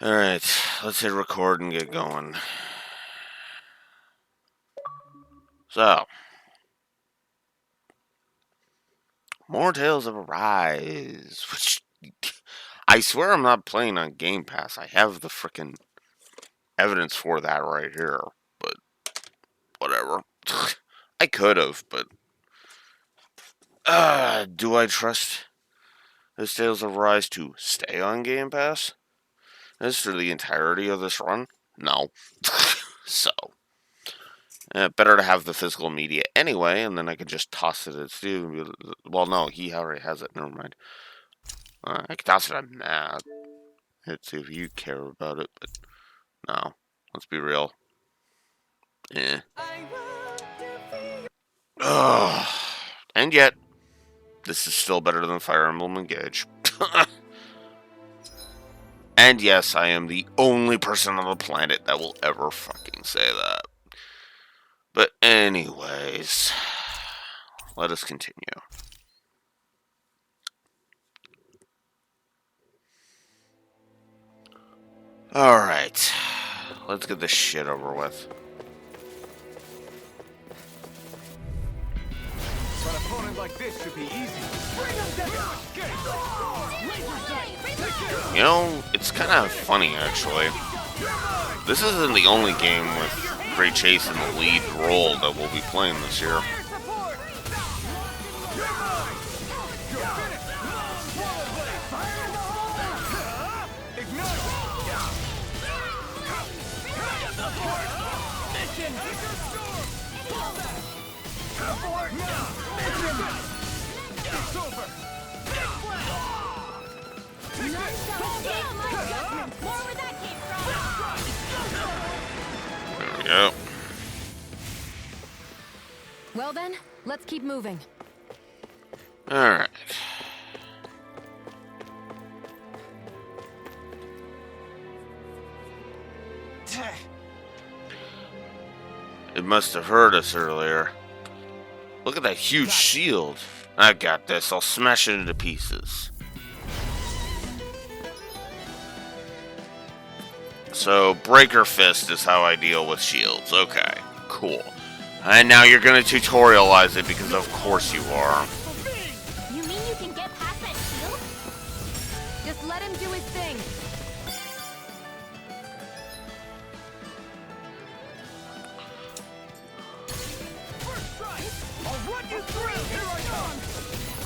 Alright, let's hit record and get going. So, more Tales of Arise, which I swear I'm not playing on Game Pass. I have the frickin' evidence for that right here, but whatever. I could have, but do I trust this Tales of Arise to stay on Game Pass? As for the entirety of this run? No. So, better to have the physical media anyway, and then I could just toss it at Steve. Well, no, he already has it. Never mind. I could toss it at Matt. Let's see if you care about it, but no. Let's be real. Eh. Ugh. And yet, this is still better than Fire Emblem Engage. And yes, I am the only person on the planet that will ever fucking say that. But anyways, let us continue. Alright. Let's get this shit over with. An opponent like this should be easy. You know, it's kind of funny, actually. This isn't the only game with Great Chase in the lead role that we'll be playing this year. There we go. Well then, let's keep moving. Alright. It must have heard us earlier. Look at that huge shield. I got this. I'll smash it into pieces. So, Breaker Fist is how I deal with shields. Okay, cool. And now you're gonna tutorialize it because of course you are. You mean you can get past that shield? Just let him do his thing. First strike! I'll run you through! Here I come!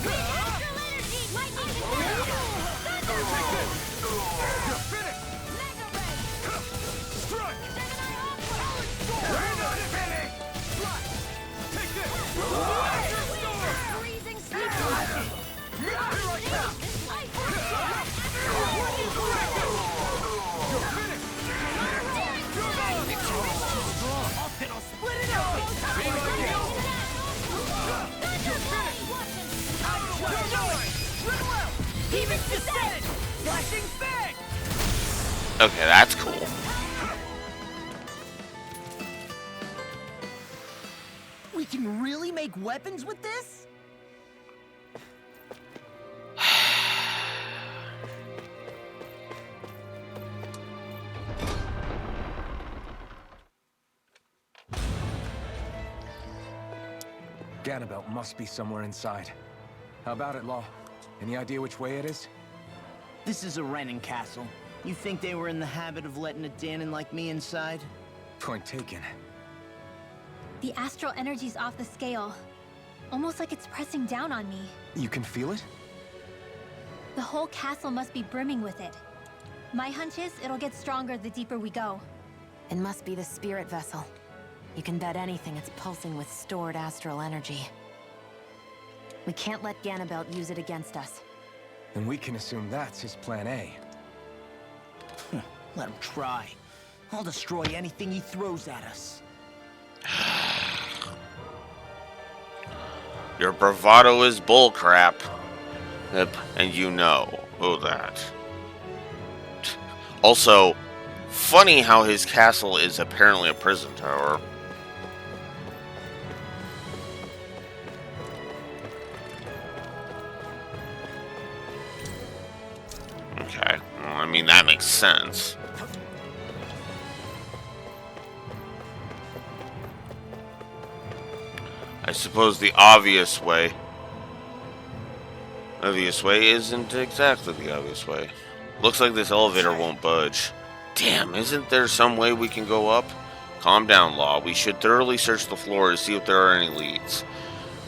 Astral energy! Lightning You're finished! Mega ray! Strike! Gemini Aqua! We're not finished! Strike! Take this! Freezing sleep! Here I come! You're finished! I'll split it out! Demon's descent! Flashing fang! Okay, that's cool. We can really make weapons with this? Ganabelt must be somewhere inside. How about it, Law? Any idea which way it is? This is a Renin castle. You think they were in the habit of letting a Danon like me inside? Point taken. The astral energy's off the scale. Almost like it's pressing down on me. You can feel it? The whole castle must be brimming with it. My hunch is it'll get stronger the deeper we go. It must be the spirit vessel. You can bet anything it's pulsing with stored astral energy. We can't let Ganabelt use it against us. Then we can assume that's his plan A. Let him try. I'll destroy anything he throws at us. Your bravado is bullcrap. Yep, and you know that. Also, funny how his castle is apparently a prison tower. Okay, well, I mean, that makes sense. I suppose the obvious way. Obvious way isn't exactly the obvious way. Looks like this elevator won't budge. Damn, isn't there some way we can go up? Calm down, Law. We should thoroughly search the floor to see if there are any leads.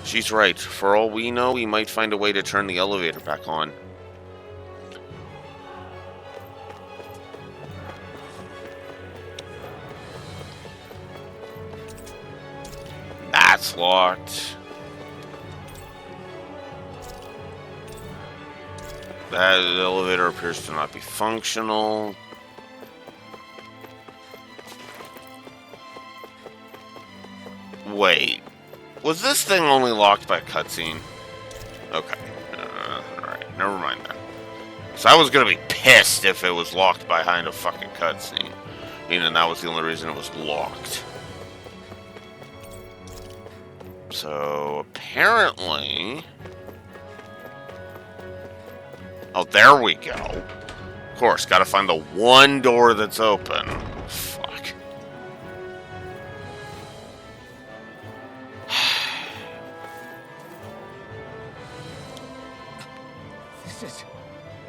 She's right. For all we know, we might find a way to turn the elevator back on. That's locked. That elevator appears to not be functional. Wait. Was this thing only locked by cutscene? Okay. Alright, never mind then. So I was gonna be pissed if it was locked behind a fucking cutscene. Meaning that was the only reason it was locked. So, apparently... Oh, there we go. Of course, gotta find the one door that's open. Fuck. This is...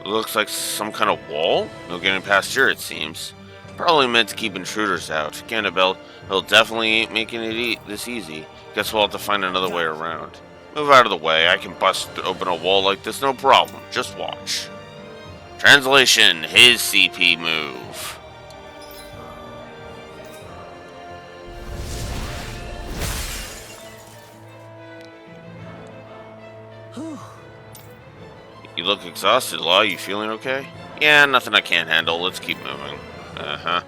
Looks like some kind of wall? No getting past here, it seems. Probably meant to keep intruders out. Ganabel, he'll definitely ain't making it this easy. Guess we'll have to find another way around. Move out of the way. I can bust open a wall like this, no problem. Just watch. Translation, his CP move. You look exhausted, Law. You feeling okay? Yeah, nothing I can't handle. Let's keep moving. Uh-huh.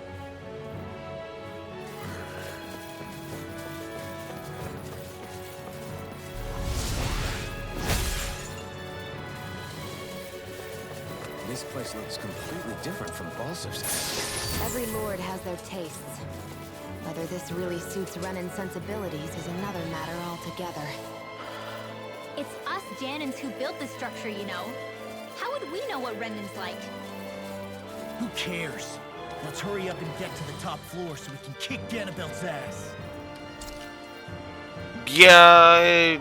This place looks completely different from Balsar's. Every lord has their tastes. Whether this really suits Renan's sensibilities is another matter altogether. It's us Janins who built this structure, you know. How would we know what Renan's like? Who cares? Let's hurry up and get to the top floor so we can kick Ganabel's ass. Yeah,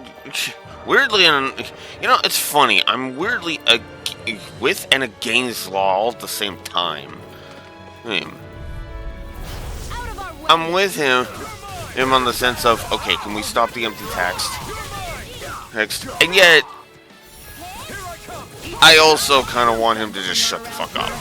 weirdly, you know, it's funny. I'm weirdly with and against Law all at the same time. I'm with him on the sense of, okay, can we stop the empty text? And yet, I also kind of want him to just shut the fuck up.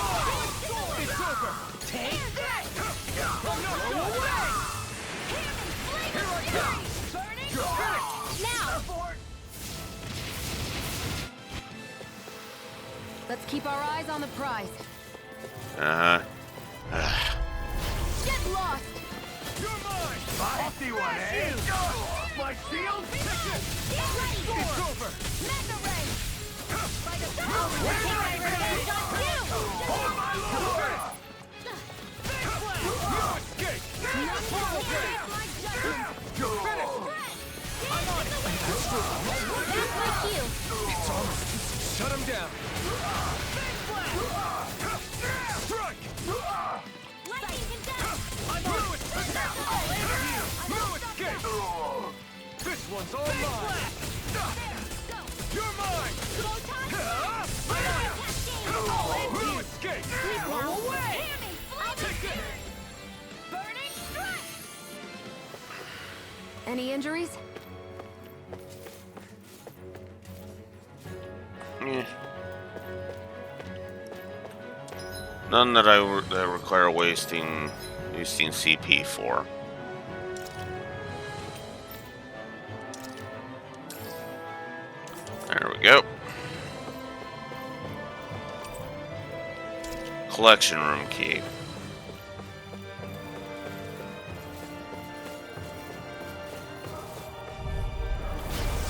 Let's keep our eyes on the prize. Uh-huh. Get lost! You're mine! Spicy one, eh? My shield? It's over! Mega Ray! By the power, we'll take my revenge on you! Hold my lord! No escape! You're That's my cue! Shut him down. Strike! Lightning him down! No escape! This one's all mine! You're mine! No escape! Away! Take it! Burning strike! Any injuries? Yeah. None that that require wasting CP for. There we go. Collection room key.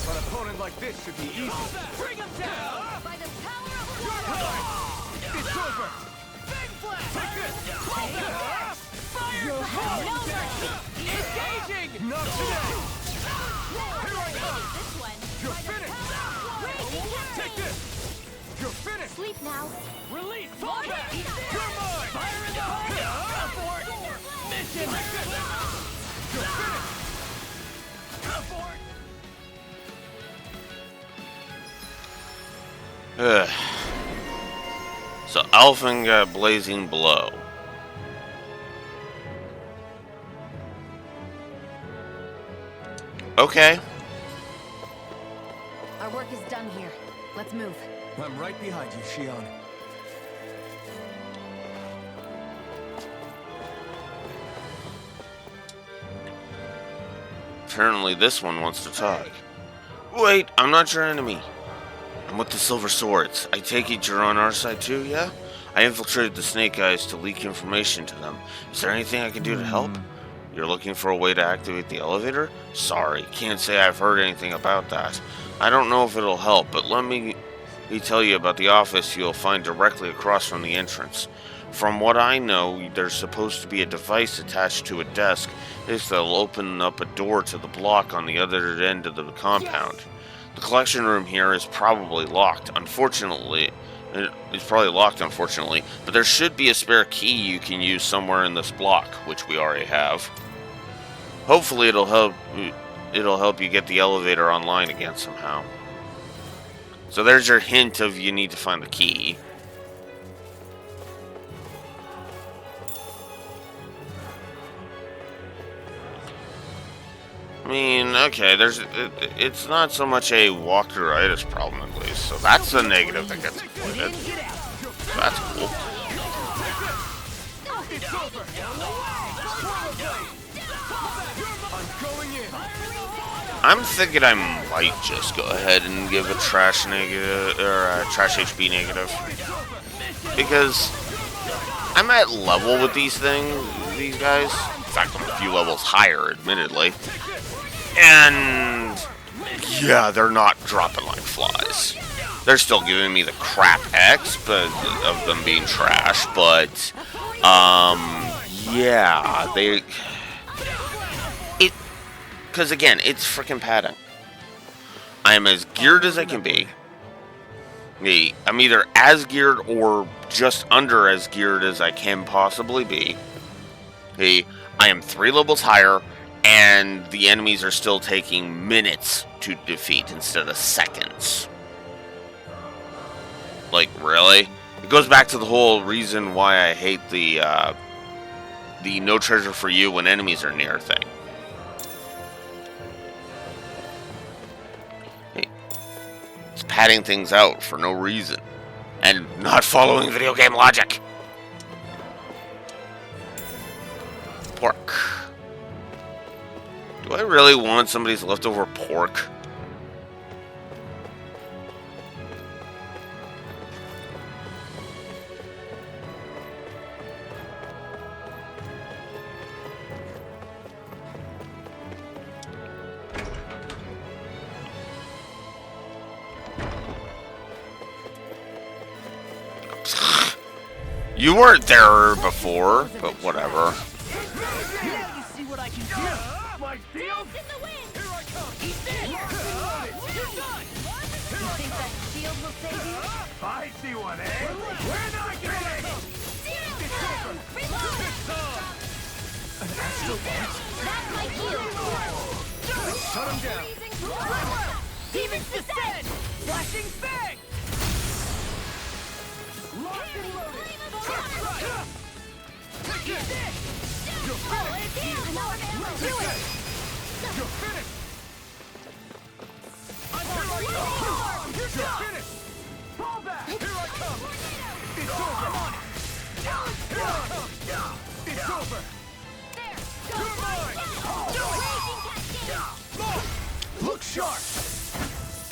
An opponent like this should be easy. Bring him down! By the power of water! It's over! Big blast! Take this! You'll have no mercy! Engaging! Not today! Here I come! This one! You're finished! Take this! You're finished! Sleep now! Release! Fall back! You're mine! Fire in the hole! Go for it! Mission! Take this! You're finished! Go for it! Ugh. So Alphen got Blazing Blow. Okay. Our work is done here. Let's move. I'm right behind you, Shion. Apparently this one wants to talk. Wait, I'm not your enemy. I'm with the Silver Swords. I take it you're on our side too, yeah? I infiltrated the Snake Eyes to leak information to them. Is there anything I can do to help? You're looking for a way to activate the elevator? Sorry, can't say I've heard anything about that. I don't know if it'll help, but let me tell you about the office you'll find directly across from the entrance. From what I know, there's supposed to be a device attached to a desk. This will open up a door to the block on the other end of the compound. The collection room here is probably locked. Unfortunately, but there should be a spare key you can use somewhere in this block, which we already have. Hopefully it'll help you get the elevator online again somehow. So there's your hint of you need to find the key. I mean, okay, it's not so much a walkeritis problem at least, so that's a negative that gets avoided. So that's cool. I'm thinking I might just go ahead and give a trash negative or a trash HP negative because I'm at level with these guys. In fact, I'm a few levels higher, admittedly. And yeah, they're not dropping like flies. They're still giving me the crap X, but of them being trash. But yeah, because again, it's freaking padding. I am as geared as I can be. I'm either as geared or just under as geared as I can possibly be. I am 3 levels higher, and the enemies are still taking minutes to defeat instead of seconds. Like, really? It goes back to the whole reason why I hate the no treasure for you when enemies are near thing. It's padding things out for no reason. And not following video game logic. Pork. Do I really want somebody's leftover pork? You weren't there before, but whatever. You see what I can do? My shield? Here I come! He's dead! You're done! You think that shield will save you? I see one, eh? We're not kidding! That's my cue! Shut him down. Demon's Descent! Flashing Fang! Locked and loaded! You're finished! You're finished! Fall back! Here I come! It's over! Here I come! It's over! You're mine! Look sharp!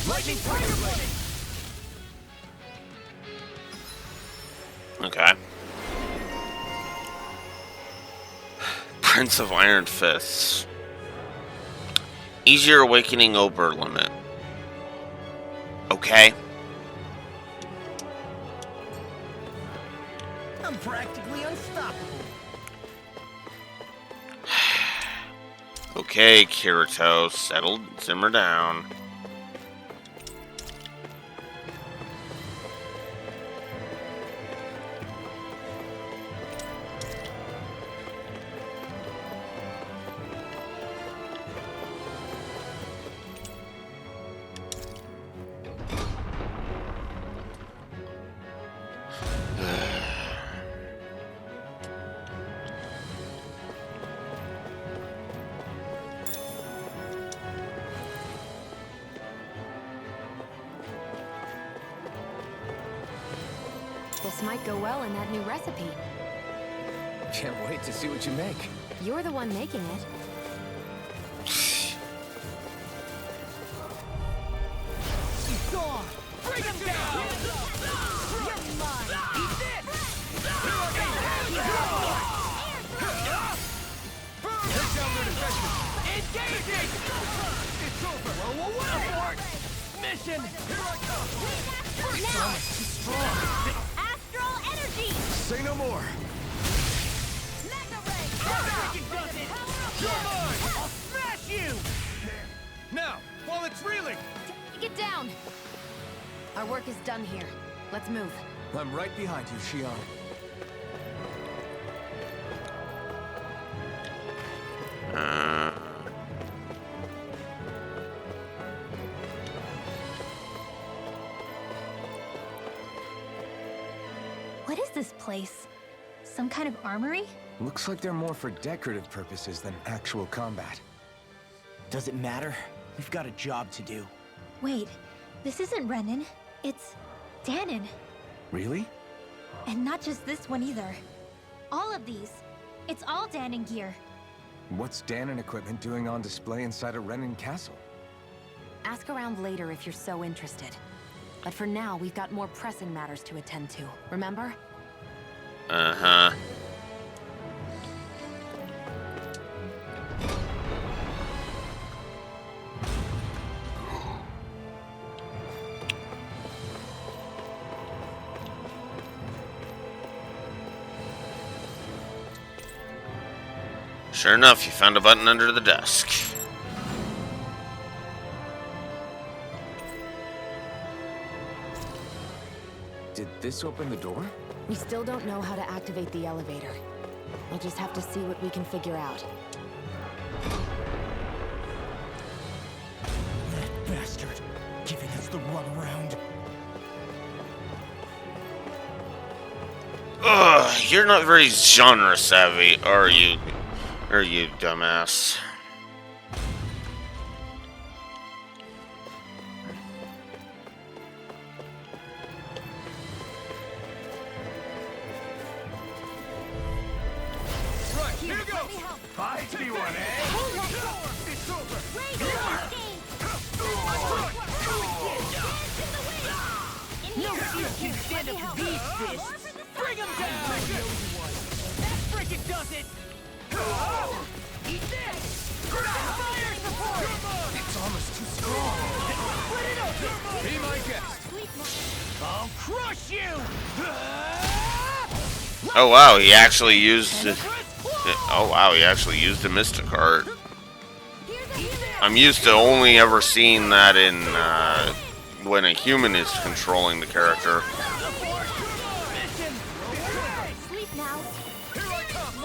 Lightning Tiger Blade! Okay. Prince of Iron Fists. Easier Awakening Ober limit. Okay. I'm practically unstoppable. Okay, Kirito, simmer down. This might go well in that new recipe. Can't wait to see what you make. You're the one making it. He's gone! Bring him down! You're mine! Eat this! Take down their defenses. Engaging! It's over. Whoa! Mission! Here I come. Now! Too strong! Astral energy! Say no more. Mega ray! Freaking does it! You're mine. I'll smash you! Now, while it's reeling. Get down! Our work is done here. Let's move. I'm right behind you, Shion. What is this place? Some kind of armory? Looks like they're more for decorative purposes than actual combat. Does it matter? We've got a job to do. Wait, this isn't Renan. It's Danon. Really? And not just this one either. All of these. It's all Danon gear. What's Danon equipment doing on display inside a Renan castle? Ask around later if you're so interested. But for now, we've got more pressing matters to attend to. Remember? Uh-huh. Sure enough, you found a button under the desk. Did this open the door? We still don't know how to activate the elevator. We'll just have to see what we can figure out. That bastard! Giving us the runaround. Ugh, you're not very genre savvy, are you? Are you, dumbass? Right, here goes. Fight anyone, eh? It's over. No shield can stand up to these fists! Bring him down! That frickin' does it! Eat this! Fire support! It's almost too strong. Split it open! Be my guest. I'll crush you! Oh wow, he actually used the. Oh wow, he actually used the Mystic Heart. I'm used to only ever seeing that in when a human is controlling the character. Sleep now. Here I come.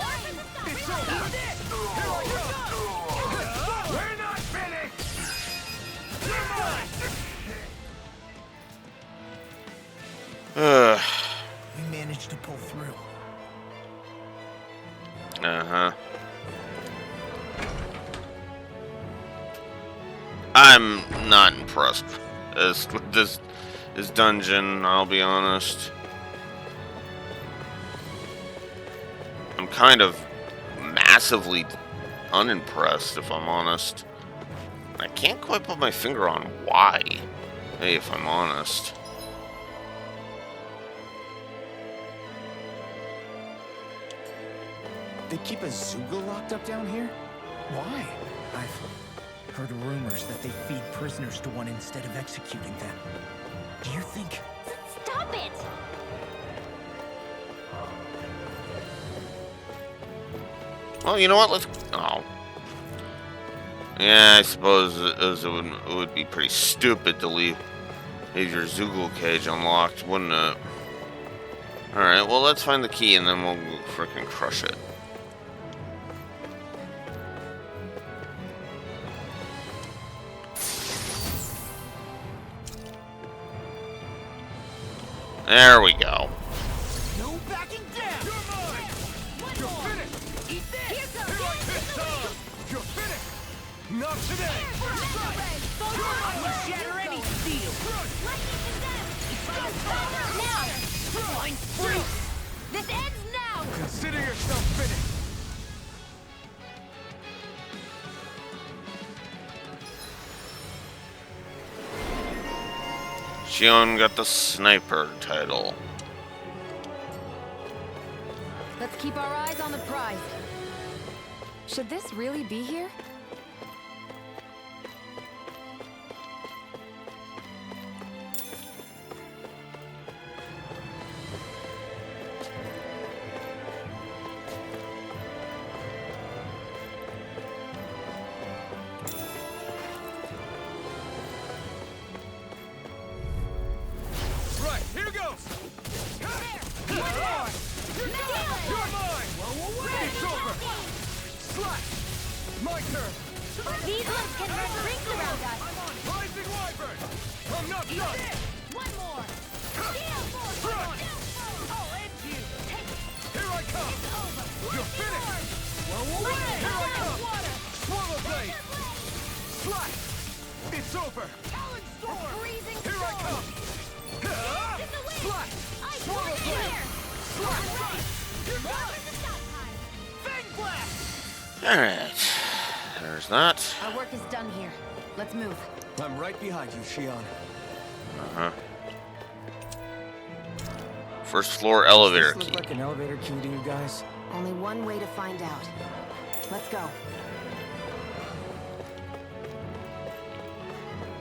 It's over. Here I come. We're not finished. You're mine. We managed to pull through. Uh-huh. I'm not impressed with this dungeon, I'll be honest. I'm kind of massively unimpressed, if I'm honest. I can't quite put my finger on why, hey, if I'm honest. They keep a Zoogle locked up down here? Why? I've heard rumors that they feed prisoners to one instead of executing them. Do you think... Stop it! Well, you know what? Let's. Oh. Yeah, I suppose it would be pretty stupid to leave your Zoogle cage unlocked, wouldn't it? Alright, well, let's find the key and then we'll frickin' crush it. There we go. No backing down! You're mine. You're finished. Eat this! It's time. You're finished. Not today. We'll shatter any steel! Lightning to death! Now! Flying free! Consider yourself finished. Shion got the sniper title. Let's keep our eyes on the prize. Should this really be here? Right, here goes. You're mine. It's over. Slash. My turn. These ones can run rings around us. I'm on Rising Wyvern. I'm not done. One more. Front. I'll end you. Here I come. You're finished. Here I come. Swallow blade. Slash. It's over. Talon storm. Freezing Here I come. Slash. Swallow blade. Slash. You're done. Fang blast. Alright. There's that. Our work is done here. Let's move. I'm right behind you, Shion. Uh-huh. First floor elevator Does this key. look like an elevator key to you guys? Only one way to find out. Let's go.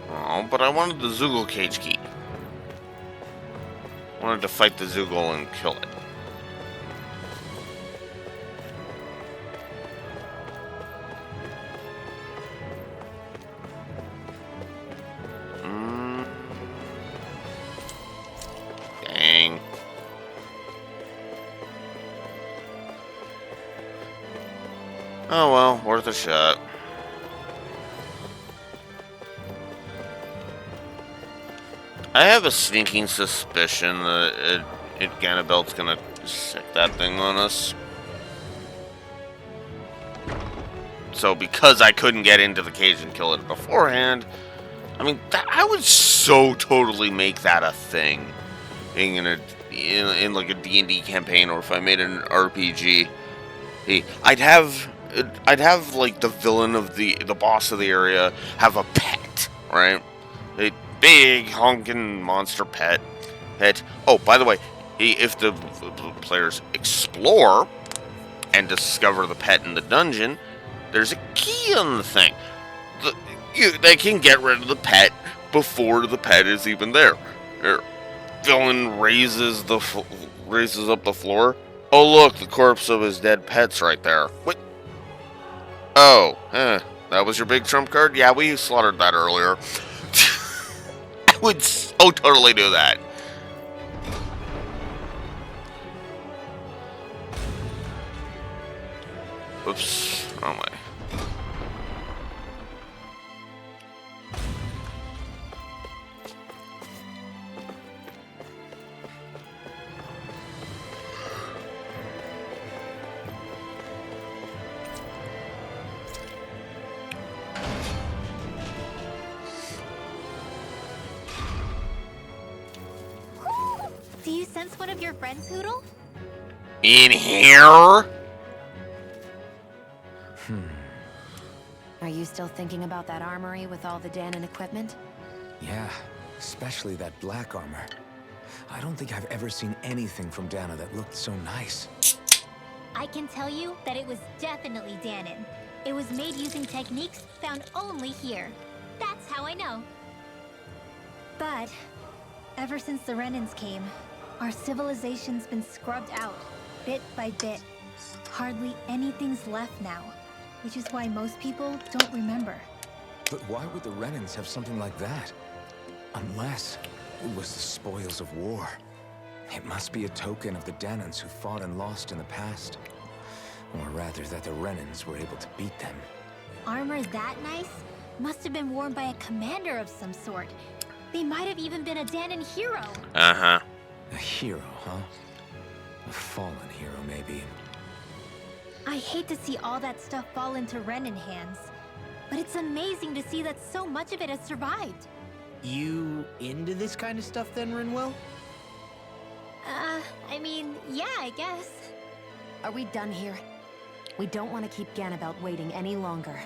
Oh, but I wanted the Zoogle cage key. Wanted to fight the Zoogle and kill it. Dang. Oh well, worth a shot. I have a sneaking suspicion that Ganabelt's gonna sick that thing on us. So because I couldn't get into the cage and kill it beforehand, I mean, I would so totally make that a thing in like a D&D campaign, or if I made an RPG. I'd have like the villain of the boss of the area have a pet, right? A big honking monster pet. Oh, by the way, if the players explore and discover the pet in the dungeon, there's a key on the thing. They can get rid of the pet before the pet is even there. Villain raises up the floor. Oh look, the corpse of his dead pet's right there. What? Oh, that was your big trump card? Yeah, we slaughtered that earlier. I would so totally do that. Oops, wrong way. Do you sense one of your friends, Hoodle? In here? Are you still thinking about that armory with all the Danon equipment? Yeah, especially that black armor. I don't think I've ever seen anything from Dana that looked so nice. I can tell you that it was definitely Danon. It was made using techniques found only here. That's how I know. But ever since the Renans came, our civilization's been scrubbed out, bit by bit. Hardly anything's left now, which is why most people don't remember. But why would the Renans have something like that? Unless it was the spoils of war. It must be a token of the Danons who fought and lost in the past. Or rather, that the Renans were able to beat them. Armor that nice must have been worn by a commander of some sort. They might have even been a Danon hero. Uh-huh. A hero, huh? A fallen hero, maybe. I hate to see all that stuff fall into Renan hands, but it's amazing to see that so much of it has survived. You into this kind of stuff then, Rinwell? I mean, yeah, I guess. Are we done here? We don't want to keep Ganabelt waiting any longer.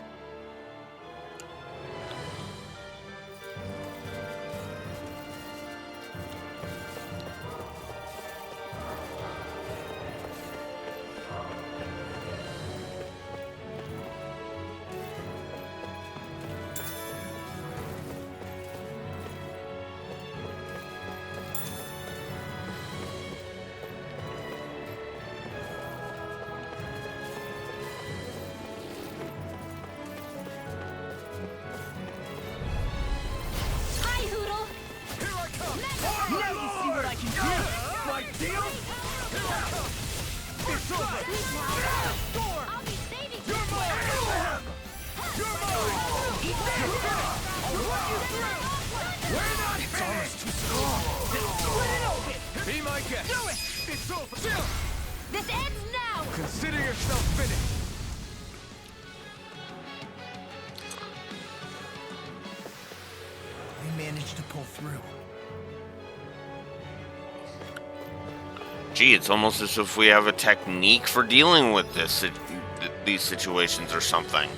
Hi, Hoodle! Here I come! Now you see what I can do! Right deal? Here I come! It's over! Storm! I'll be saving you! You're mine! You're mine! Eat this! I'll run you through! We're not finished! Split it open! Be my guest! Do it! It's over! Jill! This ends now! Consider yourself finished! We managed to pull through. Gee, it's almost as if we have a technique for dealing with these situations or something.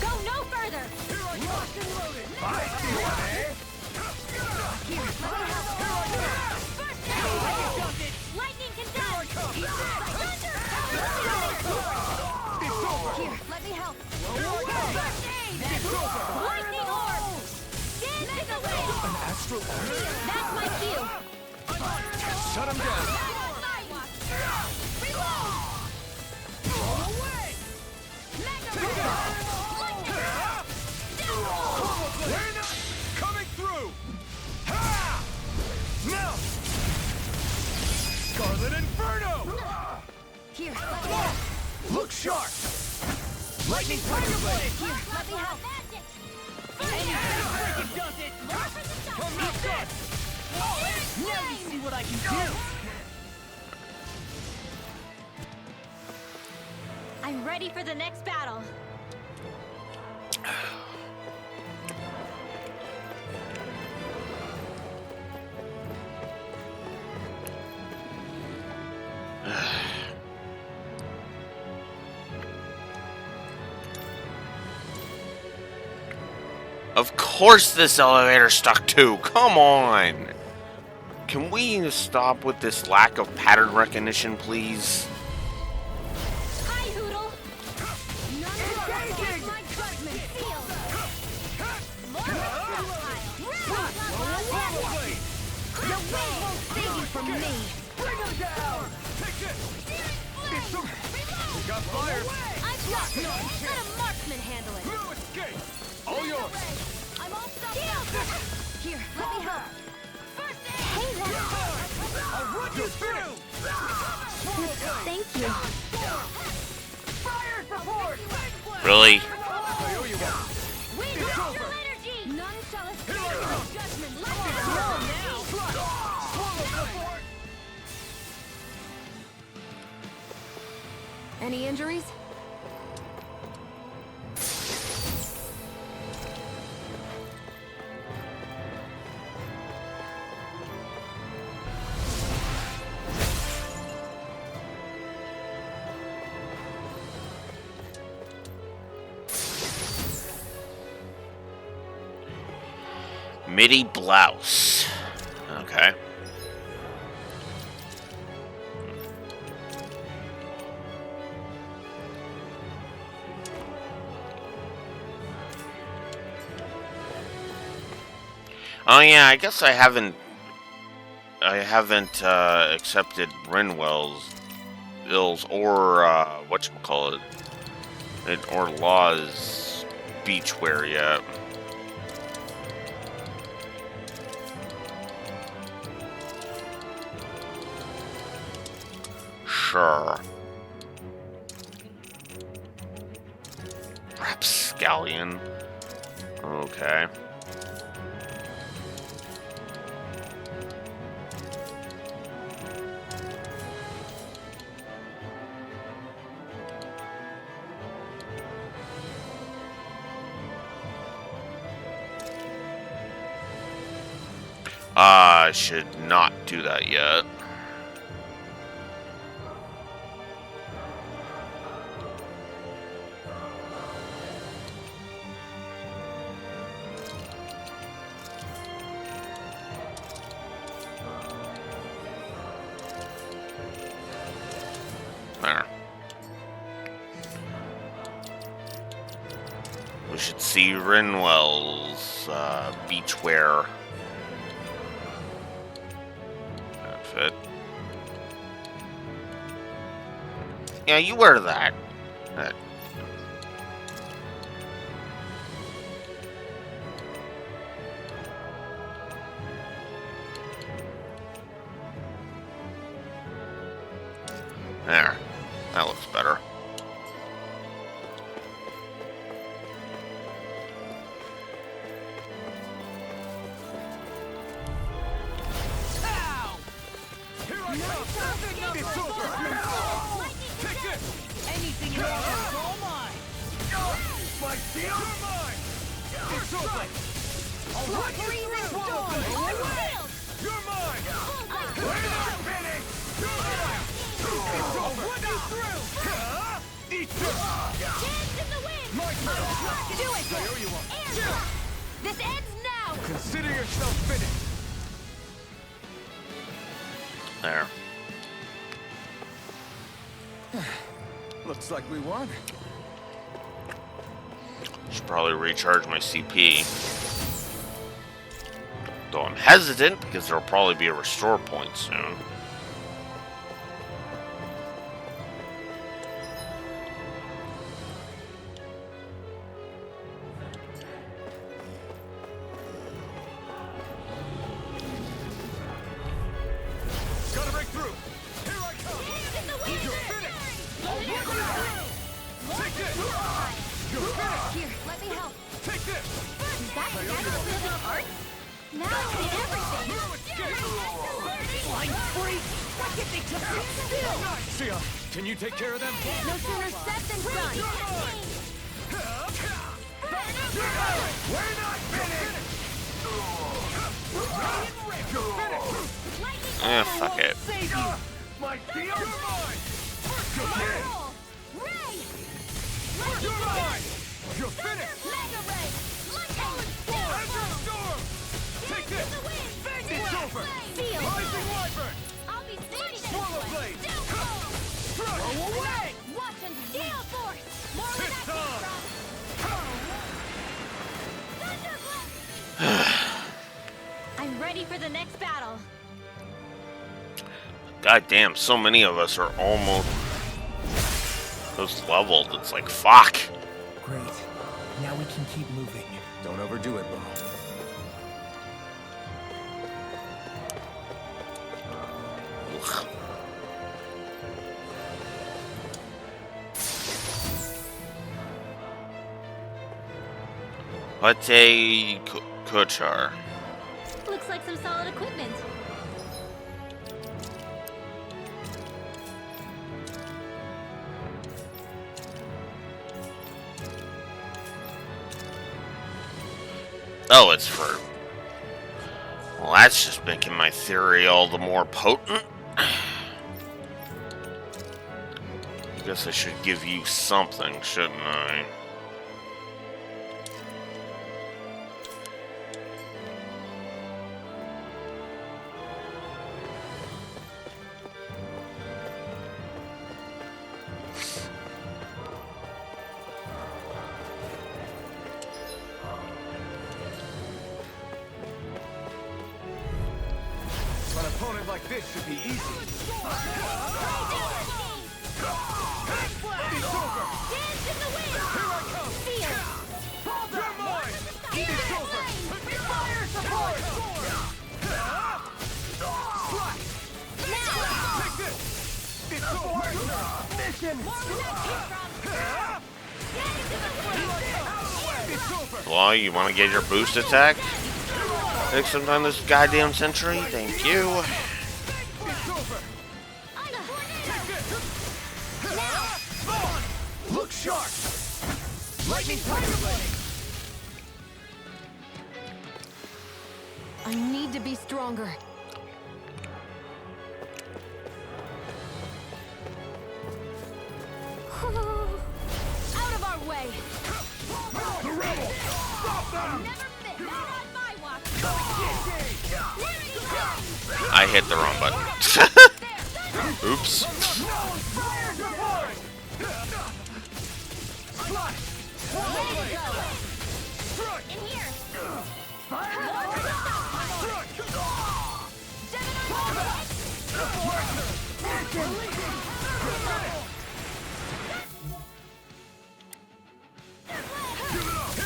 Go no further! Here I come! Locked and loaded! I see one, eh? Here, let me help! First aid! Lightning condemned! It's over! Here, let me help! Here I come! First aid! It's over! Lightning orb! Dancing away! An astral orb? That's my cue! Shut him down! We're not coming through! Ha! Now! Scarlet Inferno! Here, let me help! Look sharp! Lightning Tiger Blade! Here, let me help! Freaking does it! Come now, son! Now you see what I can do! I'm ready for the next battle! Of course this elevator stuck too. Come on. Can we stop with this lack of pattern recognition, please? Hi, Hoodle! Engaging! My judgment sealed! More Rollerblade! The wind won't save you from me! Bring him down! Take this! It's over! We got fire! I've got this! Let a marksman handle it! No escape! All yours! I'm all stopped now! Here, let me help! First aid! Hey, I'll run you through! Thank you. Fire support! Really? I owe you one! We It's natural over. energy! None shall Here I escape come. my judgment! Let It's it over. go now! Swallow support! Any injuries? MIDI blouse. Okay. Oh yeah, I guess I haven't accepted Rinwell's Ills or whatchamacallit, or Law's beachwear yet. Sure. Rapscallion. Okay. I should not do that yet. There. We should see Rinwell's beachwear outfit. Yeah, you wear that. There. That looks better. Ow! Here I come! It's over! Take this! Anything you want is all mine. My shield? You're mine! It's over! I'll run you through! You're mine! We're not finished! You're mine! It's over! I'll run you through! Eat this! My turn! Do it. There you are! This ends now! Consider yourself finished! There. Looks like we won. Should probably recharge my CP. Though I'm hesitant because there'll probably be a restore point soon. Gotta break through! Here I come! You're finished! I'll run you through! Take this! You're finished! Here, let me help. Take this! Is that the guy with living heart? Now I see everything. No escape! Blind freak. Why can't they just sit still? Sia, can you take care of them? No sooner said than done. We're not finished! You're finished! Fuck it. Save you. My shield? You're mine! You're finished! Ray! You're mine! You're finished! Mega Ray! Azure Storm! Take this! It's over! Feel! Rising Wyvern! I'll be standing Swallow Blade! Throw away! Watch and Gale Force! More where It's that came on! from! Thunderblade! I'm ready for the next battle. God damn, so many of us are almost those leveled. It's like, fuck. Great. Now we can keep moving. Don't overdo it, Bo. Ugh. What a Kochar. Looks like some solid equipment. Oh, it's for... Well, that's just making my theory all the more potent. I guess I should give you something, shouldn't I? An opponent like this should be easy. It's over! Here I come! You're mine! It's over! Fire support! Slash! Take this! It's over! Mission! It's over! Well, you want to get your boost attack? Take some time this goddamn century? Thank you. It's over! Take this! Look sharp! Lightning Tiger Blade! I need to be stronger. Out of our way! The rebel! Stop them! Never miss. Not on my watch. I hit the wrong button. Oops. Fire support! In here. Here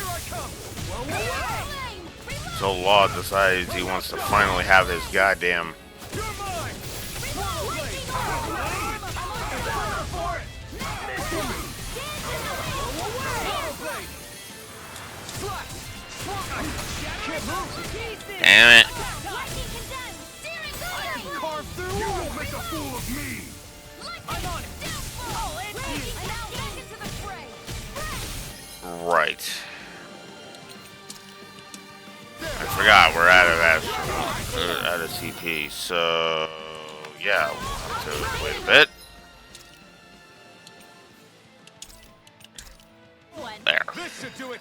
I come! So Law decides he wants to finally have his goddamn. You're mine! Damn it. Carve through! You won't make a fool of me! I'm on it. Oh, it's you. Now back into the fray. Right. I forgot we're out of that. Out of CP. So yeah, we'll have to wait a bit. There. This should do it!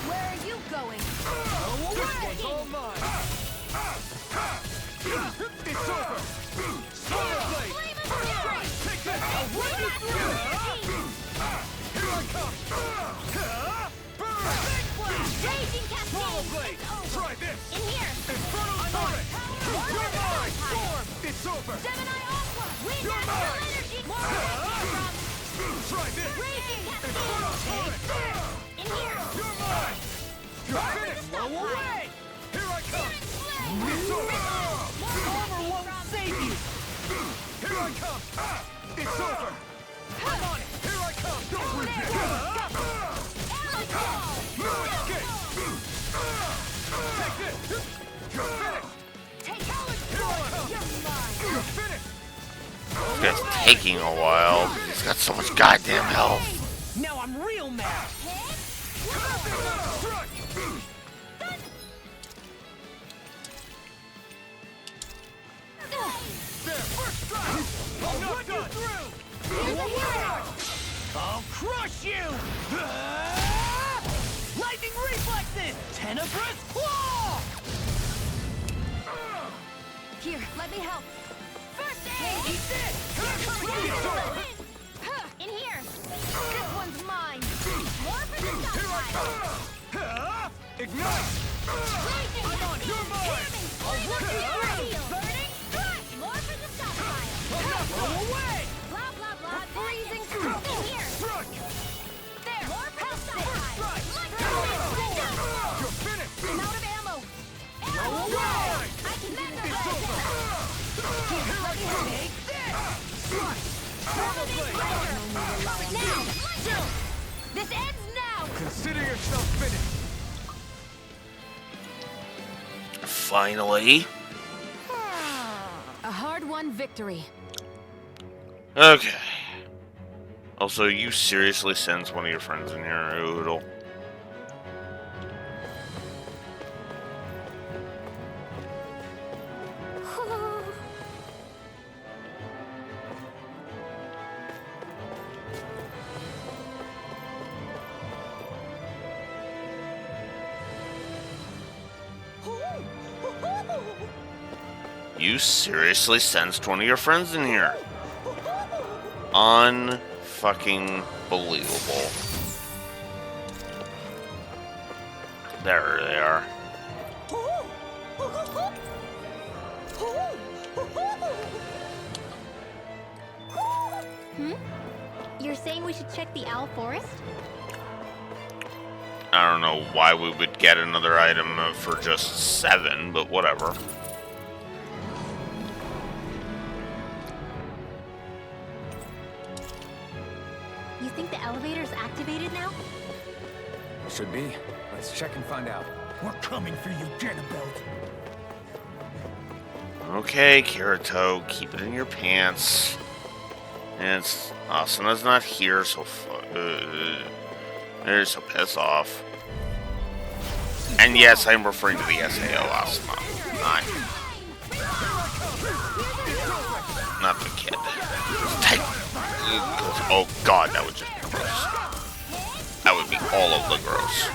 Where are you going? This one's all mine! It's over! Solar Blade! Take this! I'll rip you through! Here I come! Burn! Solar Blade! Try this! Infernal Torrent! You're mine! Storm! It's over! You're mine! Try this! Infernal Torrent! You're mine! You're finished! Blow away! Here I come! It's over! Armor won't save you. Here I come! It's over! I'm on it! Here I come! Don't resist! No escape! Take this! You're finished! Take Here I come! You're finished! This guy's taking a while. He's got so much goddamn health. Now I'm real mad. Strike! There! First strike! I'm not done! I'll crush you! Lightning reflexes! Tenebrous claw! Here, let me help. First aid! Eat this! In here. This one's mine. More for the stockpile. Ignite! I'm on it! You're mine! I'll work you through. Burning strike. More for the stockpile. Go away! Blah blah blah. Freezing In here. Strike! There. More for the stockpile. Strike! You're finished! I'm out of ammo. Go away! I can mend the It's over! Here I come! Take this! Strike! Solar Blade! now. This ends now. Consider yourself finished! Finally. A hard-won victory. Okay. Also, you seriously sends one of your friends in here, Oodle. You seriously sensed one of your friends in here. Unfucking believable. There they are. You're saying we should check the Owl Forest? I don't know why we would get another item for just 7, but whatever. You think the elevator's activated now? Should be. Let's check and find out. We're coming for you, Ganabelt. Okay, Kirito, keep it in your pants. And it's Asuna's not here, so They're so pissed off. And yes, I'm referring to the SAO Asuma. Not the kid. Oh god, that would just be gross. That would be all of the gross.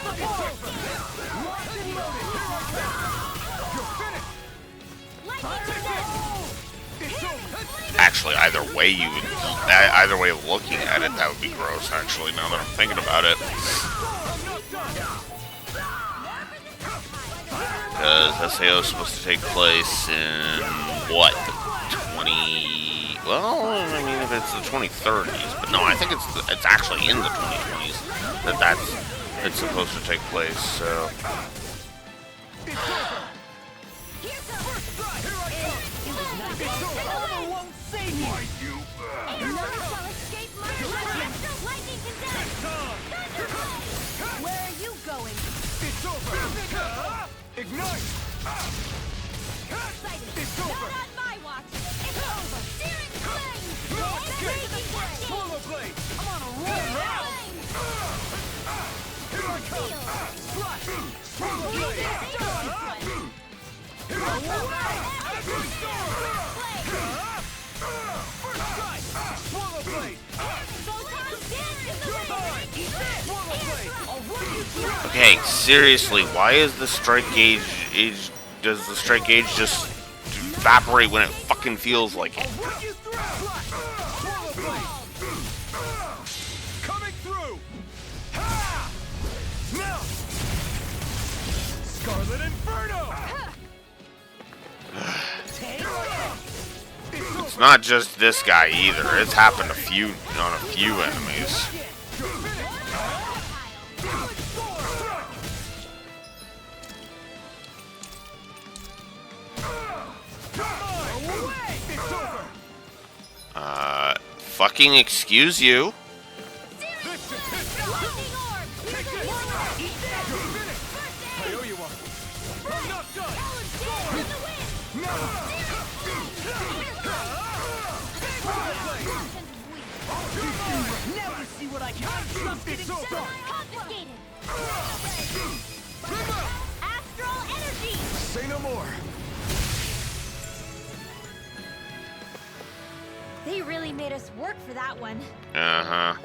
Actually, either way of looking at it, that would be gross, actually, now that I'm thinking about it. Because SAO is supposed to take place in, what, 20... Well, I mean, if it's the 2030s, but no, I think it's actually in the 2020s that it's supposed to take place, so... Where are you going? It's over! Ignite! It's over! Not on my watch. It's over. Searing flames. Polar blade! I'm on a roll now. Here I come! Slash! Polar blade! Here I come! First strike! Polar blade! Okay, seriously, why is the strike gauge... Does the strike gauge just evaporate when it fucking feels like it? Coming through! Ha! Now! Scarlet Inferno! It's not just this guy either. It's happened on a few enemies. Fucking excuse you. Now you see what I can trust it Confiscated! Astral energy! Say no more. They really made us work for that one. Uh-huh.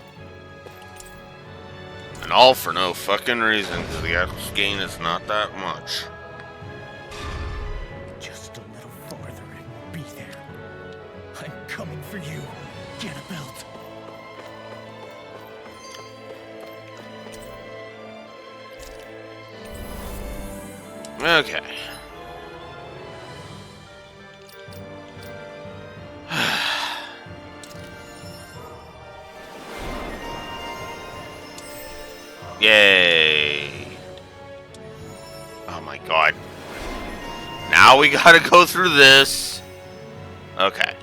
And all for no fucking reason, because the actual gain is not that much. Just a little farther and we'll be there. I'm coming for you, Ganabelt. Okay. Yay. Oh my god. Now we gotta go through this. Okay.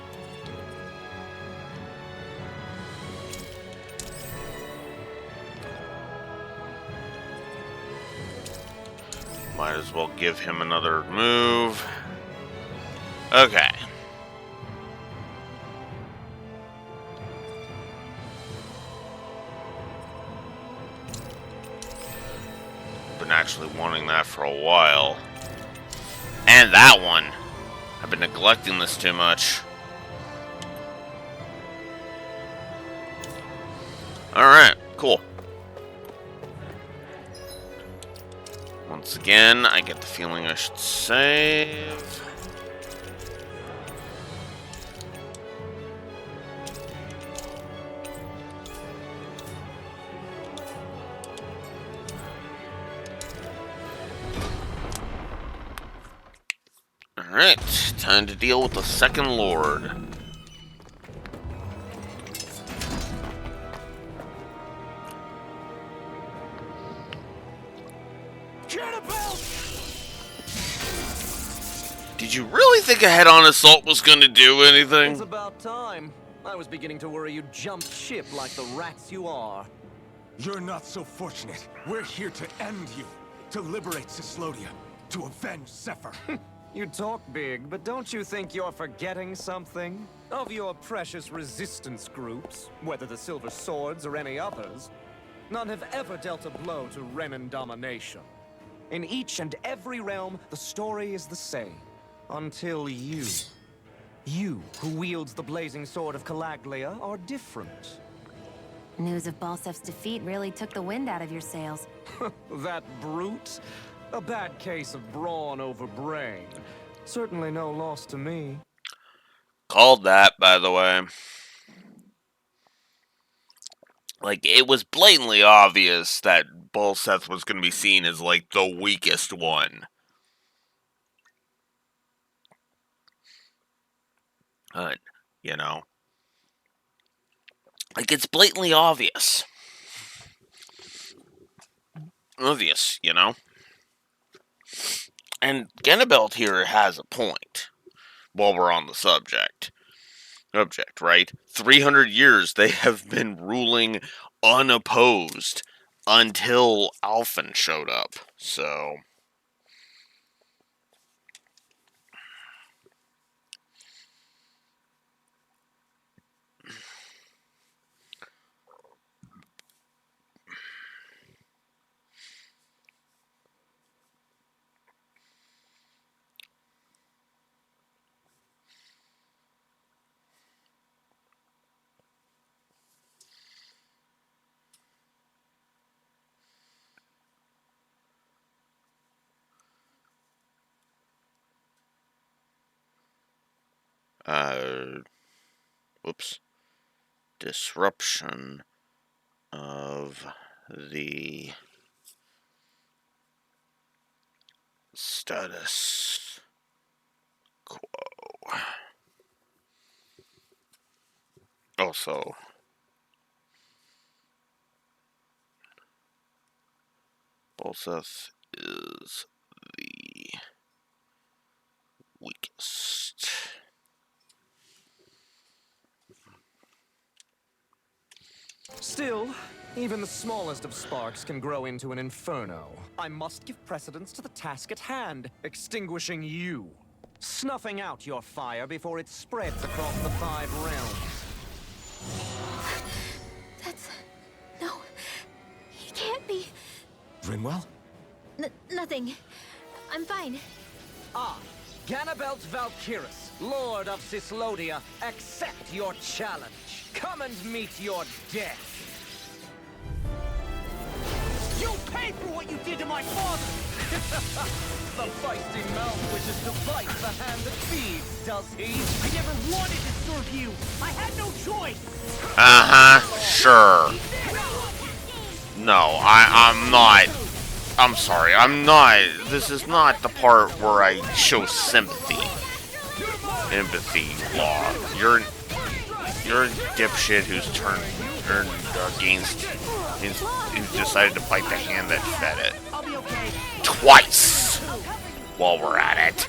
Might as well give him another move. Okay. Been actually wanting that for a while. And that one. I've been neglecting this too much. Alright, cool. Once again, I get the feeling I should save. Alright, time to deal with the second Lord. Did you really think a head-on assault was going to do anything? It's about time. I was beginning to worry you jumped ship like the rats you are. You're not so fortunate. We're here to end you, to liberate Cyslodia, to avenge Zephyr. You talk big, but don't you think you're forgetting something? Of your precious resistance groups, whether the Silver Swords or any others, None have ever dealt a blow to Renan domination. In each and every realm, the story is the same. Until you. You, who wields the blazing sword of Calaglia, are different. News of Balsef's defeat really took the wind out of your sails. That brute? A bad case of brawn over brain. Certainly no loss to me. Called that, by the way. Like, it was blatantly obvious that Balsef was going to be seen as, like, the weakest one. You know. Like, it's blatantly obvious. Obvious, you know? And Ganabelt here has a point. While we're on the subject, right? 300 years they have been ruling unopposed until Alphen showed up. So, whoops. Disruption of the status quo. Also, Balsef is the weakest. Still, even the smallest of sparks can grow into an inferno. I must give precedence to the task at hand, extinguishing you. Snuffing out your fire before it spreads across the 5 realms. That's... No. He can't be. Rinwell? Nothing. I'm fine. Ah, Ganabelt Valkyris, Lord of Cyslodia, accept your challenge. Come and meet your death. You pay for what you did to my father! The feisty mouth wishes to bite the hand that feeds, does he? I never wanted to serve you! I had no choice! Sure. No, I'm not. I'm sorry, I'm not. This is not the part where I show sympathy. Empathy, Law. You're a dipshit who's turned against, who's decided to bite the hand that fed it. I'll be okay. Twice! While we're at it.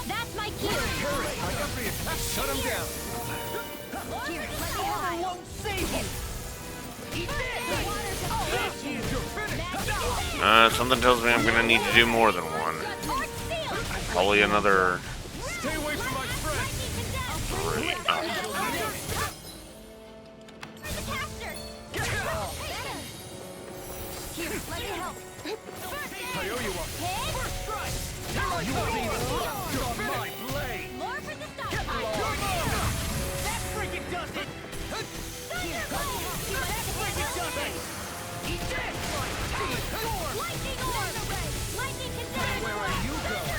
That's my cue. Shut him down. Here, let me I hide. won't save you! Eat this! Something tells me I'm gonna need to do more than one. Probably another Stay away from my friend. 3. Here, let me help. I owe you one. First strike! Here I come! You're my blade! More for the start. That freaking does it! Here, let me help. That freaking does it! Eat this! Lightning orb. Lightning condemn. Where are you going?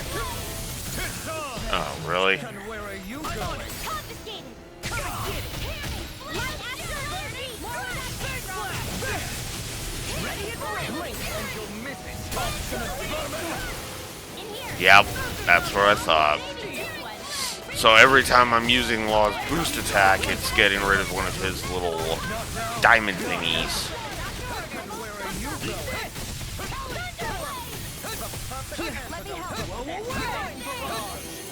It's on. Oh, really? And where are you going? Confiscated. Come and get it. Light after energy. More of that bird blast. Ready and Blink and you'll miss it. In here. Yep, that's what I thought. So every time I'm using Law's boost attack, it's getting rid of one of his little diamond thingies. Here, let me help.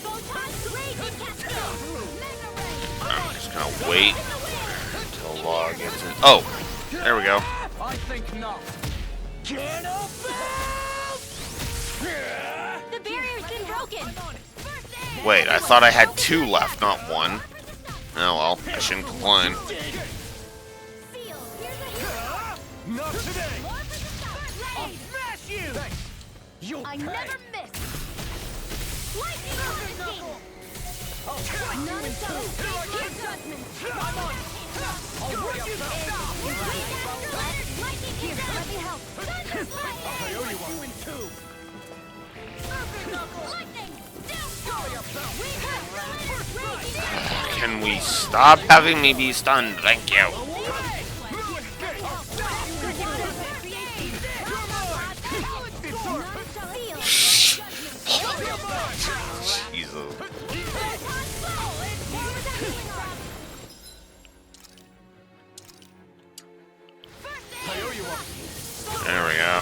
Photon raging cascade. Mega ray. I'm just gonna wait until Law gets it. Oh, there we go. I think not. The barrier's been broken. Wait, I thought I had 2 left, not 1. Oh well, I shouldn't complain. Not today! I'll smash you! You'll I pay! never miss. Lightning Knuckle. None shall escape your judgment. I'm on! I'll rip you down! Lightning here, let me help. I owe you one. 2 and 2! Lightning. Sorry about Can we stop having me be stunned? Thank you. Jesus. There we go.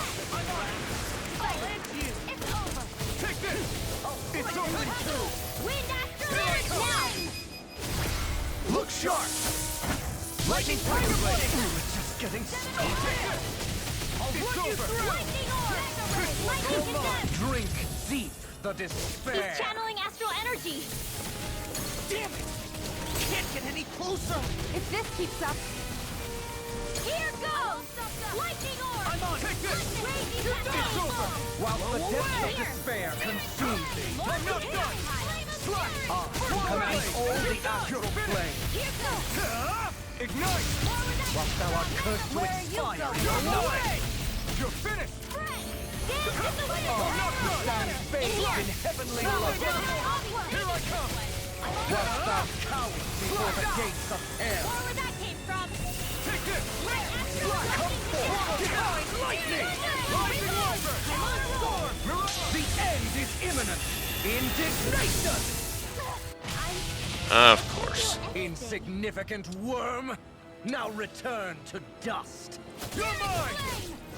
It's only 2! Look sharp! Lightning Tiger Blade! We're just getting started! I'll run you through! Drink deep the despair! He's channeling astral energy. Damn it! Can't get any closer! If this keeps up. Here goes! Lightning orb! I'm on! Take this! It's over! While the depths of despair consume thee! I'm not done! Slash! Command all the astral flame! Ignite! Whilst thou art cursed to expire! No way! You're finished! Stand bathed in heavenly light! Here I come! Whilst thou cowers before the gates of hell! Where that came from? Take this! Come forth! Divine lightning! Rising over! The end is imminent! Indignation! Of course. Insignificant worm! Now return to dust! You're mine!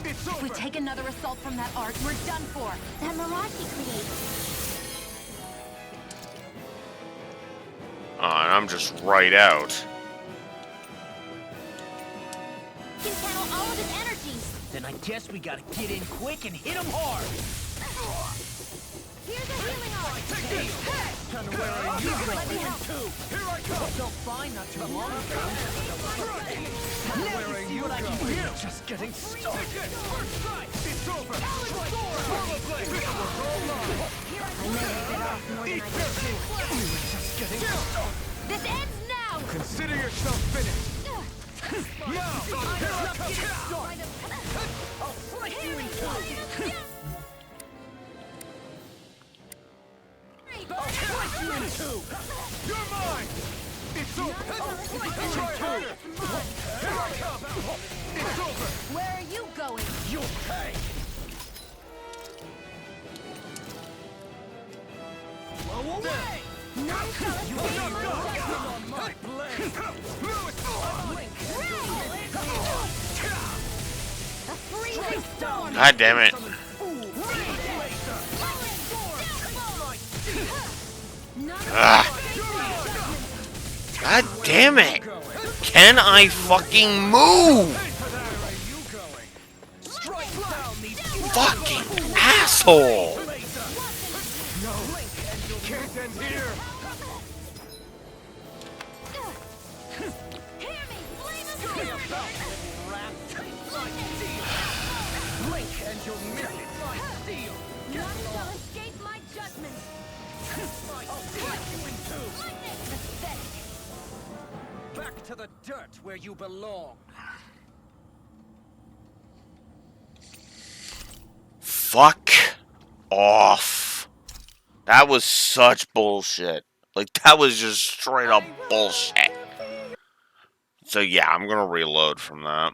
It's If we over! take another assault from that arc, we're done for. That mirage he creates. Oh, and I'm just right out. He can channel all of his energy. Then I guess we gotta get in quick and hit him hard! Here's a healing arm. Take this! And where are you going? Here I come! Felt fine not too long ago. Where are you going? We're just getting started! First strike! It's over! Rollerblade! This was all mine! I may have bit off more than I could chew. We're just getting started! This ends now. Consider yourself finished! Now! Here I come! I'll slice you in two! I'll slice you in two! You're mine! It's over! Try harder! Here I come! It's over! Where are you going? You'll pay! Blow away! None shall You escape are not my done! judgment. On my blade! Now it's A freezing storm. God damn it. Ah. God damn it. Can I fucking move? Fucking asshole. Can't end here! Hear me, flame of Scurry steel. about, little rat! Like steel! Blink and you'll miss it like steel! None shall escape my judgment. I'll slice you in two! Pathetic. Back to the dirt where you belong! Fuck off. That was such bullshit. Like, that was just straight up bullshit. So yeah, I'm gonna reload from that.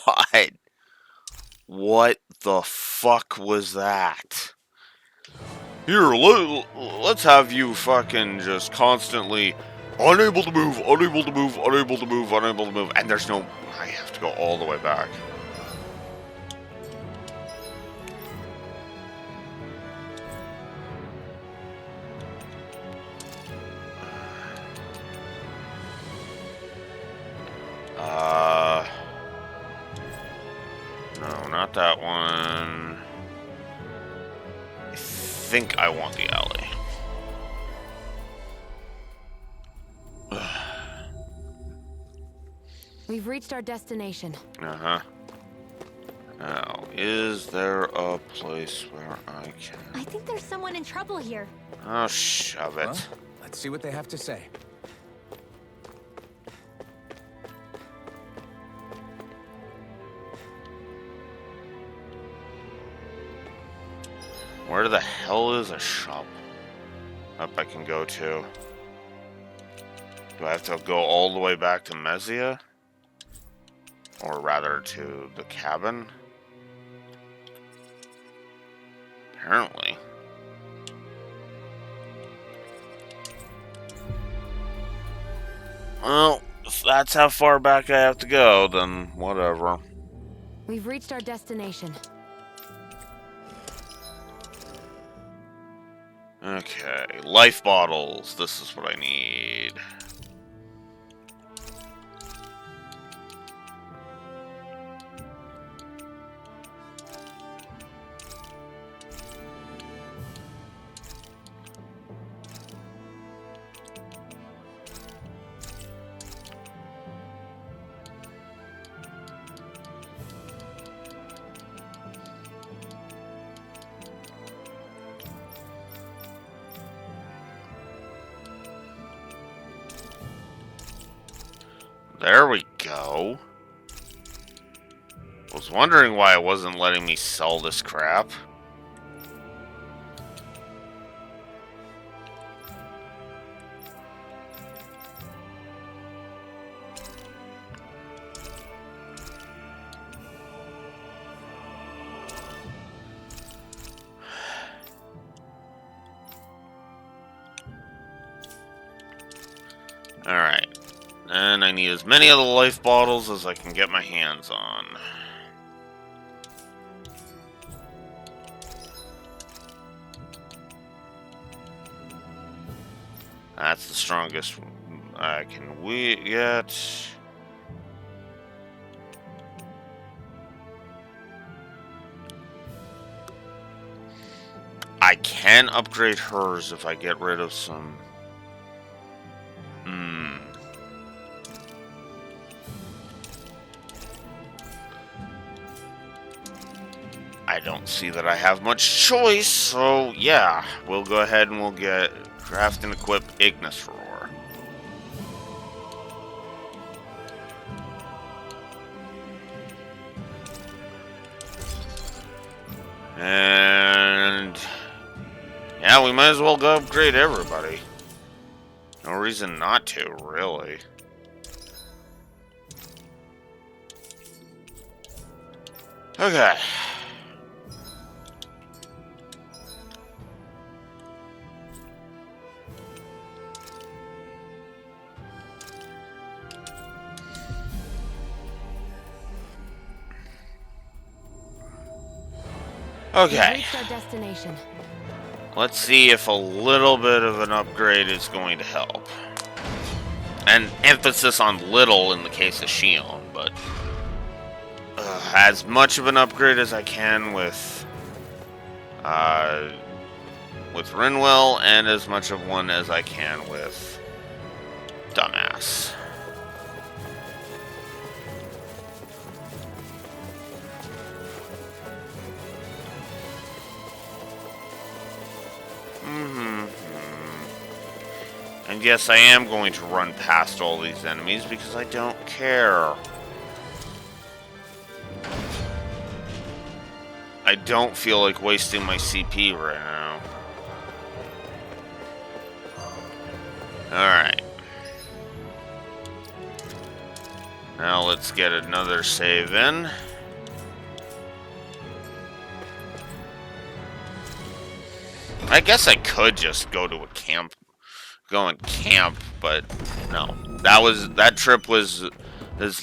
God. What the fuck was that? Here, let's have you fucking just constantly unable to move, unable to move, unable to move, unable to move, and there's no... I have to go all the way back. not that one. I think I want the alley. We've reached our destination. Uh-huh. Now, is there a place where I can... I think there's someone in trouble here. Oh, shove it. Well, let's see what they have to say. Where the hell is a shop up I can go to? Do I have to go all the way back to Mezia? Or rather, to the cabin? Apparently. Well, if that's how far back I have to go, then whatever. We've reached our destination. Okay, life bottles. This is what I need. There we go. Was wondering why it wasn't letting me sell this crap. Alright. And I need as many of the life bottles as I can get my hands on. That's the strongest I can get. I can upgrade hers if I get rid of some. I don't see that I have much choice, so yeah, we'll go ahead and we'll get craft and equip Ignis Roar. And yeah, we might as well go upgrade everybody. No reason not to, really. Okay. Okay. We've reached our destination. Let's see if a little bit of an upgrade is going to help. And emphasis on little in the case of Shion, but as much of an upgrade as I can with Rinwell, and as much of one as I can with Dumbass. And yes, I am going to run past all these enemies because I don't care. I don't feel like wasting my CP right now. Alright. Now let's get another save in. I guess I could just go to a camp. Go and camp, but no. That trip is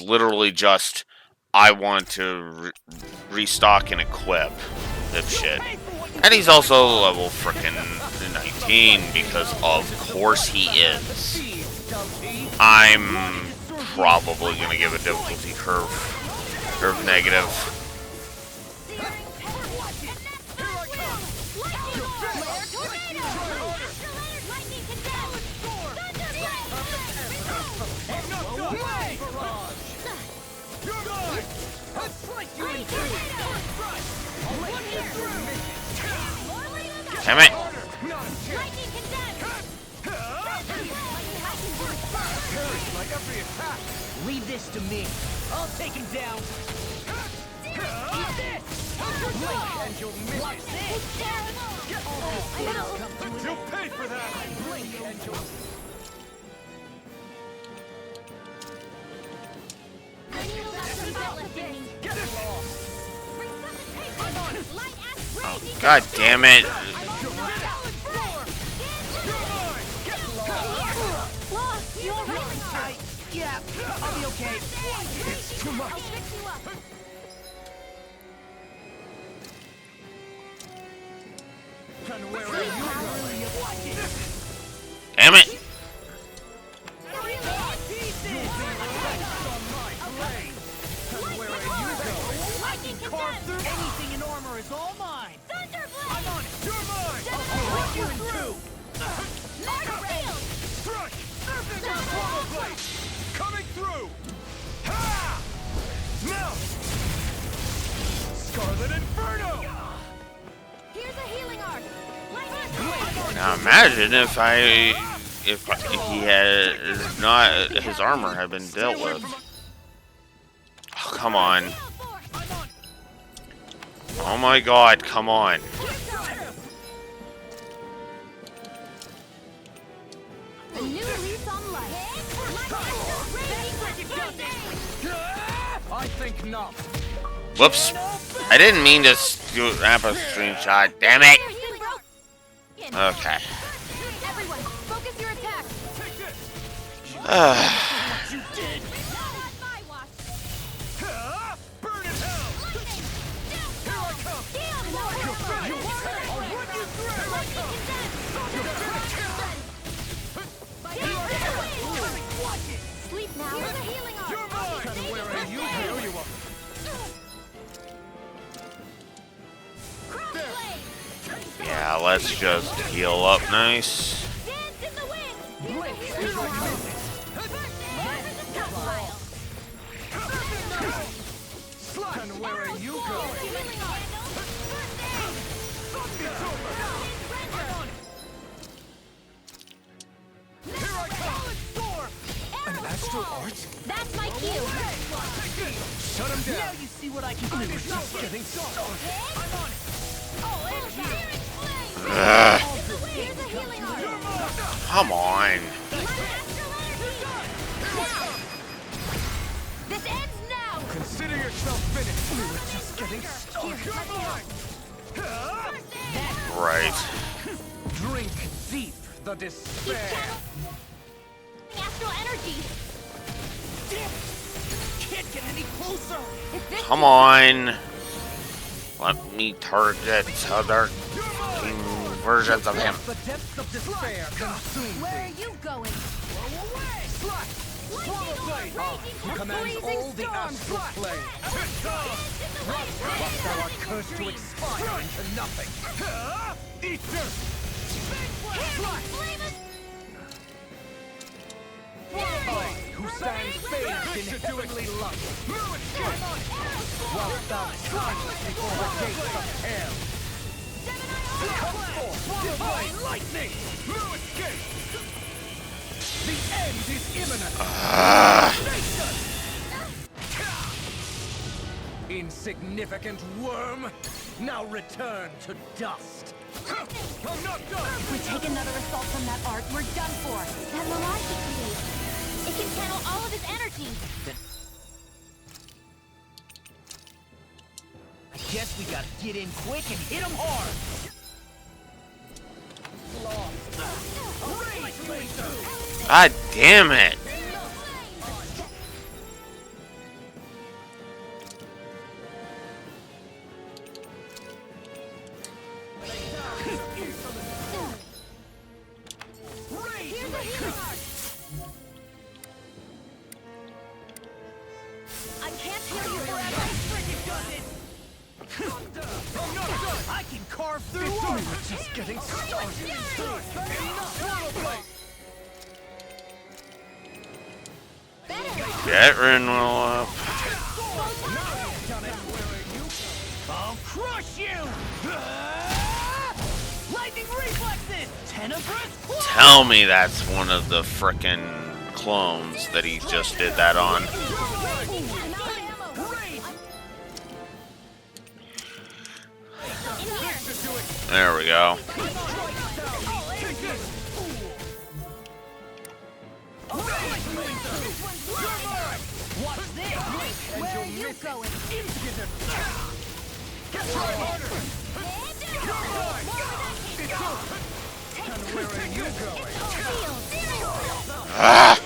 literally just I want to restock and equip dipshit. And he's also level frickin' 19 because of course he is. I'm probably gonna give a difficulty curve negative. Damn it! Lightning condensed! Like every attack. Leave this to me. I'll take him down. Eat this! Blink and you'll miss Watch it. this! You'll pay for that. Blink and you'll... Get it. Oh, God damn it! Yeah, I'll be okay. It's too much. And where are you going? Damn it! Carve through anything in armor is all mine. I'm on it. You're mine. Break you in two. Crush. Surfing Portal Blade. Coming through. Ha! Now. Scarlet Inferno. Here's a healing arc. Now imagine if he had not his armor had been dealt with. Oh, come on! Oh my God! Come on! A new lease on life. I think not. Whoops! I didn't mean to snap a screenshot. Damn it! Okay. Everyone, focus your attack. You did. Ha! Burn in hell. Here I come. You're finished. I'll run you through. Here I come. You're finished. Watch it. Sleep now. Here's a healing arc. You're mine. And where are you? Here you are. Yeah, let's just heal up nice. Dance in the wind. And where are you going? Here I come. An astral art? That's my cue. Shut him Now down. you see what I can do. It's just getting started. I'm on it. Ugh, Here's a healing arc. come on! This ends now. Consider yourself finished. We were just getting started. Right. Drink deep the despair. Astral energy. Can't get any closer. If this Come on! Let me target other versions of him. The depths of despair consume Where are thee. you going? Who commands all the astral plane. But thou art cursed to expire into nothing. Eat dirt. Who stands bathed in heavenly love, whilst thou tremblest before the gates of hell. Come forth, divine lightning! No escape. The end is imminent! Insignificant worm! Now return to dust! I'm not done. If we take another assault from that arc, we're done for. That mirage he creates. It can channel all of his energy. I guess we gotta get in quick and hit him hard. God damn it! I can't heal you forever. I'm not done. I can carve through We armor. were just getting started. Get Renwell up. I'll crush you! Lightning tell me that's one of the frickin' clones that he just did that on. There we go. Where are you going? Where are you going? Ah!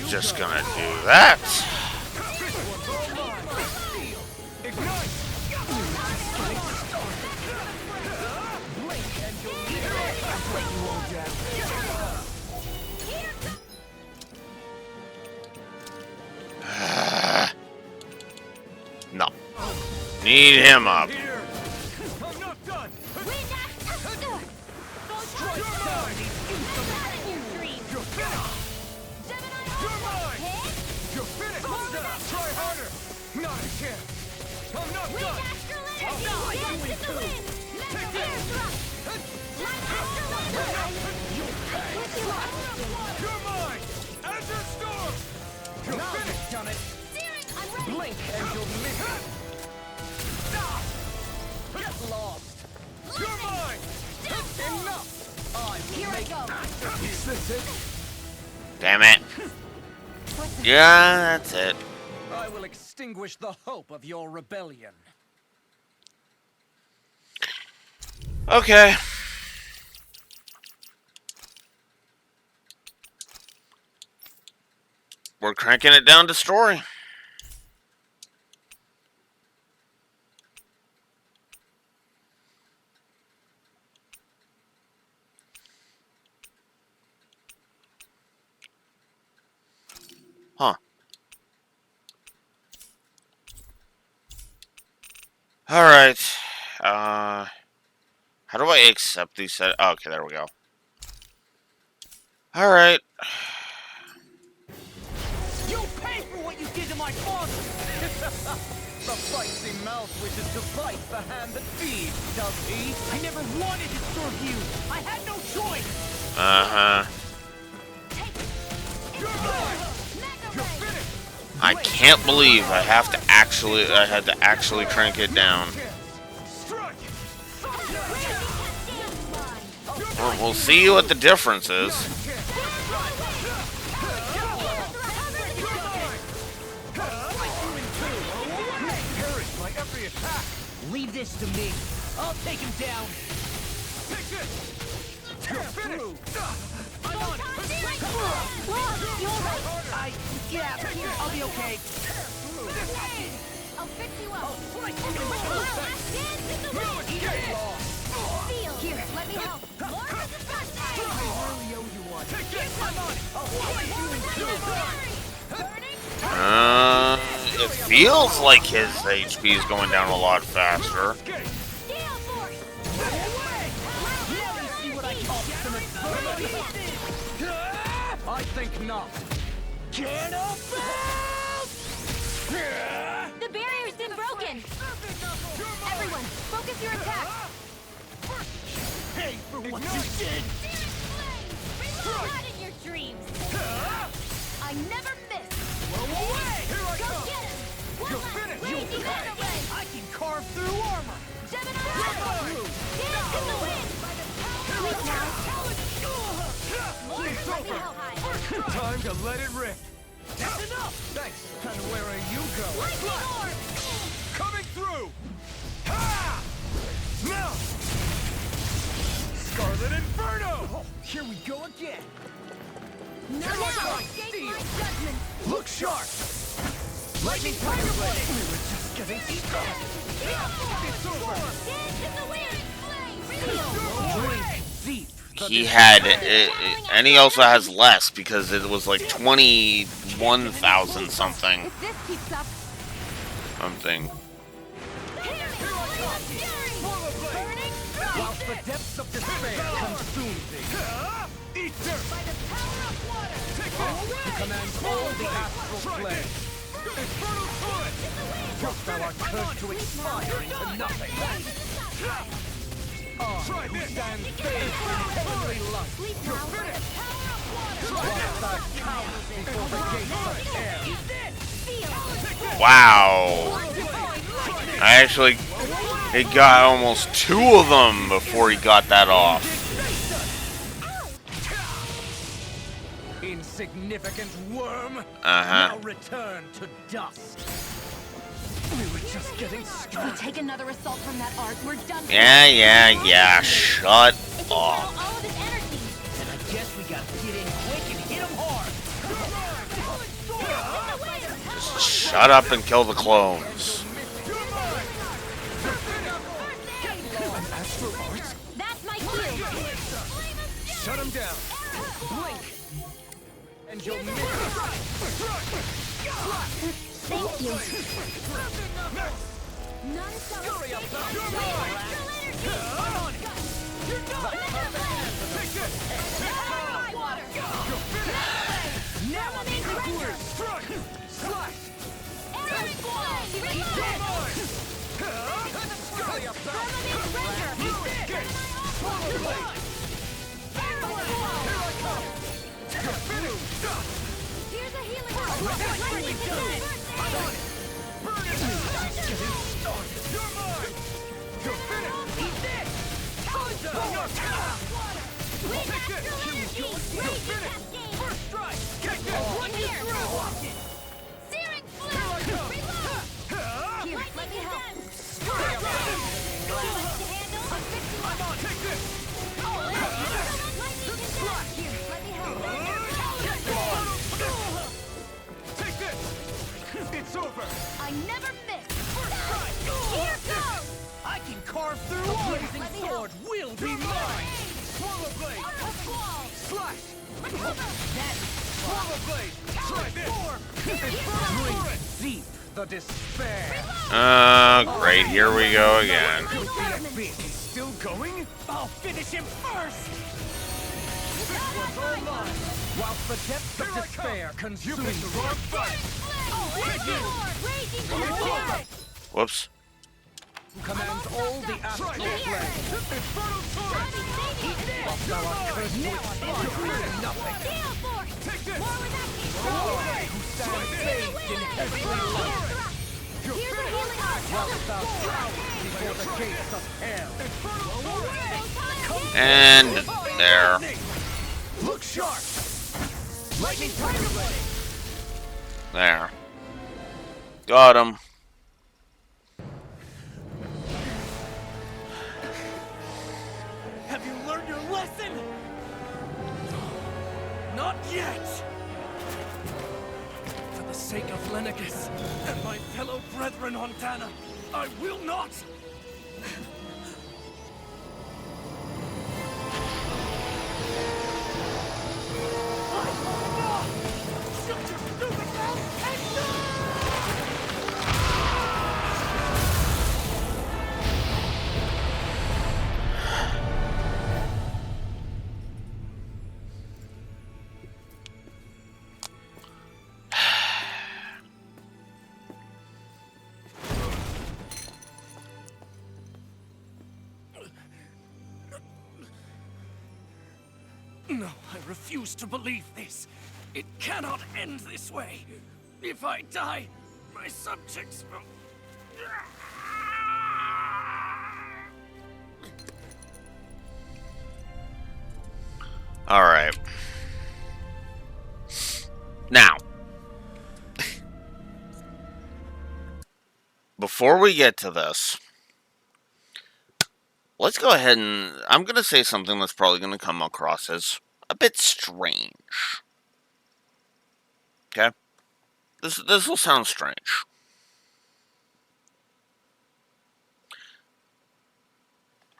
Just gonna do that. No. Need him up. I'm not done. You're mine. You're finished. Try harder. Not a chance. I'm not done. You're mine. Azure Storm. You're finished. Done it. Blink and you'll miss it. Get lost. You're mine. Enough. Here I go. Is this it? Damn it. Yeah, that's it. I will extinguish the hope of your rebellion. Okay. We're cranking it down to story. Huh. Alright. How do I accept these set? Oh, okay, there we go. Alright. You pay for what you did to my father! The feisty mouth wishes to bite the hand that feeds, does he? I never wanted to serve you! I had no choice! Uh-huh. I can't believe I had to actually crank it down. We'll see what the difference is. Leave this to me. I'll take him down. I'm on it. Yeah, I'll be okay. I'll fix you up. Here, let me help. More than the first time. It feels like his HP is going down a lot faster. I think not. The barrier's been broken. Everyone, focus your attack. Pay for what you did! Not in your dreams. I never miss. Here I Go come. get him. You're finished. Lazy Gemini. I can carve through armor! Gemini. Dance in the wind. Wait now. More It's let me over. help. Time to let it rip. That's enough! Thanks. And where are you going? Lightning orb. Coming through. Ha! Now. Scarlet Inferno. Oh, here we go again! No, escape my judgment. Look sharp. Lightning Tiger Blade! We were just getting started. It's over. Dance in the wind. Flame. Drink deep! He had and he also has less because it was like 21,000 something. If this keeps up, Something. Whilst the depths of despair consume thee, Eat dirt. by the power of water. he commands all the astral plane. Infernal Torrent! Thou art cursed to expire into nothing. Try Who this! stands faithful in heavenly light. You're finished! Whilst thou cowers before the gates of hell. Wow. I actually, he got almost 2 of them before he got that off. Insignificant worm. Uh-huh. Now return to dust. We were just getting If we take another assault from that arc, we're done. Yeah. Shut It can up. channel all of his energy. And I guess we gotta get in quick and hit him hard. Shut up and kill the clones. Astral arts? That's my cue. Shut him down. blink. And you'll miss. Thank you. Here's a healing It's over! I never miss. Here goes. I can carve through the blazing Let me sword. Will be mine. Swallow Blade! Slash! Swallow Blade! Try this! Deep the despair. Great, here we go again. He's still going? I'll finish him first. Whilst the depths of despair consume Picked the wrong fight! Whoops. commands all the astral planes. Infernal Torrent! Whilst thou art cursed to expire into nothing. Take this! Who stands bathed in heavenly light. Whilst thou cowers before the gates of hell. And there. Look sharp! Lightning Tiger Blade. There. Got him. Have you learned your lesson? Not yet. For the sake of Lenegis and my fellow brethren on Dana, I will not. No, I refuse to believe this. It cannot end this way. If I die, my subjects will... Alright. Now. Before we get to this, let's go ahead and... I'm going to say something that's probably going to come across as a bit strange. Okay? This will sound strange.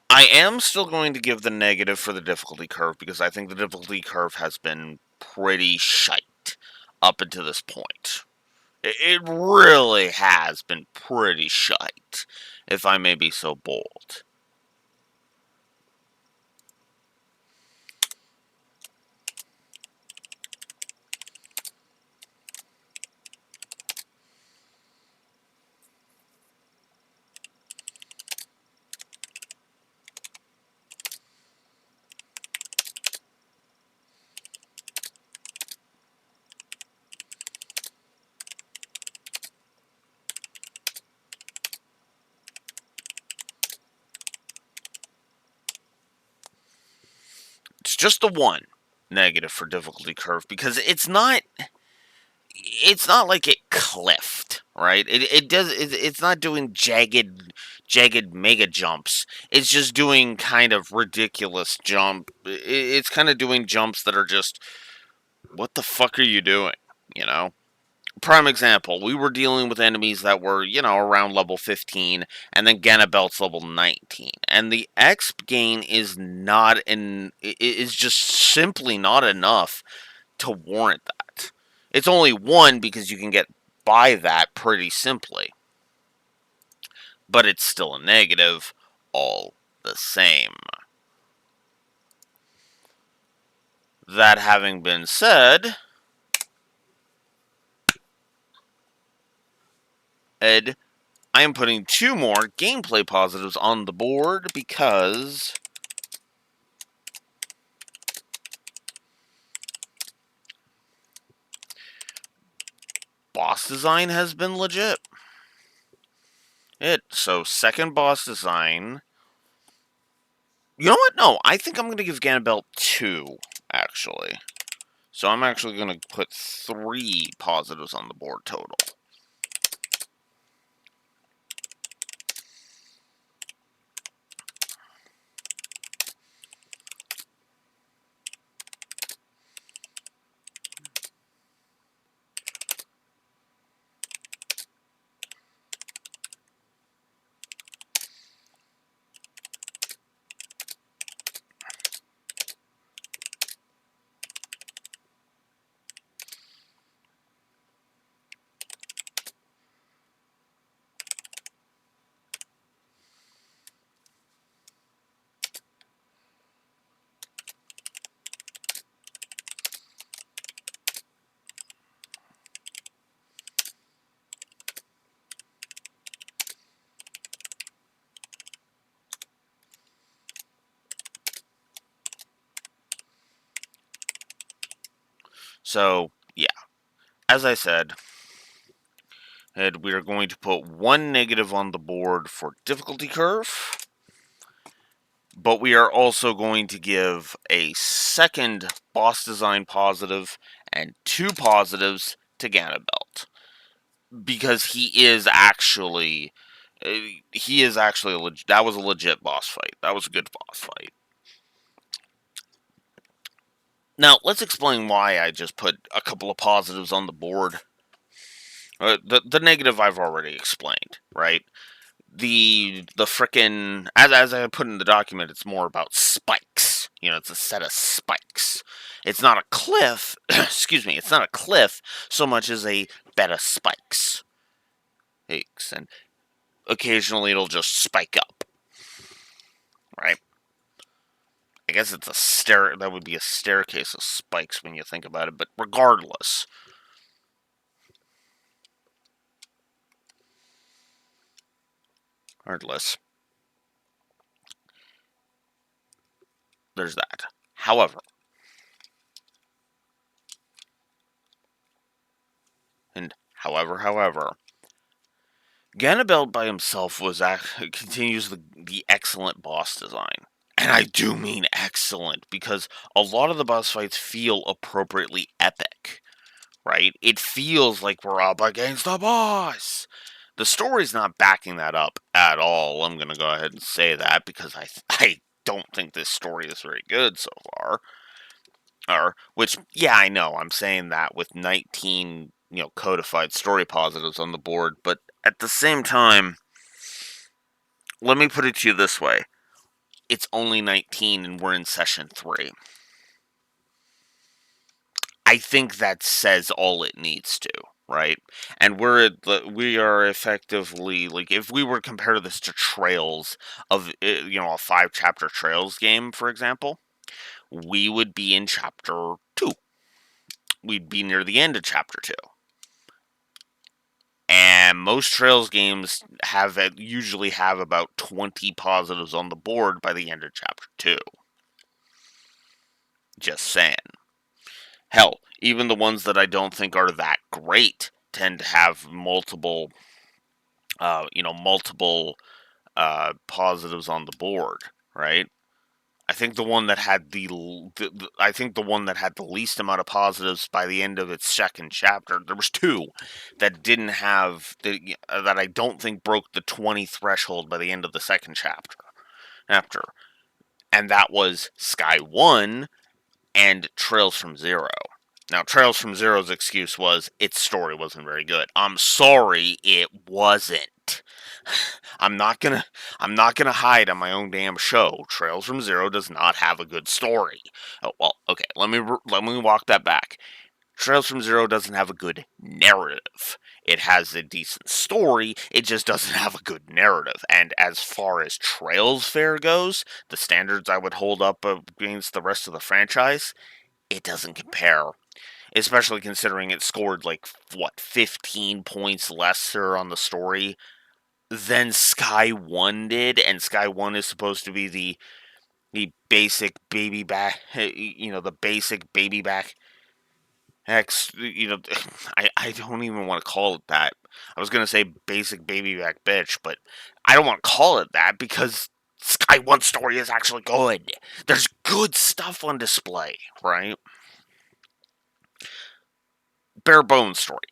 I am still going to give the negative for the difficulty curve because I think the difficulty curve has been pretty shite up until this point. It really has been pretty shite, if I may be so bold. negatives. Just the one negative for difficulty curve, because it's not like it cliffed, right? It's not doing jagged mega jumps. It's just doing kind of ridiculous jump. It's kind of doing jumps that are just, what the fuck are you doing? You know? Prime example, we were dealing with enemies that were, around level 15, and then Ganabelt's level 19. And the exp gain is just simply not enough to warrant that. It's only 1 because you can get by that pretty simply. But it's still a negative all the same. That having been said, Ed, I am putting 2 more gameplay positives on the board because boss design has been legit. So second boss design. You know what? No, I think I'm going to give Ganabelt 2, actually. So I'm actually going to put 3 positives on the board total. So, yeah. As I said, Ed, we are going to put 1 negative on the board for difficulty curve. But we are also going to give a second boss design positive and 2 positives to Ganabelt. Because he is actually that was a legit boss fight. That was a good boss fight. Now, let's explain why I just put a couple of positives on the board. The negative I've already explained, right? The frickin', as I put in the document, it's more about spikes. It's a set of spikes. It's not a cliff, excuse me, it's not a cliff so much as a bed of spikes. And occasionally it'll just spike up. Right? I guess it's that would be a staircase of spikes when you think about it, but regardless. There's that. However, Ganabelt by himself continues the excellent boss design. And I do mean excellent, because a lot of the boss fights feel appropriately epic, right? It feels like we're up against the boss. The story's not backing that up at all. I'm going to go ahead and say that, because I don't think this story is very good so far. Which, yeah, I know, I'm saying that with 19, codified story positives on the board, but at the same time, let me put it to you this way. It's only 19 and we're in session 3. I think that says all it needs to, right? And we are effectively, like, if we were to compare this to Trails of, a 5-chapter Trails game, for example, we would be in chapter 2. We'd be near the end of chapter 2. And most Trails games usually have about 20 positives on the board by the end of chapter 2. Just saying. Hell, even the ones that I don't think are that great tend to have multiple positives on the board, right? I think the one that had I think the one that had the least amount of positives by the end of its second chapter. There was two that didn't have that I don't think broke the 20 threshold by the end of the second chapter. And that was Sky 1 and Trails from Zero. Now, Trails from Zero's excuse was its story wasn't very good. I'm sorry, it wasn't. I'm not gonna hide on my own damn show. Trails from Zero does not have a good story. Oh, well, okay, let me walk that back. Trails from Zero doesn't have a good narrative. It has a decent story, it just doesn't have a good narrative. And as far as Trails fare goes, the standards I would hold up against the rest of the franchise, it doesn't compare. Especially considering it scored, 15 points lesser on the story than Sky 1 did, and Sky 1 is supposed to be the basic baby back, the basic baby back X, I don't even want to call it that. I was going to say basic baby back bitch, but I don't want to call it that because Sky 1 story is actually good. There's good stuff on display, right? Bare bones story.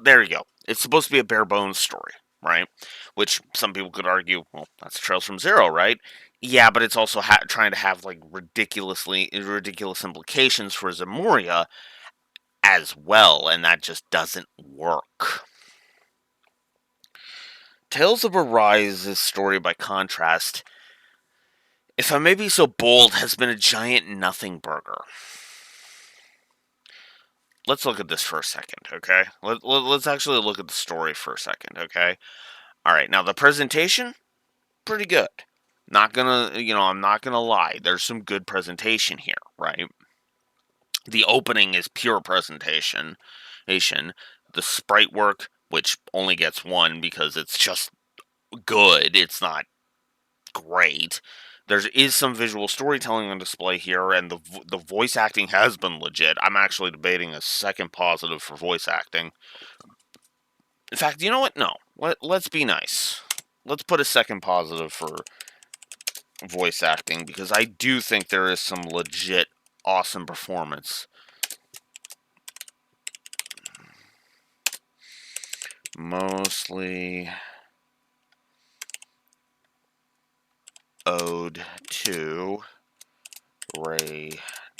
There you go. It's supposed to be a bare bones story, right? Which some people could argue, well, that's Trails from Zero, right? Yeah, but it's also trying to have ridiculous implications for Zemuria as well, and that just doesn't work. Tales of Arise's story, by contrast, if I may be so bold, has been a giant nothing burger. Let's look at this for a second, okay? Let's actually look at the story for a second, okay? Alright, now the presentation, pretty good. I'm not gonna lie, there's some good presentation here, right? The opening is pure presentation. The sprite work, which only gets one because it's just good, it's not great. There is some visual storytelling on display here, and the voice acting has been legit. I'm actually debating a second positive for voice acting. In fact, you know what? No. Let's be nice. Let's put a second positive for voice acting, because I do think there is some legit awesome performance. Mostly ode to Ray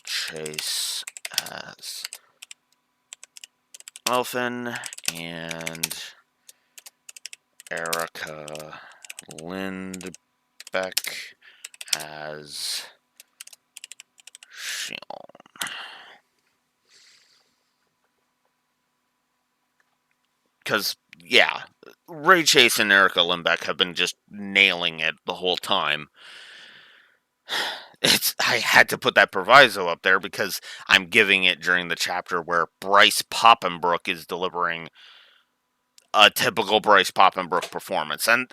Chase as Elfin and Erica Lindbeck as Shion. Because, yeah, Ray Chase and Erica Lindbeck have been just nailing it the whole time. I had to put that proviso up there because I'm giving it during the chapter where Bryce Poppenbrook is delivering a typical Bryce Poppenbrook performance. And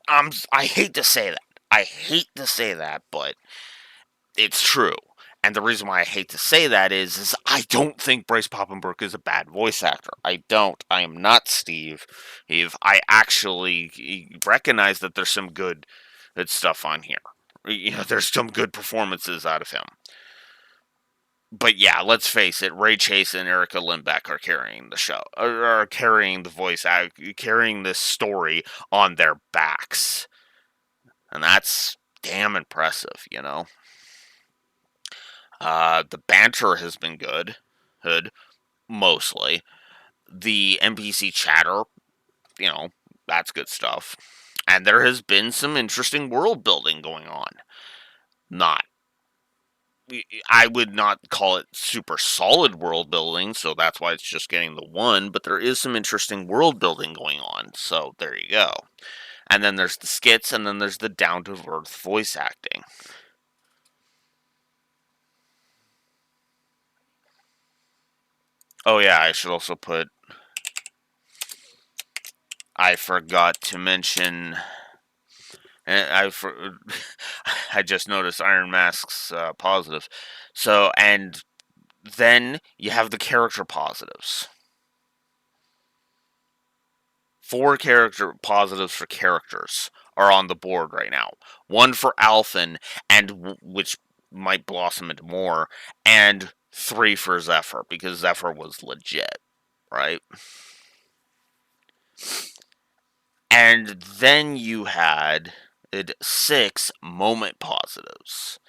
I hate to say that. But it's true. And the reason why I hate to say that is I don't think Bryce Poppenbrook is a bad voice actor. I don't. I am not Steve. I actually recognize that there's some good stuff on here. There's some good performances out of him. But yeah, let's face it, Ray Chase and Erica Lindbeck are carrying the show, are carrying the voice, carrying this story on their backs. And that's damn impressive, The banter has been good, mostly. The NPC chatter, that's good stuff. And there has been some interesting world building going on. I would not call it super solid world building, so that's why it's just getting the 1, but there is some interesting world building going on, so there you go. And then there's the skits, and then there's the down-to-earth voice acting. Oh yeah, I should also put... I forgot to mention... I just noticed Iron Mask's positive. So, and then you have the character positives. 4 character positives for characters are on the board right now. 1 for Alphen, and which might blossom into more, and 3 for Zephyr, because Zephyr was legit, right? And then you had 6 moment positives.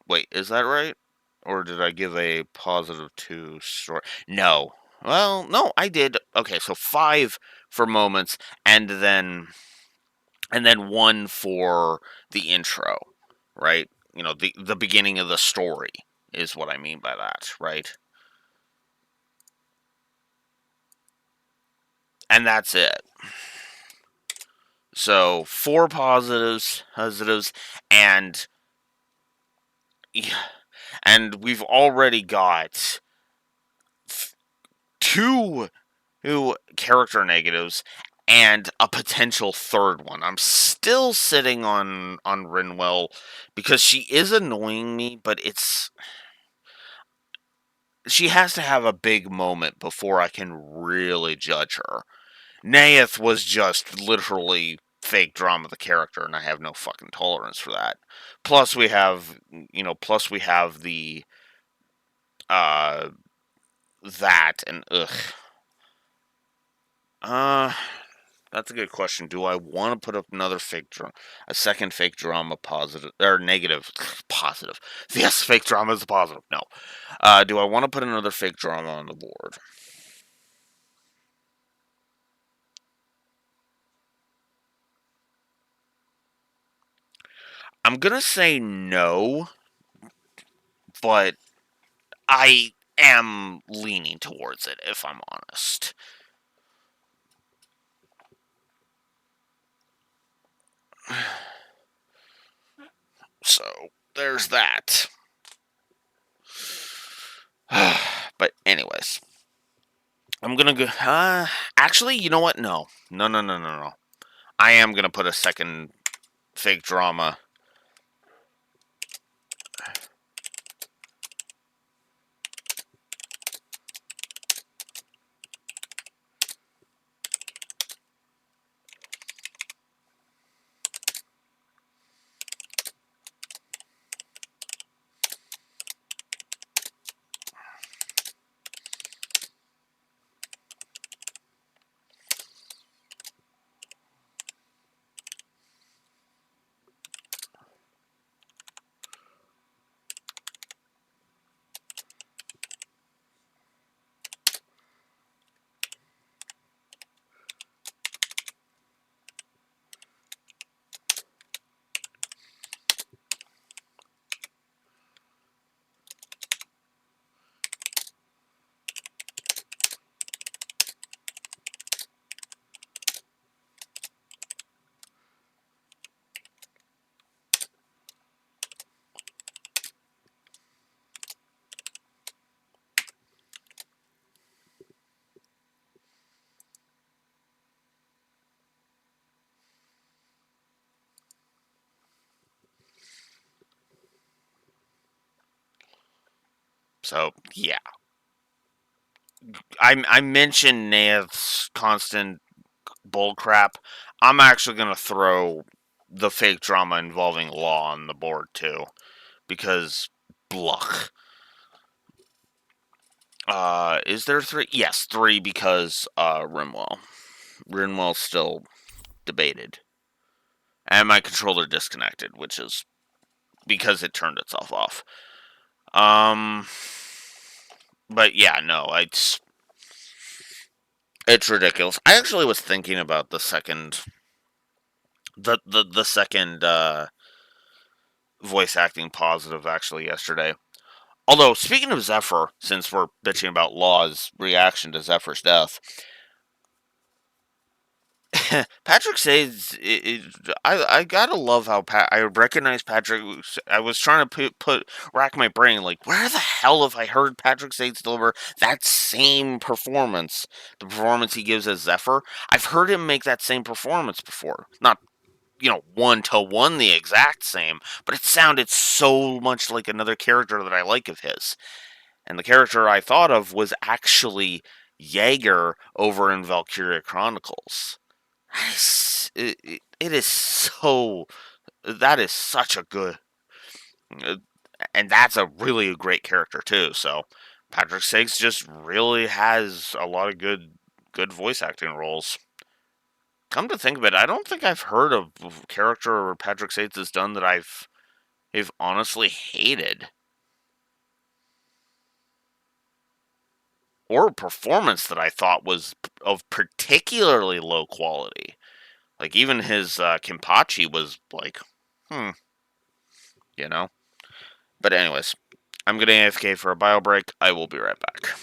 Wait, is that right? Or did I give a positive to story? No. Well, no, I did. Okay, so 5 for moments, and then 1 for the intro, right? You know, the beginning of the story is what I mean by that, right? And that's it. So 4 positives, and we've already got 2 character negatives and a potential third one. I'm still sitting on Rinwell because she is annoying me, but she has to have a big moment before I can really judge her. Naeth was just literally fake drama the character, and I have no fucking tolerance for that. Plus we have the that, and that's a good question. Do I want to put up another a second fake drama positive or negative? Positive. Yes, fake drama is a positive. No. Do I want to put another fake drama on the board? I'm gonna say no, but I am leaning towards it, if I'm honest. So, there's that. But anyways, I'm gonna go. Actually, you know what? No. I am gonna put a second fake drama. So yeah, I mentioned Naeth's constant bullcrap. I'm actually gonna throw the fake drama involving Law on the board too, because bluck. Is there 3? Yes, 3 because Rinwell. Rinwell's still debated, and my controller disconnected, which is because it turned itself off. But yeah, no, it's ridiculous. I actually was thinking about the second voice acting positive actually yesterday. Although, speaking of Zephyr, since we're bitching about Law's reaction to Zephyr's death, Patrick says, I gotta love how I recognize Patrick. I was trying to rack my brain, like, where the hell have I heard Patrick Sates deliver that same performance? The performance he gives as Zephyr? I've heard him make that same performance before. Not, 1-to-1 the exact same, but it sounded so much like another character that I like of his. And the character I thought of was actually Jaeger over in Valkyria Chronicles. It is so that is such a good, and that's a really great character too. So Patrick Staggs just really has a lot of good voice acting roles. Come to think of it, I don't think I've heard of a character Patrick Staggs has done that I've honestly hated, or a performance that I thought was of particularly low quality. Like even his Kimpachi was like, hmm, you know. But anyways, I'm getting AFK for a bio break. I will be right back.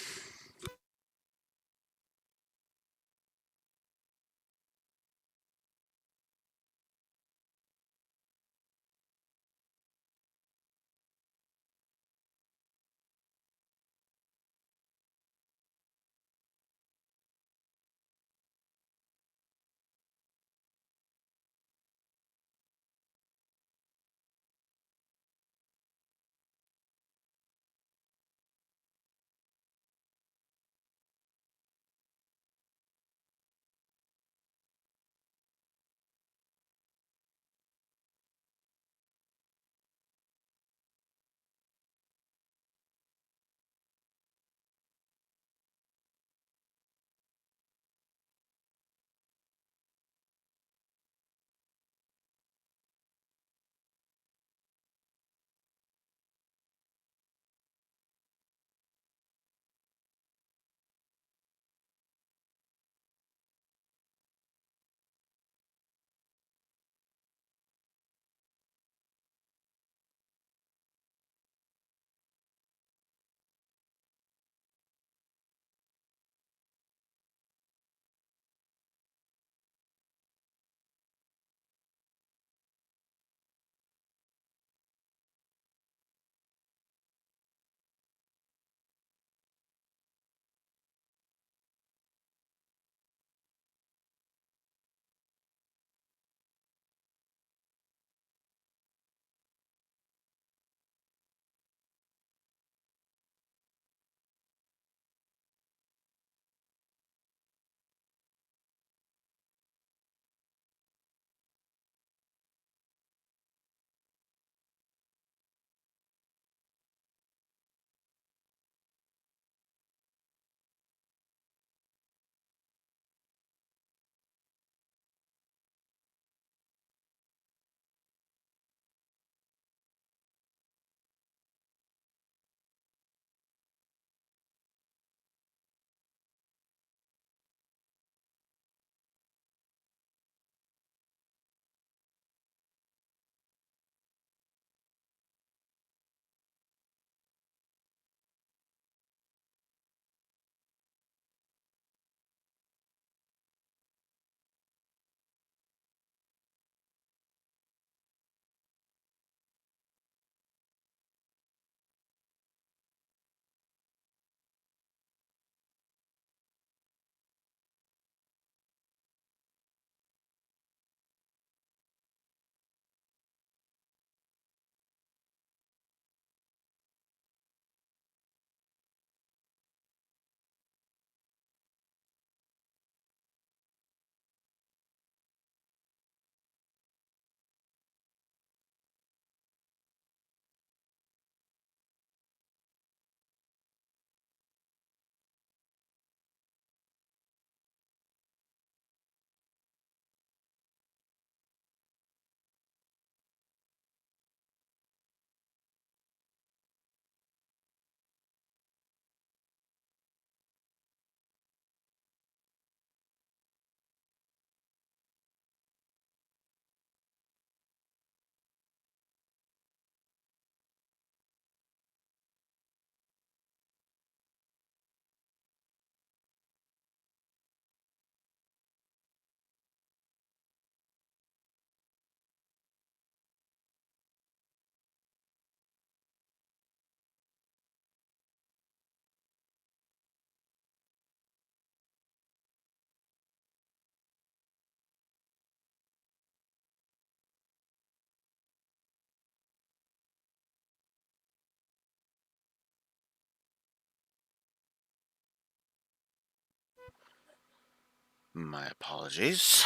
My apologies.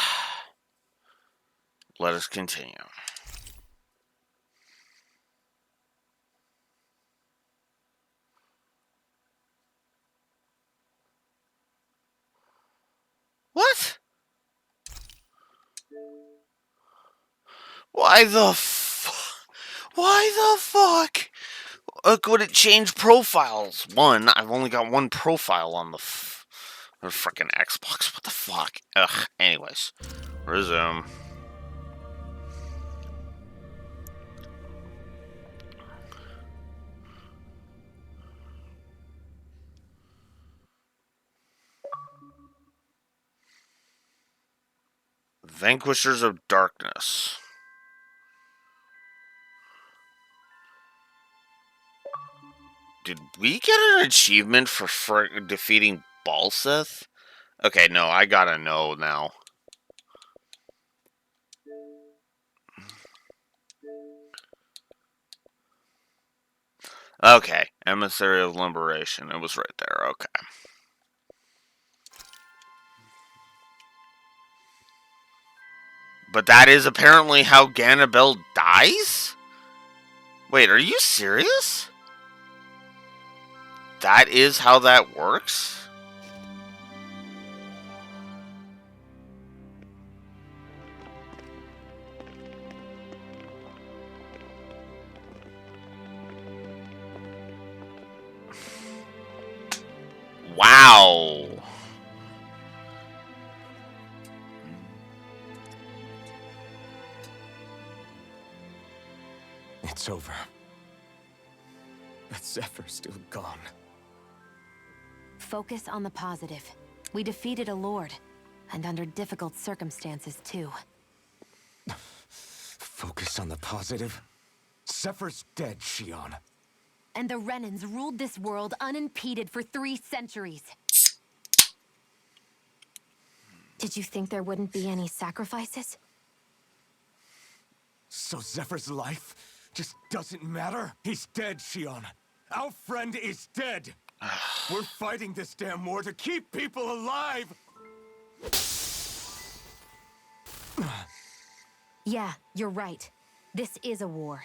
Let us continue. What? Why the fuck? Would it change profiles? One, I've only got one profile on the frickin' Xbox. What the fuck? Ugh. Anyways, resume. Vanquishers of Darkness. Did we get an achievement for defeating Balseth? Okay, no, I gotta know now. Okay, Emissary of Liberation. It was right there, okay. But that is apparently how Ganabel dies? Wait, are you serious? That is how that works? Wow. It's over. But Zephyr's still gone. Focus on the positive. We defeated a lord, and under difficult circumstances, too. Focus on the positive? Zephyr's dead, Shionne. And the Renans ruled this world unimpeded for 3 centuries. Did you think there wouldn't be any sacrifices? So Zephyr's life just doesn't matter? He's dead, Shionne. Our friend is dead. We're fighting this damn war to keep people alive. Yeah, you're right. This is a war.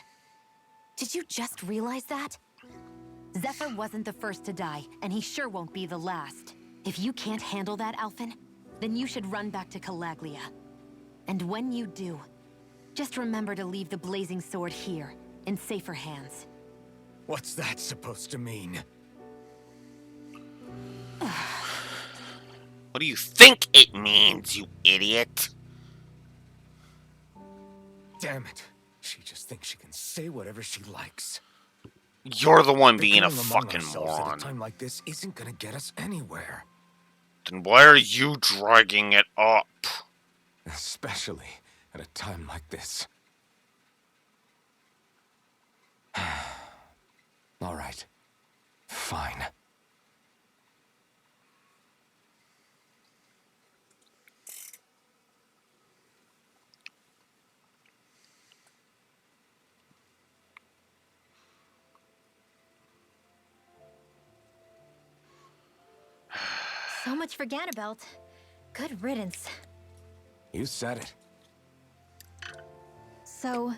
Did you just realize that? Zephyr wasn't the first to die, and he sure won't be the last. If you can't handle that, Alphen, then you should run back to Calaglia. And when you do, just remember to leave the Blazing Sword here, in safer hands. What's that supposed to mean? What do you think it means, you idiot? Damn it. She just thinks she can say whatever she likes. You're the one being a Bickering among fucking ourselves at moron. a time like this isn't gonna get us anywhere. Then why are you dragging it up? Especially at a time like this. All right. Fine. So much for Ganabelt. Good riddance. You said it. So,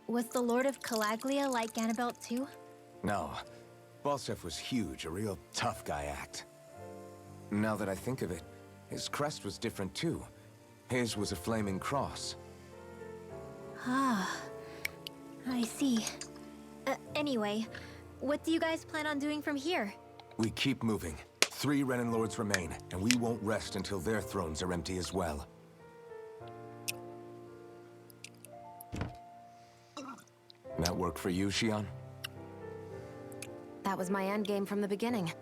was the Lord of Calaglia like Ganabelt too? No. Balseph was huge, a real tough guy act. Now that I think of it, his crest was different too. His was a flaming cross. Ah, I see. Anyway, what do you guys plan on doing from here? We keep moving. 3 Renan Lords remain, and we won't rest until their thrones are empty as well. That work for you, Shionne? That was my endgame from the beginning.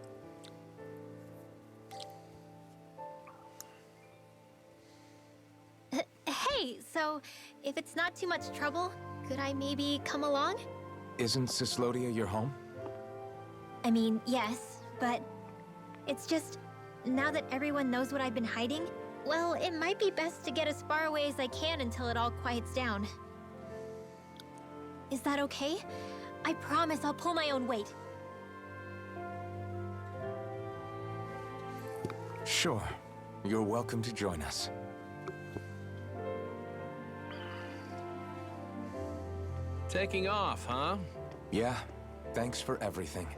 Hey, so if it's not too much trouble, could I maybe come along? Isn't Cyslodia your home? I mean, yes, but it's just, now that everyone knows what I've been hiding, well, it might be best to get as far away as I can until it all quiets down. Is that okay? I promise I'll pull my own weight. Sure. You're welcome to join us. Taking off, huh? Yeah. Thanks for everything.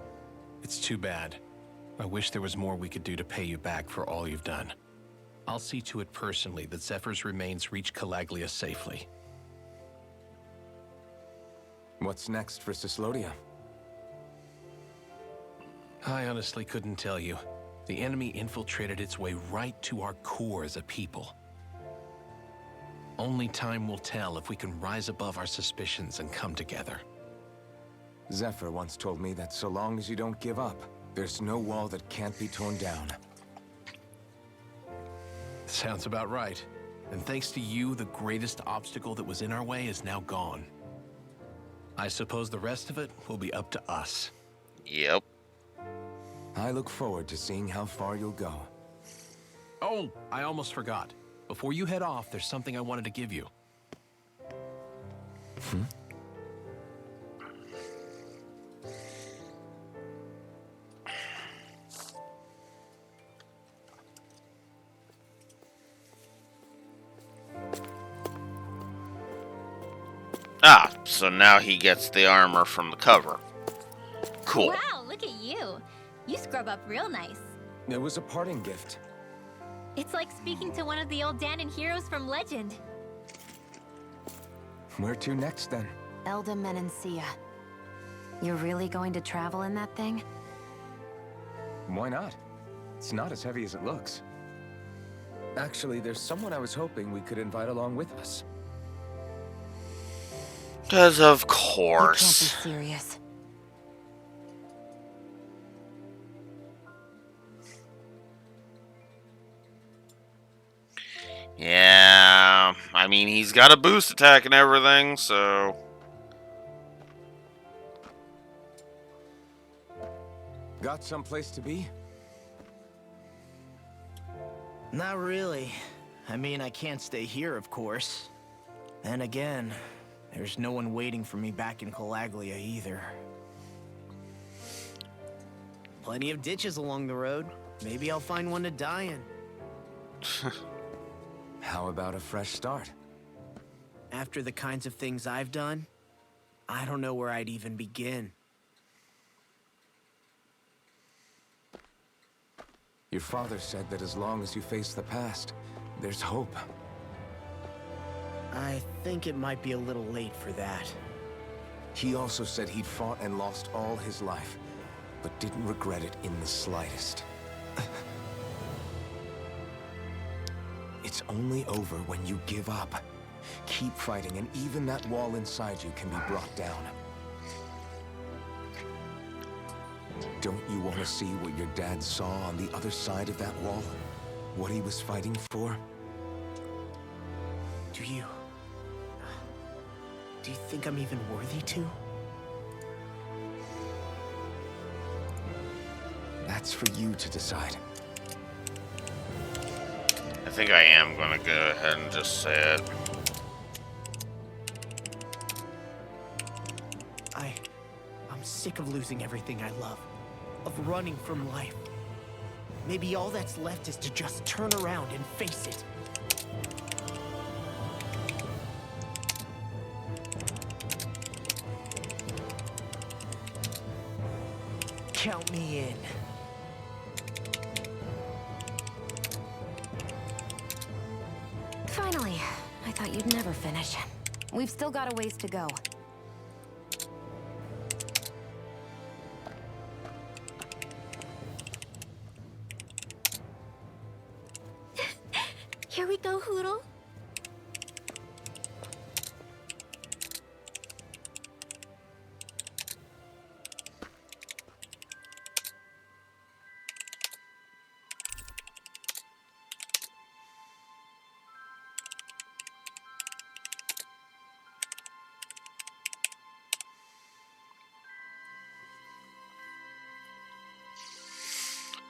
It's too bad. I wish there was more we could do to pay you back for all you've done. I'll see to it personally that Zephyr's remains reach Calaglia safely. What's next for Cyslodia? I honestly couldn't tell you. The enemy infiltrated its way right to our core as a people. Only time will tell if we can rise above our suspicions and come together. Zephyr once told me that so long as you don't give up, there's no wall that can't be torn down. Sounds about right. And thanks to you, the greatest obstacle that was in our way is now gone. I suppose the rest of it will be up to us. Yep. I look forward to seeing how far you'll go. Oh, I almost forgot. Before you head off, there's something I wanted to give you. Ah, so now he gets the armor from the cover. Cool. Wow, look at you. You scrub up real nice. It was a parting gift. It's like speaking to one of the old Danon heroes from legend. Where to next, then? Elda Menancia. You're really going to travel in that thing? Why not? It's not as heavy as it looks. Actually, there's someone I was hoping we could invite along with us. Because of You can't course. be serious. Yeah, I mean, he's got a boost attack and everything, so... Got someplace to be? Not really. I mean, I can't stay here, of course. Then again, there's no one waiting for me back in Calaglia either. Plenty of ditches along the road. Maybe I'll find one to die in. How about a fresh start? After the kinds of things I've done, I don't know where I'd even begin. Your father said that as long as you face the past, there's hope. I think it might be a little late for that. He also said he'd fought and lost all his life, but didn't regret it in the slightest. It's only over when you give up. Keep fighting, and even that wall inside you can be brought down. Don't you want to see what your dad saw on the other side of that wall? What he was fighting for? Do you think I'm even worthy to? That's for you to decide. I think I am gonna go ahead and just say it. I'm sick of losing everything I love. Of running from life. Maybe all that's left is to just turn around and face it. Count me in. Finally. I thought you'd never finish. We've still got a ways to go. Here we go, Hootle.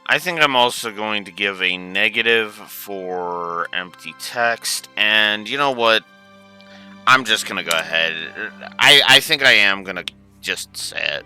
I think I'm also going to give a negative for empty text, and you know what? I'm just gonna go ahead. I think I am gonna just say it.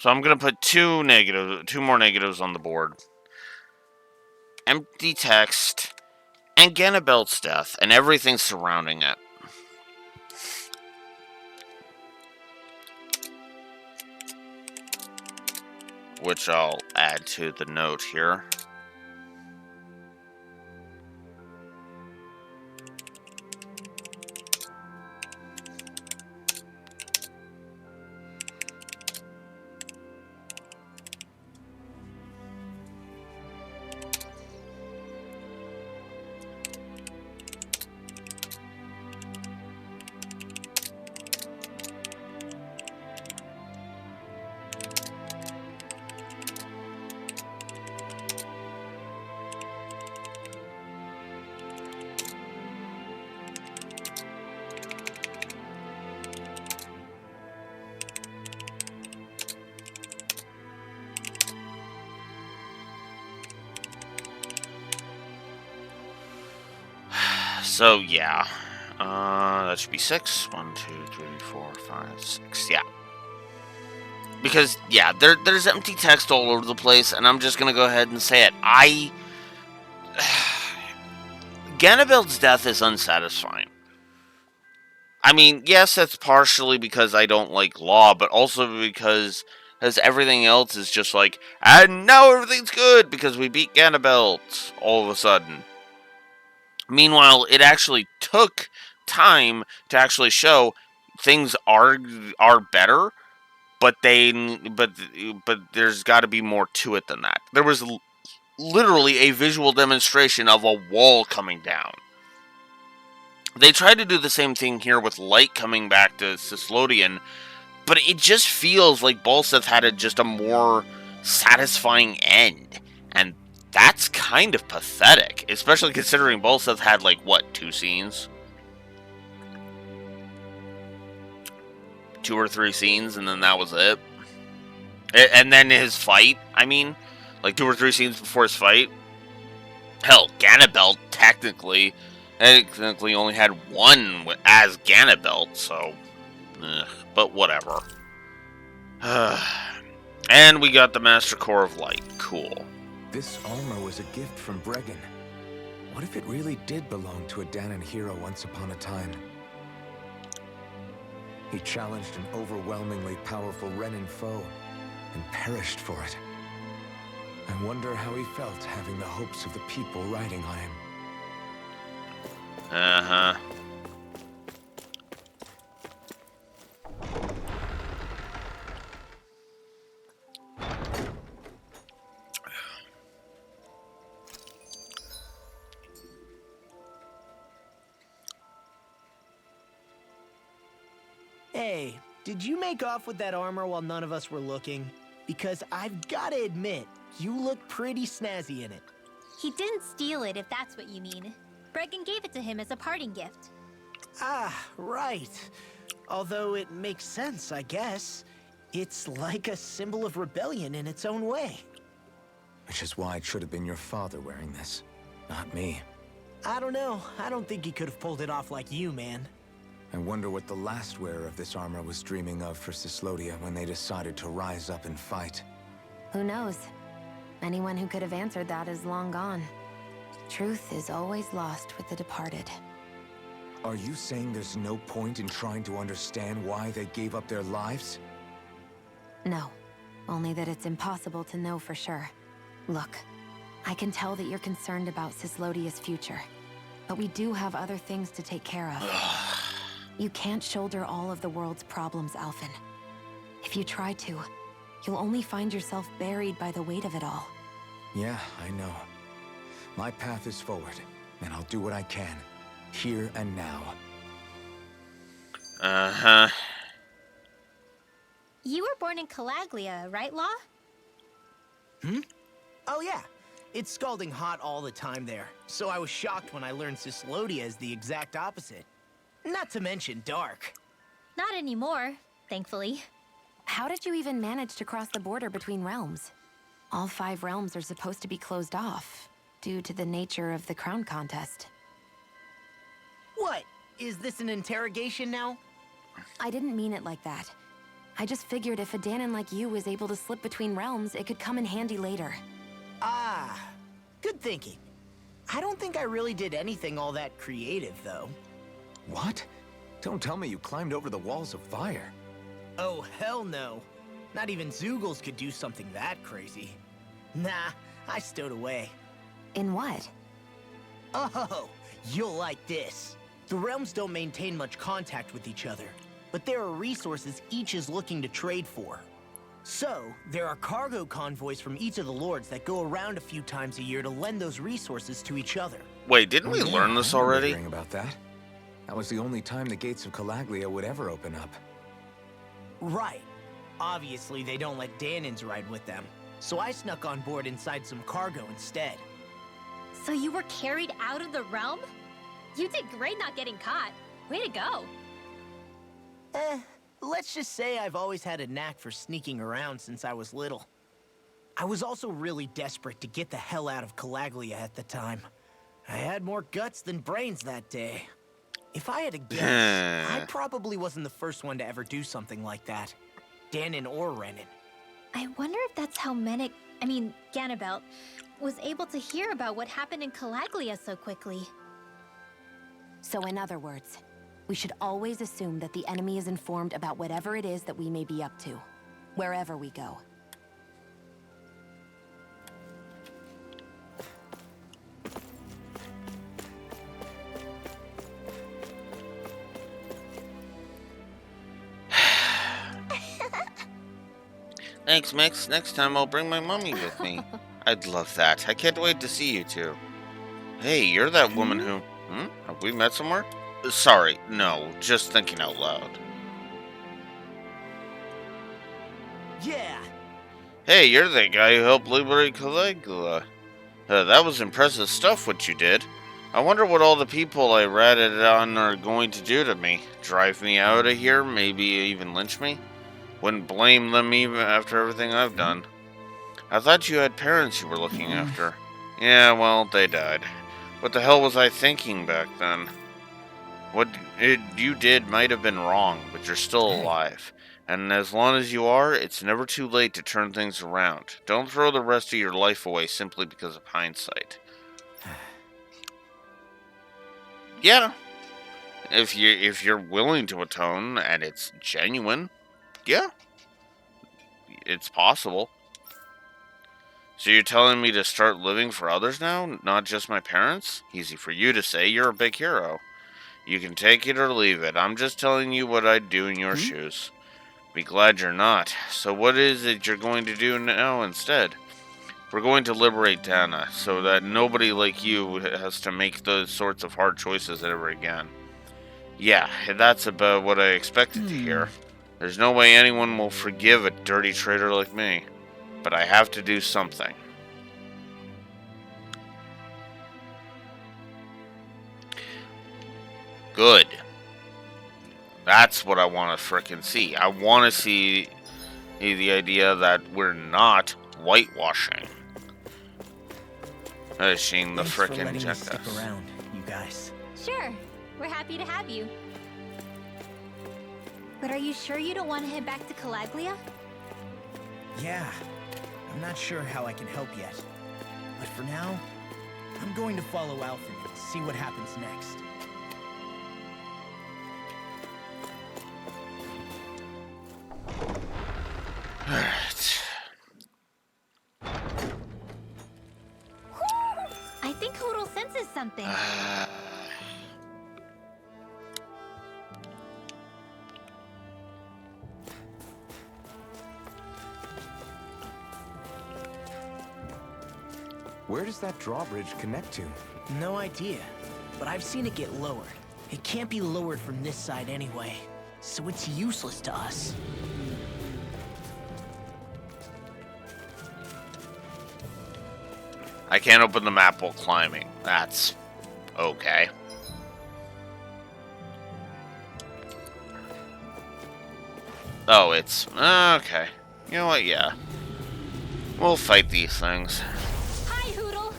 So I'm gonna put two more negatives on the board. Empty text, and Ganabelt's death, and everything surrounding it. Which I'll add to the note here. So, yeah. That should be 6. 1, 2, 3, 4, 5, 6. Yeah. Because, yeah, there's empty text all over the place, and I'm just gonna go ahead and say it. Ganabelt's death is unsatisfying. I mean, yes, that's partially because I don't like Law, but also because everything else is just like, and now everything's good because we beat Ganabelt all of a sudden. Meanwhile, it actually took time to actually show things are better, but there's got to be more to it than that. There was literally a visual demonstration of a wall coming down. They tried to do the same thing here with light coming back to Cyslodian, but it just feels like Balseth had just a more satisfying end, and that's kind of pathetic, especially considering Balseth had, like, what, 2 scenes? 2 or 3 scenes, and then that was it. And then his fight, I mean, like 2 or 3 scenes before his fight. Hell, Ganabelt technically only had 1 as Ganabelt, so, but whatever. And we got the Master Core of Light. Cool. This armor was a gift from Bregan. What if it really did belong to a Dahnan hero once upon a time? He challenged an overwhelmingly powerful Renan foe and perished for it. I wonder how he felt having the hopes of the people riding on him. Uh-huh. Hey, did you make off with that armor while none of us were looking? Because I've gotta admit, you look pretty snazzy in it. He didn't steal it, if that's what you mean. Bregan gave it to him as a parting gift. Ah, right. Although it makes sense, I guess. It's like a symbol of rebellion in its own way. Which is why it should have been your father wearing this, not me. I don't know. I don't think he could have pulled it off like you, man. I wonder what the last wearer of this armor was dreaming of for Cyslodia when they decided to rise up and fight. Who knows? Anyone who could have answered that is long gone. Truth is always lost with the departed. Are you saying there's no point in trying to understand why they gave up their lives? No. Only that it's impossible to know for sure. Look, I can tell that you're concerned about Cyslodia's future. But we do have other things to take care of. You can't shoulder all of the world's problems, Alphen. If you try to, you'll only find yourself buried by the weight of it all. Yeah, I know. My path is forward, and I'll do what I can, here and now. Uh-huh. You were born in Calaglia, right, Law? Oh yeah. It's scalding hot all the time there, so I was shocked when I learned Cyslodia is the exact opposite. Not to mention dark. Not anymore, thankfully. How did you even manage to cross the border between realms? All 5 realms are supposed to be closed off, due to the nature of the crown contest. What? Is this an interrogation now? I didn't mean it like that. I just figured if a Danon like you was able to slip between realms, it could come in handy later. Ah, good thinking. I don't think I really did anything all that creative, though. What? Don't tell me you climbed over the walls of fire. Oh, hell no. Not even Zoogles could do something that crazy. Nah, I stowed away. In what? Oh, you'll like this. The realms don't maintain much contact with each other, but there are resources each is looking to trade for. So, there are cargo convoys from each of the lords that go around a few times a year to lend those resources to each other. Wait, didn't we learn this I remember already? hearing about that. That was the only time the gates of Calaglia would ever open up. Right. Obviously, they don't let Danons ride with them, so I snuck on board inside some cargo instead. So you were carried out of the realm? You did great not getting caught. Way to go. Let's just say I've always had a knack for sneaking around since I was little. I was also really desperate to get the hell out of Calaglia at the time. I had more guts than brains that day. If I had to guess, I probably wasn't the first one to ever do something like that. Danon or Renan. I wonder if that's how Ganabelt, was able to hear about what happened in Calaglia so quickly. So in other words, we should always assume that the enemy is informed about whatever it is that we may be up to, wherever we go. Thanks, Mix. Next time I'll bring my mommy with me. I'd love that. I can't wait to see you two. Hey, you're that woman who... Have we met somewhere? Sorry, no. Just thinking out loud. Yeah. Hey, you're the guy who helped liberate Caligula. That was impressive stuff what you did. I wonder what all the people I ratted on are going to do to me. Drive me out of here? Maybe even lynch me? Wouldn't blame them even after everything I've done. I thought you had parents you were looking after. Yeah, well, they died. What the hell was I thinking back then? What you did might have been wrong, but you're still alive. And as long as you are, it's never too late to turn things around. Don't throw the rest of your life away simply because of hindsight. Yeah. If you're willing to atone and it's genuine, yeah. It's possible. So you're telling me to start living for others now, not just my parents? Easy for you to say, you're a big hero. You can take it or leave it. I'm just telling you what I'd do in your shoes. Be glad you're not. So what is it you're going to do now instead? We're going to liberate Dana, so that nobody like you has to make those sorts of hard choices ever again. Yeah, that's about what I expected to hear. There's no way anyone will forgive a dirty traitor like me. But I have to do something. Good. That's what I want to frickin' see. I want to see the idea that we're not whitewashing. Finishing the frickin' Thanks for letting me jackass. stick around, you guys. Sure, we're happy to have you. But are you sure you don't want to head back to Calaglia? Yeah. I'm not sure how I can help yet. But for now, I'm going to follow Alphen and see what happens next. Alright. I think Hoodle senses something. Where does that drawbridge connect to? No idea, but I've seen it get lowered. It can't be lowered from this side anyway, so it's useless to us. I can't open the map while climbing. That's okay. Oh, it's okay. You know what? Yeah. We'll fight these things. Hi, Hoodle.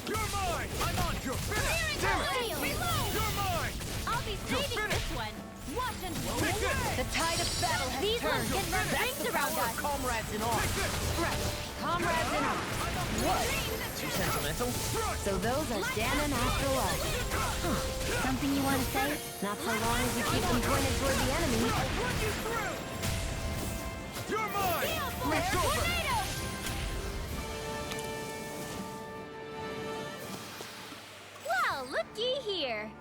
You're mine! I'm on your finish! Damn it! You're mine! I'll be saving this one. Watch and roll. Take this! The tide of battle has These ones turned. can run rings around us. Comrades in arms. Right. Comrades in arms. What? Too sentimental? So those are Danon after all. Something you want to say? Not so long as you keep them pointed toward the enemy. You're mine! It's over! Well, looky here.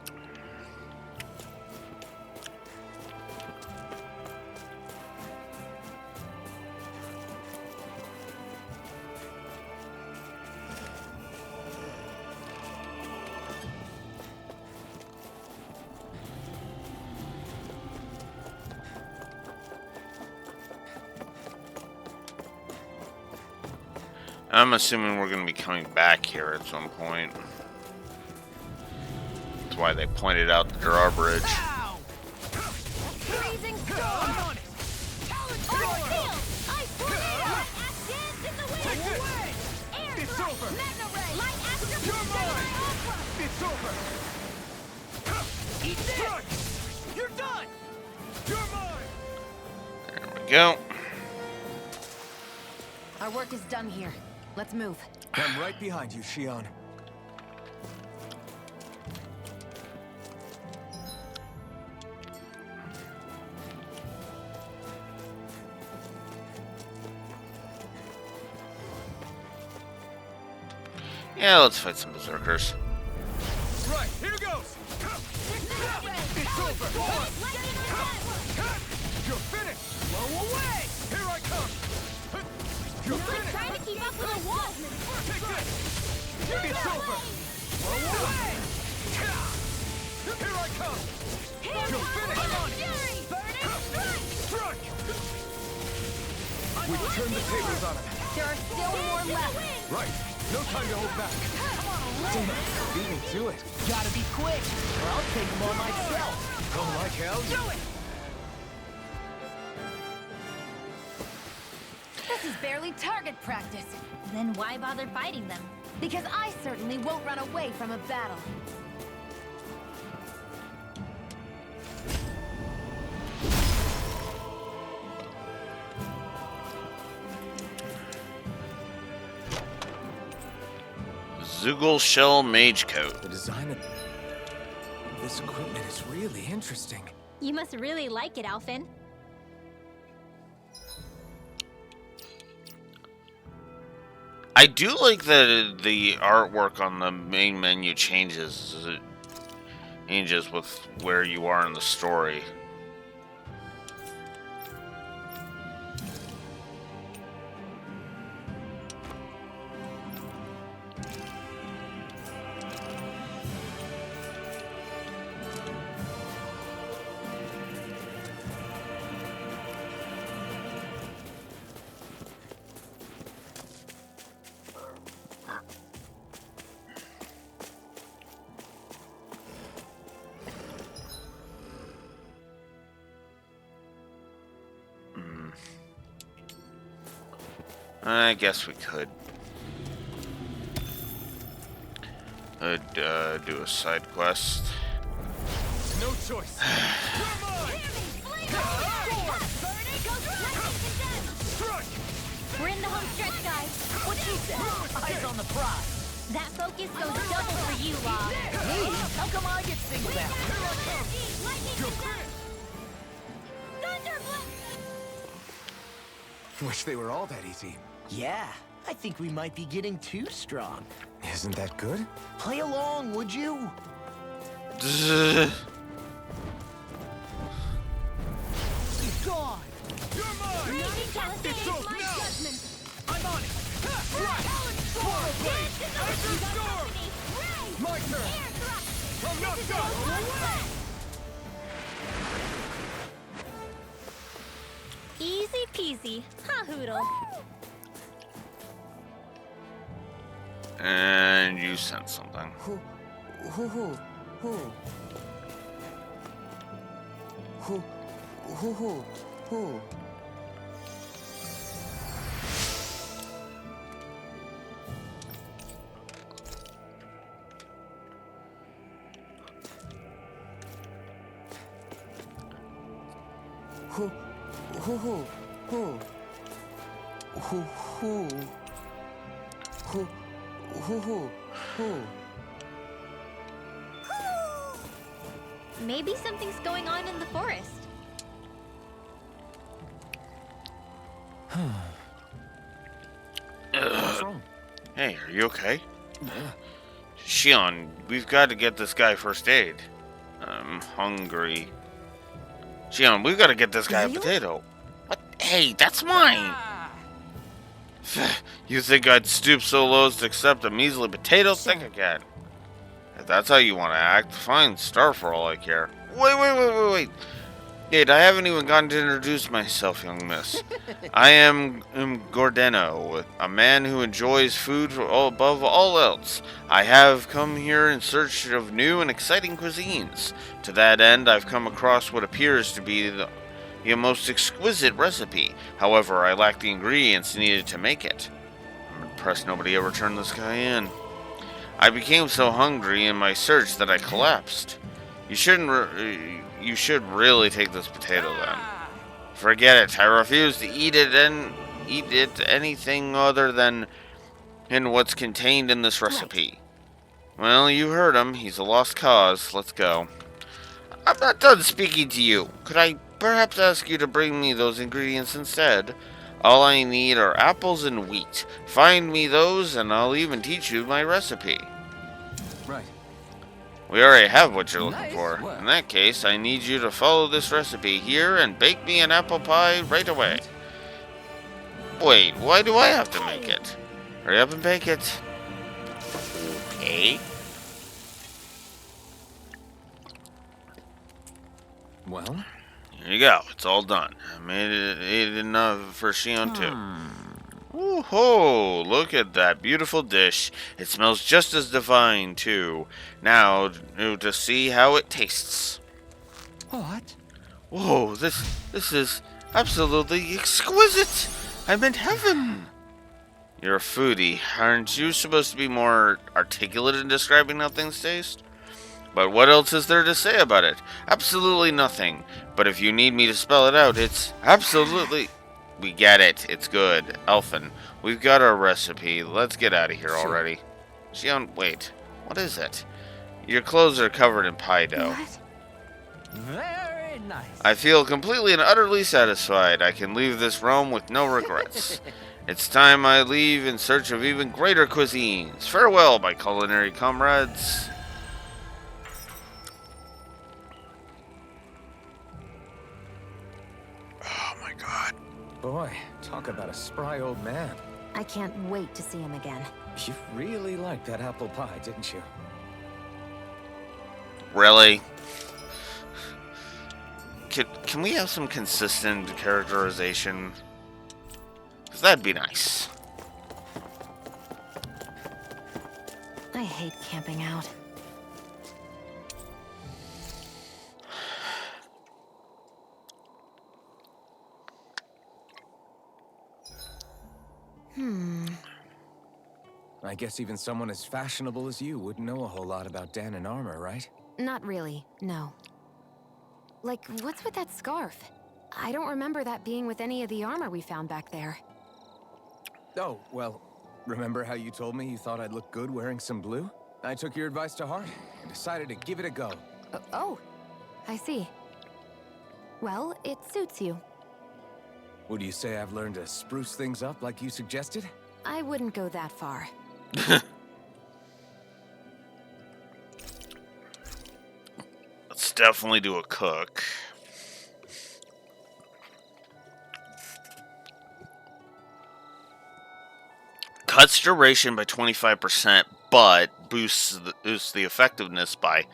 I'm assuming we're going to be coming back here at some point. That's why they pointed out the drawbridge. Freezing storm. On it. Field. Ice tornado. Dance in the wind. Away. Air It's thrust. over. Magna ray. Light astral You're mine. Ultra. It's over! Eat this! You're done! You're mine! There we go. Our work is done here. Let's move. I'm right behind you, Shion. Yeah, let's fight some berserkers. Right, here goes! It's over! You're finished! Blow away! Here I come! You're It's like finished! trying to keep up with a wall. Take this! It's over! Blow away! Here I come! You're finished! I'm on it. Burning strike. Strike! We turned the tables on him. There are still more left. Right. No time to hold back. Damn it. Beat me to it. Gotta be quick, or I'll take them all myself. Come like hell. Do it! This is barely target practice. Then why bother fighting them? Because I certainly won't run away from a battle. Zoogle Shell Mage Coat. The design of this equipment is really interesting. You must really like it, Alphen. I do like that the artwork on the main menu changes with where you are in the story. I guess we could. Do a side quest. No choice. Strike! We're in the home stretch, guys. What she said? Eyes on the prize. That focus goes double for you, Law. Me? How come I get singled out? You're finished! Wish they were all that easy. Yeah, I think we might be getting too strong. Isn't that good? Play along, would you? Gone! You're mine! It's over now! I'm on it! Swallow blade! Enter storm! My turn! I'm not done! Easy peasy. Ha hoodle. And you sent something. Who? Hoo, hoo, hoo, hoo. Hoo, hoo. Hoo, hoo, hoo, hoo. Maybe something's going on in the forest. What's wrong? Hey, are you okay? Yeah. Shion, we've got to get this guy first aid. I'm hungry. Shion, we've got to get this guy Really? a potato. What? Hey, that's mine! You think I'd stoop so low as to accept a measly potato? Think again. If that's how you want to act, fine, starve for all I care. Wait. Wait, I haven't even gotten to introduce myself, young miss. I am Gordeno, a man who enjoys food above all else. I have come here in search of new and exciting cuisines. To that end, I've come across what appears to be the most exquisite recipe. However, I lack the ingredients needed to make it. I'm impressed nobody ever turned this guy in. I became so hungry in my search that I collapsed. You should really take this potato then. Forget it. I refuse to eat it anything other than in what's contained in this recipe. Well, you heard him. He's a lost cause. Let's go. I'm not done speaking to you. Could I perhaps ask you to bring me those ingredients instead? All I need are apples and wheat. Find me those, and I'll even teach you my recipe. Right. We already have what you're looking Nice for. work. In that case, I need you to follow this recipe here and bake me an apple pie right away. Wait, why do I have to make it? Hurry up and bake it. Okay. Well, Here you go. It's all done. I made it enough for Shion too. Woohoo! Look at that beautiful dish. It smells just as divine too. Now to see how it tastes. what? Whoa! This is absolutely exquisite. I'm in heaven. You're a foodie. Aren't you supposed to be more articulate in describing how things taste? But what else is there to say about it? Absolutely nothing. But if you need me to spell it out, it's absolutely... We get it. It's good. Elfin, we've got our recipe. Let's get out of here already. Shion, wait. What is it? Your clothes are covered in pie dough. What? Very nice. I feel completely and utterly satisfied. I can leave this realm with no regrets. It's time I leave in search of even greater cuisines. Farewell, my culinary comrades. Oh my god. Boy, talk about a spry old man. I can't wait to see him again. You really liked that apple pie, didn't you? Really? Can we have some consistent characterization? Because that'd be nice. I hate camping out. I guess even someone as fashionable as you wouldn't know a whole lot about Danon armor, right? Not really, no. Like, what's with that scarf? I don't remember that being with any of the armor we found back there. Oh, well, remember how you told me you thought I'd look good wearing some blue? I took your advice to heart and decided to give it a go. Oh, I see. Well, it suits you. Would you say I've learned to spruce things up like you suggested? I wouldn't go that far. Let's definitely do a cook. Cuts duration by 25%, but boosts the effectiveness by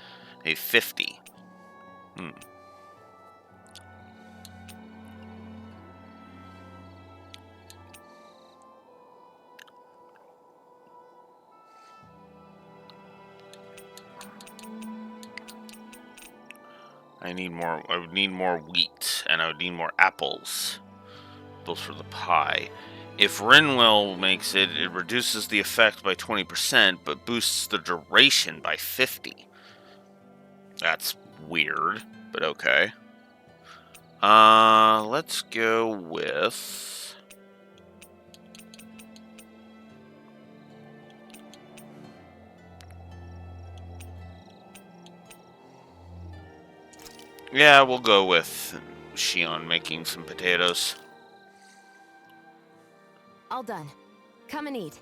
a 50. I would need more wheat, and I would need more apples. Those for the pie. If Rinwell makes it, it reduces the effect by 20%, but boosts the duration by 50. That's weird, but okay. Let's go with... Yeah, we'll go with Shion making some potatoes. All done. Come and eat.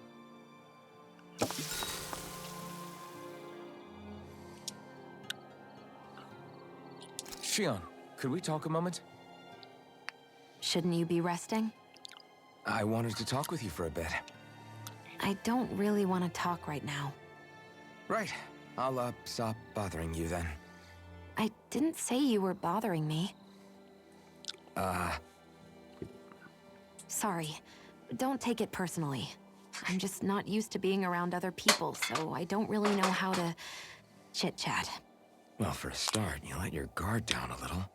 Shion, could we talk a moment? Shouldn't you be resting? I wanted to talk with you for a bit. I don't really want to talk right now. Right. I'll, stop bothering you then. I didn't say you were bothering me. Sorry. Don't take it personally. I'm just not used to being around other people, so I don't really know how to chit-chat. Well, for a start, you let your guard down a little.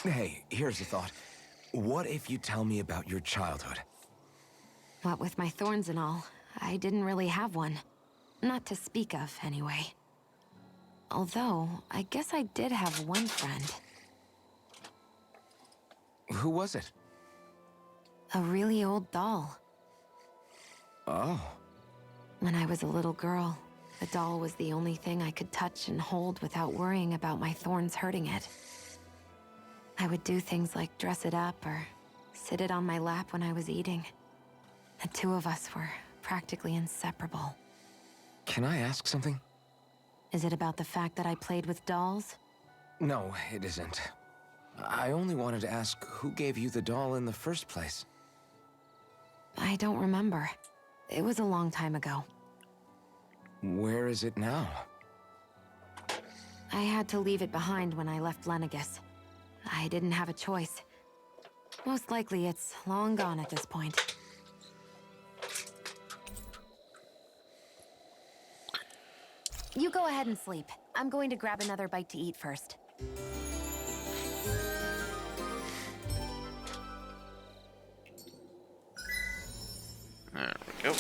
Hey, here's a thought. What if you tell me about your childhood? What with my thorns and all, I didn't really have one. Not to speak of, anyway. Although, I guess I did have one friend. Who was it? A really old doll. Oh. When I was a little girl, the doll was the only thing I could touch and hold without worrying about my thorns hurting it. I would do things like dress it up or sit it on my lap when I was eating. The two of us were practically inseparable. Can I ask something? Is it about the fact that I played with dolls? No, it isn't. I only wanted to ask who gave you the doll in the first place. I don't remember. It was a long time ago. Where is it now? I had to leave it behind when I left Lenegis. I didn't have a choice. Most likely it's long gone at this point. You go ahead and sleep. I'm going to grab another bite to eat first. There we go.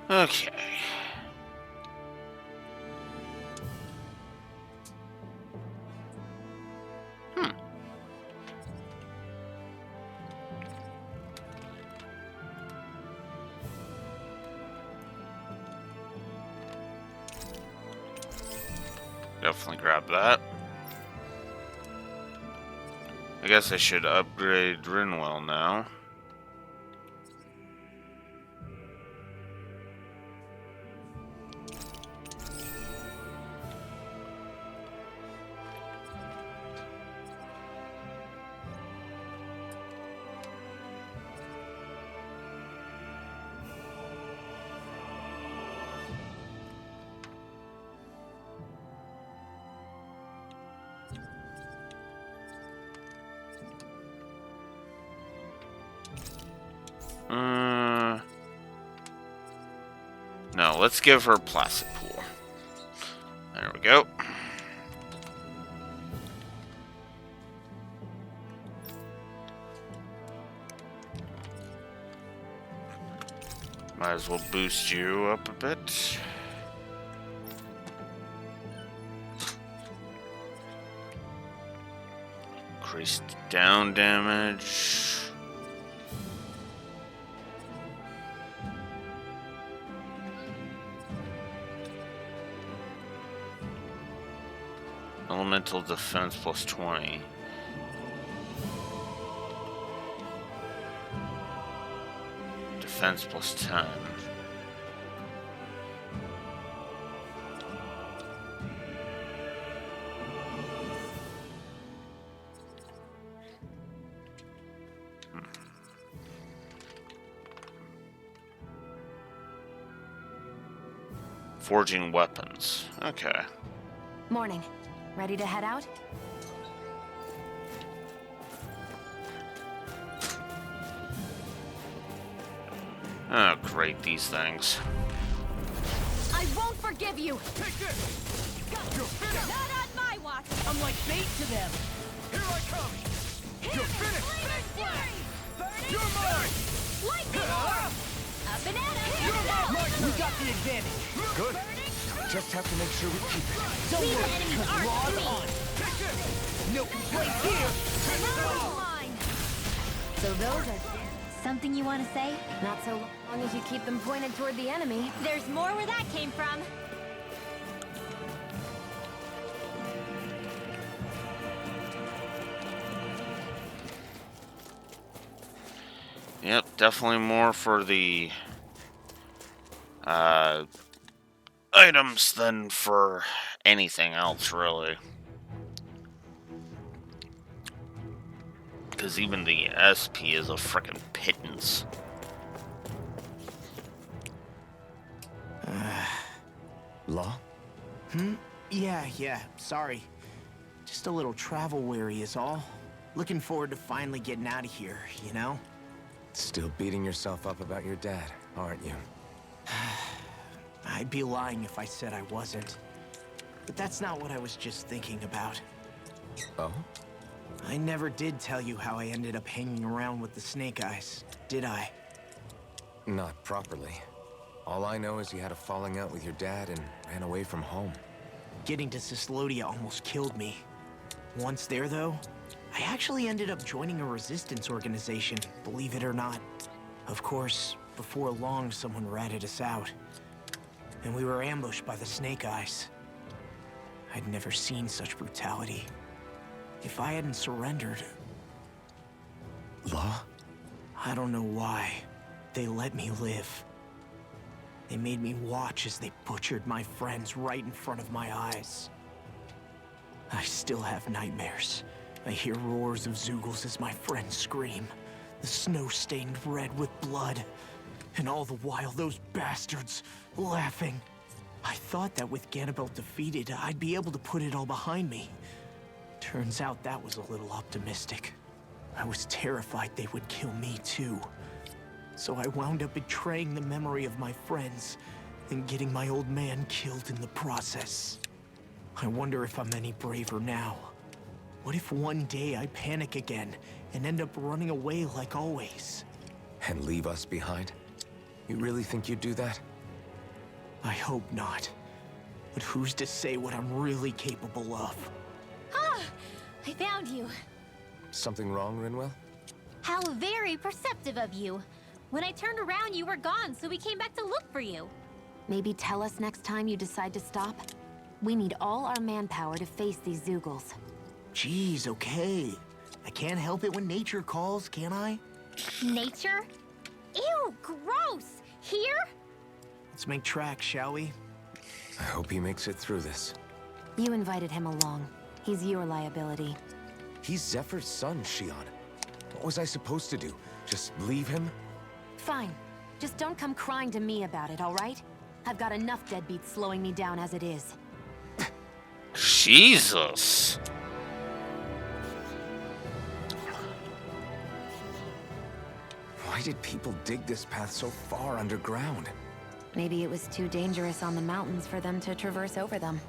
Okay. Definitely grab that. I guess I should upgrade Rinwell now. No, let's give her Placid Pool. There we go. Might as well boost you up a bit. Increased down damage. Elemental defense plus 20. Defense plus 10. Forging weapons. Okay. Morning. Ready to head out? Oh, great, these things. I won't forgive you! Take this! You're finished! Not on my watch! I'm like bait to them! Here I come! You're finished! You're mine! A banana! You're mine! We got the advantage. Good. Just have to make sure we keep it. Don't Leave the worry, enemy's 'cause arc Law's to me. on. No complaints here. Line. So those are... Something you want to say? Not so long as you keep them pointed toward the enemy. There's more where that came from. Yep, definitely more for the items than for anything else, really. Because even the SP is a frickin' pittance. Law? Yeah, sorry. Just a little travel weary is all. Looking forward to finally getting out of here, you know? Still beating yourself up about your dad, aren't you? I'd be lying if I said I wasn't. But that's not what I was just thinking about. Oh? I never did tell you how I ended up hanging around with the Snake Eyes, did I? Not properly. All I know is you had a falling out with your dad and ran away from home. Getting to Cyslodia almost killed me. Once there, though, I actually ended up joining a resistance organization, believe it or not. Of course, before long, someone ratted us out. And we were ambushed by the Snake Eyes. I'd never seen such brutality. If I hadn't surrendered... Law? I don't know why. They let me live. They made me watch as they butchered my friends right in front of my eyes. I still have nightmares. I hear roars of Zeugles as my friends scream. The snow stained red with blood. And all the while, those bastards laughing. I thought that with Ganabelt defeated, I'd be able to put it all behind me. Turns out that was a little optimistic. I was terrified they would kill me too. So I wound up betraying the memory of my friends and getting my old man killed in the process. I wonder if I'm any braver now. What if one day I panic again and end up running away like always? And leave us behind? You really think you'd do that? I hope not. But who's to say what I'm really capable of? Ah! I found you. Something wrong, Rinwell? How very perceptive of you. When I turned around, you were gone, so we came back to look for you. Maybe tell us next time you decide to stop. We need all our manpower to face these Zeugles. Jeez, okay. I can't help it when nature calls, can I? Nature? Ew, gross! Here? Let's make tracks, shall we? I hope he makes it through this. You invited him along. He's your liability. He's Zephyr's son, Shion. What was I supposed to do? Just leave him? Fine. Just don't come crying to me about it, all right? I've got enough deadbeats slowing me down as it is. Jesus. Why did people dig this path so far underground? Maybe it was too dangerous on the mountains for them to traverse over them.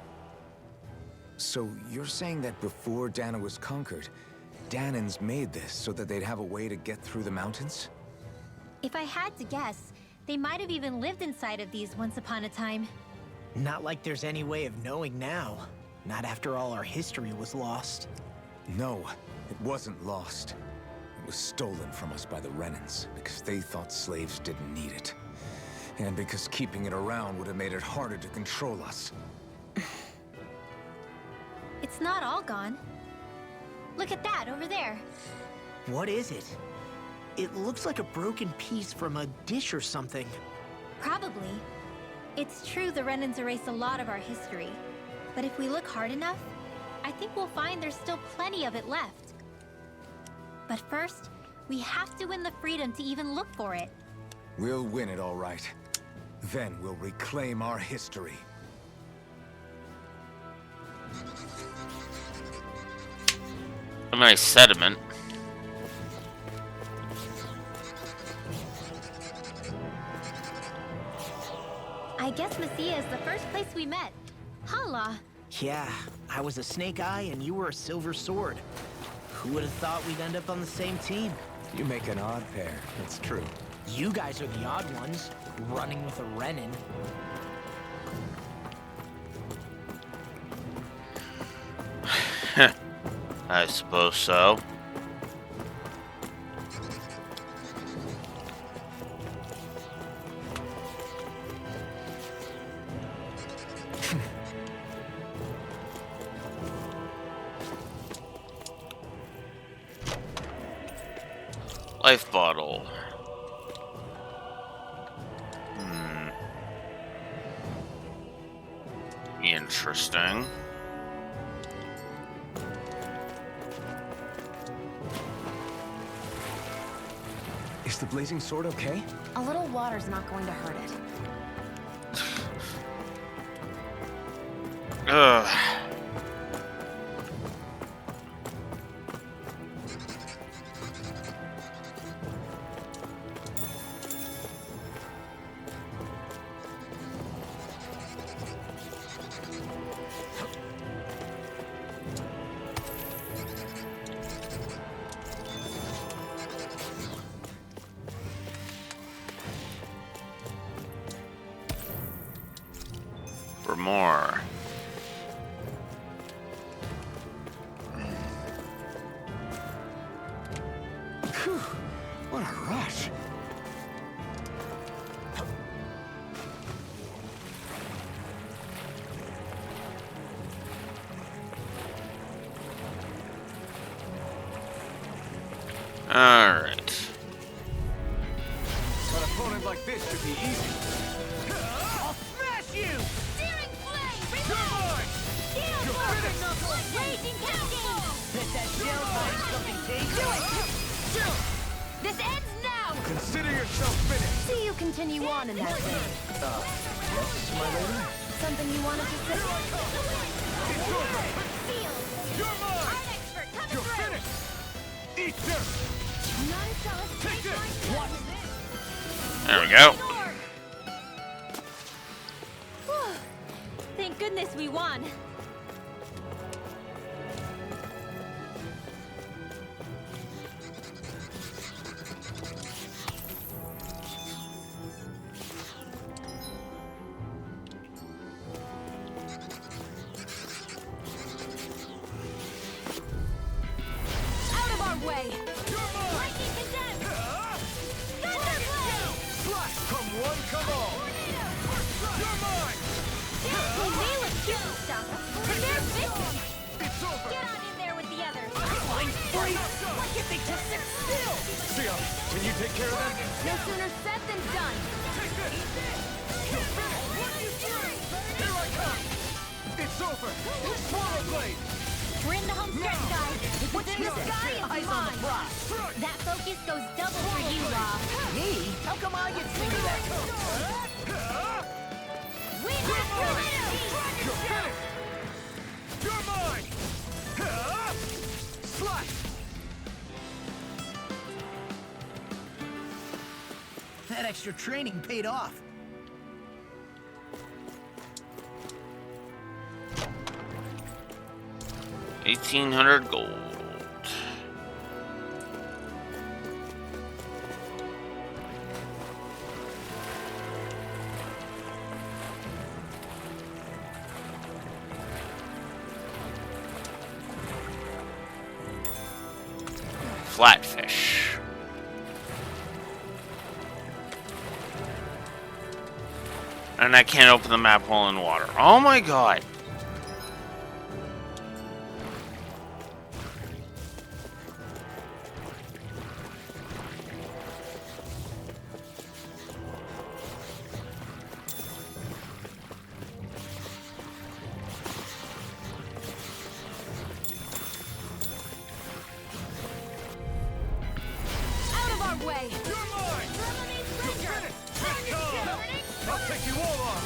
So you're saying that before Dahna was conquered, Dahnans made this so that they'd have a way to get through the mountains? If I had to guess, they might have even lived inside of these once upon a time. Not like there's any way of knowing now. Not after all our history was lost. No, it wasn't lost. It was stolen from us by the Renans, because they thought slaves didn't need it. And because keeping it around would have made it harder to control us. It's not all gone. Look at that over there. What is it? It looks like a broken piece from a dish or something. Probably. It's true the Renans erased a lot of our history. But if we look hard enough, I think we'll find there's still plenty of it left. But first, we have to win the freedom to even look for it. We'll win it all right. Then we'll reclaim our history. A nice sediment. I guess Messia is the first place we met. Hala. Yeah, I was a Snake Eye and you were a Silver Sword. Who would have thought we'd end up on the same team? You make an odd pair, it's true. You guys are the odd ones, running with a Renin. I suppose so. Life bottle. Interesting. Is the blazing sword okay? A little water's not going to hurt it. Ugh. For more. Phew, what a rush. All right. An opponent like this should be easy. I'll smash you! Searing flame! You're mine! Steel You're Force! finished! Raging cascade! Bet that shell's hiding something tasty. This ends now! Consider yourself finished. See you continue on in that vein. Yes, my lady? Something you wanted to say? Sealed! You're mine! Art expert coming You're through! finished! Eat this! Take this! What? There we go. Thank goodness we won. Out of our way! Lightning condemned! Thunderblade! Slash! Come one, come all! You're mine! They nail it, cute stuff! They're victims! It's over! Get on in there with the others! Mind freeze! Why can't they just sit still? Sia, can you take care of that? No sooner said than done! Take this! You're finished! Here I come! It's over! Swallow blade! We're in the home stretch, guys! What's in the sky is Eyes on the mine! prize. That focus goes double for you, Law! Me? How come I get to think of that? We got You're finished! You're mine! Slash! That extra training paid off. $1,800 gold. Flatfish. And I can't open the map while in water. Oh my god. Out of our way! You're mine! You're finished! Take come! I'll take you all on!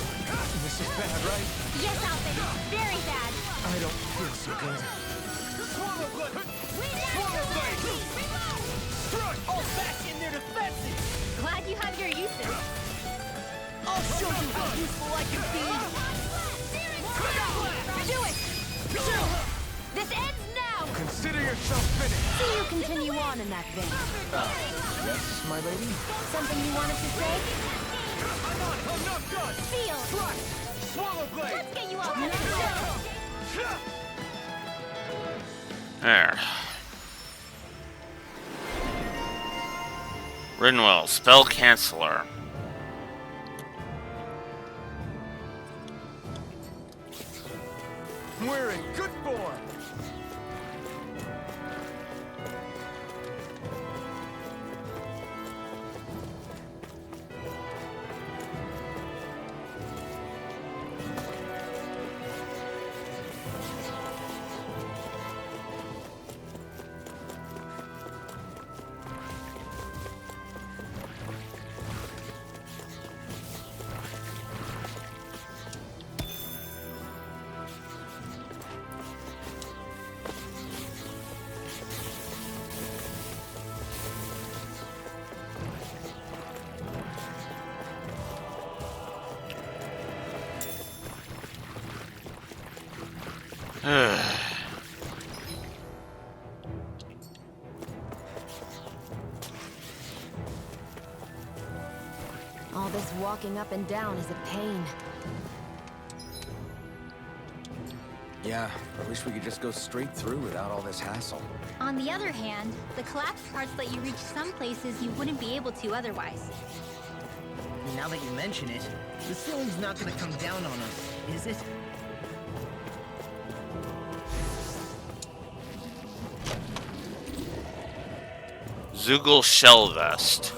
This is bad, right? Yes, Alvin! Very bad! I don't feel so good. Swallow blade! We Swallow blade! Strike! All back in their defenses! Glad you have your uses. I'll show you how useful I can be! Do it! This ends now! Consider yourself finished! on in that vein. Yes, my lady? Something you wanted to say? I'm not done! Feel! Slash! Swallow blade! Let's get you out of here! There. Rinwell, spell canceller. We're in good form. All this walking up and down is a pain. Yeah, I wish we could just go straight through without all this hassle. On the other hand, the collapsed parts let you reach some places you wouldn't be able to otherwise. Now that you mention it, the ceiling's not gonna come down on us, is it? Zoogle Shell Vest.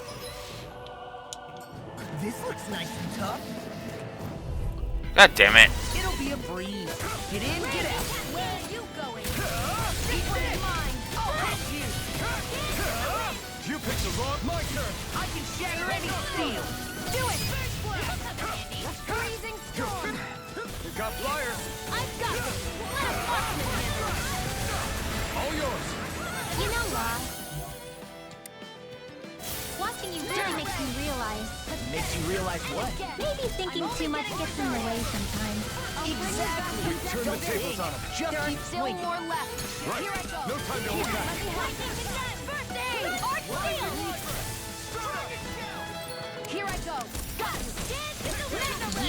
This looks nice and tough. God damn it. It'll be a breeze. Get in, get out. Where are you going? This one is mine! I'll hit you. You picked the wrong. My turn. I can shatter any steel. Do it! Freezing storm! You got flyers. I've got this! Let Watchman handle it! All yours. You know, Law, watching you really makes me realize Makes you realize what? maybe thinking too much gets in the way sometimes. Exactly. Turn the tables on him. Just There are keep still swinging. more left. Right. Here I go. No time to hold back. First aid! Arch shield! Here I go. Got it.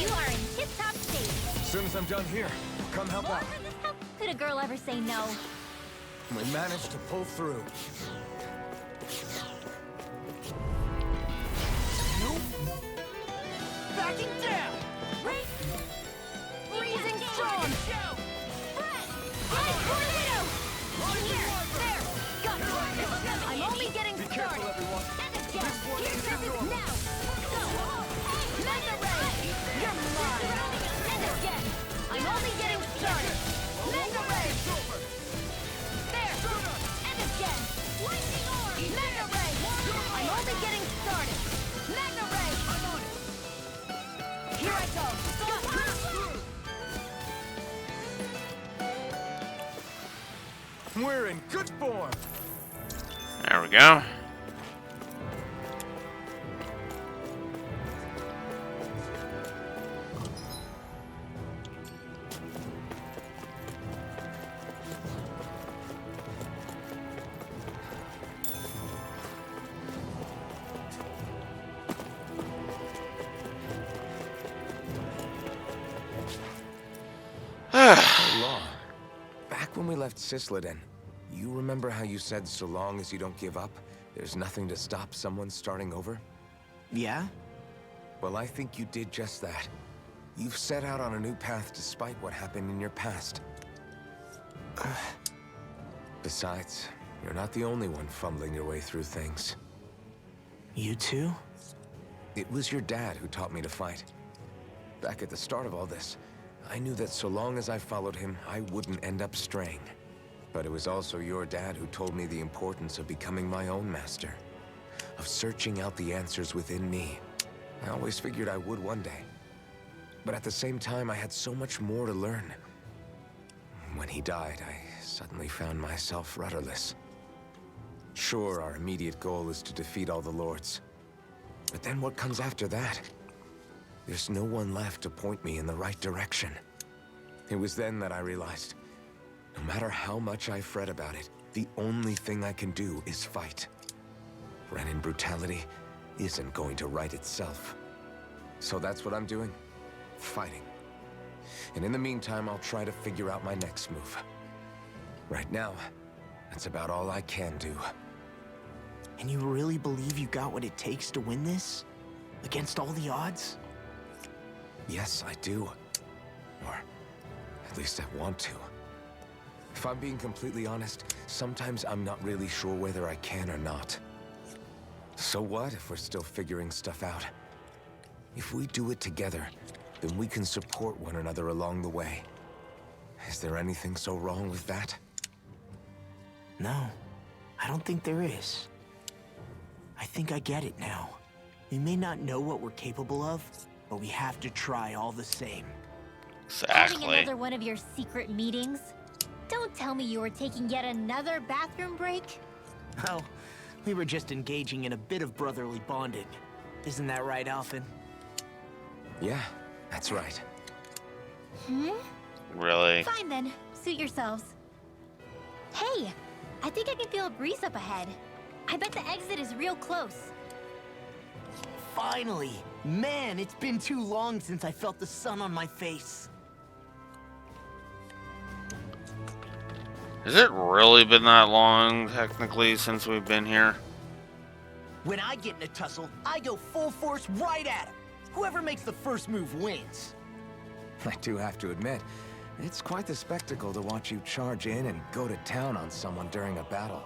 You are in tip-top shape. As soon as I'm done here, come help out. How could a girl ever say no? We managed to pull through. Backing down. Freezing storm! I'm only getting Be careful, everyone. Now! Mega Ray! You're mine! And again! I'm only getting started! Mega Ray! There! And again! Lightning orb! Mega Ray! I'm only getting started! Mega Ray! Here I go! We're in good form. There we go. Law, back when we left Cisleden, you remember how you said so long as you don't give up, there's nothing to stop someone starting over? Yeah? Well, I think you did just that. You've set out on a new path despite what happened in your past. Besides, you're not the only one fumbling your way through things. You too? It was your dad who taught me to fight. Back at the start of all this, I knew that so long as I followed him, I wouldn't end up straying. But it was also your dad who told me the importance of becoming my own master. Of searching out the answers within me. I always figured I would one day. But at the same time, I had so much more to learn. When he died, I suddenly found myself rudderless. Sure, our immediate goal is to defeat all the lords. But then what comes after that? There's no one left to point me in the right direction. It was then that I realized, no matter how much I fret about it, The only thing I can do is fight. Renan brutality isn't going to right itself. So that's what I'm doing. Fighting. And in the meantime, I'll try to figure out my next move. Right now, that's about all I can do. And you really believe you got what it takes to win this? Against all the odds? Yes, I do. Or at least I want to. If I'm being completely honest, sometimes I'm not really sure whether I can or not. So what if we're still figuring stuff out? If we do it together, then we can support one another along the way. Is there anything so wrong with that? No, I don't think there is. I think I get it now. We may not know what we're capable of, but we have to try all the same. Having Exactly. another one of your secret meetings? Don't tell me you were taking yet another bathroom break? Oh, we were just engaging in a bit of brotherly bonding. Isn't that right, Alphen? Yeah, that's right. Really? Fine then, suit yourselves. Hey, I think I can feel a breeze up ahead. I bet the exit is real close. Finally! Man, it's been too long since I felt the sun on my face. Has it really been that long, technically, since we've been here? When I get in a tussle, I go full force right at him. Whoever makes the first move wins. I do have to admit, it's quite the spectacle to watch you charge in and go to town on someone during a battle.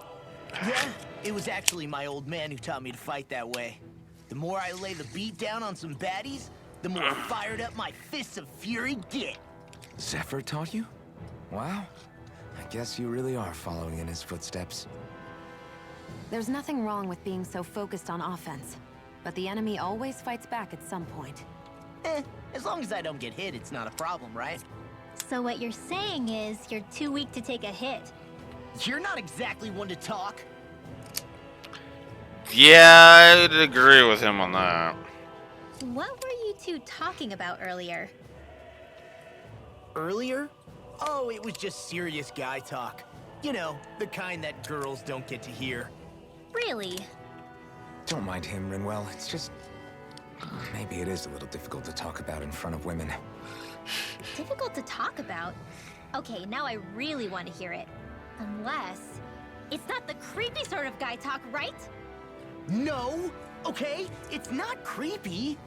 Yeah, it was actually my old man who taught me to fight that way. The more I lay the beat down on some baddies, the more fired up my fists of fury get. Zephyr taught you? Wow. I guess you really are following in his footsteps. There's nothing wrong with being so focused on offense, but the enemy always fights back at some point. As long as I don't get hit, it's not a problem, right? So what you're saying is you're too weak to take a hit. You're not exactly one to talk. Yeah, I'd agree with him on that. What were you two talking about earlier? Earlier? Oh, it was just serious guy talk. You know, the kind that girls don't get to hear. Really? Don't mind him, Rinwell. It's just... maybe it is a little difficult to talk about in front of women. Difficult to talk about? Okay, now I really want to hear it. Unless... it's not the creepy sort of guy talk, right? No, okay? It's not creepy.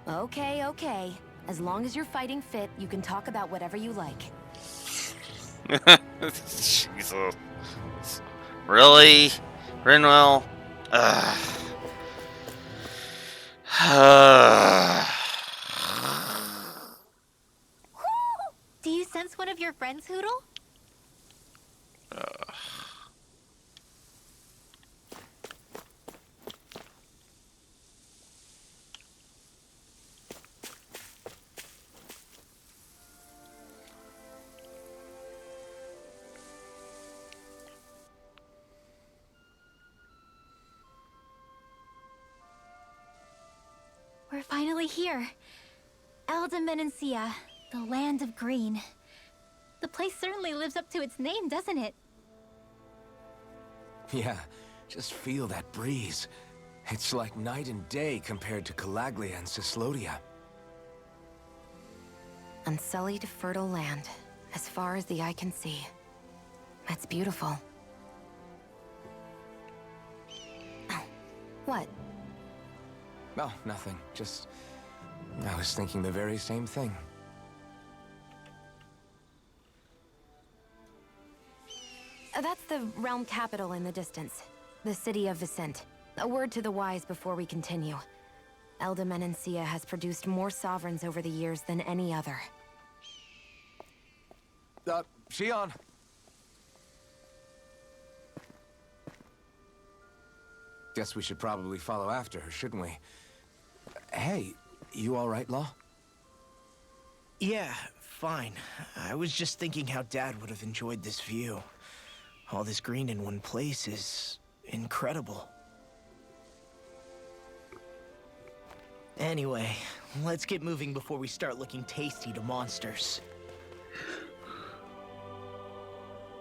Okay, okay. As long as you're fighting fit, you can talk about whatever you like. Jesus. Really? Rinwell? Do you sense one of your friends, Hootle? We're finally here. Elde Menancia, the land of green. The place certainly lives up to its name, doesn't it? Yeah, just feel that breeze. It's like night and day compared to Calaglia and Cyslodia. Unsullied, fertile land, as far as the eye can see. That's beautiful. Oh, what? Oh, nothing. Just... I was thinking the very same thing. That's the realm capital in the distance. The city of Vicent. A word to the wise before we continue. Elde Menancia has produced more sovereigns over the years than any other. Shionne! Guess we should probably follow after her, shouldn't we? Hey, you all right, Law? Yeah, fine. I was just thinking how Dad would have enjoyed this view. All this green in one place is incredible. Anyway, let's get moving before we start looking tasty to monsters.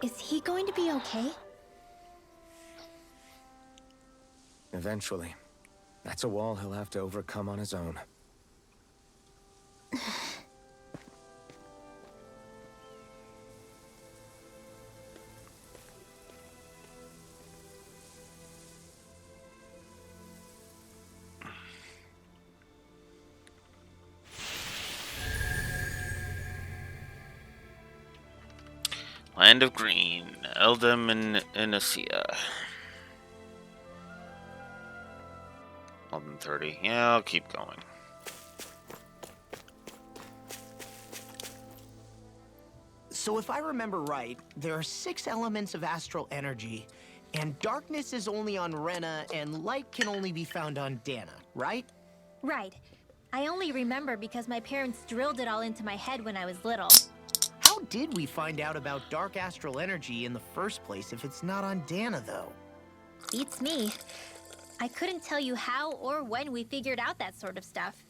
Is he going to be okay? Eventually. That's a wall he'll have to overcome on his own. Land of Green, Eldam and Inacia. 11:30. Yeah, I'll keep going. So if I remember right, there are 6 elements of astral energy, and darkness is only on Rena, and light can only be found on Dana, right? Right. I only remember because my parents drilled it all into my head when I was little. How did we find out about dark astral energy in the first place if it's not on Dana, though? Beats me. I couldn't tell you how or when we figured out that sort of stuff.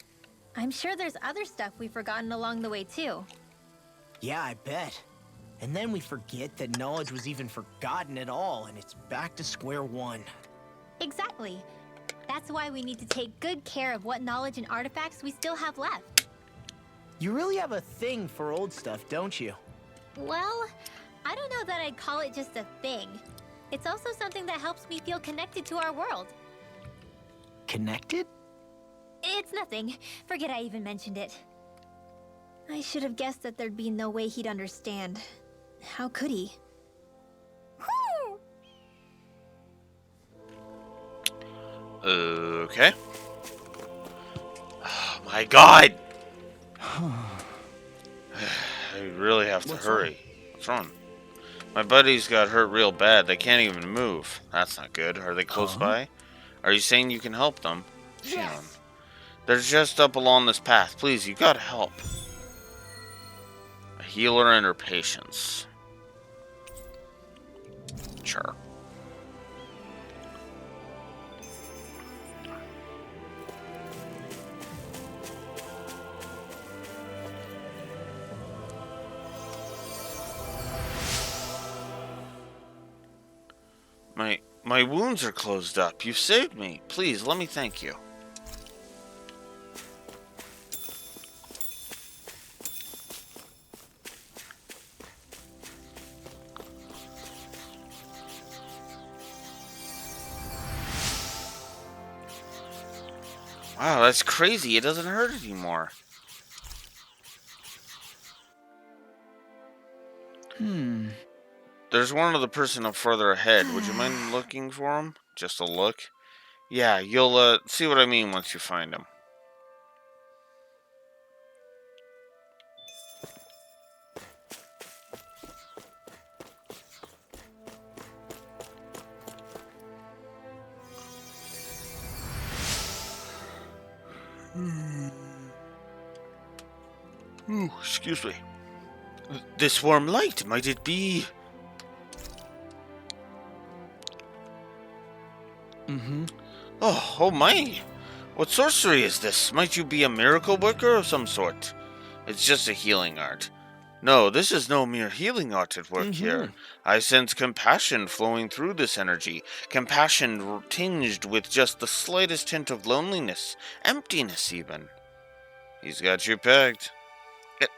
I'm sure there's other stuff we've forgotten along the way, too. Yeah, I bet. And then we forget that knowledge was even forgotten at all, and it's back to square one. Exactly. That's why we need to take good care of what knowledge and artifacts we still have left. You really have a thing for old stuff, don't you? Well, I don't know that I'd call it just a thing. It's also something that helps me feel connected to our world. Connected? It's nothing. Forget I even mentioned it. I should have guessed that there'd be no way he'd understand. How could he? Okay. Oh my god! I really have to hurry. What's wrong? My buddies got hurt real bad. They can't even move. That's not good. Are they close by? Are you saying you can help them? Yes. They're just up along this path. Please, you gotta help. A healer and her patients. Sure. My wounds are closed up. You've saved me. Please, let me thank you. Wow, that's crazy. It doesn't hurt anymore. There's one other person up further ahead. Would you mind looking for him? Just a look? Yeah, you'll see what I mean once you find him. Ooh, excuse me. This warm light, might it be? Oh my! What sorcery is this? Might you be a miracle worker of some sort? It's just a healing art. No, this is no mere healing art at work here. I sense compassion flowing through this energy. Compassion tinged with just the slightest hint of loneliness. Emptiness, even. He's got you pegged.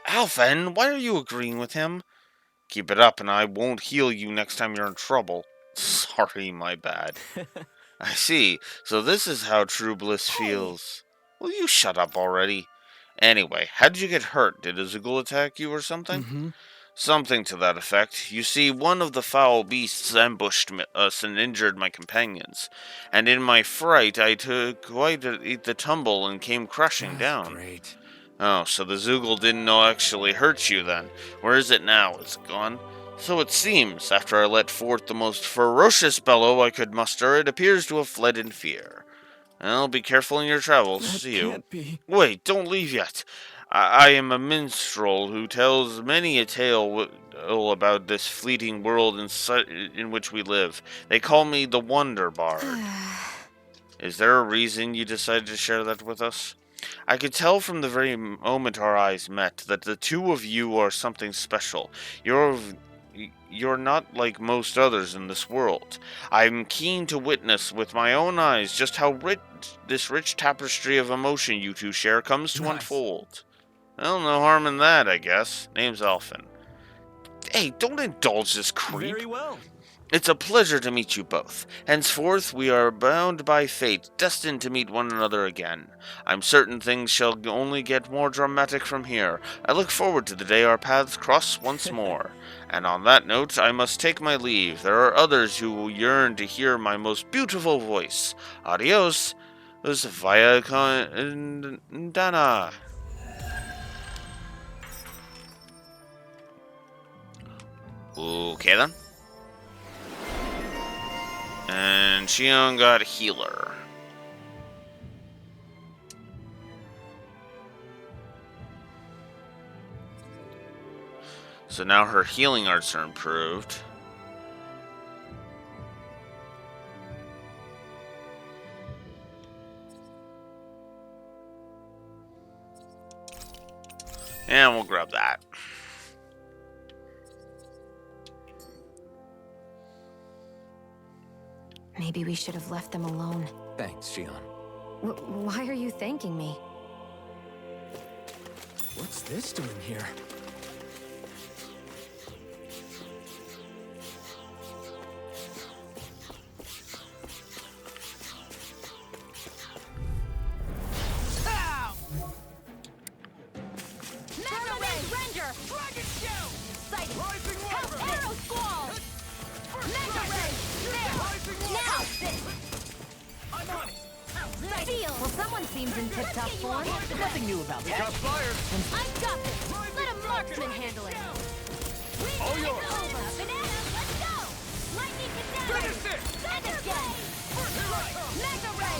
Alphen, why are you agreeing with him? Keep it up and I won't heal you next time you're in trouble. Sorry, my bad. I see. So this is how true bliss feels. Will you shut up already? Anyway, how did you get hurt? Did a Zugul attack you or something? Something to that effect. You see, one of the foul beasts ambushed us and injured my companions. And in my fright, I took quite the tumble and came crashing down. Great. Oh, so the Zugul didn't actually hurt you then. Where is it now? It's gone? So it seems. After I let forth the most ferocious bellow I could muster, it appears to have fled in fear. Well, be careful in your travels. See you. Can't be. Wait, don't leave yet. I am a minstrel who tells many a tale about this fleeting world in which we live. They call me the Wonder Bard. Is there a reason you decided to share that with us? I could tell from the very moment our eyes met that the two of you are something special. you're not like most others in this world. I'm keen to witness with my own eyes just how this rich tapestry of emotion you two share comes to Nice. unfold. Well, no harm in that, I guess. Name's Elfin. Hey, don't indulge this creep. Very well. It's a pleasure to meet you both. Henceforth, we are bound by fate, destined to meet one another again. I'm certain things shall only get more dramatic from here. I look forward to the day our paths cross once more. And on that note, I must take my leave. There are others who will yearn to hear my most beautiful voice. Adios. This is Via Dana. Okay then. And Xion got healer. So now her healing arts are improved. And we'll grab that. Maybe we should have left them alone. Thanks, Xion. Why are you thanking me? What's this doing here? Well, someone seems in tip-top form. Nothing new about that. I've got this. Let a marksman handle it. All yours. Over. Banana, let's go. Lightning canal. Finish it. Thunder Ray. Mega Ray.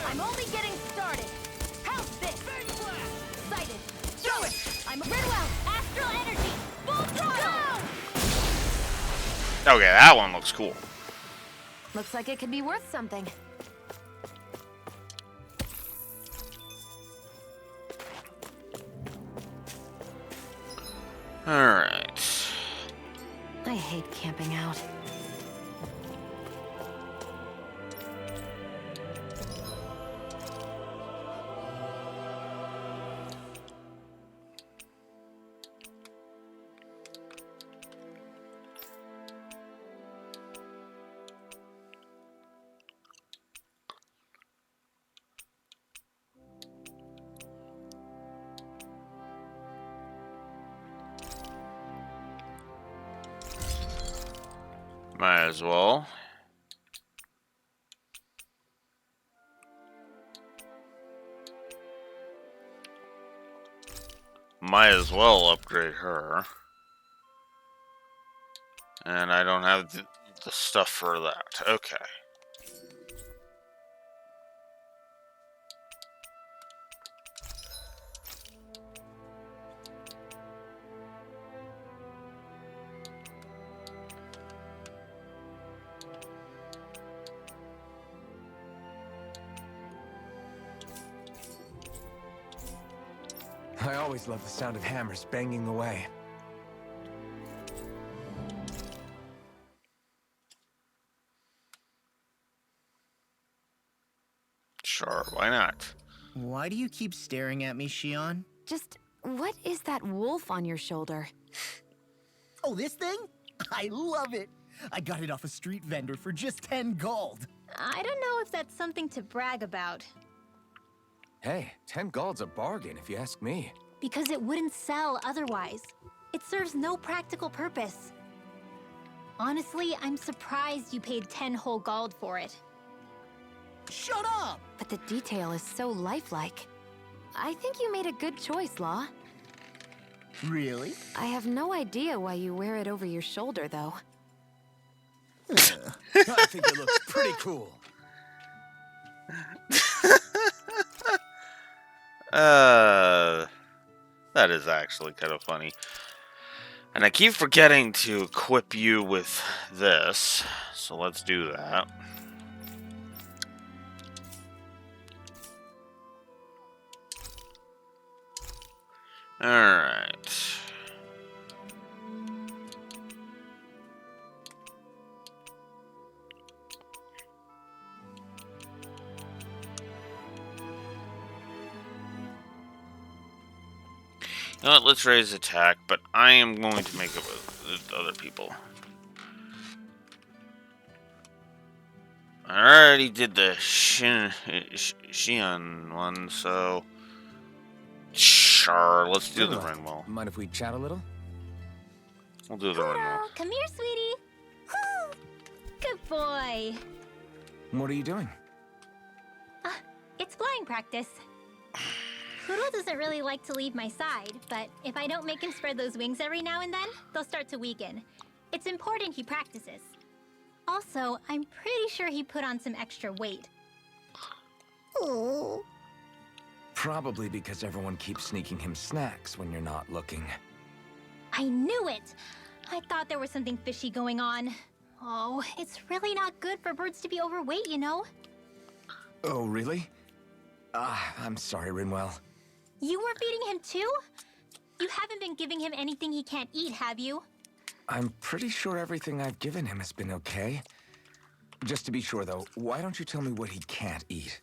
I'm only getting started. How's this? Sighted. Throw it. I'm Ridwell. Astral energy. Full throttle. Okay, that one looks cool. Looks like it could be worth something. Alright. I hate camping out. Might as well. Might as well upgrade her. And I don't have the stuff for that. Okay. I always love the sound of hammers banging away. Sure, why not? Why do you keep staring at me, Xion? Just, what is that wolf on your shoulder? Oh, this thing? I love it. I got it off a street vendor for just 10 gold. I don't know if that's something to brag about. Hey, 10 gold's a bargain if you ask me. Because it wouldn't sell otherwise. It serves no practical purpose. Honestly, I'm surprised you paid 10 whole gold for it. Shut up! But the detail is so lifelike. I think you made a good choice, Law. Really? I have no idea why you wear it over your shoulder, though. I think it looks pretty cool. That is actually kind of funny. And I keep forgetting to equip you with this, so let's do that. Alright. know what, let's raise attack, but I am going to make it with other people. I already did the Xian one, so... Sure, let's do the Renwell. Mind if we chat a little? We'll do the Renwell. Poodle, come here, sweetie. Woo! Good boy. What are you doing? It's flying practice. Poodle doesn't really like to leave my side, but if I don't make him spread those wings every now and then, they'll start to weaken. It's important he practices. Also, I'm pretty sure he put on some extra weight. Oh. Probably because everyone keeps sneaking him snacks when you're not looking. I knew it! I thought there was something fishy going on. Oh, it's really not good for birds to be overweight, you know? Oh, really? I'm sorry, Rinwell. You were feeding him too? You haven't been giving him anything he can't eat, have you? I'm pretty sure everything I've given him has been okay. Just to be sure, though, why don't you tell me what he can't eat?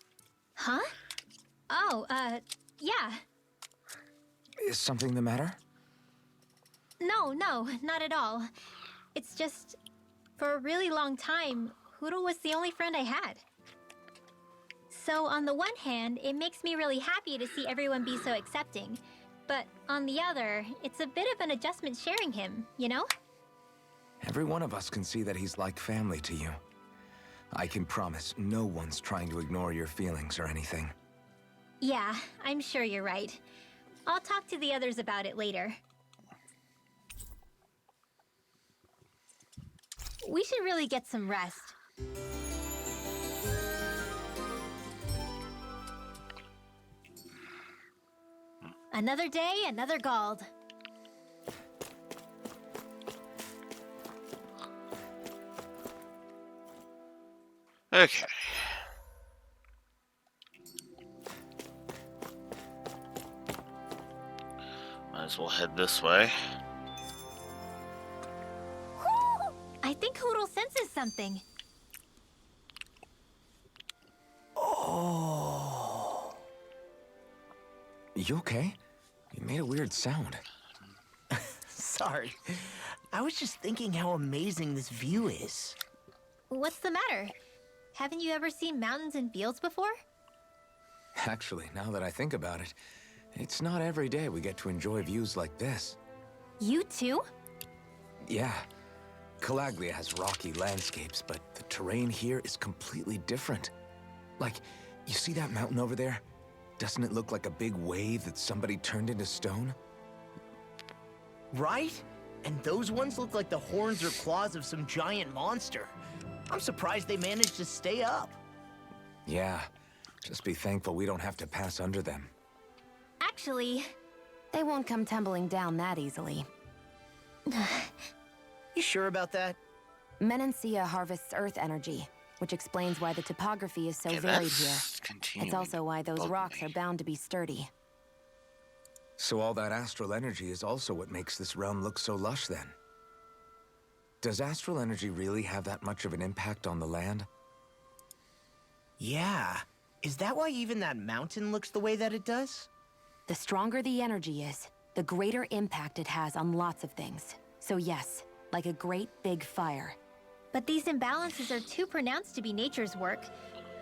Huh? Oh, yeah. Is something the matter? No, not at all. It's just, for a really long time, Hootle was the only friend I had. So on the one hand, it makes me really happy to see everyone be so accepting. But on the other, it's a bit of an adjustment sharing him, you know? Every one of us can see that he's like family to you. I can promise no one's trying to ignore your feelings or anything. Yeah, I'm sure you're right. I'll talk to the others about it later. We should really get some rest. Another day, another Gald. Okay. Might as well head this way. I think Hootle senses something. Oh. You okay? You made a weird sound. Sorry. I was just thinking how amazing this view is. What's the matter? Haven't you ever seen mountains and fields before? Actually, now that I think about it, it's not every day we get to enjoy views like this. You too? Yeah. Calaglia has rocky landscapes, but the terrain here is completely different. Like, you see that mountain over there? Doesn't it look like a big wave that somebody turned into stone? Right? And those ones look like the horns or claws of some giant monster. I'm surprised they managed to stay up. Yeah. Just be thankful we don't have to pass under them. Actually, They won't come tumbling down that easily. You sure about that? Menancia harvests earth energy, which explains why the topography is so varied here. It's also why those rocks are bound to be sturdy. So all that astral energy is also what makes this realm look so lush then? Does astral energy really have that much of an impact on the land? Yeah. Is that why even that mountain looks the way that it does? The stronger the energy is, the greater impact it has on lots of things. So yes, like a great big fire. but these imbalances are too pronounced to be nature's work.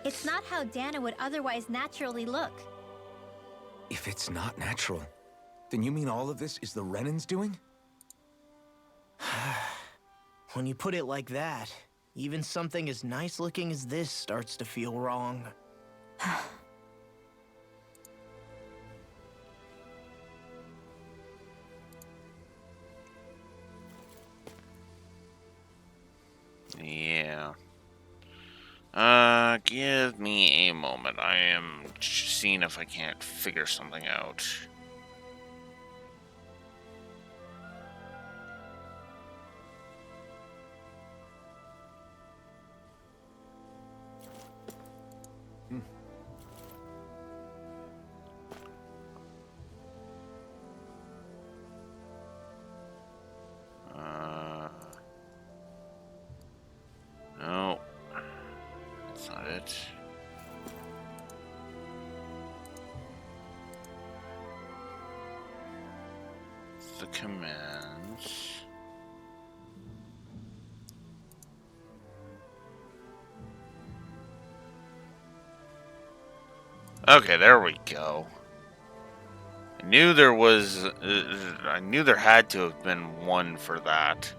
It's not how Dana would otherwise naturally look. If it's not natural, then you mean all of this is the Renans doing? When you put it like that, even something as nice looking as this starts to feel wrong. Yeah. Give me a moment. I am seeing if I can't figure something out. No. That's not it. the commands. Okay, there we go. I knew there was. I knew there had to have been one for that.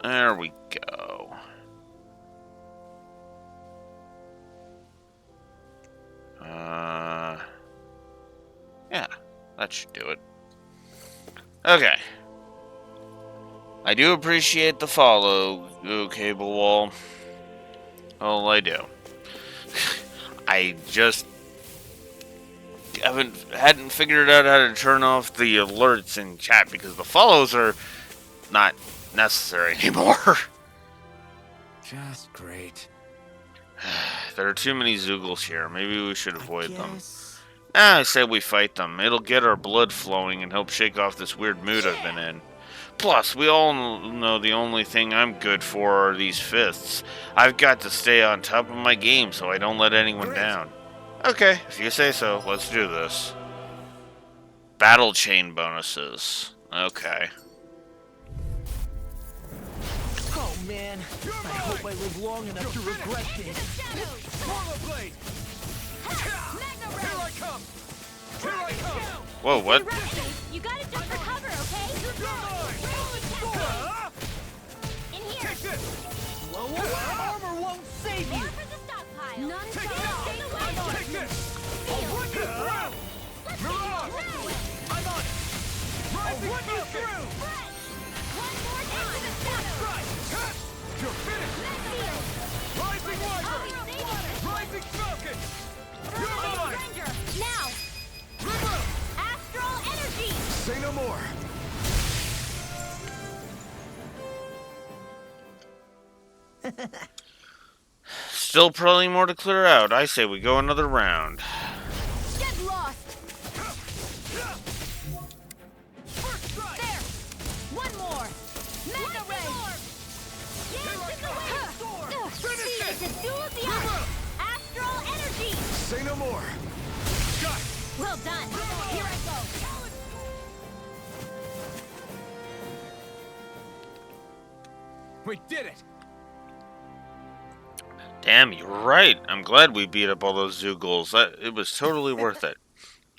There we go. Yeah, that should do it. Okay. I do appreciate the follow, Cable Wall. Oh, I do. I just hadn't figured out how to turn off the alerts in chat because the follows are not necessary anymore. Just great. There are too many Zoogles here. Maybe we should avoid them. I say we fight them. It'll get our blood flowing and help shake off this weird mood I've been in. Plus, we all know the only thing I'm good for are these fists. I've got to stay on top of my game so I don't let anyone down. Okay, if you say so, let's do this. Battle chain bonuses. Okay. Oh man, I hope I live long enough to regret this. Blade! Here I come! Here I come! Whoa, what? You gotta jump for cover, okay? In here. Take this! Whoa, whoa, whoa. Armor won't save More you. for the stockpile. Take Stay this! away. Take this! I'll run you through! Mirage! I'm on it! Rising Falcon! One more time. Right! Cut! You're finished! Rising Wyvern! Rising Falcon! You're mine! Now, River! astral energy. Say no more. Still probably more to clear out. I say we go another round. Get lost. There. One more. Mega ray. See, it's a duel of the eye. Astral energy. Say no more. Well done. Here I go. We did it. Damn, you're right. I'm glad we beat up all those Zoogles. It was totally worth it.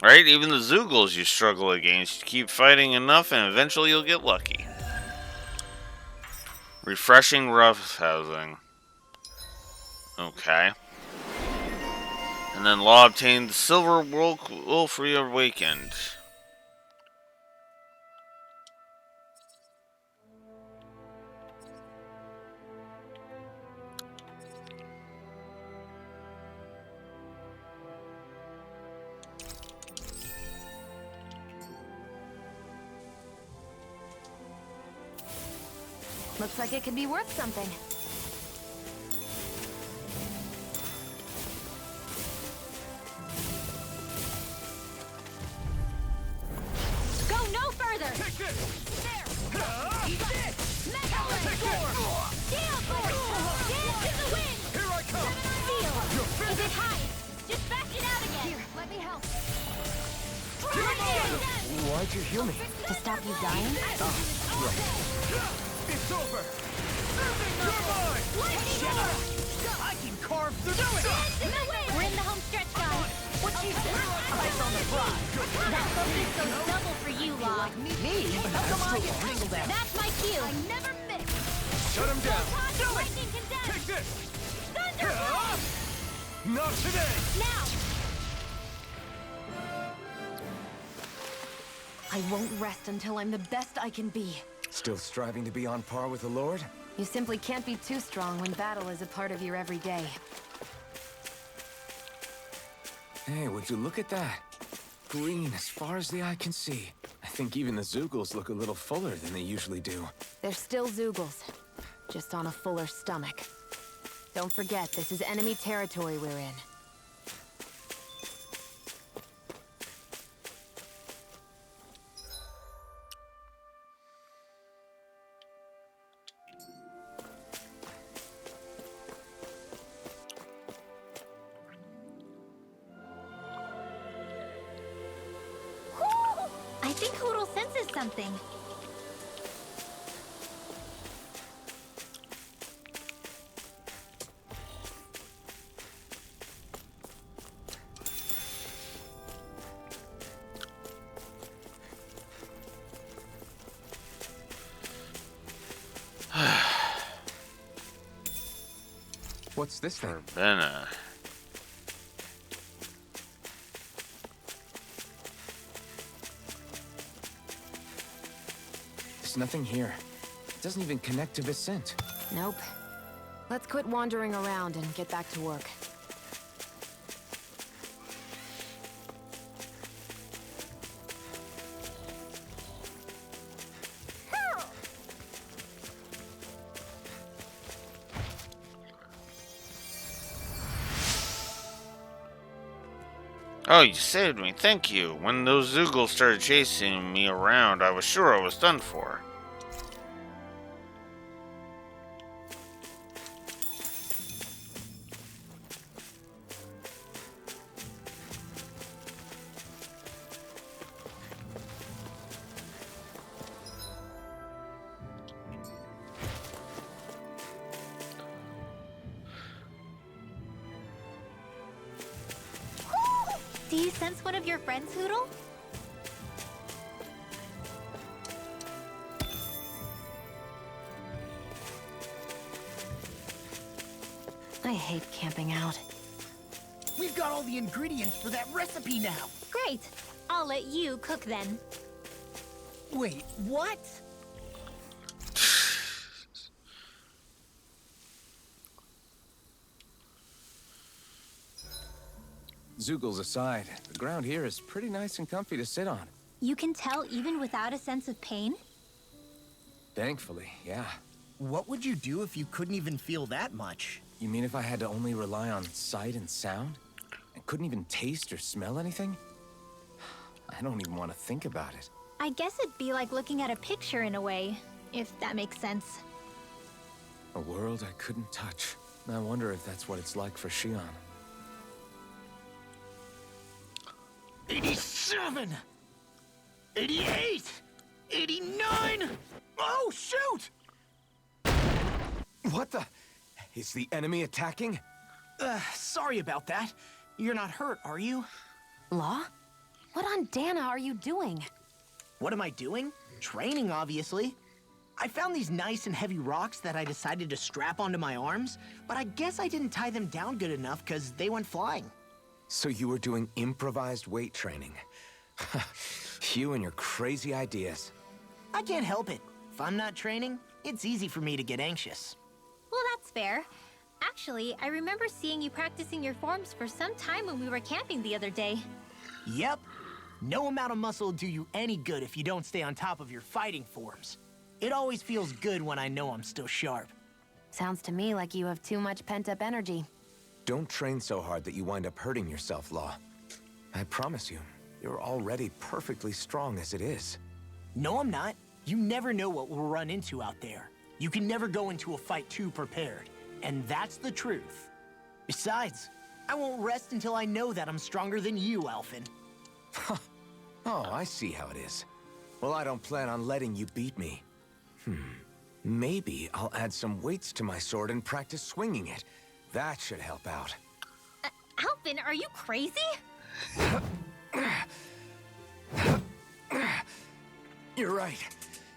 Right? Even the Zoogles you struggle against. You keep fighting enough and eventually you'll get lucky. Refreshing roughhousing. Okay. And then Law obtained the Silver Wolf Reawakened. Looks like it could be worth something. Go no further. Take this! There. Eat this. Mega ray. Gale force. Dance in the wind. Here I come! Feel. Is it high? Just back it out again. Here, let me help. Why'd you heal me? To stop you dying? It's over! You're mine! I can carve through it. Dance in the wind. We're in the home stretch, guys. What you say? Ice on the prize. That focus goes double for you, Law. Me? How come I get singled out? That's my cue. I never miss. Shut him down! Lightning condemned. Take this! Thunderbolt. Not today! Now. I won't rest until I'm the best I can be. Still striving to be on par with the Lord? You simply can't be too strong when battle is a part of your everyday. Hey, would you look at that? Green as far as the eye can see. I think even the Zoogles look a little fuller than they usually do. They're still Zoogles, just on a fuller stomach. Don't forget, this is enemy territory we're in. Hootle senses something. What's this thing? Verbena. There's nothing here. It doesn't even connect to Vicent. Nope. Let's quit wandering around and get back to work. Oh, you saved me. Thank you. When those Zoogles started chasing me around, I was sure I was done for. Do you sense one of your friends, Hootle? I hate camping out. We've got all the ingredients for that recipe now. Great. I'll let you cook then. Wait, what? Zoogles aside, the ground here is pretty nice and comfy to sit on. You can tell even without a sense of pain? Thankfully, yeah. What would you do if you couldn't even feel that much? You mean if I had to only rely on sight and sound? And couldn't even taste or smell anything? I don't even want to think about it. I guess it'd be like looking at a picture in a way, if that makes sense. A world I couldn't touch. I wonder if that's what it's like for Xion. 87! 88! 89! Oh, shoot! What the? Is the enemy attacking? Sorry about that. You're not hurt, are you? Law? What on Dana are you doing? What am I doing? Training, obviously. I found these nice and heavy rocks that I decided to strap onto my arms, but I guess I didn't tie them down good enough because they went flying. So you were doing improvised weight training. You and your crazy ideas. I can't help it. If I'm not training, it's easy for me to get anxious. Well, that's fair. Actually, I remember seeing you practicing your forms for some time when we were camping the other day. Yep. No amount of muscle will do you any good if you don't stay on top of your fighting forms. It always feels good when I know I'm still sharp. Sounds to me like you have too much pent-up energy. Don't train so hard that you wind up hurting yourself, Law. I promise you, you're already perfectly strong as it is. No, I'm not. You never know what we'll run into out there. You can never go into a fight too prepared. And that's the truth. Besides, I won't rest until I know that I'm stronger than you, Alphen. Oh, I see how it is. Well, I don't plan on letting you beat me. Maybe I'll add some weights to my sword and practice swinging it. That should help out. Alphen, are you crazy? You're right.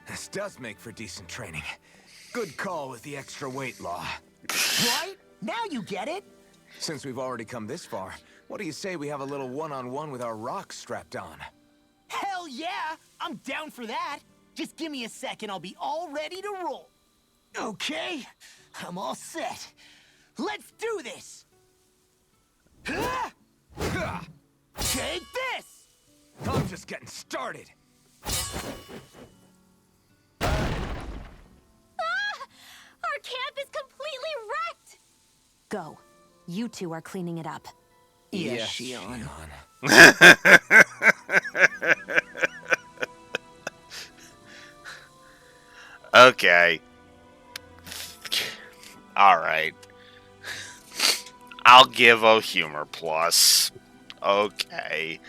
This does make for decent training. Good call with the extra weight, Law. Right? Now you get it? Since we've already come this far, what do you say we have a little one-on-one with our rocks strapped on? Hell yeah! I'm down for that! Just give me a second, I'll be all ready to roll. Okay, I'm all set. Let's do this! Take this! I'm just getting started. Ah! Our camp is completely wrecked! Go. You two are cleaning it up. Yes, Xion. Okay. Alright. I'll give a humor plus. Okay.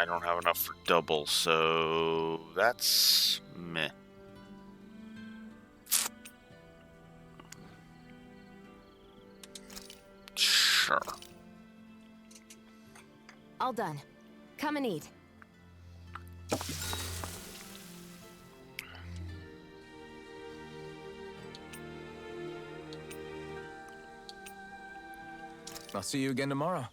don't have enough for double, so that's meh. Sure. All done. Come and eat. I'll see you again tomorrow.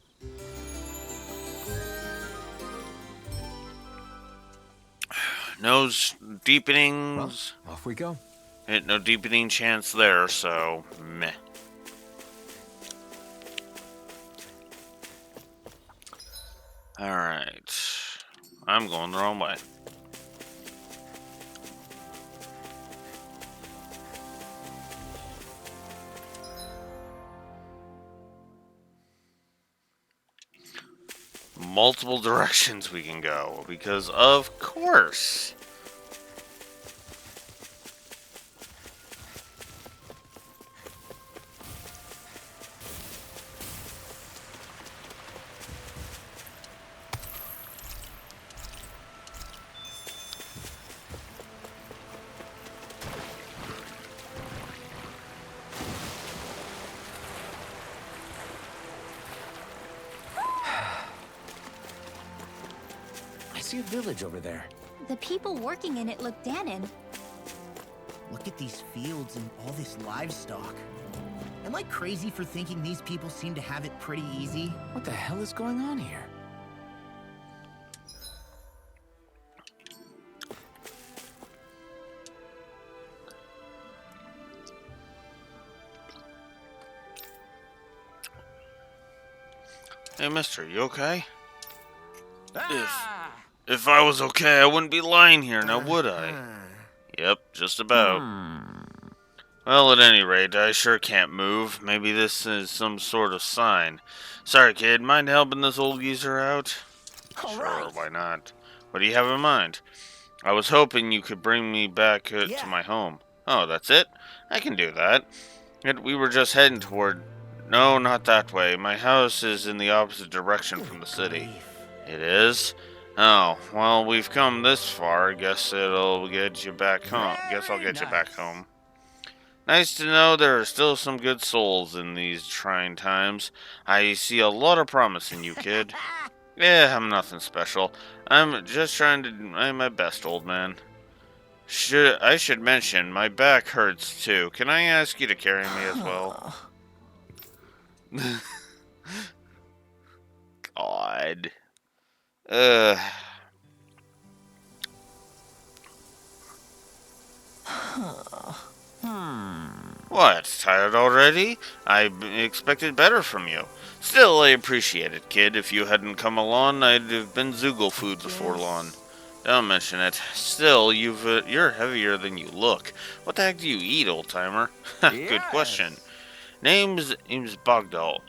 Nose deepenings. Well, off we go. Ain't no deepening chance there, so meh. Alright. I'm going the wrong way. Multiple directions we can go, because of course. I see a village over there. The people working in it look Danon. Look at these fields and all this livestock. Am I crazy for thinking these people seem to have it pretty easy? What the hell is going on here? Hey, mister, you okay? If I was okay, I wouldn't be lying here, now would I? Yep, just about. Well, at any rate, I sure can't move. Maybe this is some sort of sign. Sorry, kid, mind helping this old geezer out? Sure, why not? What do you have in mind? I was hoping you could bring me back to my home. Oh, that's it? I can do that. We were just heading toward... No, not that way. My house is in the opposite direction from the city. It is? Oh, well, we've come this far. Guess it'll get you back home. Guess I'll get you back home. Nice to know there are still some good souls in these trying times. I see a lot of promise in you, kid. Yeah, I'm nothing special. I'm just trying to do my best, old man. I should mention, my back hurts too. Can I ask you to carry me as well? God. What, tired already? I expected better from you. Still, I appreciate it, kid. If you hadn't come along, I'd have been Zoogle food before long. Don't mention it. Still, you're heavier than you look. What the heck do you eat, old-timer? Good question. Name's Bogdal.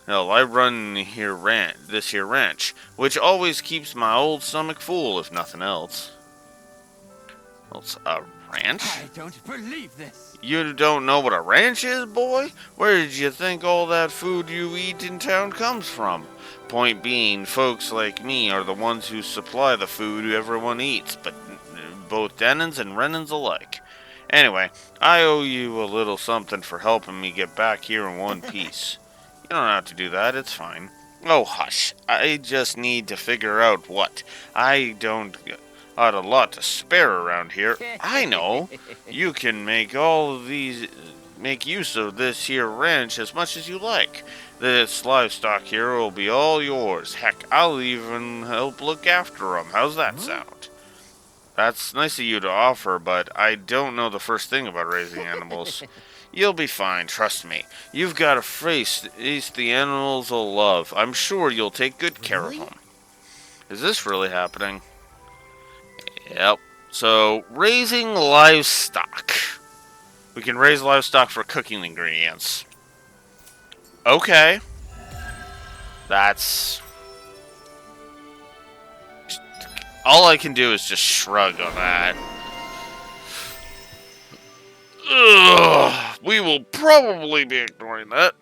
Hell, I run this here ranch, which always keeps my old stomach full, if nothing else. Well, it's a ranch? I don't believe this. You don't know what a ranch is, boy? Where did you think all that food you eat in town comes from? Point being, folks like me are the ones who supply the food everyone eats, but both Danons and Renans alike. Anyway, I owe you a little something for helping me get back here in one piece. You don't have to do that, it's fine. Oh, hush. I just need to figure out what. I don't got a lot to spare around here. I know. You can make make use of this here ranch as much as you like. This livestock here will be all yours. Heck, I'll even help look after them. How's that sound? That's nice of you to offer, but I don't know the first thing about raising animals. You'll be fine, trust me. You've got a face the animals will love. I'm sure you'll take good care of them. Is this really happening? Yep. So, raising livestock. We can raise livestock for cooking ingredients. Okay. That's... all I can do is just shrug on that. Ugh, we will probably be ignoring that.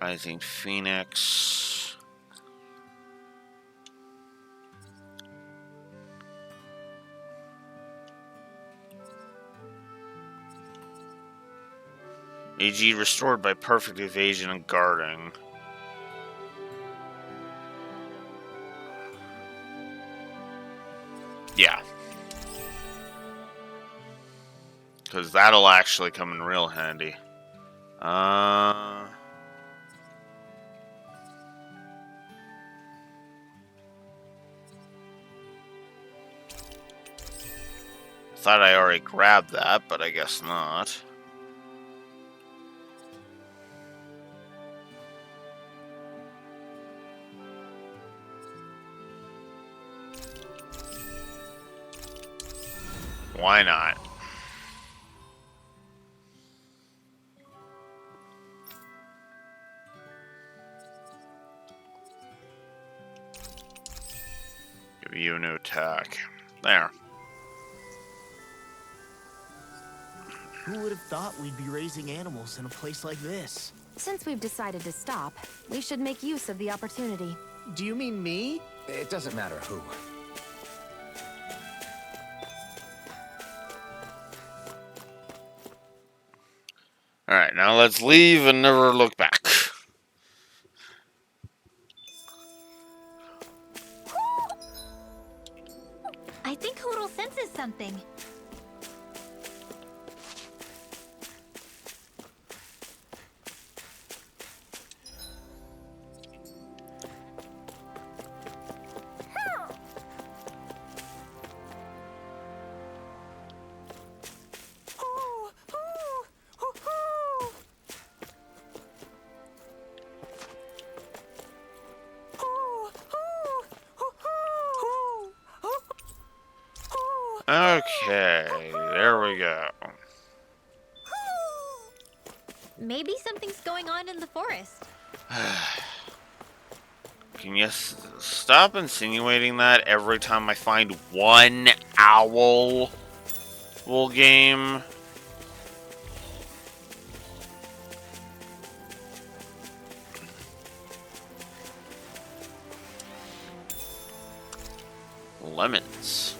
Rising Phoenix. AG restored by perfect evasion and guarding. Yeah. Because that'll actually come in real handy. Thought I already grabbed that, but I guess not. Why not? Give you a new attack. There. Who would have thought we'd be raising animals in a place like this? Since we've decided to stop, we should make use of the opportunity. Do you mean me? It doesn't matter who. Alright, now let's leave and never look back. I think Hoodle senses something. Okay, there we go. Maybe something's going on in the forest. Can you stop insinuating that every time I find one owl game? Lemons.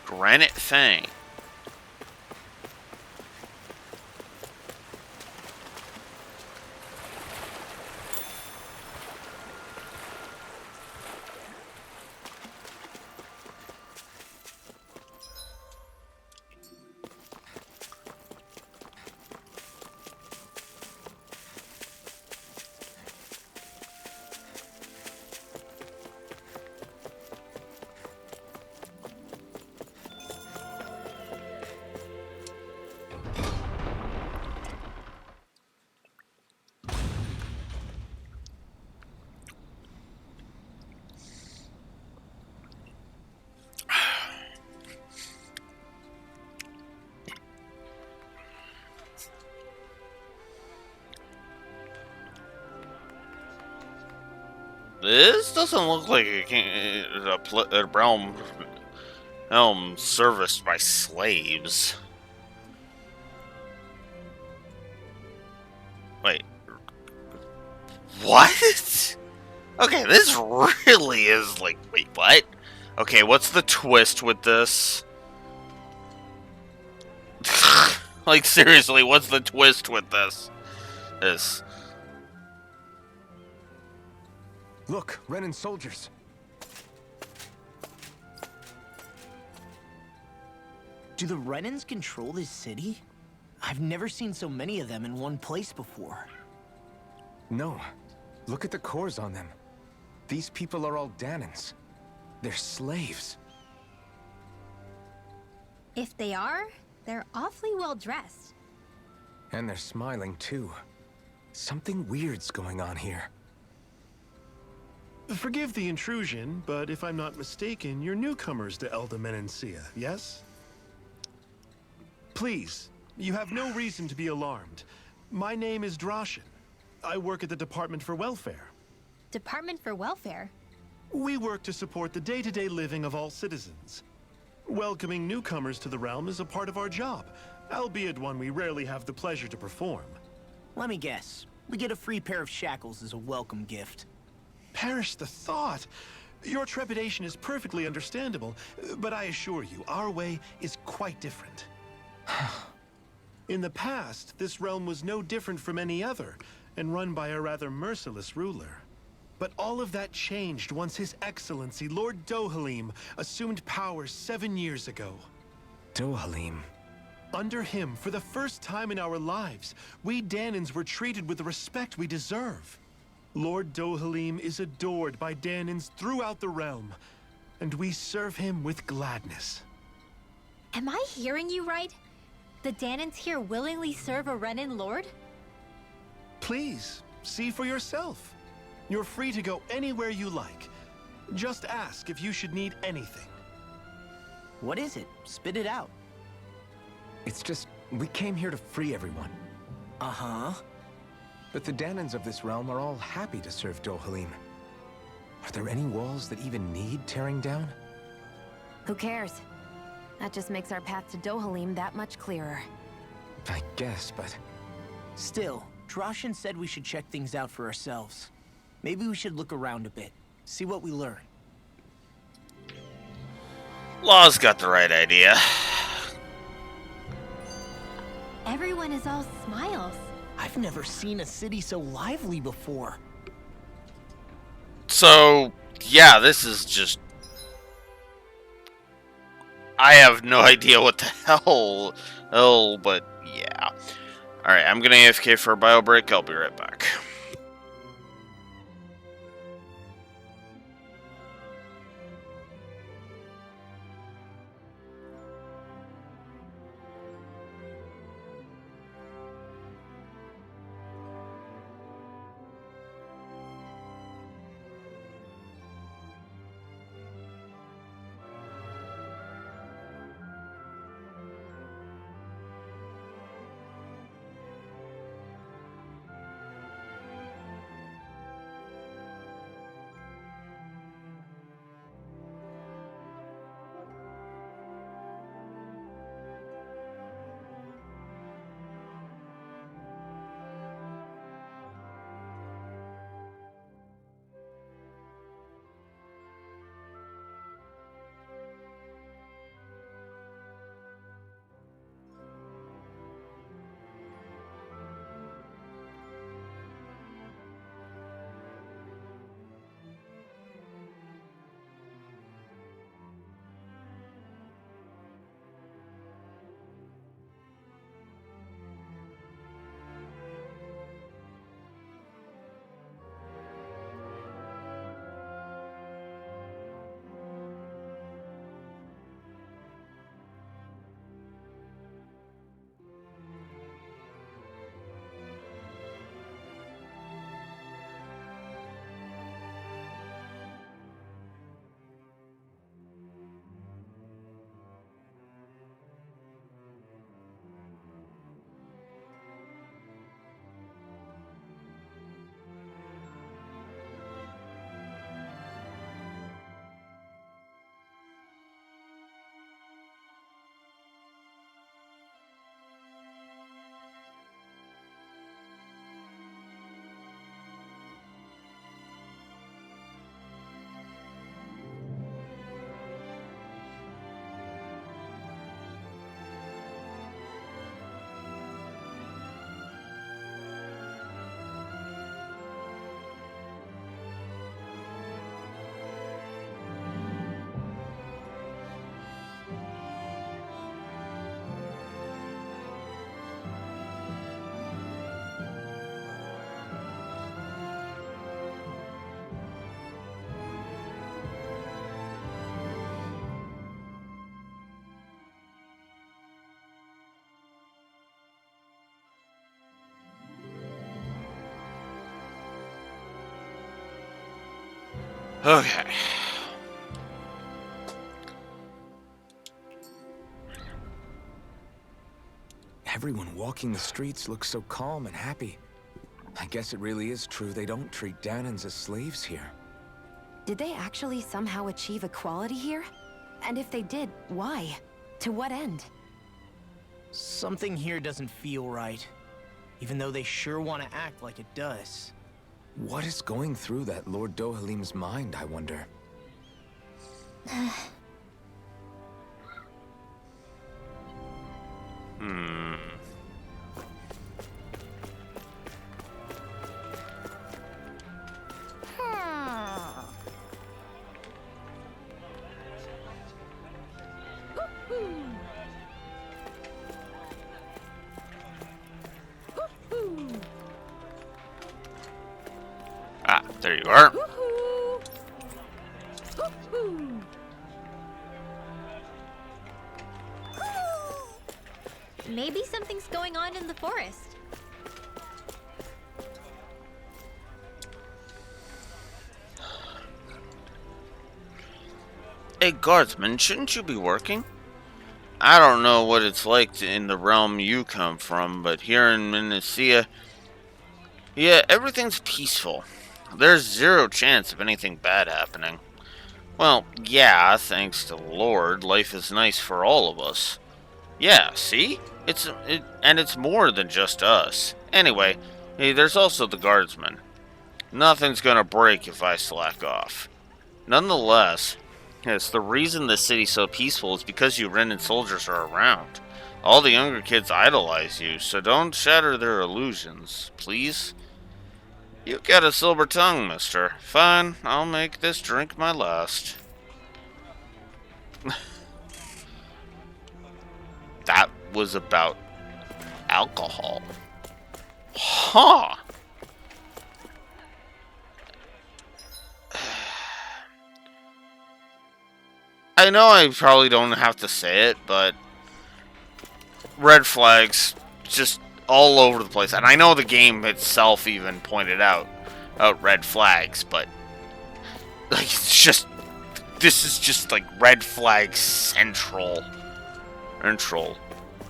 Granite Fang. This doesn't look like a realm serviced by slaves. Wait. What? Okay, this really is like, wait, what? Okay, what's the twist with this? Like, seriously, what's the twist with this? Look, Renan soldiers. Do the Renans control this city? I've never seen so many of them in one place before. No. Look at the cores on them. These people are all Danans. They're slaves. If they are, they're awfully well dressed. And they're smiling too. Something weird's going on here. Forgive the intrusion, but if I'm not mistaken, you're newcomers to Elda Menencia, yes? Please, you have no reason to be alarmed. My name is Droshin. I work at the Department for Welfare. Department for Welfare? We work to support the day-to-day living of all citizens. Welcoming newcomers to the realm is a part of our job, albeit one we rarely have the pleasure to perform. Let me guess. We get a free pair of shackles as a welcome gift. Perish the thought! Your trepidation is perfectly understandable, but I assure you, our way is quite different. In the past, this realm was no different from any other, and run by a rather merciless ruler. But all of that changed once His Excellency, Lord Dohalim, assumed power 7 years ago. Dohalim. Under him, for the first time in our lives, we Danans were treated with the respect we deserve. Lord Dohalim is adored by Danans throughout the realm, and we serve him with gladness. Am I hearing you right? The Danans here willingly serve a Renan lord? Please, see for yourself. You're free to go anywhere you like. Just ask if you should need anything. What is it? Spit it out. It's just, we came here to free everyone. Uh-huh. But the Danans of this realm are all happy to serve Dohalim. Are there any walls that even need tearing down? Who cares? That just makes our path to Dohalim that much clearer. I guess, but... Still, Droshin said we should check things out for ourselves. Maybe we should look around a bit, see what we learn. Law's got the right idea. Everyone is all smiles. I've never seen a city so lively before. So, yeah, this is just... I have no idea what the hell, but yeah. Alright, I'm gonna AFK for a bio break. I'll be right back. Okay. Everyone walking the streets looks so calm and happy. I guess it really is true they don't treat Danans as slaves here. Did they actually somehow achieve equality here? And if they did, why? To what end? Something here doesn't feel right. Even though they sure want to act like it does. What is going through that Lord Dohalim's mind, I wonder? Ah, there you are. Maybe something's going on in the forest. Hey, guardsman, shouldn't you be working? I don't know what it's like in the realm you come from, but here in Minnesota, yeah, everything's peaceful. There's zero chance of anything bad happening. Well, yeah, thanks to the Lord, life is nice for all of us. Yeah, see? And it's more than just us. Anyway, hey, there's also the guardsman. Nothing's gonna break if I slack off. Nonetheless, yes, the reason the city's so peaceful is because you Renan soldiers are around. All the younger kids idolize you, so don't shatter their illusions, please. You got a silver tongue, mister. Fine, I'll make this drink my last. That was about alcohol. Huh. I know I probably don't have to say it, but red flags just all over the place. And I know the game itself even pointed out red flags, but like it's just this is just like red flag central.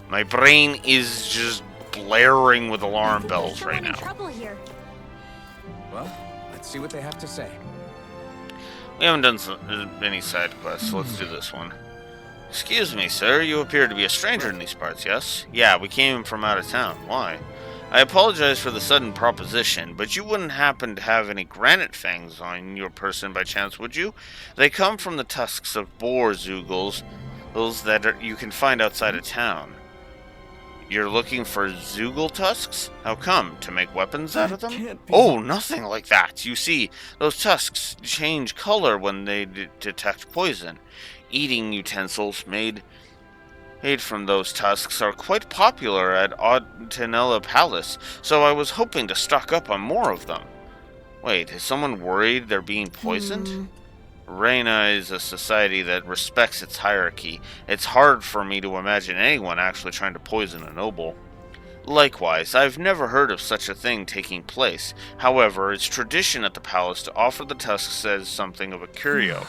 My brain is just blaring with alarm bells right now. Trouble here. Well, let's see what they have to say. We haven't done any side quests, so let's do this one. Excuse me, sir. You appear to be a stranger in these parts, yes? Yeah, we came from out of town. Why? I apologize for the sudden proposition, but you wouldn't happen to have any granite fangs on your person by chance, would you? They come from the tusks of boar zoogles, those that you can find outside of town. You're looking for zoogle tusks? How come? To make weapons out of them? Oh, nothing like that. You see, those tusks change color when they detect poison. Eating utensils made from those tusks are quite popular at Autenella Palace, so I was hoping to stock up on more of them. Wait, is someone worried they're being poisoned? Reina is a society that respects its hierarchy. It's hard for me to imagine anyone actually trying to poison a noble. Likewise, I've never heard of such a thing taking place. However, it's tradition at the palace to offer the tusks as something of a curio.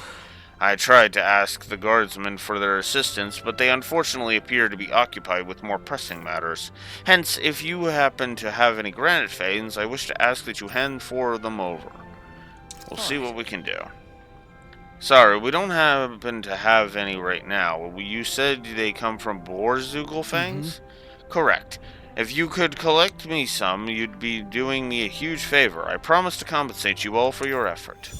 I tried to ask the guardsmen for their assistance, but they unfortunately appear to be occupied with more pressing matters. Hence, if you happen to have any granite fangs, I wish to ask that you hand them over. We'll see what we can do. Sorry, we don't happen to have any right now. You said they come from boar zoogle fangs? Correct. If you could collect me some, you'd be doing me a huge favor. I promise to compensate you all for your effort.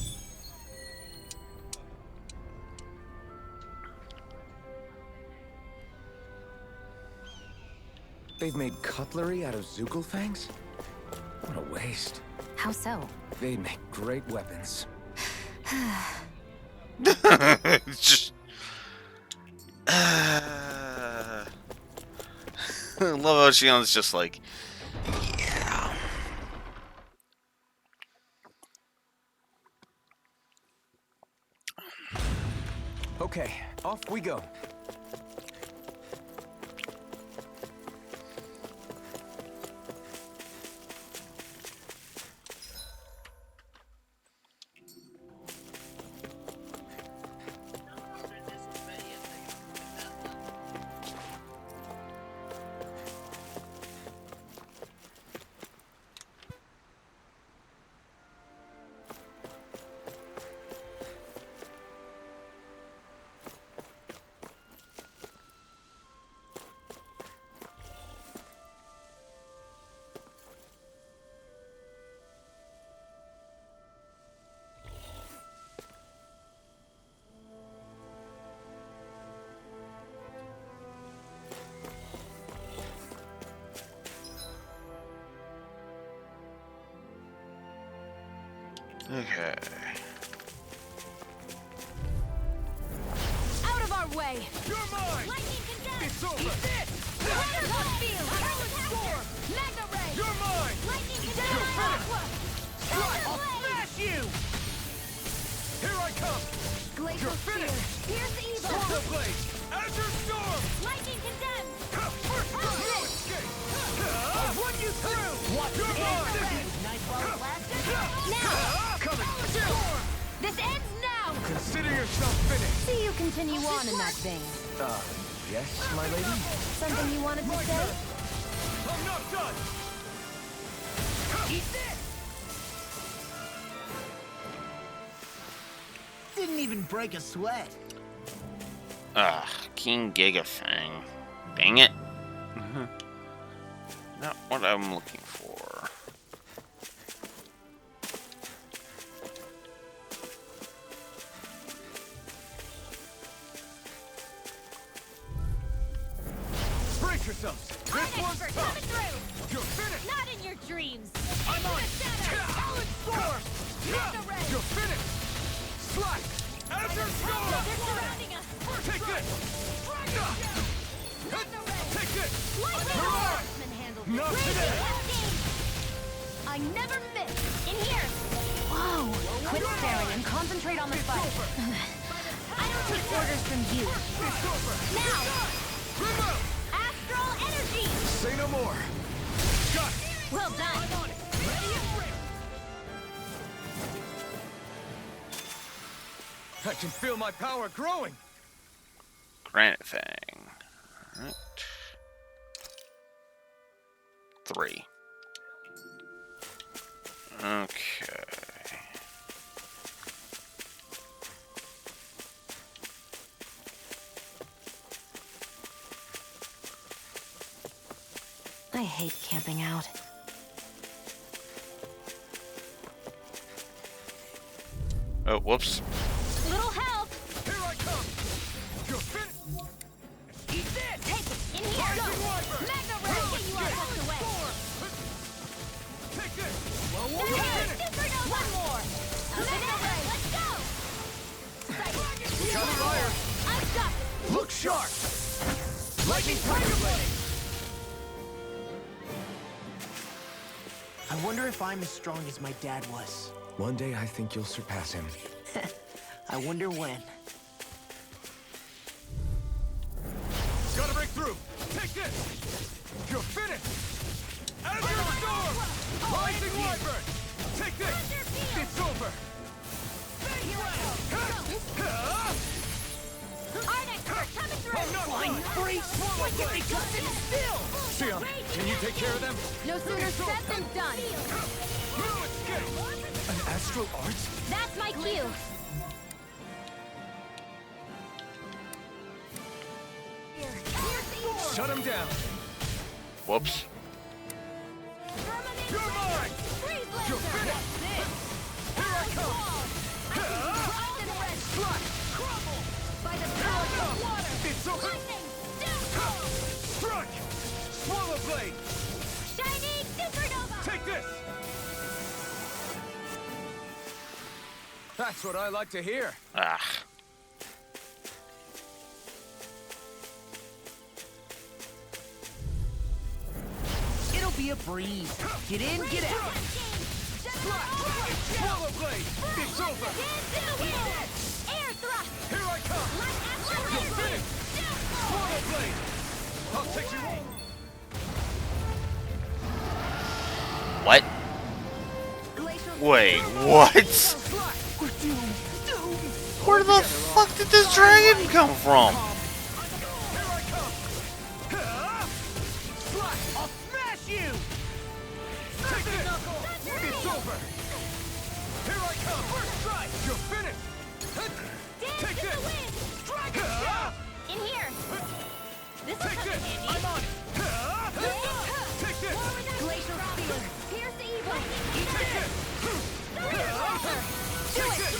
They've made cutlery out of zoogle fangs? What a waste. How so? They'd make great weapons. Just... I love how Shion's just like, yeah. Okay, off we go. Okay. Out of our way! You're mine! Lightning condemned! It's over! Field! Talent Storm! Magna Ray! You're mine! Lightning You're condemned! finished! Aqua! I'll smash you! Here I come! Glacial You're Spear! finished! Pierce the evil! Tornado Blade! Azure Storm! Lightning condemned! First blow! No escape! I'll run you through! What? You're mine! Nightfall Blaster! Now! Coming! Storm! This ends now! Consider yourself finished. See you continue on in that vein. Yes, my lady? Something you wanted to say? I'm not done! Eat this! Didn't even break a sweat. King Gigafang. Dang it. Not what I'm looking for. Brace yourselves! This one's Expert, tough! coming through! You're finished! Not in your dreams! I'm on it! Talent Storm! Magna Ray! You're finished! Slash! Azure Storm! They're surrounding us! Take this! Magna Ray! Take this! Lightning You're Storm! mine! Handled Not it. today! I never miss! In here! Whoa! Quit staring and concentrate on the fight. I don't take orders from you. It's over! Now! Remove! Astral Energy! Say no more. Got it! Well done! Ready and ready! I can feel my power growing. Granite Fang. Alright. 3. Okay. I hate camping out. Oh, whoops. Little help! Here I come! You're finished! Eat this! Take it! In here! Rising Wyvern! Magna Ray! Get you out of the way! Take this! You're finished! Supernova! One more! Magna Ray! Let's go! Counter iron. I've got it! Look sharp. Lightning Tiger Blade! I wonder if I'm as strong as my dad was. One day I think you'll surpass him. I wonder when. Gotta break through! Take this! You're finished! Azure Storm! Rising Wyvern! Take this! It's over! Art expert coming through! I'm not done! Freeze! Why can't they just sit still? Sion, can you take care of them? No sooner said than done. No escape! An astral arts? That's my cue! Shut him down. Whoops. You're mine! You're finished! Here I come! Crumble! By the power of water! It's over! Lightning! Strike! Swallow Blade! Shining Supernova! Take this! That's what I like to hear. It'll be a breeze. Get in, get out. Swallow Blade! It's over! Air thrust! Here I come! You're finished! Swallow Blade! I'll take you home! What? Wait, what? We're doomed. Doomed. Where the fuck did this dragon come from? Here I come! Slash! I'll smash you! Take this! It's over! Here I come! First strike! You're finished! Take this! In here! This will Take come in this! handy. I'm on it! Take this! Glacial Spear. Pierce the evil! Take this! Take this!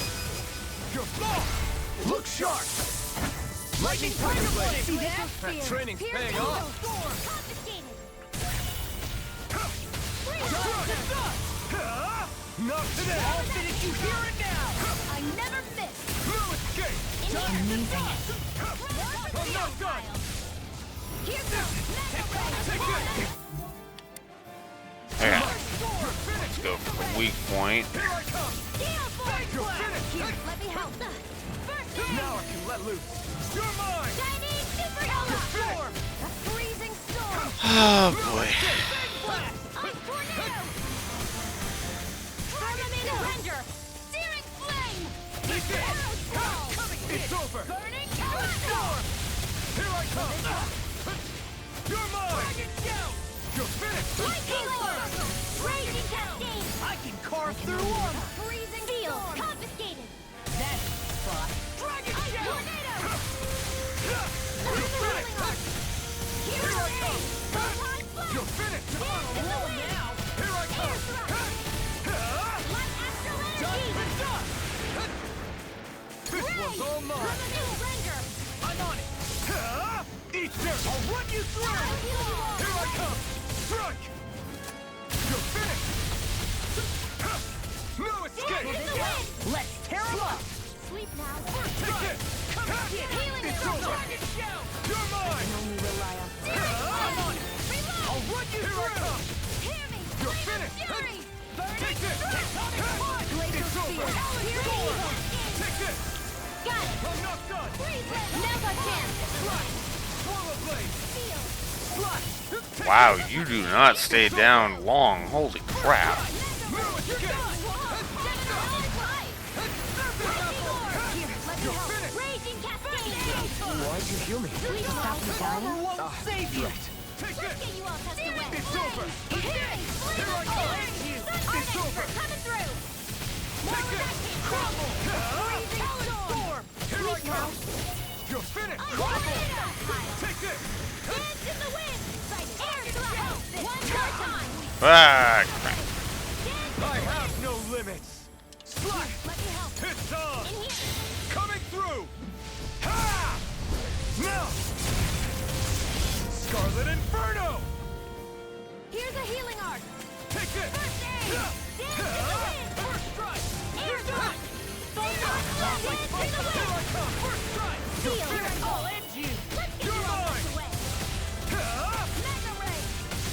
You're blocked! Look sharp! Lightning Tiger Blade! See that? That training's paying off. Confiscated! Not today! I'll finish you here and now! I never miss. No escape! Amazing. I'm not done! Here goes. Take it! Yeah. Let's go for the weak point. Here I come! You're finished! Here, let me help. First aid. Now I can let loose! You're mine! Chinese supernova. Storm! A freezing storm. Oh boy. Ice tornado. Tornado ranger. Searing flame. Take it! Arrow squall. It's over! Burning Storm! Here I come! You're mine! Dragon shout! You're finished! Lightning orb. Raging cascade. I can carve through armor! Freezing field. Confiscated. That's spot! Dragon Ice shout! tornado. You're finished! Here I come. Photon blast. You're finished! Dance in the wind. Here I Air come! thrust. Light astral Done energy. and done! This one's all mine! Revenue render. I'm on it! Eat this! I'll run you through! Here I come! Strike! You're finished! No escape! Dance in the wind. Let's tear him up! Sleep now. Take it! Come and get it! Healing It's circle. over! You're mine! Only rely on I'm on it! Reload. I'll run you through! Here I come! Hear me. You're Flame of finished. Fury. Take this! It's over! Here we go. Take this! Got it. I'm not done! Now's our chance. Strike! Swallow blade! Seal. Slot! Wow, you do not stay down long. Holy crap. No escape! You're finished! Raging cascade. Why'd you heal me? Sleep now. Armor won't save you! Take this! Get you all tucked away. It's over! Hearing. Here I come! It's over! Coming through. Take this! Crumble! Freezing storm. Here I come! You're finished! Crumble! Take this! Dance in the wind. Air thrust. One more time. Ah, crap. I have no limits! Slot! Let me help. It's on! In here. Coming through! Ha! Now! Scarlet Inferno! Here's a healing arc. Take this! First aid. Dance in the wind. First strike! Air thrust. Photon blast. Dance in the Here I wind. come! First strike! Seal. I'll end you! Let's get You're you all mine. tucked away. Ha! Mega ray.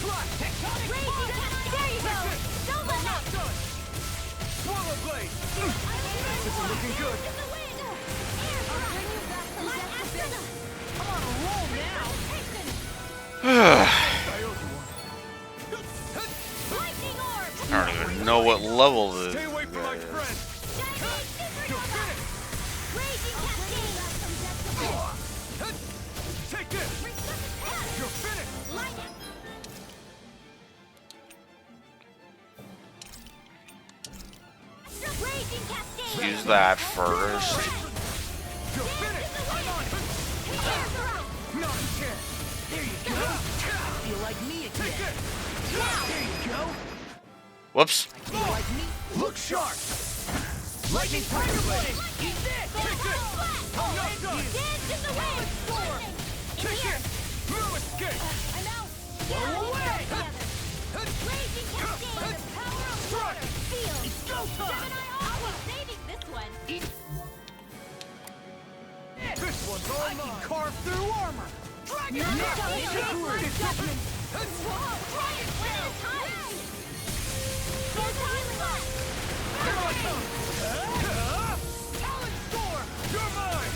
Slot! Tectonic Raging cascade. There you go. Don't let up. Done! Swallow blade! This is looking good. In the wind. Air thrust. Light astral. I'm on a roll now! I owe you one. Lightning orb. I don't even know what level this Stay away from my guy is. friend! Chinese You're supernova. finished! Raging cascade. Take this! Resurface. You're finished! Light. Raging cascade. Use that first. You're finished! I'm on it! Air thrust. Not a chance! There you go! Feel like me Take again! this! There you go! Whoops. Feel like me? Look sharp! Lightning Tiger Blade! Eat this! Take this! I'm not done! Dance in the wind. Lightning. In Take here. it! No escape! I'm out. Blow away! Raging cascade. The power of Strike! water. Seal. It's go time! Gemini Aqua. Saving this one. This one's all I can mine! carve through armor! Dragon Not shout! a Super judgment! Whoa. Try it. Win the time. There's a healing arc. Here I come! Talon Storm! You're mine!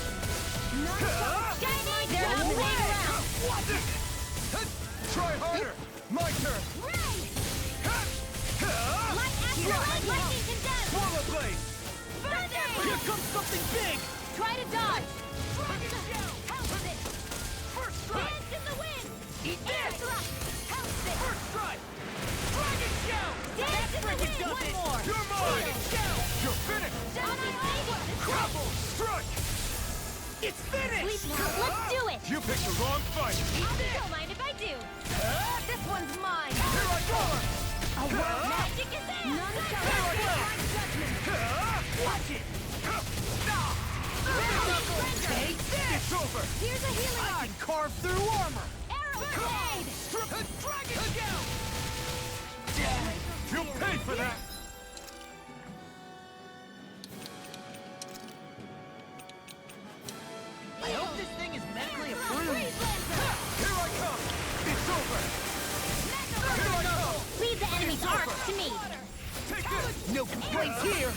Shiny. They're not playing around. Watch it! Try harder! My turn! Ray. Light astral. Lightning condemned. Swallow blade! Further. Here comes something big! Try to dodge. House it. First strike! Dance in the wind. Eat Air this! thrust. House it. First strike! Dragon shout! Dance in the wind. does One it. more. You're mine! You're finished! Gemini Aqua. Crumble! Strike! It's finished! Sleep now. Let's do it. You picked the wrong fight! Don't mind if I do. This one's mine. Here I go! Magic is in. None shall escape judgment. Watch it! Take this! It's over! Here's a healing I arc. can carve through armor! Arrow blade. Dragon shout! You'll pay for that! place here!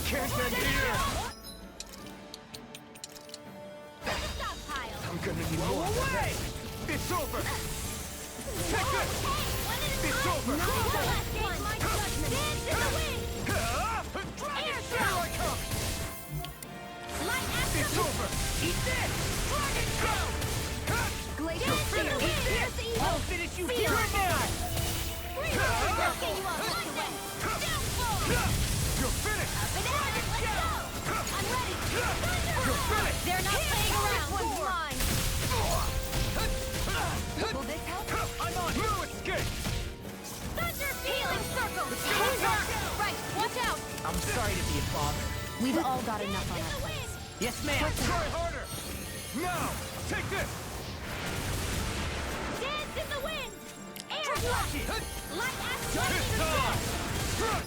Can't end here! I'm gonna need more. Away! It's over! Take this! It's over! It's over! Eat this! Glacial Fear! I'll finish you here and now! You're finished! You're finished! They're not playing around. One's mine! Will this help? I'm on! No escape! Thunder Healing Circle! Right, watch out! I'm sorry to be a bother. We've all got enough on our plates. Yes, ma'am. Try harder! Now! Take this! Dance in the wind! Air thrust! Light action! This time!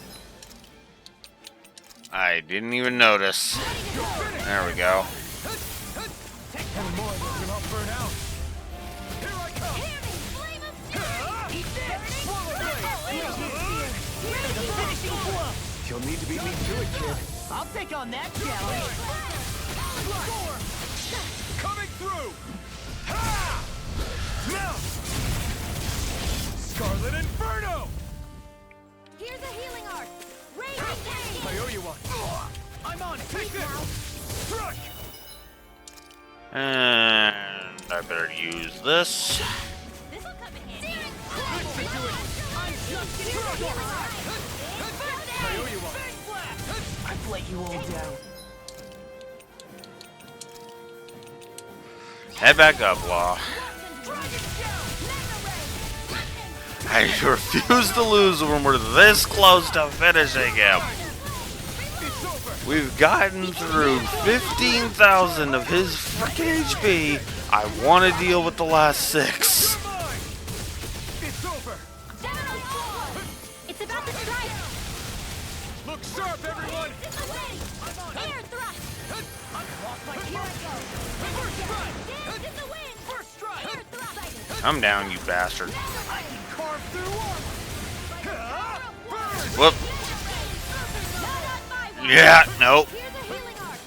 I didn't even notice. There we go. One more, then I'll burn out. Here I come! Hear me! Flame of fury! Eat this! Swallow blade! The finishing blow! You'll need to beat me to it, kid. I'll take on that challenge. Coming through! Ha! Now! Scarlet Inferno! Here's a healing art! Raging Cascade! I owe you one. I'm on it! Take this! Struck! And I better use this. This'll come in handy! This should do it! I'm just getting started! I owe you one. Big blast! I've let you all down. Head back up, Law. I refuse to lose when we're this close to finishing him. It's over! We've gotten through 15,000 of his freaking HP. I want to deal with the last 6. You're mine! It's over! It's about to strike! Look sharp, everyone! It's in the wind! Air thrust! Here I go! First strike! Dance in the wind! First strike! Air thrust! Come down, you bastard. I can carve through armor! Burn! Whoop. Not on my watch! Yeah, nope. Here's a healing art!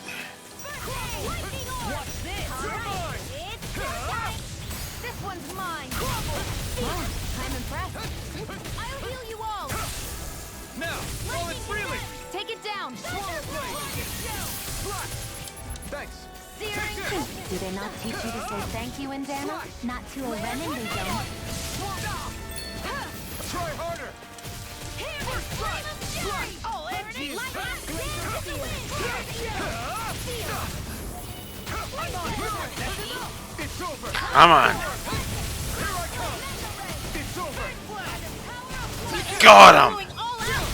Lightning orb! What's this? Alright, it's your time! This one's mine! I'm impressed! I'll heal you all! Now, while it's freely! Take it down. Thanks! Searing! Do they not teach you to say thank you in Dana? Not to a Renin, they don't. Try harder! First flame of fury! I'll end you! Light up! Dance in the wind! It's over! Come on. Here I come! It's over! Got him. Going all out!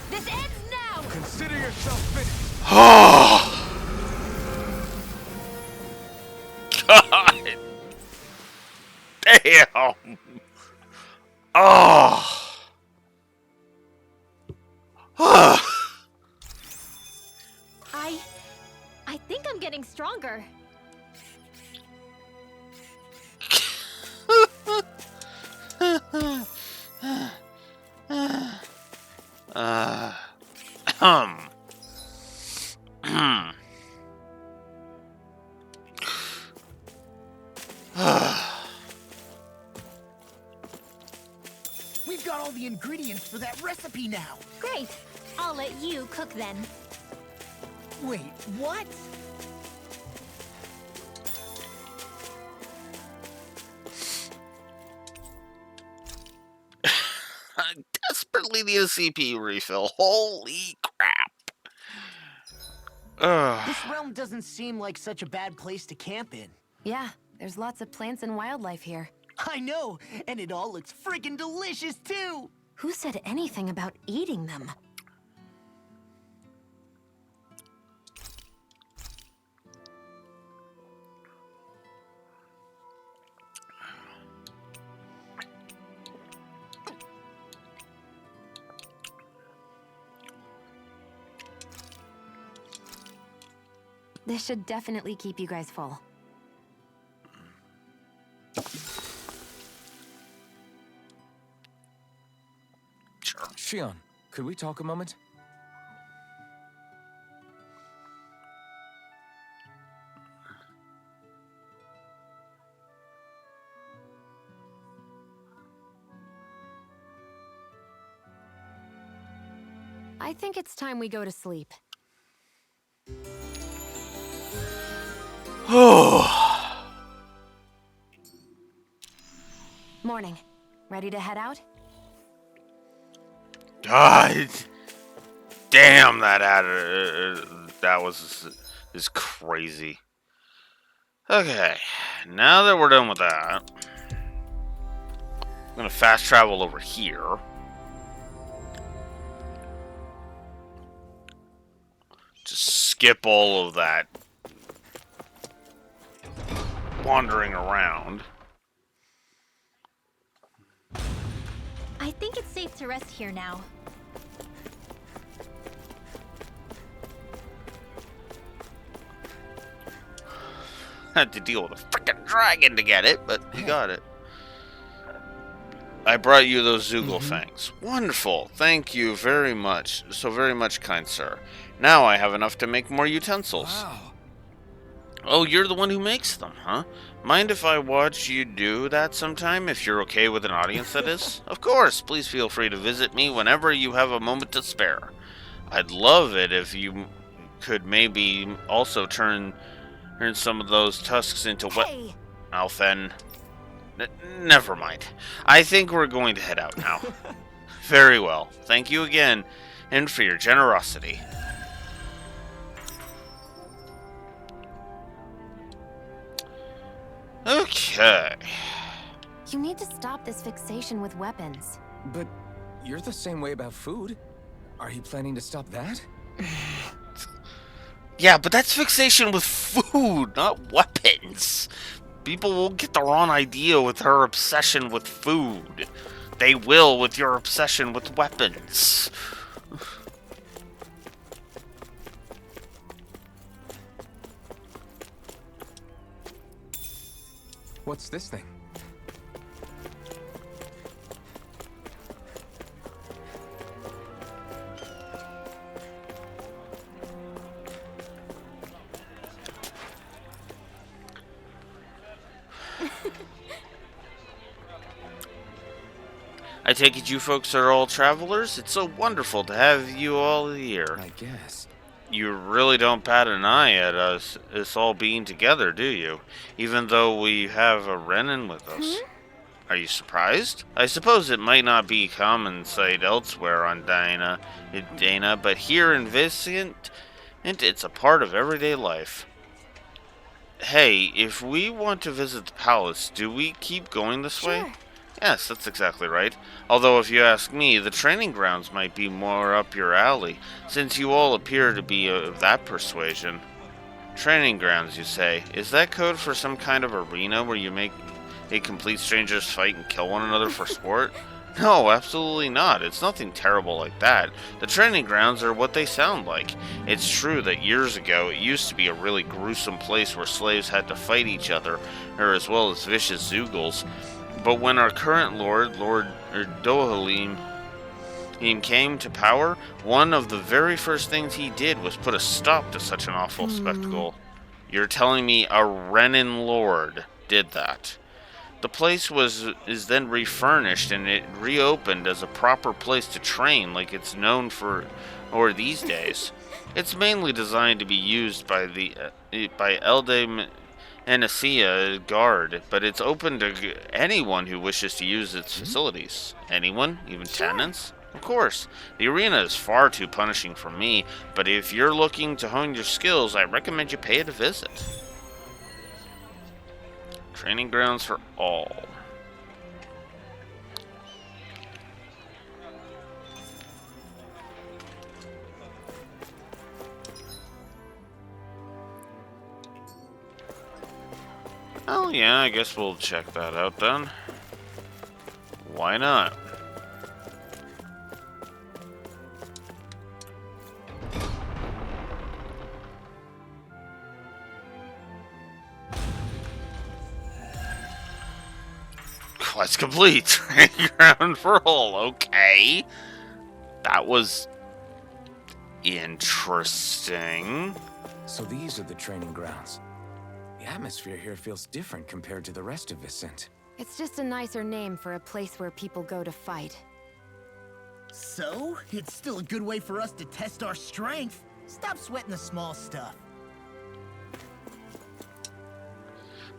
This ends now! Consider yourself finished! Oh. God. Damn. Oh. I think I'm getting stronger. We've got all the ingredients for that recipe now. Great! I'll let you cook then. Wait, what? I desperately need a CP refill. Holy crap. This realm doesn't seem like such a bad place to camp in. Yeah, there's lots of plants and wildlife here. I know, and it all looks friggin' delicious too! Who said anything about eating them? This should definitely keep you guys full. sure. Shion, could we talk a moment? I think it's time we go to sleep. Morning. Ready to head out? God damn, that is crazy. Okay, now that we're done with that, I'm gonna fast travel over here. Just skip all of that wandering around. I think it's safe to rest here now. Had to deal with a freaking dragon to get it, but you got it. I brought you those Zoogle fangs. Wonderful. Thank you very much. So very much, kind sir. Now I have enough to make more utensils. Wow. Oh, you're the one who makes them, huh? Mind if I watch you do that sometime, if you're okay with an audience, that is? Of course. Please feel free to visit me whenever you have a moment to spare. I'd love it if you could maybe also turn some of those tusks into wet... Hey! Alphen. Never mind. I think we're going to head out now. Very well. Thank you again, and for your generosity. Okay. You need to stop this fixation with weapons. But you're the same way about food. Are you planning to stop that? Yeah, but that's fixation with food, not weapons. People will get the wrong idea with her obsession with food. They will with your obsession with weapons. What's this thing? I take it you folks are all travelers? It's so wonderful to have you all here. I guess. You really don't bat an eye at us all being together, do you? Even though we have a Renan with us. Are you surprised? I suppose it might not be common sight elsewhere on Dana, but here in Viscient, it's a part of everyday life. Hey, if we want to visit the palace, do we keep going this way? Yes, that's exactly right. Although, if you ask me, the training grounds might be more up your alley, since you all appear to be of that persuasion. Training grounds, you say? Is that code for some kind of arena where you make complete strangers fight and kill one another for sport? No, absolutely not. It's nothing terrible like that. The training grounds are what they sound like. It's true that years ago it used to be a really gruesome place where slaves had to fight each other, or as well as vicious Zoogles. But when our current Lord Dohalim came to power, one of the very first things he did was put a stop to such an awful spectacle. You're telling me a Renan Lord did that? The place is then refurnished and it reopened as a proper place to train like it's known for these days. It's mainly designed to be used by Elde Anasia Guard, but it's open to anyone who wishes to use its facilities. Anyone? Even tenants? Of course. The arena is far too punishing for me, but if you're looking to hone your skills, I recommend you pay it a visit. Training grounds for all. Oh yeah, I guess we'll check that out then. Why not? Quest complete. Training ground for all. Okay. That was interesting. So these are the training grounds. The atmosphere here feels different compared to the rest of Vicent. It's just a nicer name for a place where people go to fight. So, it's still a good way for us to test our strength. Stop sweating the small stuff.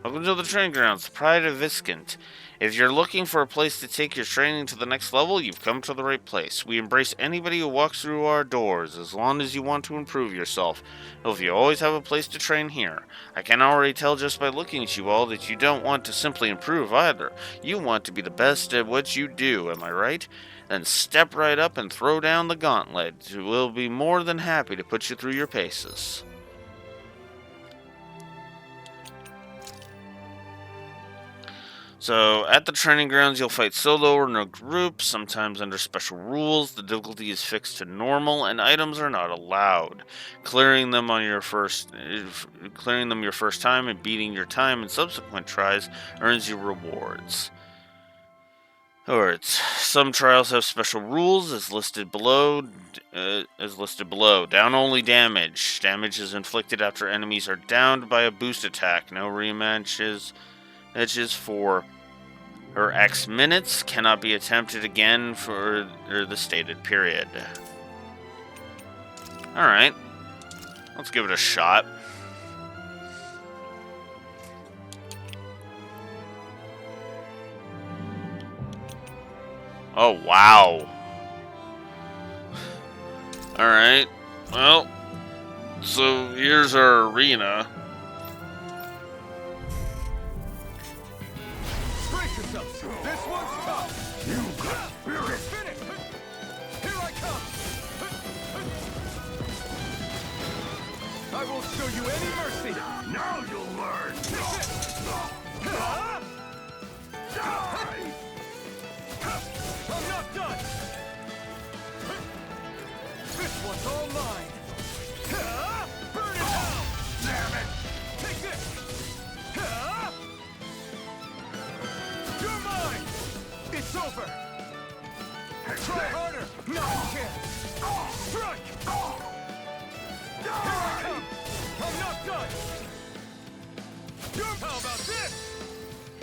Welcome to the training grounds, the Pride of Viscant. If you're looking for a place to take your training to the next level, you've come to the right place. We embrace anybody who walks through our doors, as long as you want to improve yourself. If you always have a place to train here. I can already tell just by looking at you all that you don't want to simply improve either. You want to be the best at what you do, am I right? Then step right up and throw down the gauntlet. We'll be more than happy to put you through your paces. So, at the training grounds, you'll fight solo or in a group, sometimes under special rules. The difficulty is fixed to normal, and items are not allowed. Clearing them your first time and beating your time in subsequent tries earns you rewards. Alright, some trials have special rules, as listed below. Down only damage. Damage is inflicted after enemies are downed by a boost attack. No rematches. Edges for her X minutes cannot be attempted again for the stated period. Alright. Let's give it a shot. Oh, wow. Alright. Well, so here's our arena. This one's tough. You got spirit. Finish. Here I come. I won't show you any mercy. Now you'll learn. Die. I'm not done. This one's all mine. Burn it down. Damn it. Take this. You're mine! It's over! Try harder! No, you can't! Strike! Here I come! I'm not done! How about this?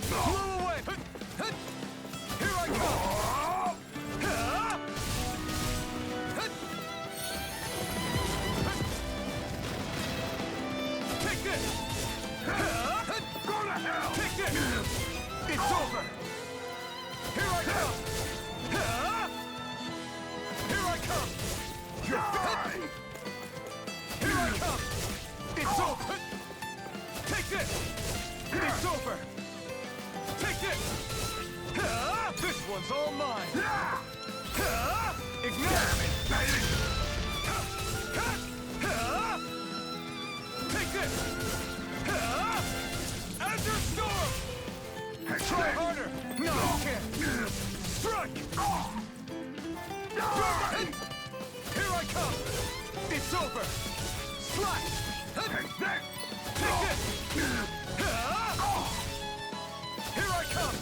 Blow away! Here I come! Take this! Go to hell! Take this! It's over! Here I come! Here I come! Here I come! It's over! Take this! It's over! Take this! This one's all mine! Ignore me! Take this! Azure Storm! Try harder! No, you can't! Strike! Here I come! It's over! Slash! Take this! Here I come!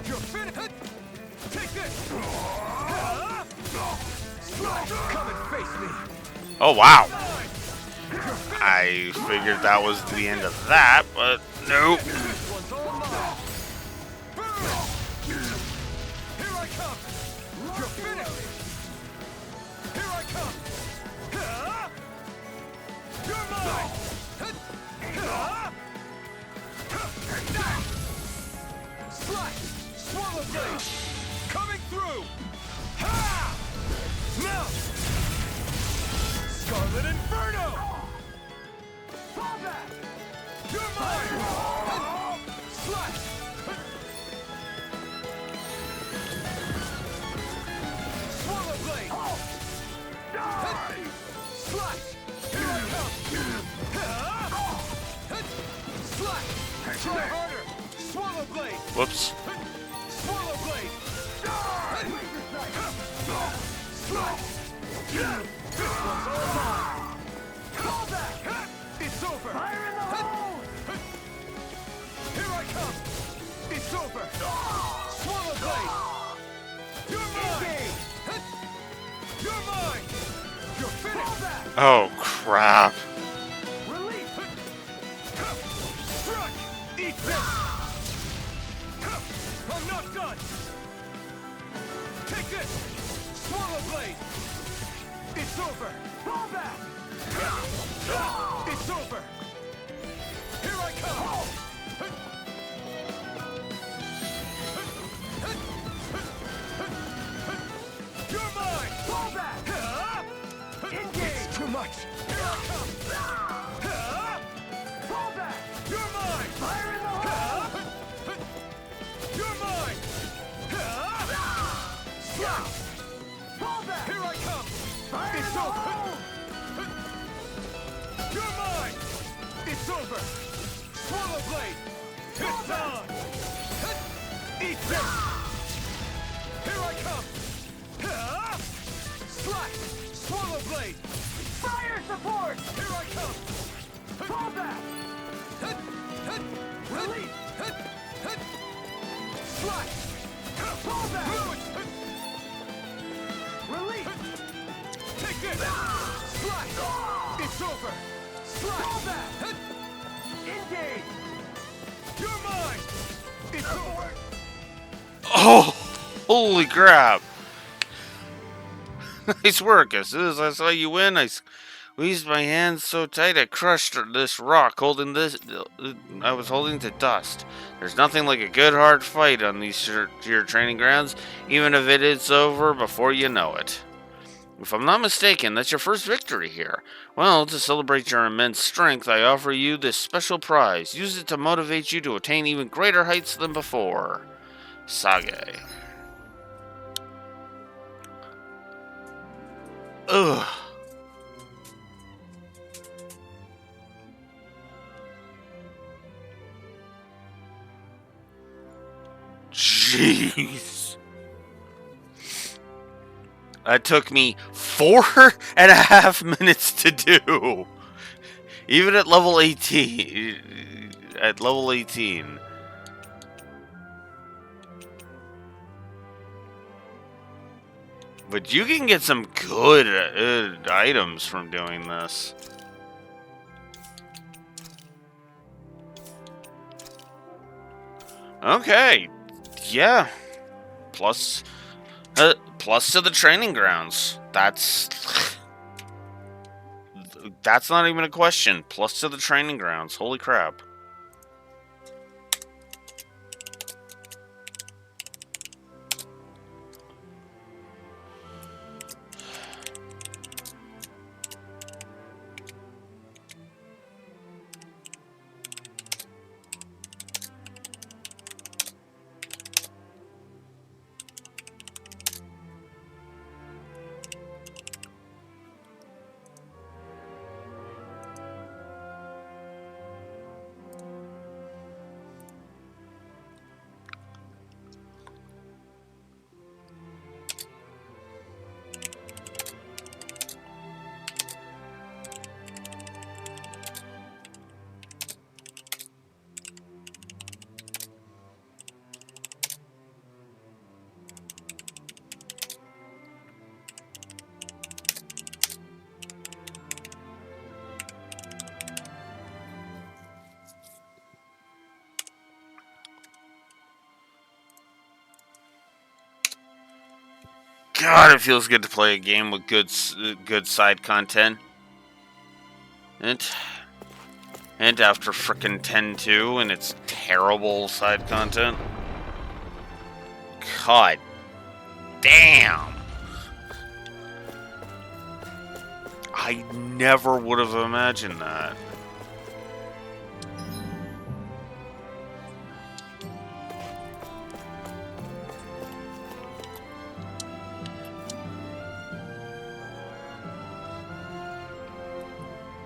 You're finished! Take this! Slash! Come and face me! Oh, wow. I figured that was the end of that, but nope. This one's all mine! Burn! Here I come! You're finished! Here I come! You're mine! Slash! Swallow blade! Coming through! Ha! Now! Scarlet Inferno! Fall back! You're mine! Slash! Swallow blade! Die! Slash! Here I come! Slash! Try harder! Swallow blade! Whoops. Swallow blade! Die! Slash! This one's all mine! Fall back! It's over! Fire in the hole! Here I come! It's over! Swallow blade! Oh, crap. Release! Strike! Eat this! I'm not done! Take this! Swallow blade! It's over! Fall back! It's over! Here I come! You're mine! Fall back! Engage! It's too much! Here I come! Fall back! You're mine! Fire in the hole! You're mine! Slap! Fall back! Here I come! Fire it's over! You're mine! It's over! Swallow blade! It's on! Eat this! Here I come! Slash! Swallow blade! Fire support! Here I come! Fall back! Release! Slash! Fall back! Release! Take this! Slash! It's over! Slash! Fall back! Engage! You're mine! It's over! Oh, holy crap. Nice work. As soon as I saw you win, I squeezed my hands so tight I crushed this rock holding this I was holding to dust. There's nothing like a good hard fight on these your training grounds, even if it is over before you know it. If I'm not mistaken, that's your first victory here. Well, to celebrate your immense strength, I offer you this special prize. Use it to motivate you to attain even greater heights than before. Sage. Ugh. Jeez. That took me 4.5 minutes to do. Even at level 18. At level 18. But you can get some good items from doing this. Okay. Yeah. Plus to the training grounds. That's not even a question. Plus to the training grounds. Holy crap. God, it feels good to play a game with good side content. And after frickin' 10-2 and its terrible side content. God damn. I never would have imagined that.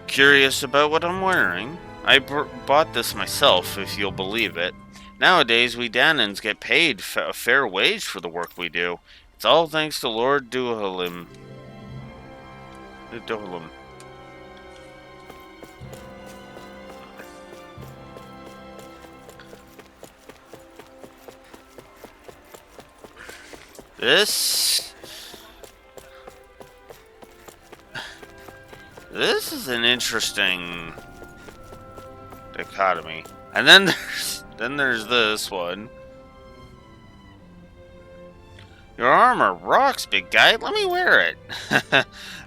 Curious about what I'm wearing? I bought this myself, if you'll believe it. Nowadays, we Danans get paid a fair wage for the work we do. It's all thanks to Lord Dohalim. This This is an interesting dichotomy. And then there's this one. Your armor rocks, big guy. Let me wear it.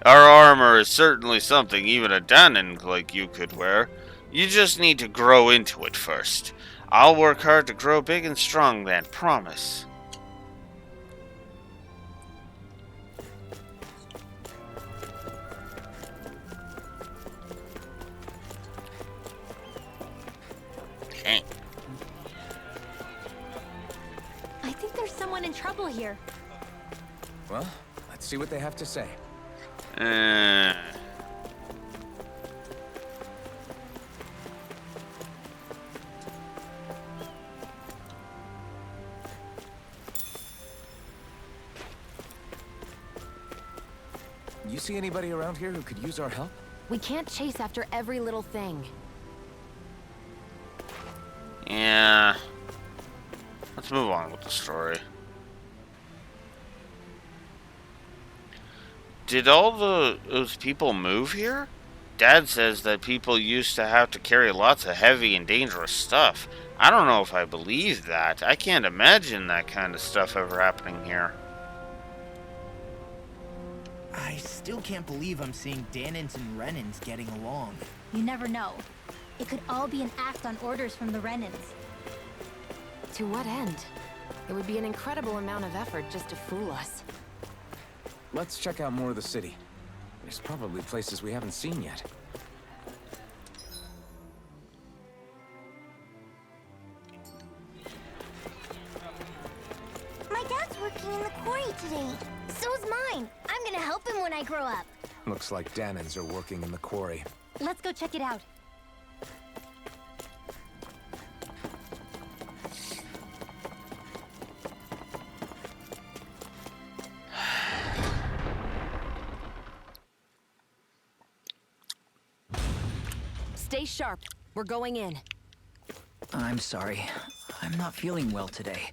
Our armor is certainly something even a Danon like you could wear. You just need to grow into it first. I'll work hard to grow big and strong then, promise. Dang. I think there's someone in trouble here. Well, let's see what they have to say. You see anybody around here who could use our help? We can't chase after every little thing. Yeah. Let's move on with the story. Did all those people move here? Dad says that people used to have to carry lots of heavy and dangerous stuff. I don't know if I believe that. I can't imagine that kind of stuff ever happening here. I still can't believe I'm seeing Danons and Renans getting along. You never know. It could all be an act on orders from the Renans. To what end? It would be an incredible amount of effort just to fool us. Let's check out more of the city. There's probably places we haven't seen yet. My dad's working in the quarry today. So is mine. I'm gonna help him when I grow up. Looks like Danons are working in the quarry. Let's go check it out. Stay sharp. We're going in. I'm sorry. I'm not feeling well today.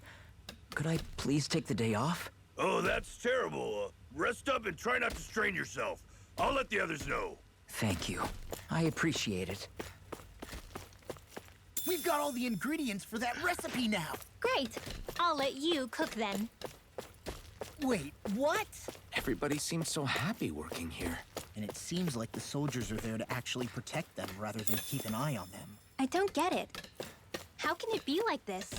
Could I please take the day off? Oh, that's terrible. Rest up and try not to strain yourself. I'll let the others know. Thank you. I appreciate it. We've got all the ingredients for that recipe now. Great. I'll let you cook then. Wait, what? Everybody seems so happy working here. And it seems like the soldiers are there to actually protect them rather than keep an eye on them. I don't get it. How can it be like this?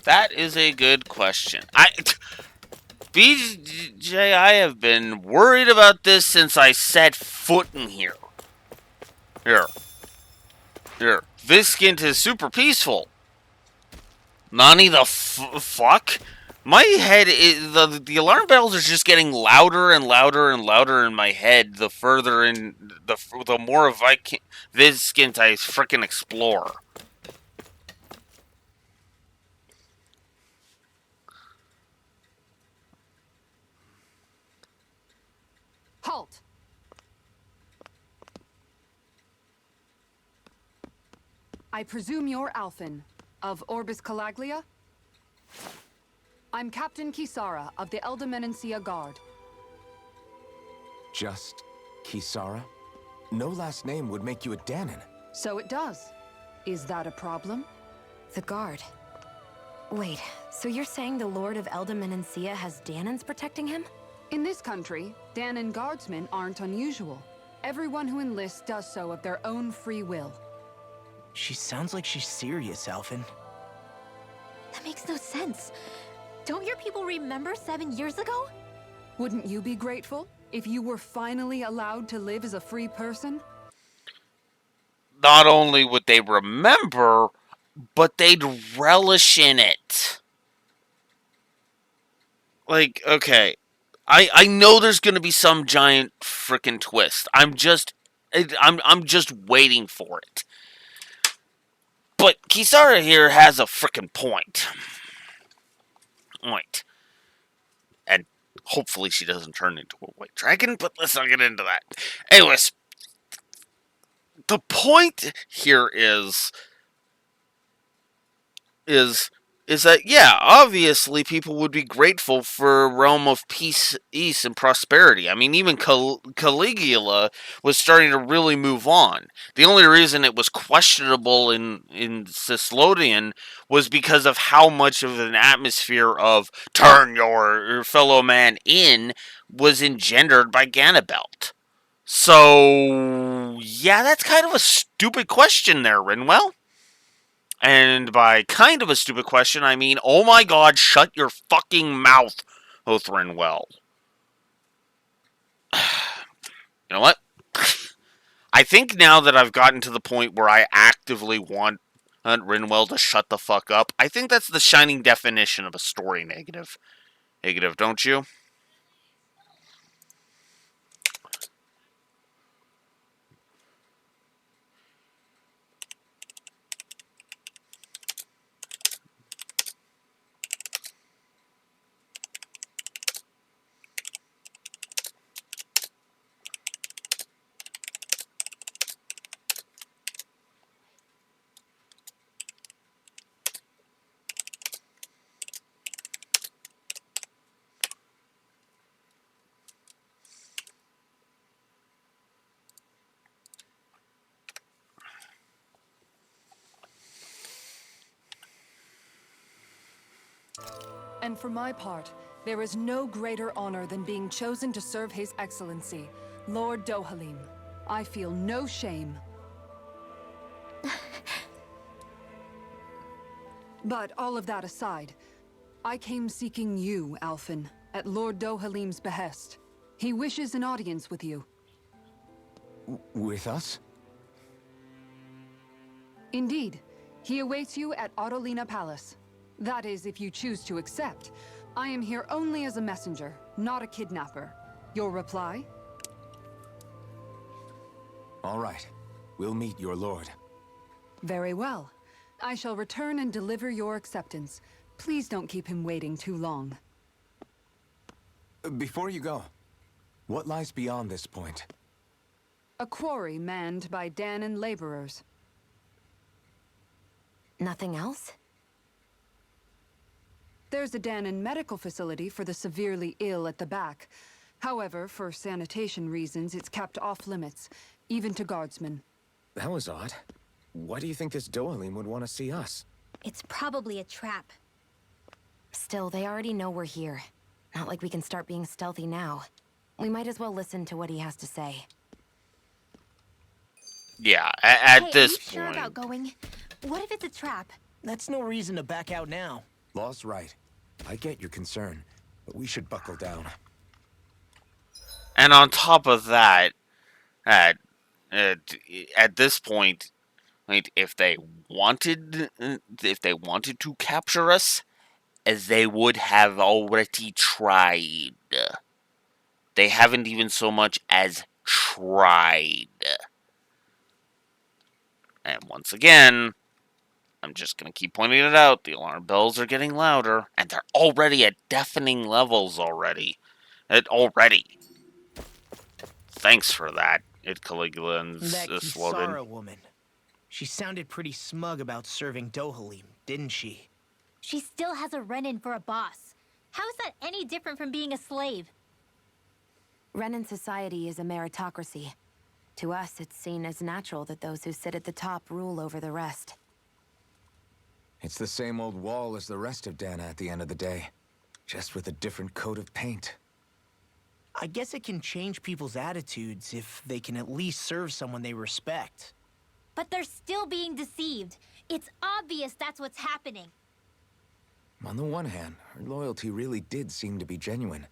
That is a good question. BJ, I have been worried about this since I set foot in here. Here. Vizsgint is super peaceful. Nani the fuck? My head is... The alarm bells are just getting louder and louder and louder in my head the further in... The more of Vizsgint I frickin' explore. Halt! I presume you're Alphen, of Orbis Calaglia? I'm Captain Kisara of the Elder Guard. Just Kisara? No last name would make you a Danon. So it does. Is that a problem? The Guard. Wait, so you're saying the Lord of Elder Menancia has Danons protecting him? In this country, Danon guardsmen aren't unusual. Everyone who enlists does so of their own free will. She sounds like she's serious, Alphen. That makes no sense. Don't your people remember 7 years ago? Wouldn't you be grateful if you were finally allowed to live as a free person? Not only would they remember, but they'd relish in it. Like, okay, I know there's gonna be some giant frickin' twist. I'm just waiting for it. But Kisara here has a frickin' point. Wait. And hopefully she doesn't turn into a white dragon, but let's not get into that. Anyways, the point here is is that, yeah, obviously people would be grateful for a realm of peace, ease, and prosperity. I mean, even Caligula was starting to really move on. The only reason it was questionable in Cislodian was because of how much of an atmosphere of turn your fellow man in was engendered by Ganabelt. So, yeah, that's kind of a stupid question there, Rinwell. And by kind of a stupid question, I mean, oh my god, shut your fucking mouth, Rinwell. You know what? I think now that I've gotten to the point where I actively want Rinwell to shut the fuck up, I think that's the shining definition of a story negative. Negative, don't you? And for my part, there is no greater honor than being chosen to serve His Excellency, Lord Dohalim. I feel no shame. But all of that aside, I came seeking you, Alphen, at Lord Dohalim's behest. He wishes an audience with you. With us? Indeed. He awaits you at Autolina Palace. That is, if you choose to accept. I am here only as a messenger, not a kidnapper. Your reply? All right. We'll meet your lord. Very well. I shall return and deliver your acceptance. Please don't keep him waiting too long. Before you go, what lies beyond this point? A quarry manned by Dahnan laborers. Nothing else? There's a Dahnan medical facility for the severely ill at the back. However, for sanitation reasons, it's kept off limits, even to guardsmen. That was odd. Why do you think this Dohalim would want to see us? It's probably a trap. Still, they already know we're here. Not like we can start being stealthy now. We might as well listen to what he has to say. Yeah, at Hey, this are you sure point. about going? What if it's a trap? That's no reason to back out now. Law's right. I get your concern, but we should buckle down. And on top of that, at this point, like, if they wanted to capture us, as they would have already tried. They haven't even so much as tried. And once again, I'm just going to keep pointing it out. The alarm bells are getting louder, and they're already at deafening levels already. Thanks for that, Caligula and That Slodin. Kisara woman. She sounded pretty smug about serving Dohalim, didn't she? She still has a run-in for a boss. How is that any different from being a slave? Renan society is a meritocracy. To us, it's seen as natural that those who sit at the top rule over the rest. It's the same old wall as the rest of Dahna at the end of the day, just with a different coat of paint. I guess it can change people's attitudes if they can at least serve someone they respect. But they're still being deceived. It's obvious that's what's happening. On the one hand, her loyalty really did seem to be genuine.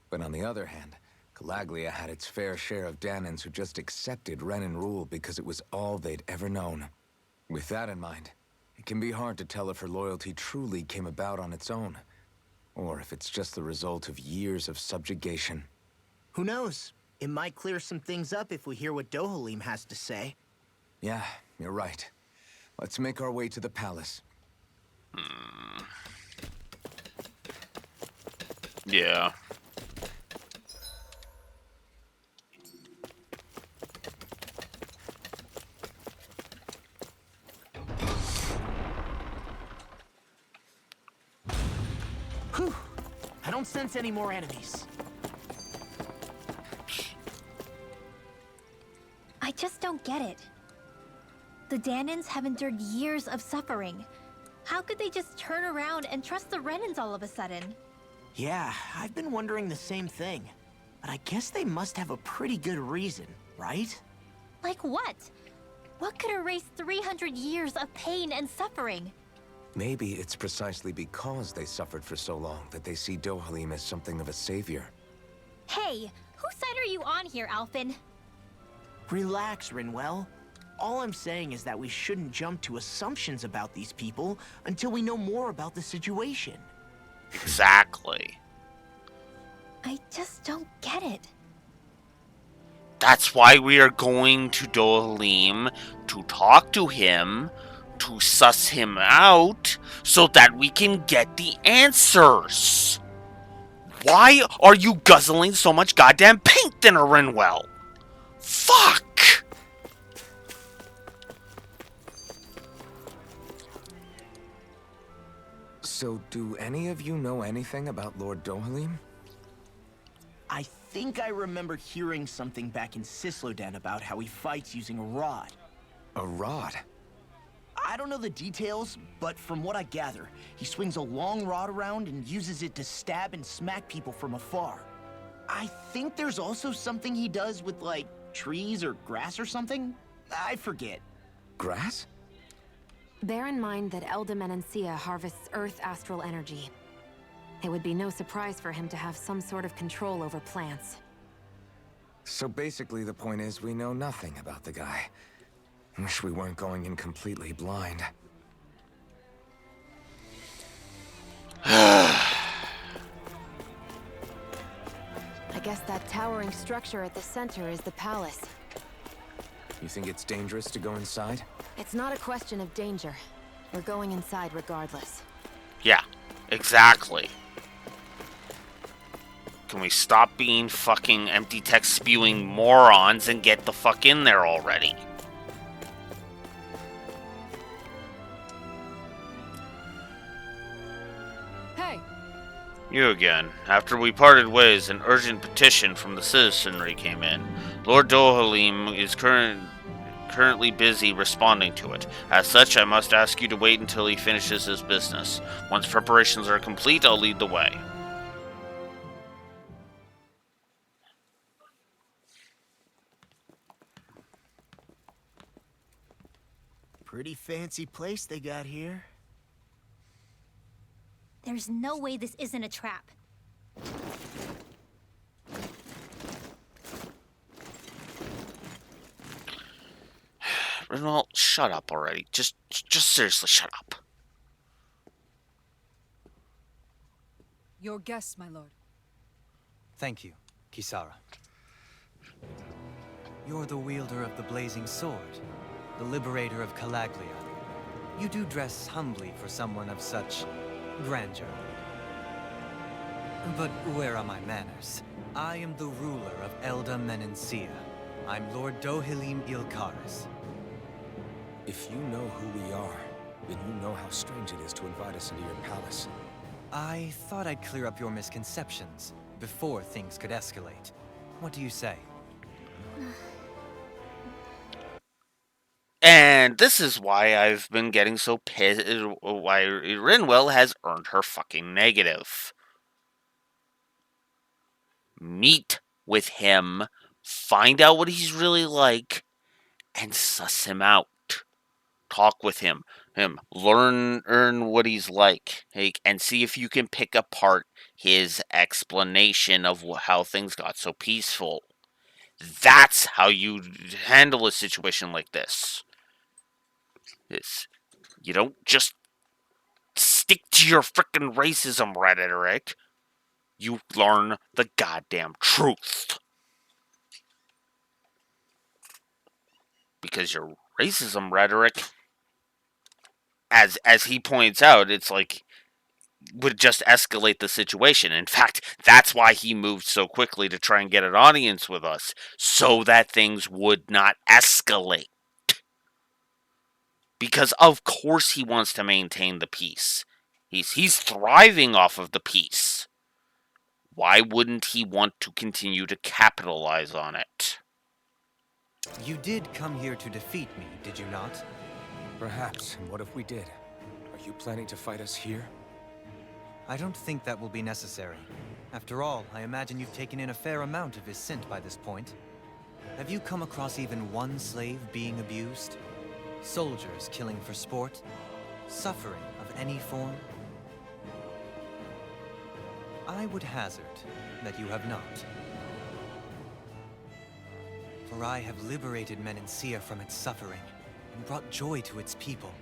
But on the other hand, Calaglia had its fair share of Dahnans who just accepted Renan rule because it was all they'd ever known. With that in mind, it can be hard to tell if her loyalty truly came about on its own, or if it's just the result of years of subjugation. Who knows? It might clear some things up if we hear what Dohalim has to say. Yeah, you're right. Let's make our way to the palace. Yeah. Whew. I don't sense any more enemies. I just don't get it. The Danans have endured years of suffering. How could they just turn around and trust the Renans all of a sudden? Yeah, I've been wondering the same thing. But I guess they must have a pretty good reason, right? Like what? What could erase 300 years of pain and suffering? Maybe it's precisely because they suffered for so long that they see Dohalim as something of a savior. Hey, whose side are you on here, Alphen? Relax, Rinwell. All I'm saying is that we shouldn't jump to assumptions about these people until we know more about the situation. Exactly. I just don't get it. That's why we are going to Dohalim to talk to him, to suss him out, so that we can get the answers. Why are you guzzling so much goddamn paint thinner, Rinwell? Fuck! So, do any of you know anything about Lord Dohalim? I think I remember hearing something back in Sislodan about how he fights using a rod. A rod? I don't know the details, but from what I gather, he swings a long rod around and uses it to stab and smack people from afar. I think there's also something he does with, like, trees or grass or something? I forget. Grass? Bear in mind that Elda Menancia harvests Earth astral energy. It would be no surprise for him to have some sort of control over plants. So basically the point is we know nothing about the guy. Wish we weren't going in completely blind. I guess that towering structure at the center is the palace. You think it's dangerous to go inside? It's not a question of danger. We're going inside regardless. Yeah, exactly. Can we stop being fucking empty text spewing morons and get the fuck in there already? Hey! You again. After we parted ways, an urgent petition from the citizenry came in. Lord Dohalim is currently busy responding to it. As such, I must ask you to wait until he finishes his business. Once preparations are complete, I'll lead the way. Pretty fancy place they got here. There's no way this isn't a trap. Rinwell, shut up already. Just seriously, shut up. Your guests, my lord. Thank you, Kisara. You're the wielder of the blazing sword, the liberator of Calaglia. You do dress humbly for someone of such grandeur. But where are my manners? I am the ruler of Elda Menancia. I'm Lord Dohalim Ilkaris. If you know who we are, then you know how strange it is to invite us into your palace. I thought I'd clear up your misconceptions before things could escalate. What do you say? And this is why I've been getting so pissed, why Rinwell has earned her fucking negative. Meet with him, find out what he's really like, and suss him out. Talk with him, learn what he's like, and see if you can pick apart his explanation of how things got so peaceful. That's how you handle a situation like this. You don't just stick to your frickin' racism rhetoric. You learn the goddamn truth. Because your racism rhetoric, as he points out, it's like would just escalate the situation. In fact, that's why he moved so quickly to try and get an audience with us, so that things would not escalate. Because of course he wants to maintain the peace. He's thriving off of the peace. Why wouldn't he want to continue to capitalize on it? You did come here to defeat me, did you not? Perhaps, and what if we did? Are you planning to fight us here? I don't think that will be necessary. After all, I imagine you've taken in a fair amount of his scent by this point. Have you come across even one slave being abused? Soldiers killing for sport? Suffering of any form? I would hazard that you have not. For I have liberated Menancia from its suffering and brought joy to its people.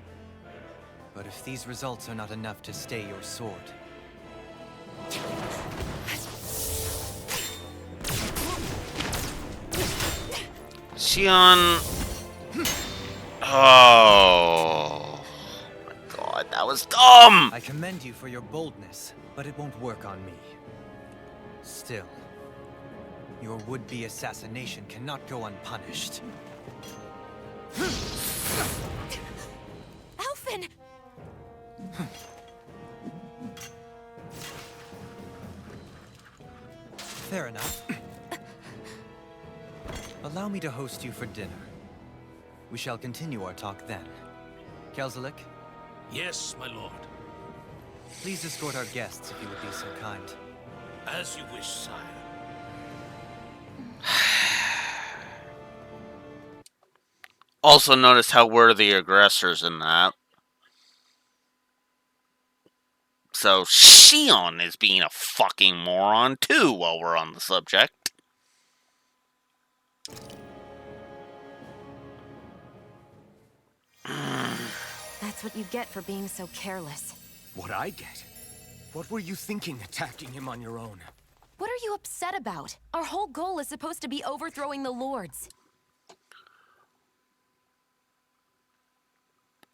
But if these results are not enough to stay your sword... Xion... Oh... my god, that was dumb! I commend you for your boldness, but it won't work on me. Still, your would-be assassination cannot go unpunished. Alphen! Fair enough. Allow me to host you for dinner. We shall continue our talk then. Kelzelik? Yes, my lord. Please escort our guests if you would be so kind. As you wish, sire. Also notice how we're the aggressors in that. So Xion is being a fucking moron too while we're on the subject. That's what you get for being so careless. What I get? What were you thinking attacking him on your own? What are you upset about? Our whole goal is supposed to be overthrowing the Lords.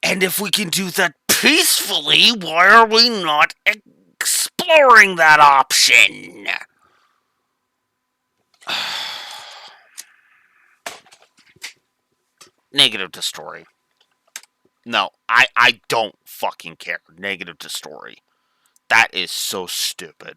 And if we can do that peacefully, why are we not exploring that option? Negative to story. No, I don't fucking care. Negative to story. That is so stupid.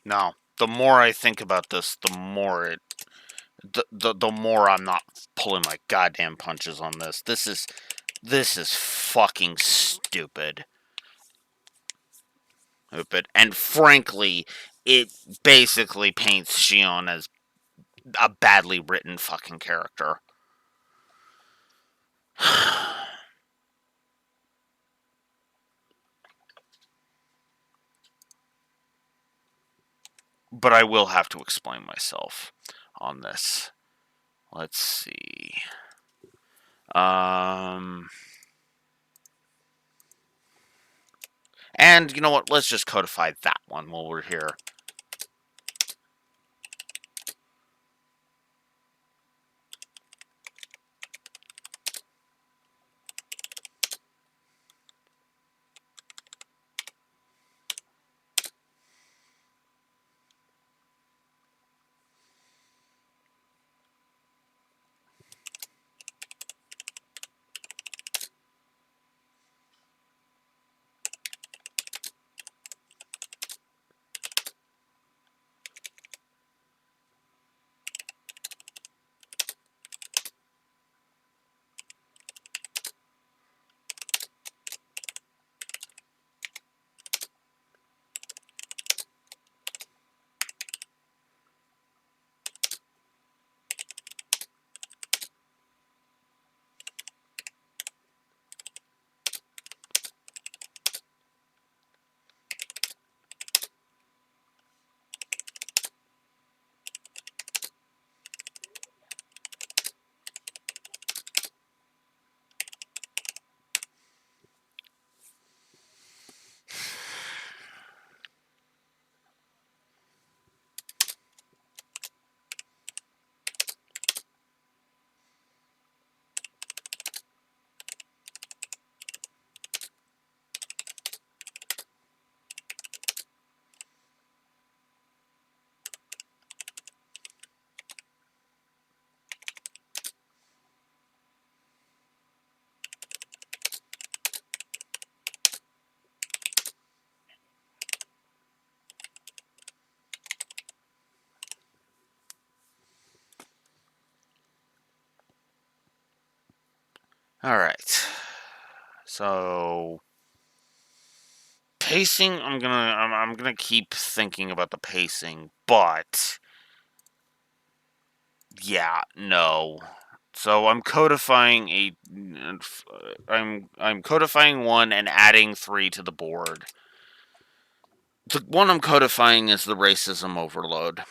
No. The more I think about this, the more it... The more I'm not pulling my goddamn punches on this. This is fucking stupid. And frankly, it basically paints Xion as a badly written fucking character. But I will have to explain myself on this. Let's see. And you know what? Let's just codify that one while we're here. Alright. So pacing, I'm gonna keep thinking about the pacing, but yeah, no. So I'm codifying I'm codifying 1 and adding 3 to the board. The one I'm codifying is the racism overload.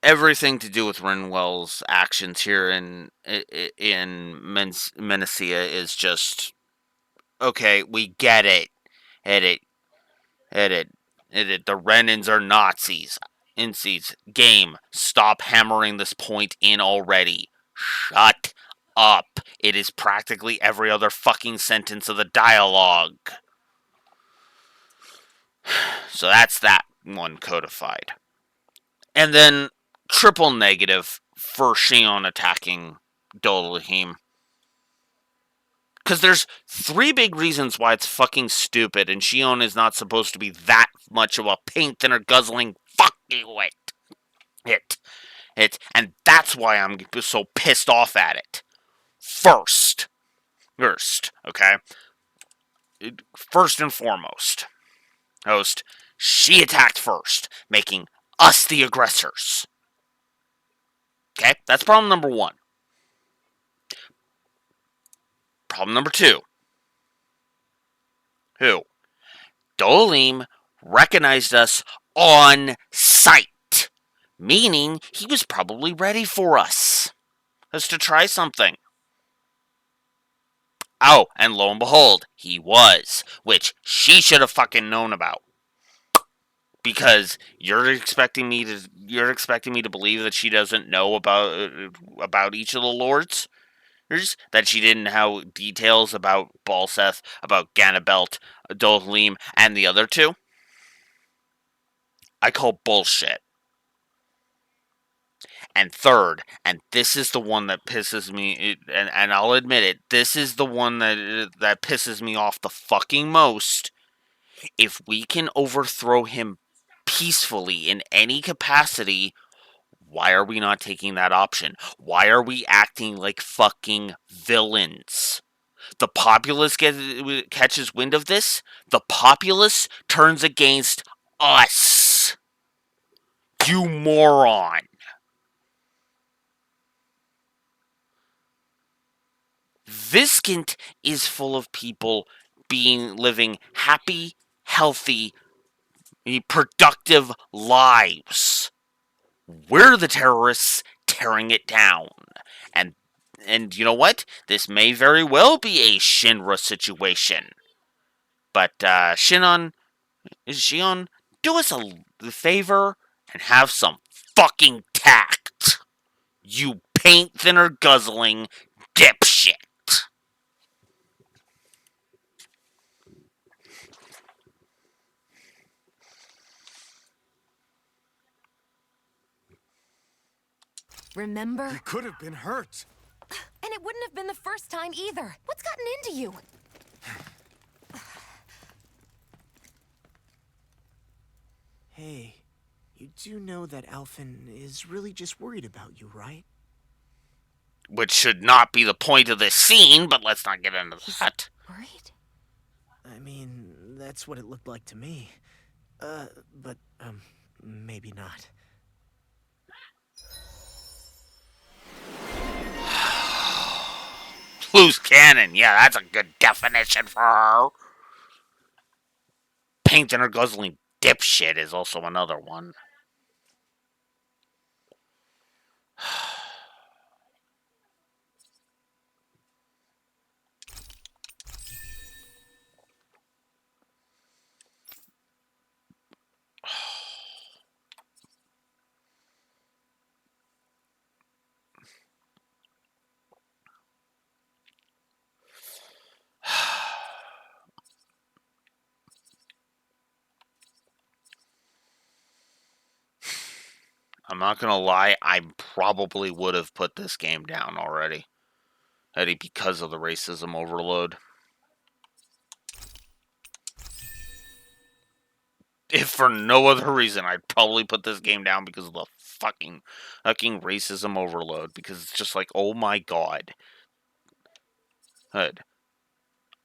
Everything to do with Rinwell's actions here in Menacea is just okay. We get it. Edit. The Renans are Nazis. Inseeds. Game. Stop hammering this point in already. Shut up. It is practically every other fucking sentence of the dialogue. So that's that one codified. And then triple negative for Xion attacking Dolohim. Because there's 3 big reasons why it's fucking stupid, and Xion is not supposed to be that much of a paint thinner guzzling fucking it. And that's why I'm so pissed off at it. First, okay? First and foremost, she attacked first, making us the aggressors. Okay? That's problem number 1. Problem number 2. Dolohim recognized us on sight, meaning he was probably ready for us. As to try something. Oh, and lo and behold, he was, which she should have fucking known about. Because you're expecting me to believe that she doesn't know about each of the lords? That she didn't have details about Balseth, about Ganabelt, Dolohim, and the other 2? I call bullshit. And third, and this is the one that pisses me, and I'll admit it, this is the one that pisses me off the fucking most. If we can overthrow him peacefully in any capacity, why are we not taking that option? Why are we acting like fucking villains? The populace catches wind of this. The populace turns against us. You moron. Viscant is full of people living happy, healthy, productive lives. We're the terrorists tearing it down. And you know what? This may very well be a Shinra situation. But Shion, do us a favor and have some fucking tact. You paint thinner guzzling dipshit. Remember? He could have been hurt. And it wouldn't have been the first time either. What's gotten into you? Hey, you do know that Alphen is really just worried about you, right? Which should not be the point of this scene, but let's not get into that. Worried? I mean, that's what it looked like to me. But maybe not. Loose cannon. Yeah, that's a good definition for her. Paint in her guzzling dipshit is also another one. I'm not gonna lie, I probably would have put this game down already. Eddie, because of the racism overload. If for no other reason, I'd probably put this game down because of the fucking racism overload. Because it's just like, oh my god. Good.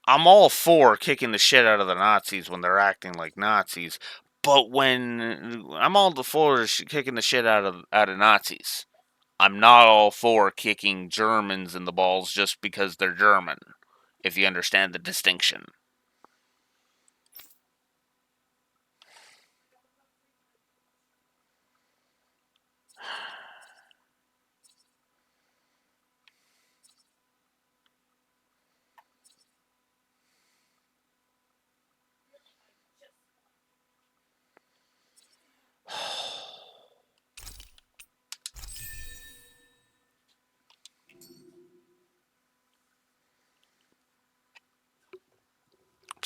I'm all for kicking the shit out of the Nazis when they're acting like Nazis, but when I'm all for kicking the shit out of Nazis, I'm not all for kicking Germans in the balls just because they're German, if you understand the distinction.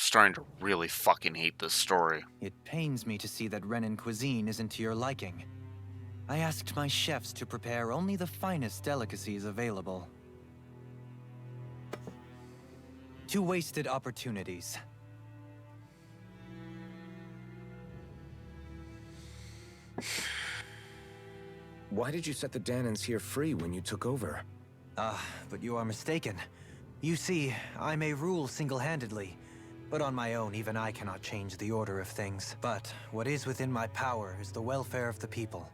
Starting to really fucking hate this story. It pains me to see that Renan cuisine isn't to your liking. I asked my chefs to prepare only the finest delicacies available. 2 wasted opportunities. Why did you set the Danans here free when you took over? But you are mistaken. You see, I may rule single-handedly, but on my own, even I cannot change the order of things. But what is within my power is the welfare of the people.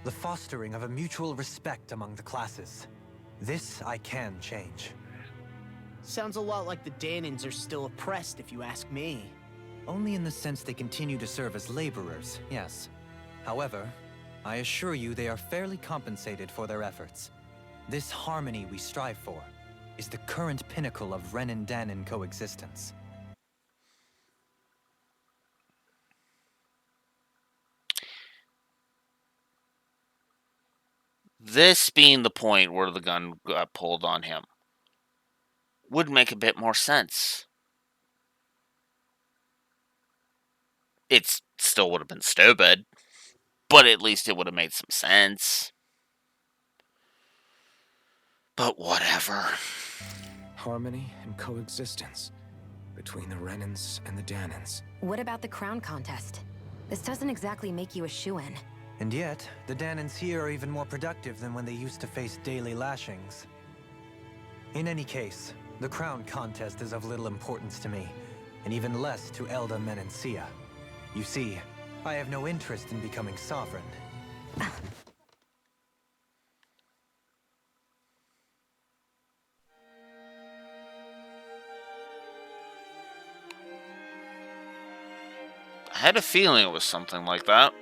The fostering of a mutual respect among the classes. This I can change. Sounds a lot like the Danans are still oppressed, if you ask me. Only in the sense they continue to serve as laborers, yes. However, I assure you they are fairly compensated for their efforts. This harmony we strive for is the current pinnacle of Renan-Danan coexistence. This being the point where the gun got pulled on him would make a bit more sense. It still would have been stupid, but at least it would have made some sense. But whatever. Harmony and coexistence. But between the Renans and the Danans. What about the crown contest? This doesn't exactly make you a shoo-in. And yet, the Danans here are even more productive than when they used to face daily lashings. In any case, the crown contest is of little importance to me, and even less to Elda Menencia. You see, I have no interest in becoming sovereign. I had a feeling it was something like that.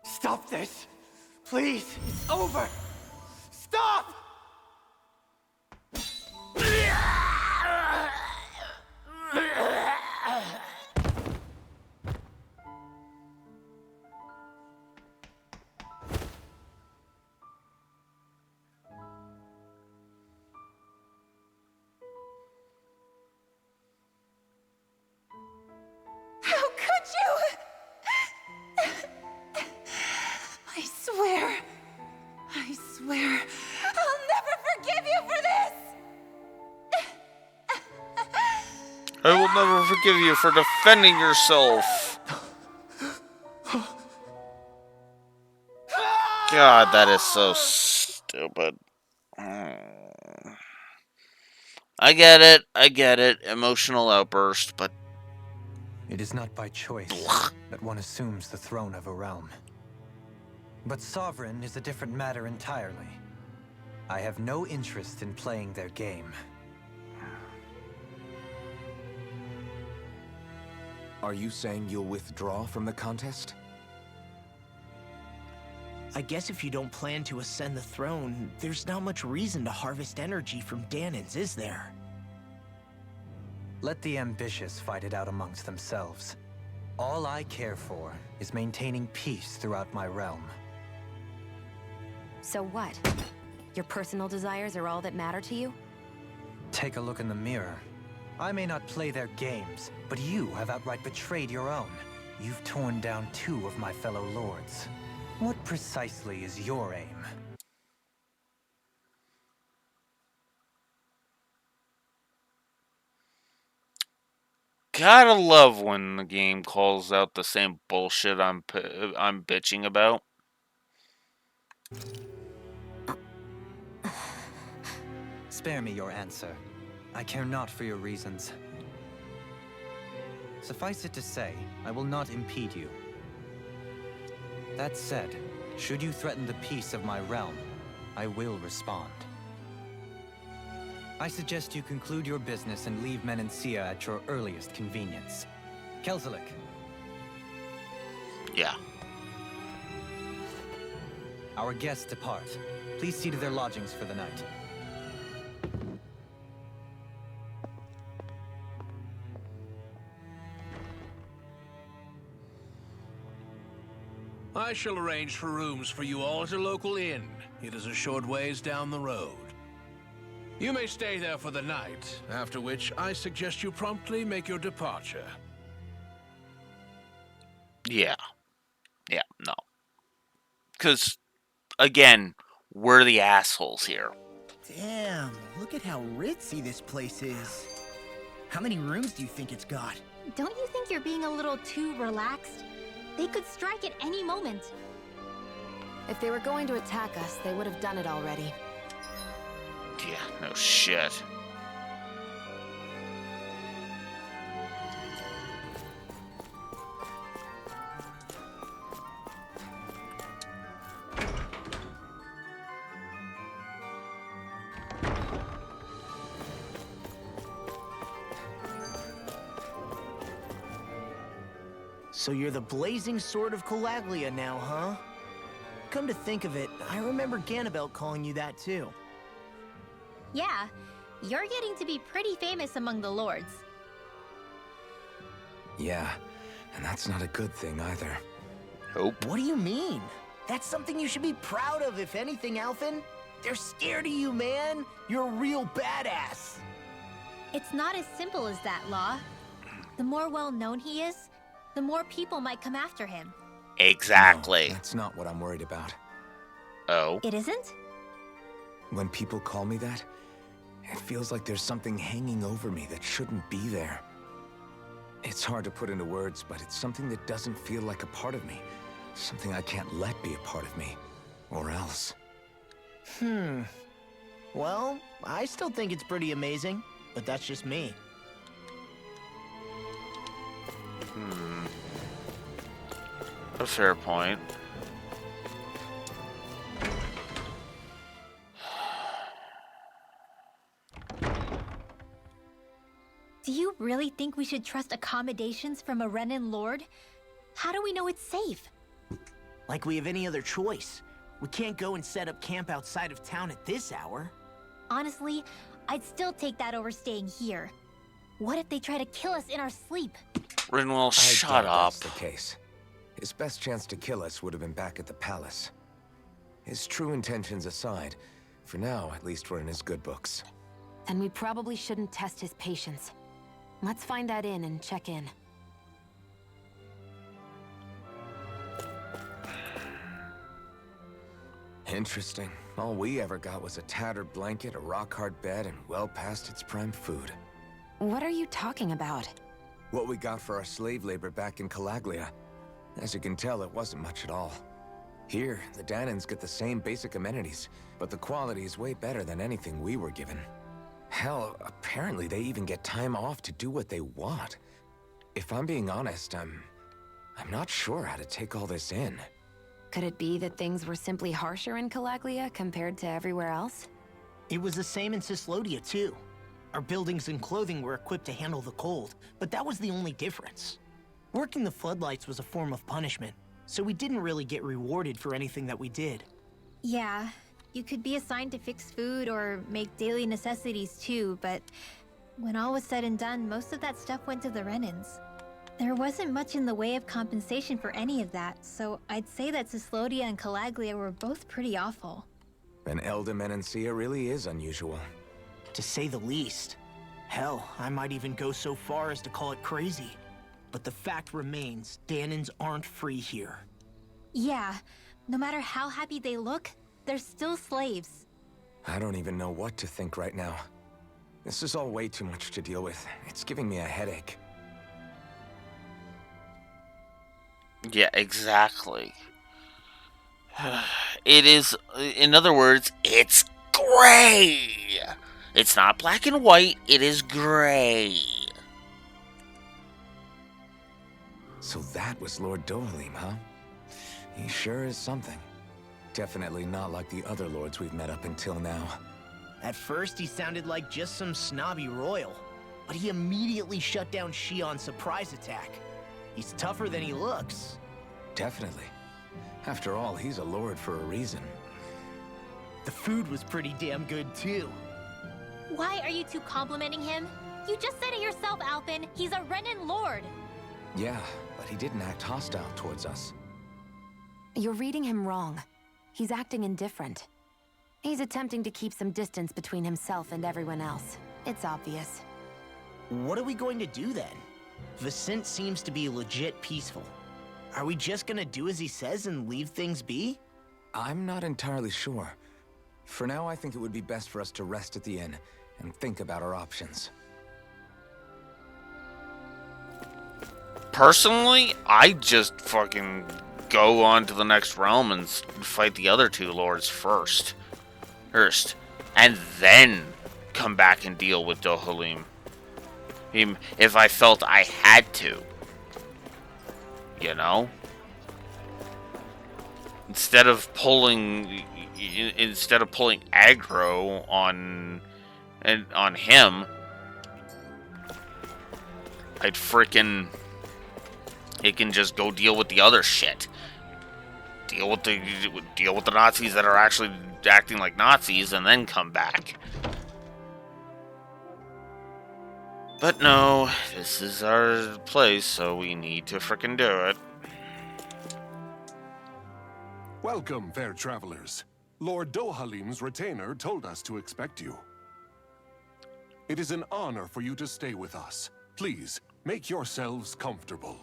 Stop this! Please! It's over! Stop! How could you? I swear, I'll never forgive you for this! I will never forgive you for defending yourself. God, that is so stupid. I get it. Emotional outburst, but... It is not by choice that one assumes the throne of a realm. But sovereign is a different matter entirely. I have no interest in playing their game. Are you saying you'll withdraw from the contest? I guess if you don't plan to ascend the throne, there's not much reason to harvest energy from Danans, is there? Let the ambitious fight it out amongst themselves. All I care for is maintaining peace throughout my realm. So what? Your personal desires are all that matter to you? Take a look in the mirror. I may not play their games, but you have outright betrayed your own. You've torn down 2 of my fellow lords. What precisely is your aim? Gotta love when the game calls out the same bullshit I'm bitching about. Spare me your answer. I care not for your reasons. Suffice it to say, I will not impede you. That said, should you threaten the peace of my realm, I will respond. I suggest you conclude your business and leave Menencia at your earliest convenience. Kelzelik. Yeah. Our guests depart. Please see to their lodgings for the night. I shall arrange for rooms for you all at a local inn. It is a short ways down the road. You may stay there for the night, after which I suggest you promptly make your departure. Yeah. Yeah, no. Because, again, we're the assholes here. Damn, look at how ritzy this place is. How many rooms do you think it's got? Don't you think you're being a little too relaxed? They could strike at any moment. If they were going to attack us, they would have done it already. Yeah, no shit. So you're the blazing sword of Calaglia now, huh? Come to think of it, I remember Ganabelt calling you that too. Yeah, you're getting to be pretty famous among the lords. Yeah, and that's not a good thing either. Nope. What do you mean? That's something you should be proud of, if anything, Alphen. They're scared of you, man. You're a real badass. It's not as simple as that, Law. The more well-known he is, the more people might come after him. Exactly. No, that's not what I'm worried about. Oh? It isn't? When people call me that, it feels like there's something hanging over me that shouldn't be there. It's hard to put into words, but it's something that doesn't feel like a part of me. Something I can't let be a part of me. Or else. Well, I still think it's pretty amazing, but that's just me. A fair point. Do you really think we should trust accommodations from a Renan lord? How do we know it's safe? Like we have any other choice. We can't go and set up camp outside of town at this hour. Honestly, I'd still take that over staying here. What if they try to kill us in our sleep? Rinwell, I shut doubt up. That's the case. His best chance to kill us would have been back at the palace. His true intentions aside, for now, at least we're in his good books. Then we probably shouldn't test his patience. Let's find that inn and check in. Interesting. All we ever got was a tattered blanket, a rock-hard bed, and well past its prime food. What are you talking about? What we got for our slave labor back in Calaglia. As you can tell, it wasn't much at all. Here, the Danans get the same basic amenities, but the quality is way better than anything we were given. Hell, apparently they even get time off to do what they want. If I'm being honest, I'm not sure how to take all this in. Could it be that things were simply harsher in Calaglia compared to everywhere else? It was the same in Cyslodia, too. Our buildings and clothing were equipped to handle the cold, but that was the only difference. Working the floodlights was a form of punishment, so we didn't really get rewarded for anything that we did. Yeah, you could be assigned to fix food or make daily necessities too, but when all was said and done, most of that stuff went to the Renans. There wasn't much in the way of compensation for any of that, so I'd say that Cyslodia and Calaglia were both pretty awful. And Elda Menancia really is unusual. To say the least. Hell, I might even go so far as to call it crazy. But the fact remains, Danans aren't free here. Yeah, no matter how happy they look, they're still slaves. I don't even know what to think right now. This is all way too much to deal with. It's giving me a headache. Yeah, exactly. It is, in other words, it's gray. It's not black and white, it is gray. So that was Lord Dohalim, huh? He sure is something. Definitely not like the other lords we've met up until now. At first, he sounded like just some snobby royal, but he immediately shut down Shion's surprise attack. He's tougher than he looks. Definitely. After all, he's a lord for a reason. The food was pretty damn good, too. Why are you two complimenting him? You just said it yourself, Alphen. He's a Renan lord. Yeah, but he didn't act hostile towards us. You're reading him wrong. He's acting indifferent. He's attempting to keep some distance between himself and everyone else. It's obvious. What are we going to do then? Vicente seems to be legit peaceful. Are we just gonna do as he says and leave things be? I'm not entirely sure. For now, I think it would be best for us to rest at the inn and think about our options. Personally, I just fucking go on to the next realm and fight the other two lords first. And then come back and deal with Dohalim. If I felt I had to. You know? Instead of pulling aggro on him, I'd frickin', it can just go deal with the other shit. Deal with the Nazis that are actually acting like Nazis, and then come back. But no, this is our place, so we need to frickin' do it. Welcome, fair travelers. Lord Dohalim's retainer told us to expect you. It is an honor for you to stay with us. Please, make yourselves comfortable.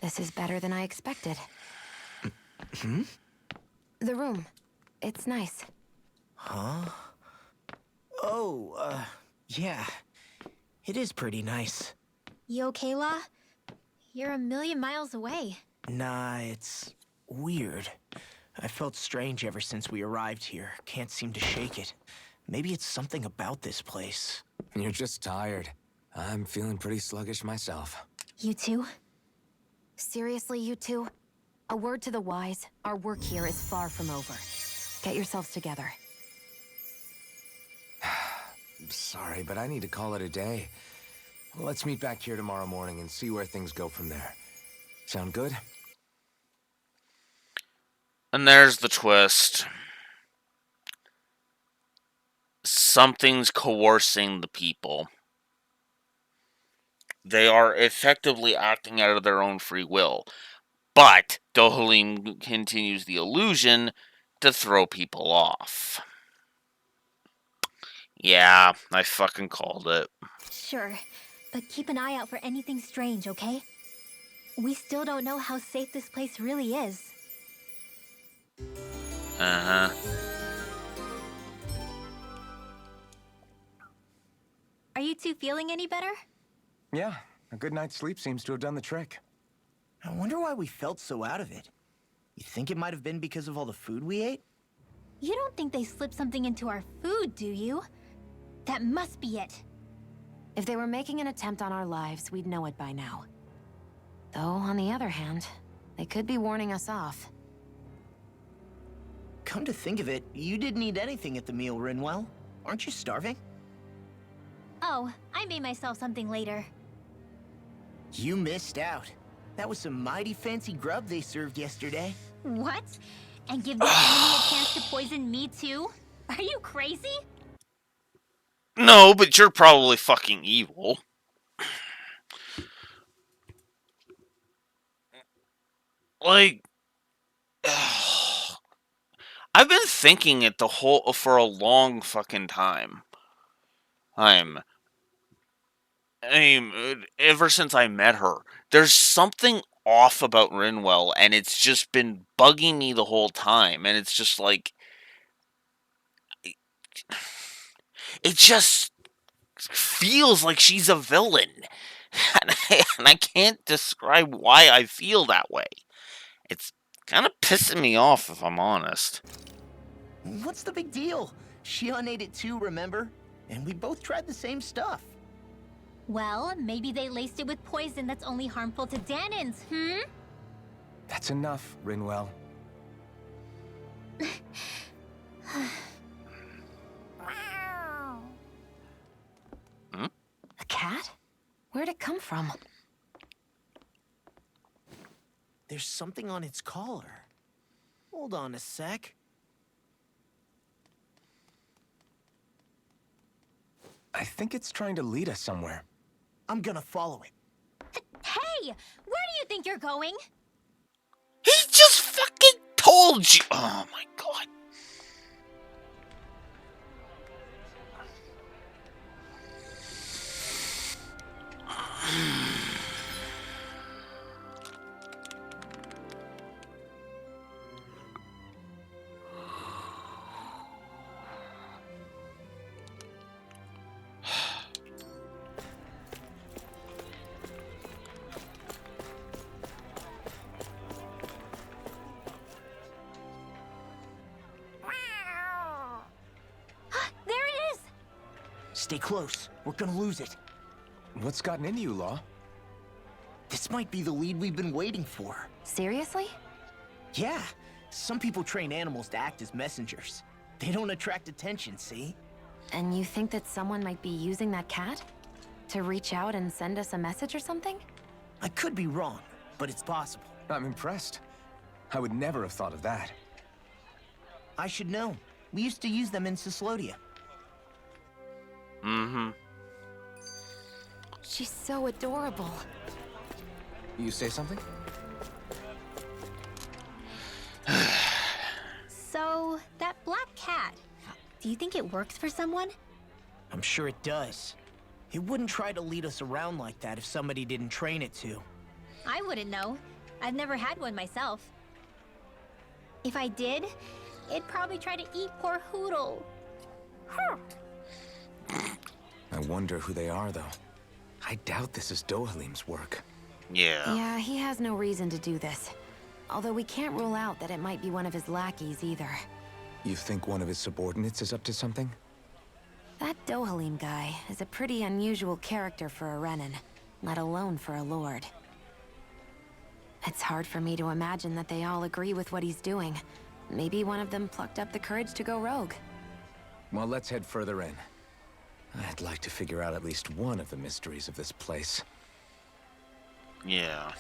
This is better than I expected. The room. It's nice. Huh? Oh, yeah. It is pretty nice. You okay, La? You're a million miles away. Nah, it's weird. I felt strange ever since we arrived here. Can't seem to shake it. Maybe it's something about this place. You're just tired. I'm feeling pretty sluggish myself. You too? Seriously, you two? A word to the wise, our work here is far from over. Get yourselves together. Sorry, but I need to call it a day. Let's meet back here tomorrow morning and see where things go from there. Sound good? And there's the twist. Something's coercing the people. They are effectively acting out of their own free will. But Dohalim continues the illusion to throw people off. Yeah, I fucking called it. Sure, but keep an eye out for anything strange, okay? We still don't know how safe this place really is. Uh-huh. Are you two feeling any better? Yeah, a good night's sleep seems to have done the trick. I wonder why we felt so out of it. You think it might have been because of all the food we ate? You don't think they slipped something into our food, do you? That must be it. If they were making an attempt on our lives, we'd know it by now. Though, on the other hand, they could be warning us off. Come to think of it, you didn't eat anything at the meal, Rinwell. Aren't you starving? Oh, I made myself something later. You missed out. That was some mighty fancy grub they served yesterday. What? And give the enemy a chance to poison me too? Are you crazy? No, but you're probably fucking evil. Like, I've been thinking it for a long fucking time. Ever since I met her, there's something off about Rinwell, and it's just been bugging me the whole time, and it's just like, it just feels like she's a villain, and I can't describe why I feel that way. It's kind of pissing me off, if I'm honest. What's the big deal? Shion ate it too, remember? And we both tried the same stuff. Well, maybe they laced it with poison that's only harmful to Danins, That's enough, Rinwell. A cat? Where'd it come from? There's something on its collar. Hold on a sec. I think it's trying to lead us somewhere. I'm gonna follow it. Hey! Where do you think you're going? He just fucking told you! Oh my god. There it is! Stay close. We're gonna lose it. What's gotten into you, Law? This might be the lead we've been waiting for. Seriously? Yeah. Some people train animals to act as messengers. They don't attract attention, see? And you think that someone might be using that cat? To reach out and send us a message or something? I could be wrong, but it's possible. I'm impressed. I would never have thought of that. I should know. We used to use them in Cyslodia. Mm-hmm. She's so adorable. You say something? So, that black cat, do you think it works for someone? I'm sure it does. It wouldn't try to lead us around like that if somebody didn't train it to. I wouldn't know. I've never had one myself. If I did, it'd probably try to eat poor Hootle. I wonder who they are, though. I doubt this is Dohalim's work. Yeah. Yeah, he has no reason to do this. Although we can't rule out that it might be one of his lackeys either. You think one of his subordinates is up to something? That Dohalim guy is a pretty unusual character for a Renan, let alone for a Lord. It's hard for me to imagine that they all agree with what he's doing. Maybe one of them plucked up the courage to go rogue. Well, let's head further in. I'd like to figure out at least one of the mysteries of this place. Yeah.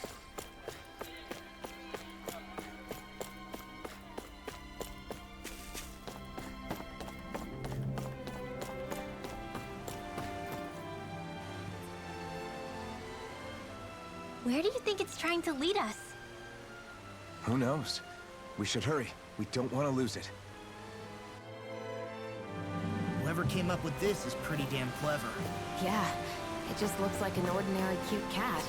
Where do you think it's trying to lead us? Who knows? We should hurry. We don't want to lose it. Whoever came up with this is pretty damn clever. Yeah, it just looks like an ordinary cute cat.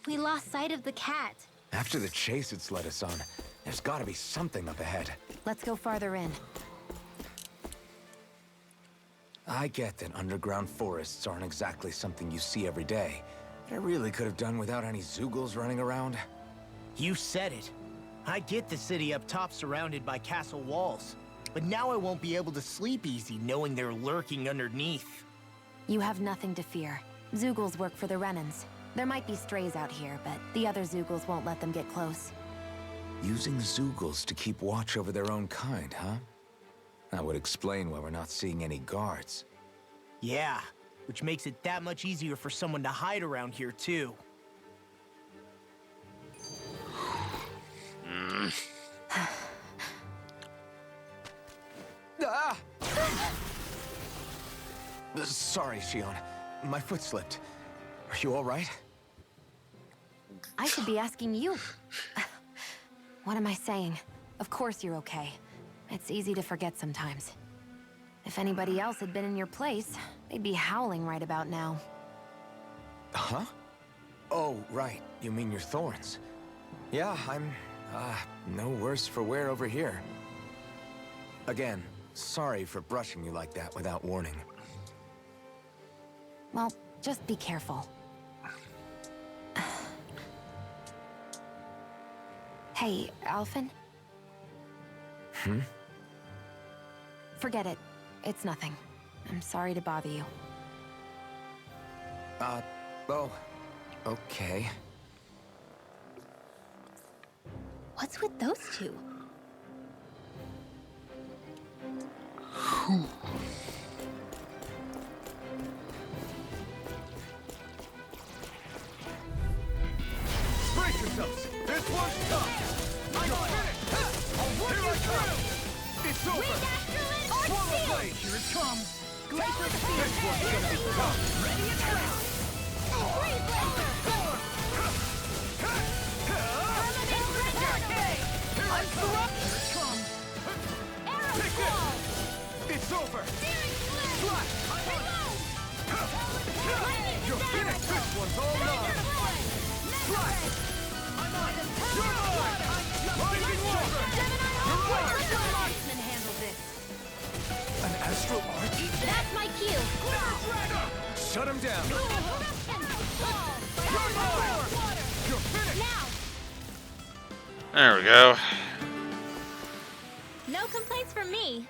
We lost sight of the cat. After the chase it's led us on, there's got to be something up ahead. Let's go farther in. I get that underground forests aren't exactly something you see every day. But I really could have done without any Zeugles running around. You said it. I get the city up top surrounded by castle walls. But now I won't be able to sleep easy knowing they're lurking underneath. You have nothing to fear. Zeugles work for the Renans. There might be strays out here, but the other Zeugles won't let them get close. Using Zeugles to keep watch over their own kind, huh? That would explain why we're not seeing any guards. Yeah, which makes it that much easier for someone to hide around here, too. Ah! Sorry, Shion. My foot slipped. Are you all right? I should be asking you. What am I saying? Of course you're okay. It's easy to forget sometimes. If anybody else had been in your place, they'd be howling right about now. Huh? Oh, right. You mean your thorns. Yeah, I'm, no worse for wear over here. Again, sorry for brushing you like that without warning. Well, just be careful. Hey, Alphen? Hmm? Forget it. It's nothing. I'm sorry to bother you. Oh, okay. What's with those two? Brace yourselves! This one's tough! I'm finished! I'll work you through! It's over! Swallow blade! Here it comes! Glacier Spear! This one's gonna be tough! Ready and track! Freeze Laser! Permanent Render! I'm corrupt! Here it comes! Arrow Ball! It's over! Slash! You're finished! This one's all mine! Slash! I'm on! You're mine! Lightning Walker! You're right! Marksman handle this. An astral arch? That's my cue. Shut him down! You're finished! Now, There we go. no complaints from me.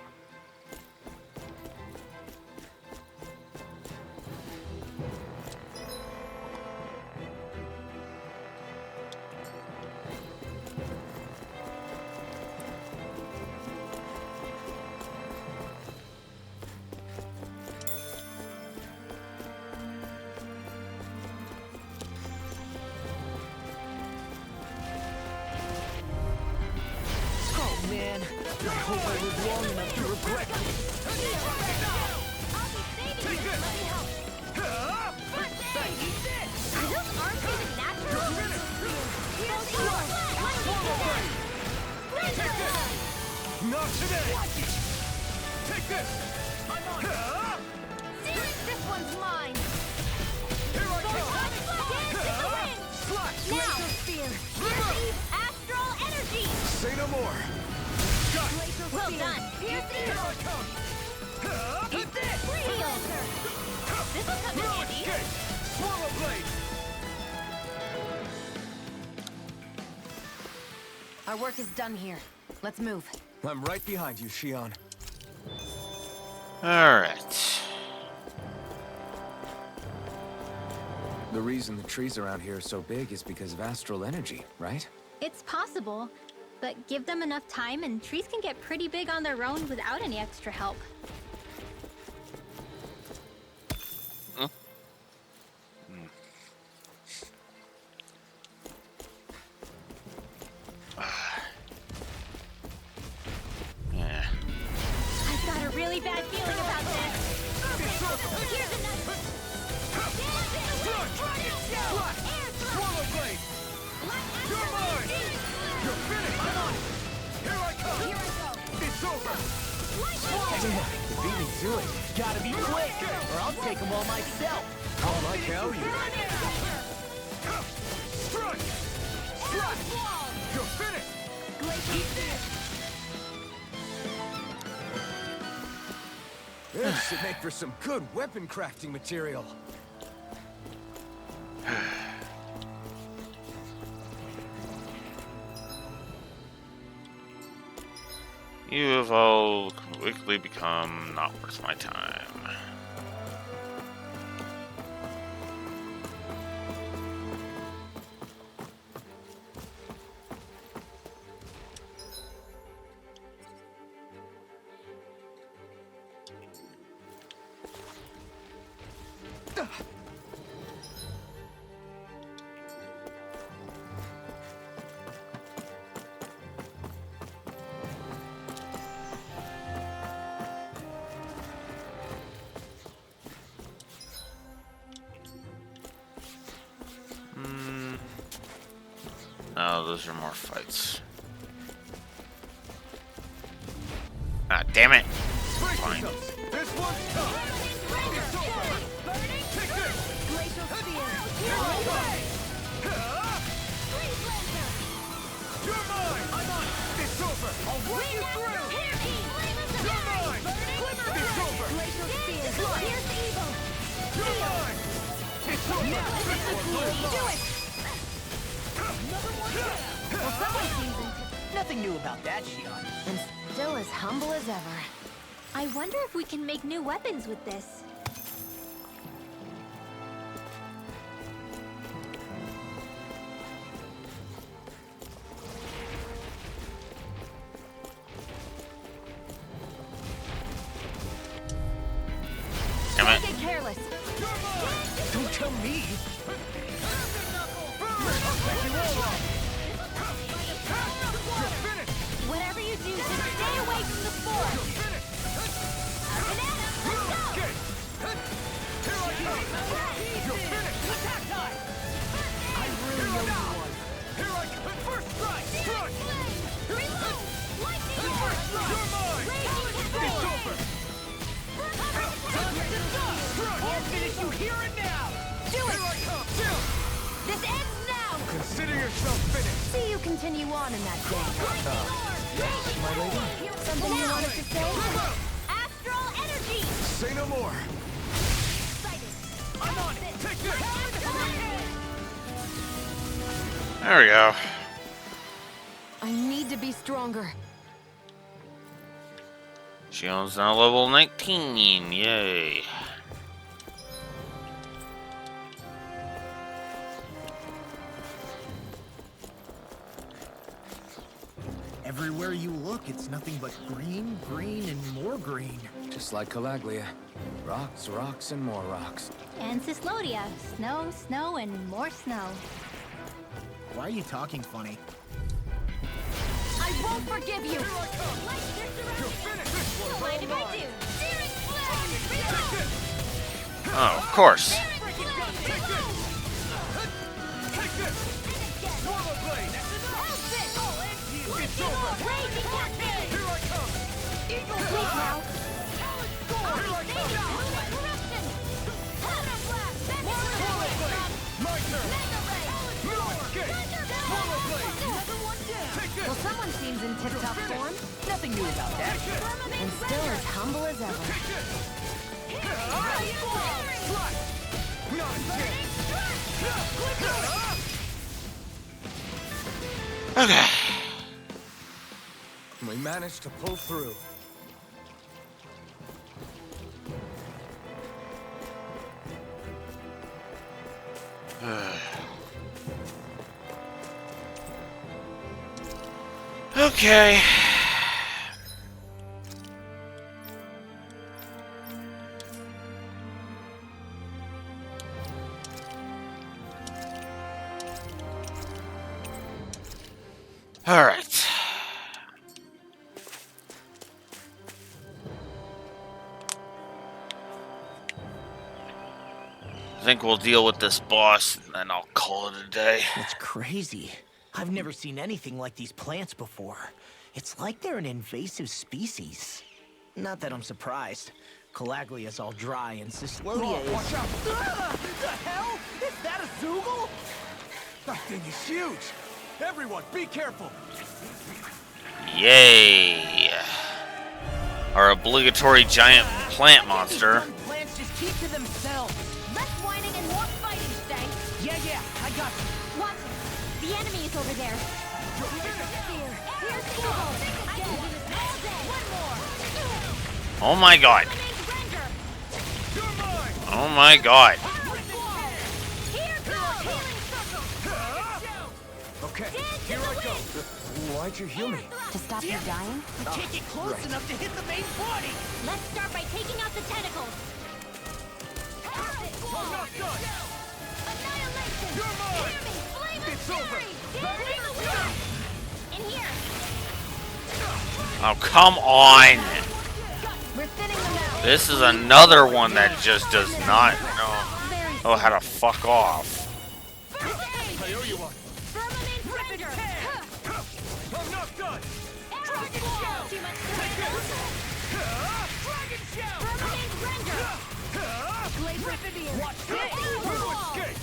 Not today! Take this! This one's mine. Here I come! Now, Spear. Astral energy. Say no more! Got it! Well done. Here's the Here I come! Eat this. This will come in handy. Okay! Swallow blade! Our work is done here. Let's move. I'm right behind you, Shion. Alright. The reason the trees around here are so big is because of astral energy, right? It's possible, but give them enough time and trees can get pretty big on their own without any extra help. Yeah. I've got a really bad feeling about this. Here's another. Swallow blade! You're mine! You're finished! I'm on it! Here I come! It's over! You beat me to it. Gotta be quick, or I'll take them all myself. I like how you... Strike! Strike! You're finished! Eat this! This should make for some good weapon crafting material. You have all quickly become not worth my time. Oh, those are more fights. Ah, damn it! Fine. This one's tough! It's over! Take this! Glacial Spear. You're mine! I'm on it! It's over! I'll run you through! You're mine! It's over! Glacial Spear. Here's evil. You're mine! It's over! Do it. Well, someone seems nothing new about that, Shion. And still as humble as ever. I wonder if we can make new weapons with this. Damn it. Don't get careless. Don't tell me. Whatever you do, just stay away from the spore. Banana, let's go! Here I come! You're finished! Attack time! I really know you won. Here I come! First strike! Strike! Reload! Lightning You're mine! It's over! I'll finish you here and now! Do it! Here I come! Chill! This ends now! Consider yourself finished. See you continue on in that day. My lady? Something you wanted to say? Astral energy! Say no more. I'm on it! Take this! There we go. I need to be stronger. Shion's now level 19. Yay. Everywhere you look, it's nothing but green, green, and more green. Just like Calaglia. Rocks, rocks, and more rocks. And Cyslodia. Snow, snow, and more snow. Why are you talking funny? I won't forgive you! Mind if I do? Searing Flame! Oh, of course. It's over! Raging Cascade! Here I come! Eagle Wait now! My turn! No escape! Swallow Blade! Well, someone seems in tip-top form. Nothing new about that. And still as humble as ever. Not a chance! Okay. We managed to pull through. Okay. All right. I think we'll deal with this boss, and then I'll call it a day. It's crazy. I've never seen anything like these plants before. It's like they're an invasive species. Not that I'm surprised. Calaglia's all dry and Cyslodia is... Watch out! The hell? Is that a Zoogle? That thing is huge! Everyone, be careful! Yay! Our obligatory giant plant monster. Plants just keep to themselves. Less whining and more fighting, Stay. Yeah, I got you. Watch it. The enemy is over there. Spear. Here's the eagle. I can do this all day. One more. Oh my god. Oh my god. Here goes healing circle. Okay, here I go. Why'd you heal me? To stop you dying? We can't get close enough to hit the main body. Let's start by taking out the tentacles. I'm not done! Annihilation. You're mine. Hear me. Flame of It's over. fury. In here. Oh, come on. We're thinning them out. This is another one that just does not know how to fuck off. I owe you one. Vermilion Render. I'm not done! Dragon Shell. Too much to handle. Dragon Shell! Vermilion Render. Blade Rippidian! Watch this! We'll escape!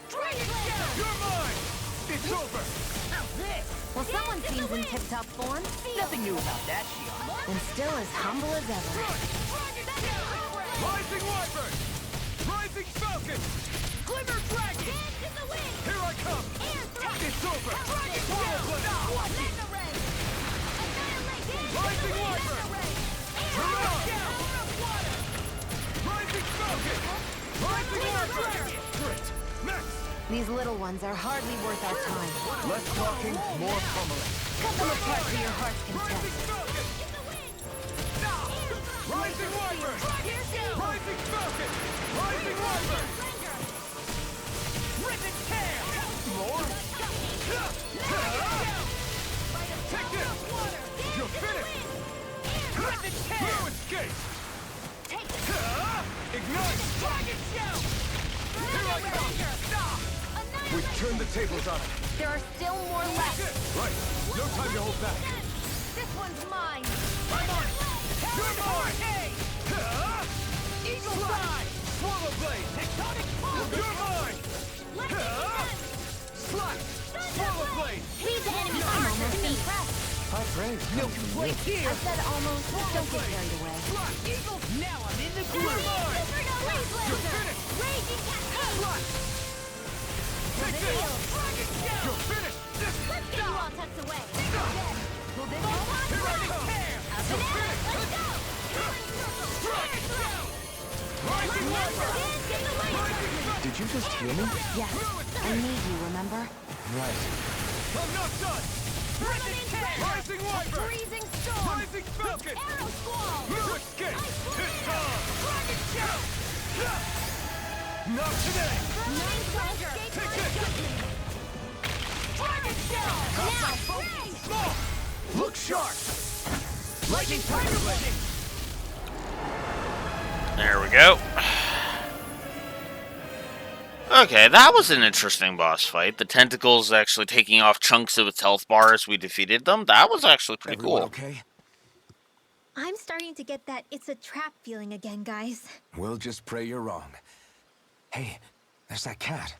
Dragon Shell. You're mine! It's over! How's this? Well, someone seems in tip-top form. Nothing new about that, Shion. And still as humble as ever. Rising Wyvern! Rising Falcon! Glimmer Dragon! Here I come! It's over! Dragon Shell! Rising Wyvern! Tremor! Rising Falcon! Rising Wyvern! Great! Next! These little ones are hardly worth our time. Less talking, more pummeling. Cut them apart to your heart's content. Rising Wyvern! Rising Falcon! Rising Wyvern! Rip it tear! More? Take this! You're finished! Rip it tear! No escape! Ignite! Dragon Shell! Here I come! We've turned the tables on it. There are still more left. Right. No time to hold back. This one's mine. I'm on it! You're mine! Eagle Slide! Swallow Blade! Tectonic Pulse! You're mine! Slide! Swallow Blade! He's the enemy armor to me. High praise. Milk and plate here. I said almost. Don't get carried away. Slide! Eagle, now I'm in the You're groove. mine! You're You're finished! Raging Cascade. Slide! Take this! You're finished! Let's get you all tucked away. Here I come! You're finished! Let's go. Rising Wyvern! Rising Falcon! Did you just heal me? Yes. I need you, remember? Right. I'm not done! Rising Wyvern! Freezing storm. Rising Falcon! Arrow squall. No escape! It's time! Dragon Shell! Not today! Nine soldier. Take this! Dragon shell. Now, Small! Look sharp! Lightning tiger legend! There we go. Okay, that was an interesting boss fight. The tentacles actually taking off chunks of its health bar as we defeated them. That was actually pretty Everyone cool. Okay? I'm starting to get that it's a trap feeling again, guys. We'll just pray you're wrong. Hey, there's that cat.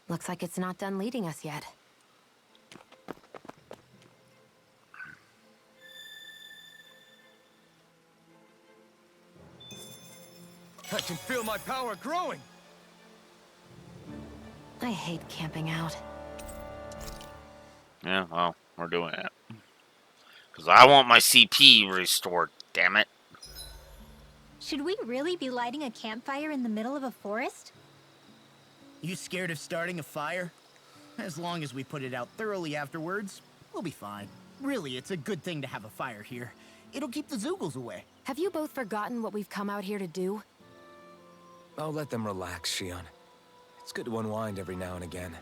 Looks like it's not done leading us yet. I can feel my power growing. I hate camping out. Yeah, well, we're doing it. Because I want my CP restored, damn it. Should we really be lighting a campfire in the middle of a forest? You scared of starting a fire? As long as we put it out thoroughly afterwards, we'll be fine. Really, it's a good thing to have a fire here. It'll keep the Zoogles away. Have you both forgotten what we've come out here to do? I'll let them relax, Shion. It's good to unwind every now and again.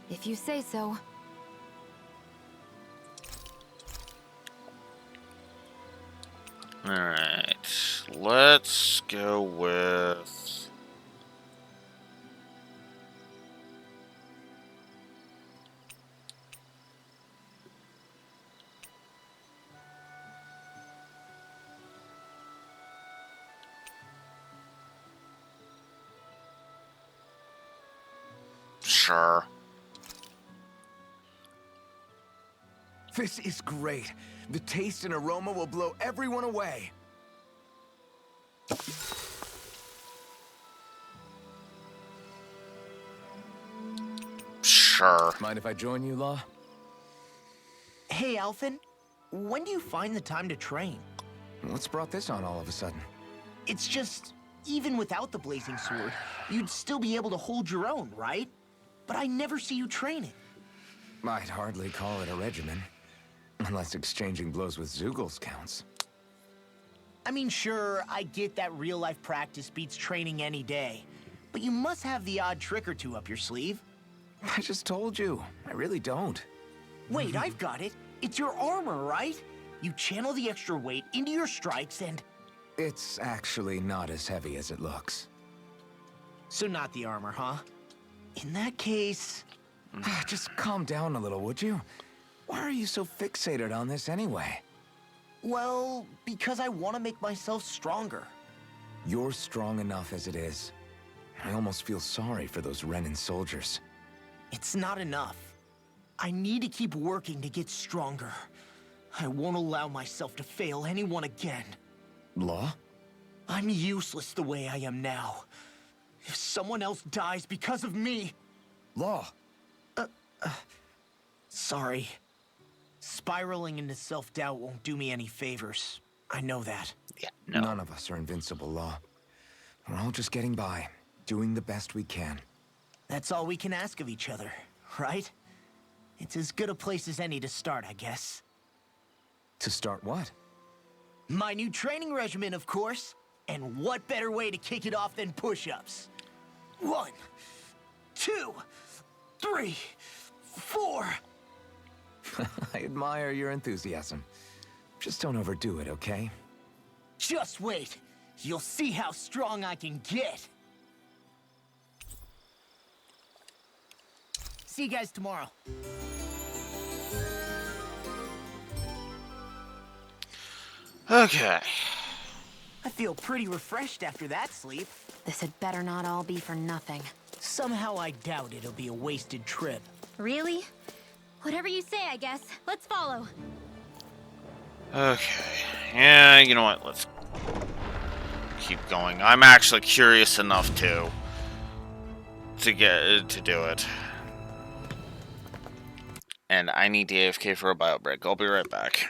If you say so. Alright, let's go with... Sure. This is great. The taste and aroma will blow everyone away. Sure. Mind if I join you, Law? Hey, Alphen. When do you find the time to train? What's brought this on all of a sudden? It's just, even without the blazing sword, you'd still be able to hold your own, right? But I never see you training. I'd hardly call it a regimen. Unless exchanging blows with Zoogles counts. I mean, sure, I get that real-life practice beats training any day. But you must have the odd trick or two up your sleeve. I just told you. I really don't. Wait, I've got it. It's your armor, right? You channel the extra weight into your strikes and... It's actually not as heavy as it looks. So not the armor, huh? In that case... Just calm down a little, would you? Why are you so fixated on this anyway? Well, because I want to make myself stronger. You're strong enough as it is. I almost feel sorry for those Renan soldiers. It's not enough. I need to keep working to get stronger. I won't allow myself to fail anyone again. Law? I'm useless the way I am now. If someone else dies because of me... Law! Sorry. Spiraling into self-doubt won't do me any favors. I know that. Yeah, no. None of us are invincible, Law. We're all just getting by, doing the best we can. That's all we can ask of each other, right? It's as good a place as any to start, I guess. To start what? My new training regimen, of course. And what better way to kick it off than push-ups? 1, 2, 3, 4... I admire your enthusiasm. Just don't overdo it, okay? Just wait. You'll see how strong I can get. See you guys tomorrow. Okay. I feel pretty refreshed after that sleep. This had better not all be for nothing. Somehow I doubt it'll be a wasted trip. Really? Whatever you say, I guess. Let's follow. Okay. Yeah, you know what? Let's keep going. I'm actually curious enough to do it. And I need to AFK for a bio break. I'll be right back.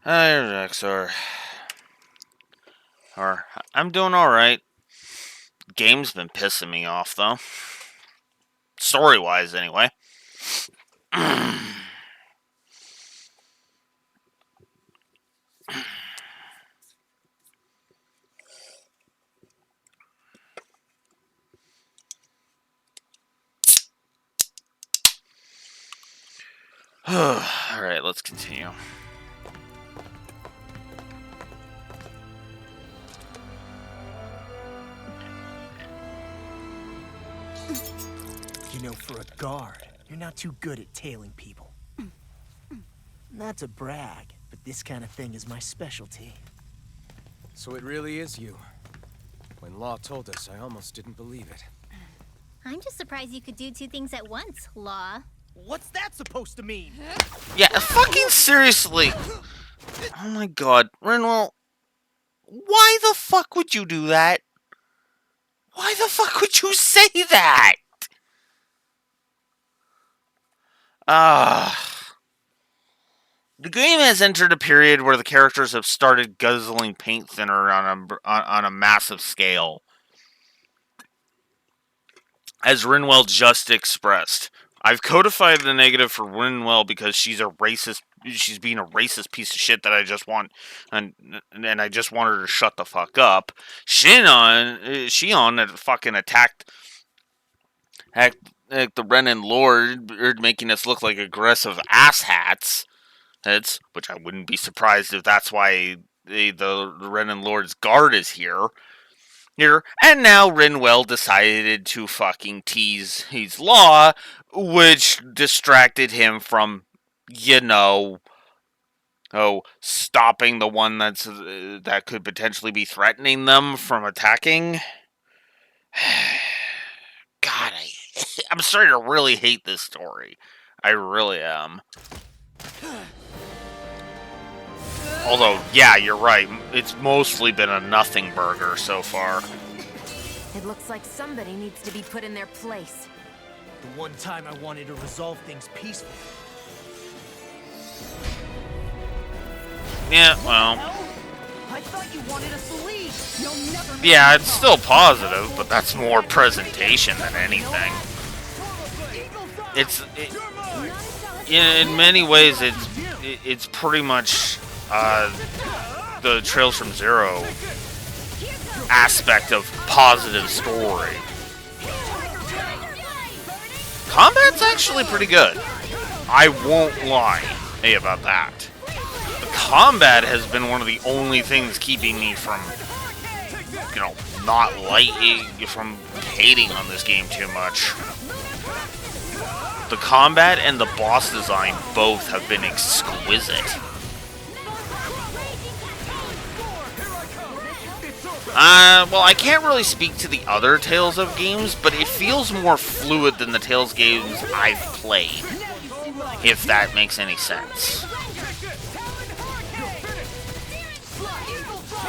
Hi, Rexor. I'm doing alright. Game's been pissing me off, though. Story-wise, anyway. Alright, let's continue. You know, for a guard, you're not too good at tailing people. Not to brag, but this kind of thing is my specialty. So it really is you. When Law told us, I almost didn't believe it. I'm just surprised you could do two things at once, Law. What's that supposed to mean? Yeah, fucking seriously. Oh my god. Rinwell, why the fuck would you do that? Why the fuck would you say that? The game has entered a period where the characters have started guzzling paint thinner on a massive scale. As Rinwell just expressed. I've codified the negative for Rinwell because she's a racist. She's being a racist piece of shit that I just want, and I just want her to shut the fuck up. Shion had fucking attacked the Renan Lord, making us look like aggressive asshats. Which I wouldn't be surprised if that's why the Renan Lord's guard is here. And now Rinwell decided to fucking tease his Law, which distracted him from, stopping the one that could potentially be threatening them from attacking. God, I'm starting to really hate this story. I really am. Although, yeah, you're right. It's mostly been a nothing burger so far. It looks like somebody needs to be put in their place. The one time I wanted to resolve things peacefully. Yeah, well. I thought you wanted us to leave. You'll never. Yeah, it's still positive, but that's more presentation than anything. In many ways, it's pretty much the Trails from Zero aspect of positive story. Combat's actually pretty good. I won't lie about that. The combat has been one of the only things keeping me from, not from hating on this game too much. The combat and the boss design both have been exquisite. Well, I can't really speak to the other Tales of games, but it feels more fluid than the Tales games I've played, if that makes any sense.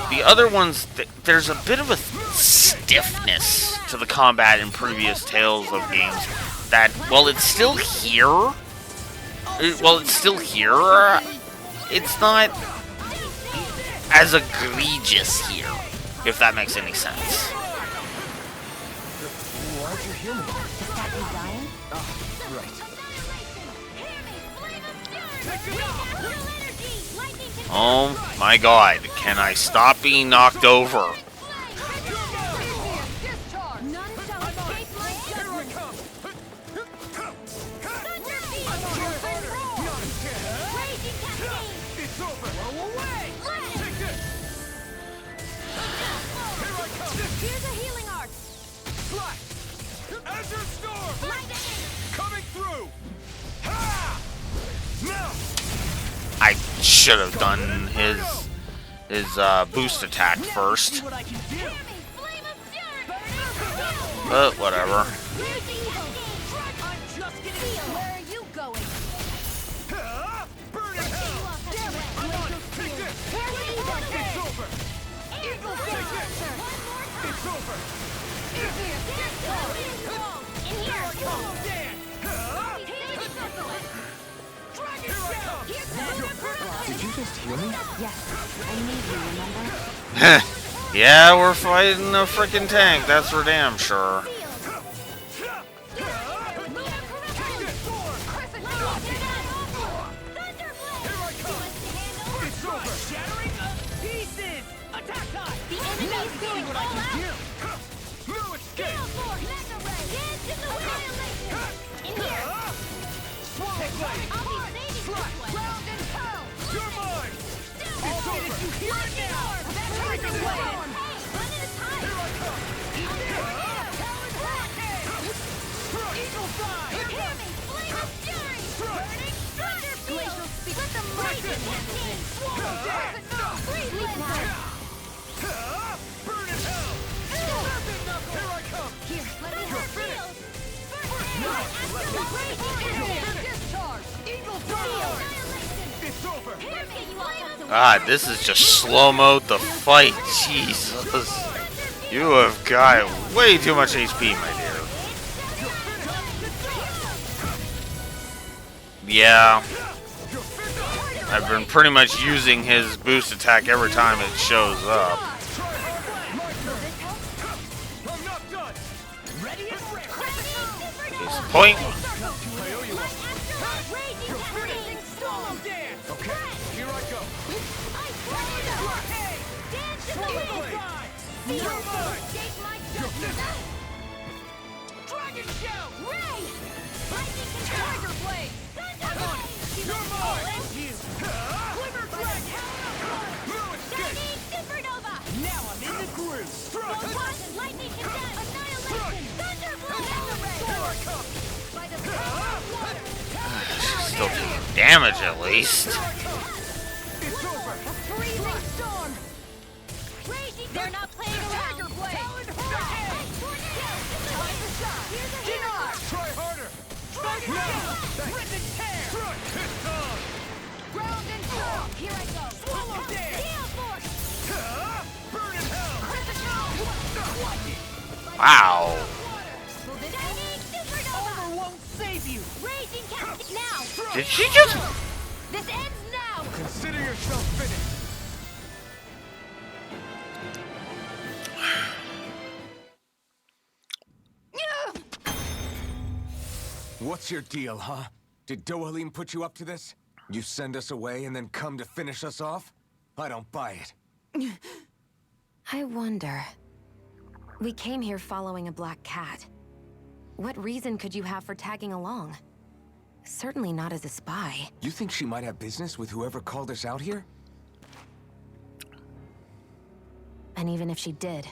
The other ones, there's a bit of a stiffness to the combat in previous Tales of games that, while it's still here, it's not as egregious here. If that makes any sense. Why'd you heal me? Is that you dying? Right. Oh my god, can I stop being knocked over? I should have done his boost attack first. But whatever. Did you just hear me? Yes, I need you, remember? Yeah, we're fighting a freaking tank, that's for damn sure. God, this is just slow-mo the fight. Jesus. You have got way too much HP, my dear. Yeah. I've been pretty much using his boost attack every time it shows up. Just point. Still taking damage at least. They're not playing around. Try harder. Rip and tear. Ground and pound. Here I go. Swallow dance. Burn in hell. Wow. Armor won't save you. Raging cat now. Did she just? This ends now. Consider yourself finished. What's your deal, huh? Did Dohalim put you up to this? You send us away and then come to finish us off? I don't buy it. I wonder. We came here following a black cat. What reason could you have for tagging along? Certainly not as a spy. You think she might have business with whoever called us out here? And even if she did,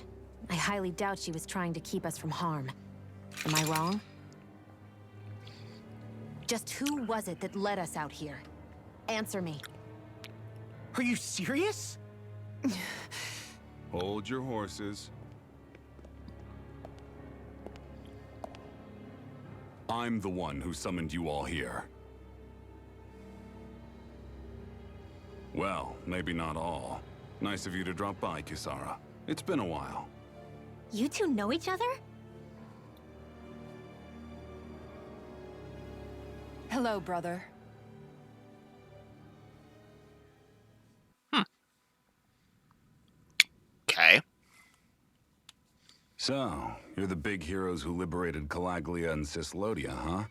I highly doubt she was trying to keep us from harm. Am I wrong? Just who was it that led us out here? Answer me. Are you serious? Hold your horses. I'm the one who summoned you all here. Well, maybe not all. Nice of you to drop by, Kisara. It's been a while. You two know each other? Hello, brother. Okay. So, you're the big heroes who liberated Calaglia and Cislodia, huh?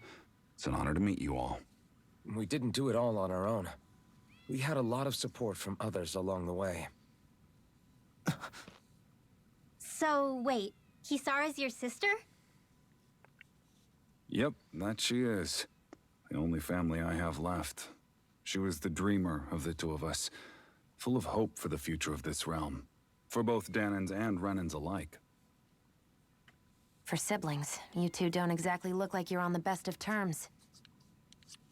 It's an honor to meet you all. We didn't do it all on our own. We had a lot of support from others along the way. So, wait. Kisara's your sister? Yep, that she is. The only family I have left. She was the dreamer of the two of us, full of hope for the future of this realm. For both Danans and Renans alike. For siblings, you two don't exactly look like you're on the best of terms.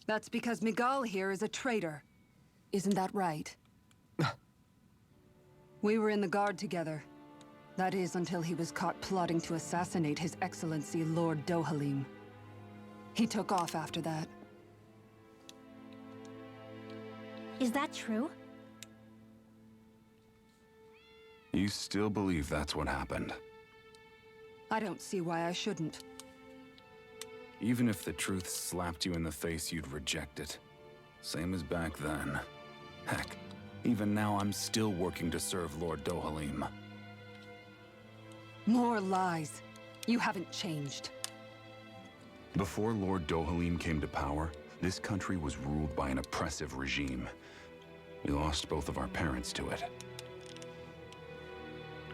That's because Miguel here is a traitor. Isn't that right? We were in the Guard together. That is, until he was caught plotting to assassinate His Excellency Lord Dohalim. He took off after that. Is that true? You still believe that's what happened? I don't see why I shouldn't. Even if the truth slapped you in the face, you'd reject it. Same as back then. Heck, even now I'm still working to serve Lord Dohalim. More lies. You haven't changed. Before Lord Dohalim came to power, this country was ruled by an oppressive regime. We lost both of our parents to it.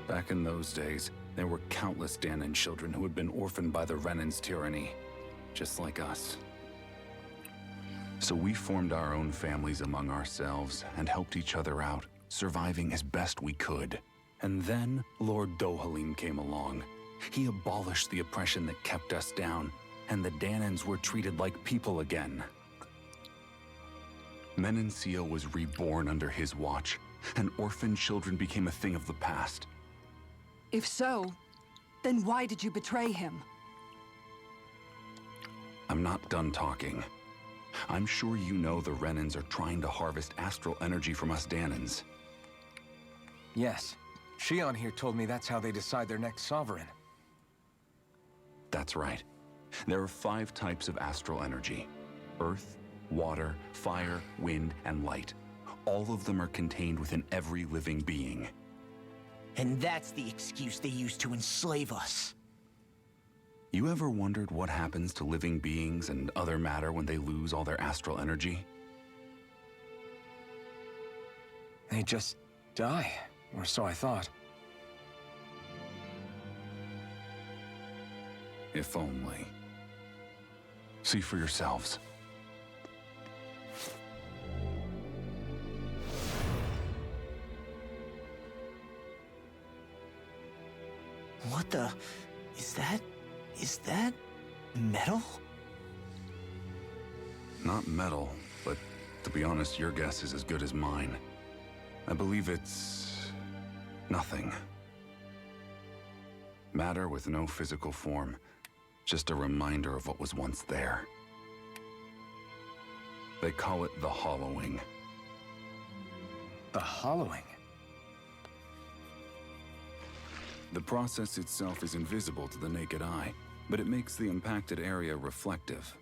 Back in those days, there were countless Danan children who had been orphaned by the Renan's tyranny, just like us. So we formed our own families among ourselves and helped each other out, surviving as best we could. And then Lord Dohalim came along. He abolished the oppression that kept us down, and the Danans were treated like people again. Menancia was reborn under his watch, and orphan children became a thing of the past. If so, then why did you betray him? I'm not done talking. I'm sure you know the Renans are trying to harvest astral energy from us Danans. Yes. Shion here told me that's how they decide their next sovereign. That's right. There are 5 types of astral energy: earth, water, fire, wind, and light. All of them are contained within every living being. And that's the excuse they use to enslave us. You ever wondered what happens to living beings and other matter when they lose all their astral energy? They just die, or so I thought. If only. See for yourselves. What the... Is that metal? Not metal, but to be honest, your guess is as good as mine. I believe it's... nothing. Matter with no physical form. Just a reminder of what was once there. They call it the hollowing. The hollowing? The process itself is invisible to the naked eye, but it makes the impacted area reflective.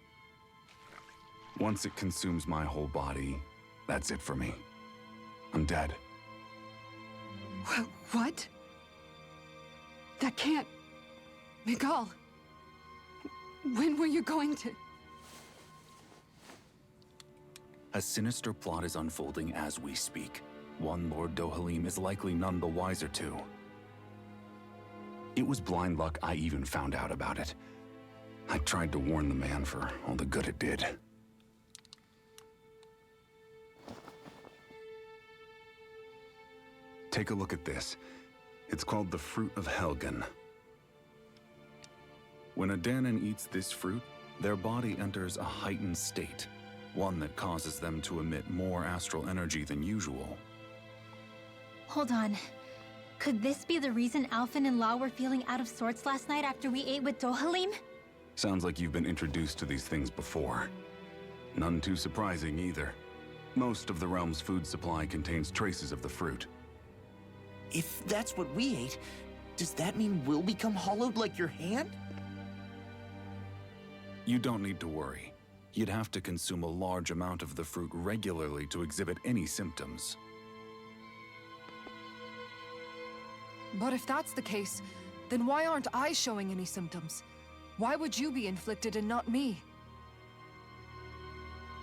Once it consumes my whole body, that's it for me. I'm dead. What? That can't... Miguel... When were you going to... A sinister plot is unfolding as we speak. One Lord Dohalim is likely none the wiser to. It was blind luck I even found out about it. I tried to warn the man for all the good it did. Take a look at this. It's called the Fruit of Helgen. When a Danan eats this fruit, their body enters a heightened state, one that causes them to emit more astral energy than usual. Hold on. Could this be the reason Alphen and Law were feeling out of sorts last night after we ate with Dohalim? Sounds like you've been introduced to these things before. None too surprising either. Most of the realm's food supply contains traces of the fruit. If that's what we ate, does that mean we'll become hollowed like your hand? You don't need to worry. You'd have to consume a large amount of the fruit regularly to exhibit any symptoms. But if that's the case, then why aren't I showing any symptoms? Why would you be inflicted and not me?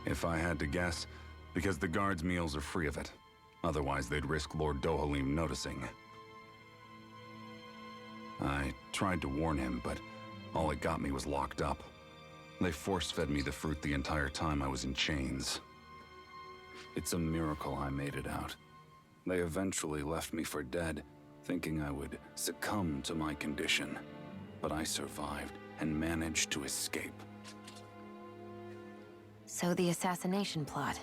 If I had to guess, because the guards' meals are free of it. Otherwise, they'd risk Lord Dohalim noticing. I tried to warn him, but all it got me was locked up. They force-fed me the fruit the entire time I was in chains. It's a miracle I made it out. They eventually left me for dead, thinking I would succumb to my condition. But I survived and managed to escape. So the assassination plot,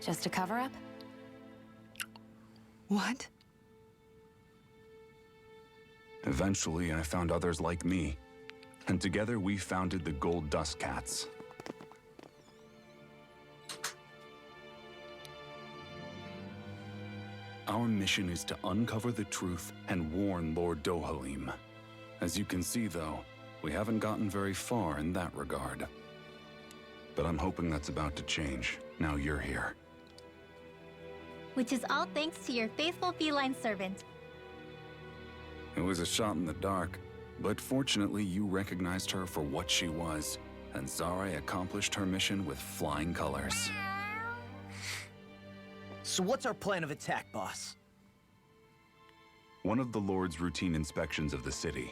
just a cover-up? What? Eventually, I found others like me, and together we founded the Gold Dust Cats. Our mission is to uncover the truth and warn Lord Dohalim. As you can see, though, we haven't gotten very far in that regard. But I'm hoping that's about to change. now you're here. Which is all thanks to your faithful feline servant. It was a shot in the dark, but fortunately you recognized her for what she was, and Zare accomplished her mission with flying colors. So what's our plan of attack, boss? One of the Lord's routine inspections of the city.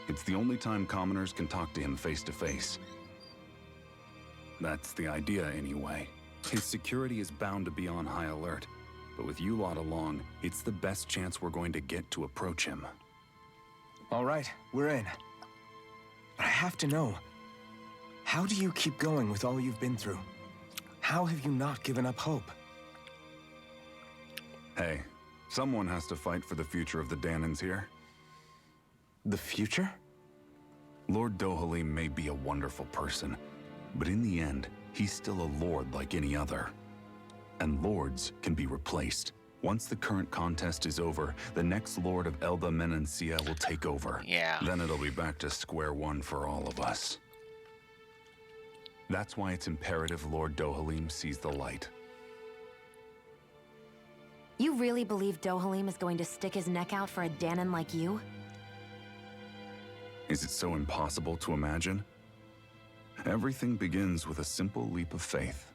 It's the only time commoners can talk to him face to face. That's the idea, anyway. His security is bound to be on high alert, but with you lot along, it's the best chance we're going to get to approach him. All right, we're in. But I have to know, how do you keep going with all you've been through? How have you not given up hope? Hey, someone has to fight for the future of the Danans here. The future? Lord Dohalim may be a wonderful person, but in the end, he's still a lord like any other. And lords can be replaced. Once the current contest is over, the next lord of Elda Menancia will take over. Yeah. Then it'll be back to square one for all of us. That's why it's imperative Lord Dohalim sees the light. You really believe Dohalim is going to stick his neck out for a Danan like you? Is it so impossible to imagine? Everything begins with a simple leap of faith.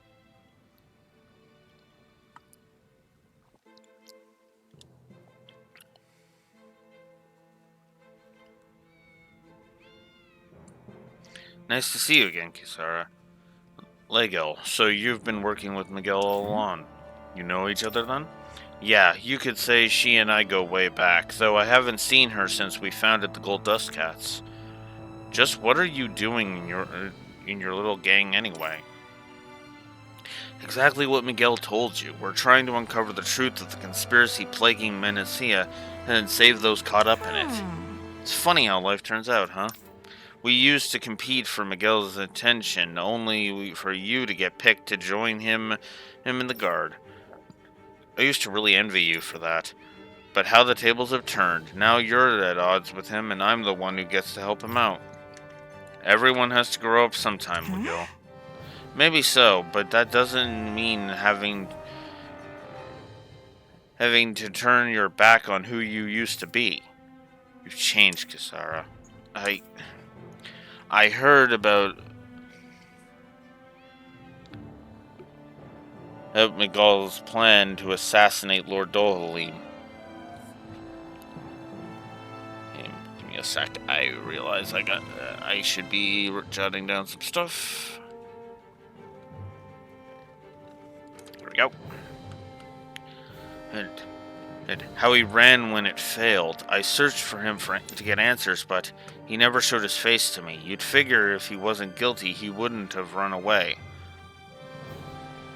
Nice to see you again, Kisara. Lego, so you've been working with Miguel all along. You know each other then? Yeah, you could say she and I go way back, though I haven't seen her since we founded the Gold Dust Cats. Just what are you doing in your little gang anyway? Exactly what Miguel told you. We're trying to uncover the truth of the conspiracy plaguing Menacia and save those caught up in it. It's funny how life turns out, huh? We used to compete for Miguel's attention, only for you to get picked to join him in the guard. I used to really envy you for that. But how the tables have turned. Now you're at odds with him, and I'm the one who gets to help him out. Everyone has to grow up sometime, Miguel. Maybe so, but that doesn't mean having to turn your back on who you used to be. You've changed, Kisara. I heard about Miguel's plan to assassinate Lord Dohalim. Give me a sec. I realize I should be jotting down some stuff. There we go. And how he ran when it failed. I searched for him to get answers, but he never showed his face to me. You'd figure if he wasn't guilty, he wouldn't have run away.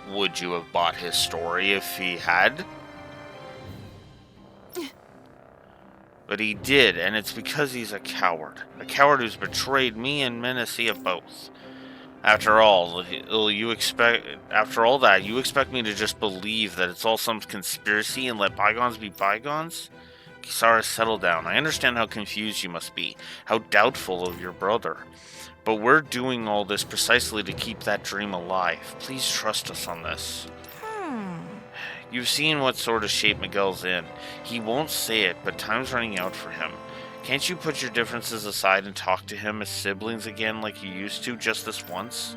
Would you have bought his story if he had? But he did, and it's because he's a coward. A coward who's betrayed me and Menacia both. After all that, you expect me to just believe that it's all some conspiracy and let bygones be bygones? Kisara, settle down. I understand how confused you must be, how doubtful of your brother. But we're doing all this precisely to keep that dream alive. Please trust us on this. You've seen what sort of shape Miguel's in. He won't say it, but time's running out for him. Can't you put your differences aside and talk to him as siblings again like you used to just this once?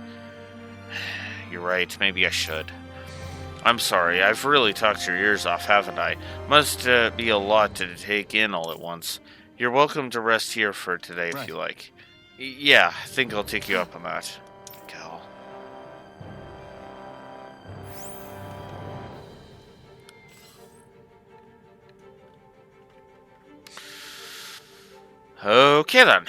You're right, maybe I should. I'm sorry, I've really talked your ears off, haven't I? Must be a lot to take in all at once. You're welcome to rest here for today if you like. Yeah, I think I'll take you up on that. Cal. Okay then.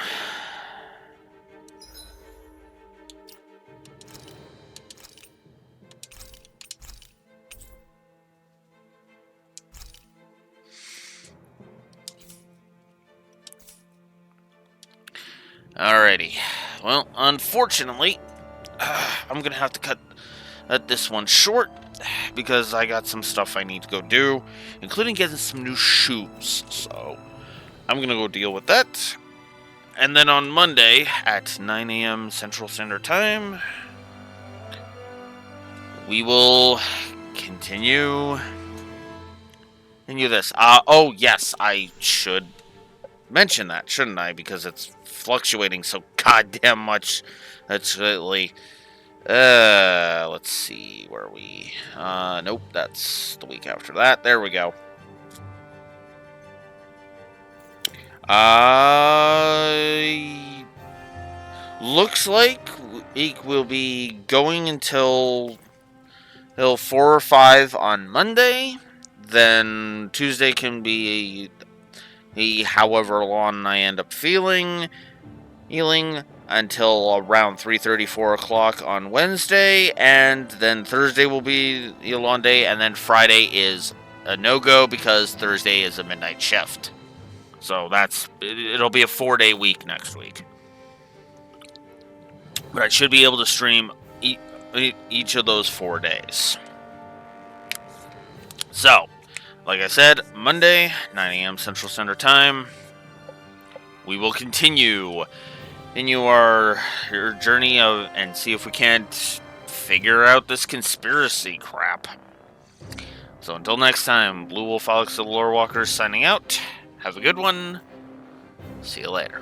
Alrighty. Well, unfortunately, I'm gonna have to cut this one short because I got some stuff I need to go do, including getting some new shoes. So I'm gonna go deal with that. And then on Monday at 9 a.m. Central Standard Time, we will continue this. Oh, yes, I should mention that, shouldn't I? Because it's fluctuating so goddamn much. That's lately. Let's see, where are we? Nope, that's the week after that. There we go. Looks like it will be going until 4 or 5 on Monday. Then Tuesday can be however long I end up healing until around 3:30, 4 o'clock on Wednesday, and then Thursday will be the long day, and then Friday is a no-go because Thursday is a midnight shift. So it'll be a 4-day week next week. But I should be able to stream each of those 4 days. So, like I said, Monday, 9 a.m. Central Standard Time, we will continue our journey and see if we can't figure out this conspiracy crap. So until next time, Blue Wolf Alex the Lore Walker signing out. Have a good one. See you later.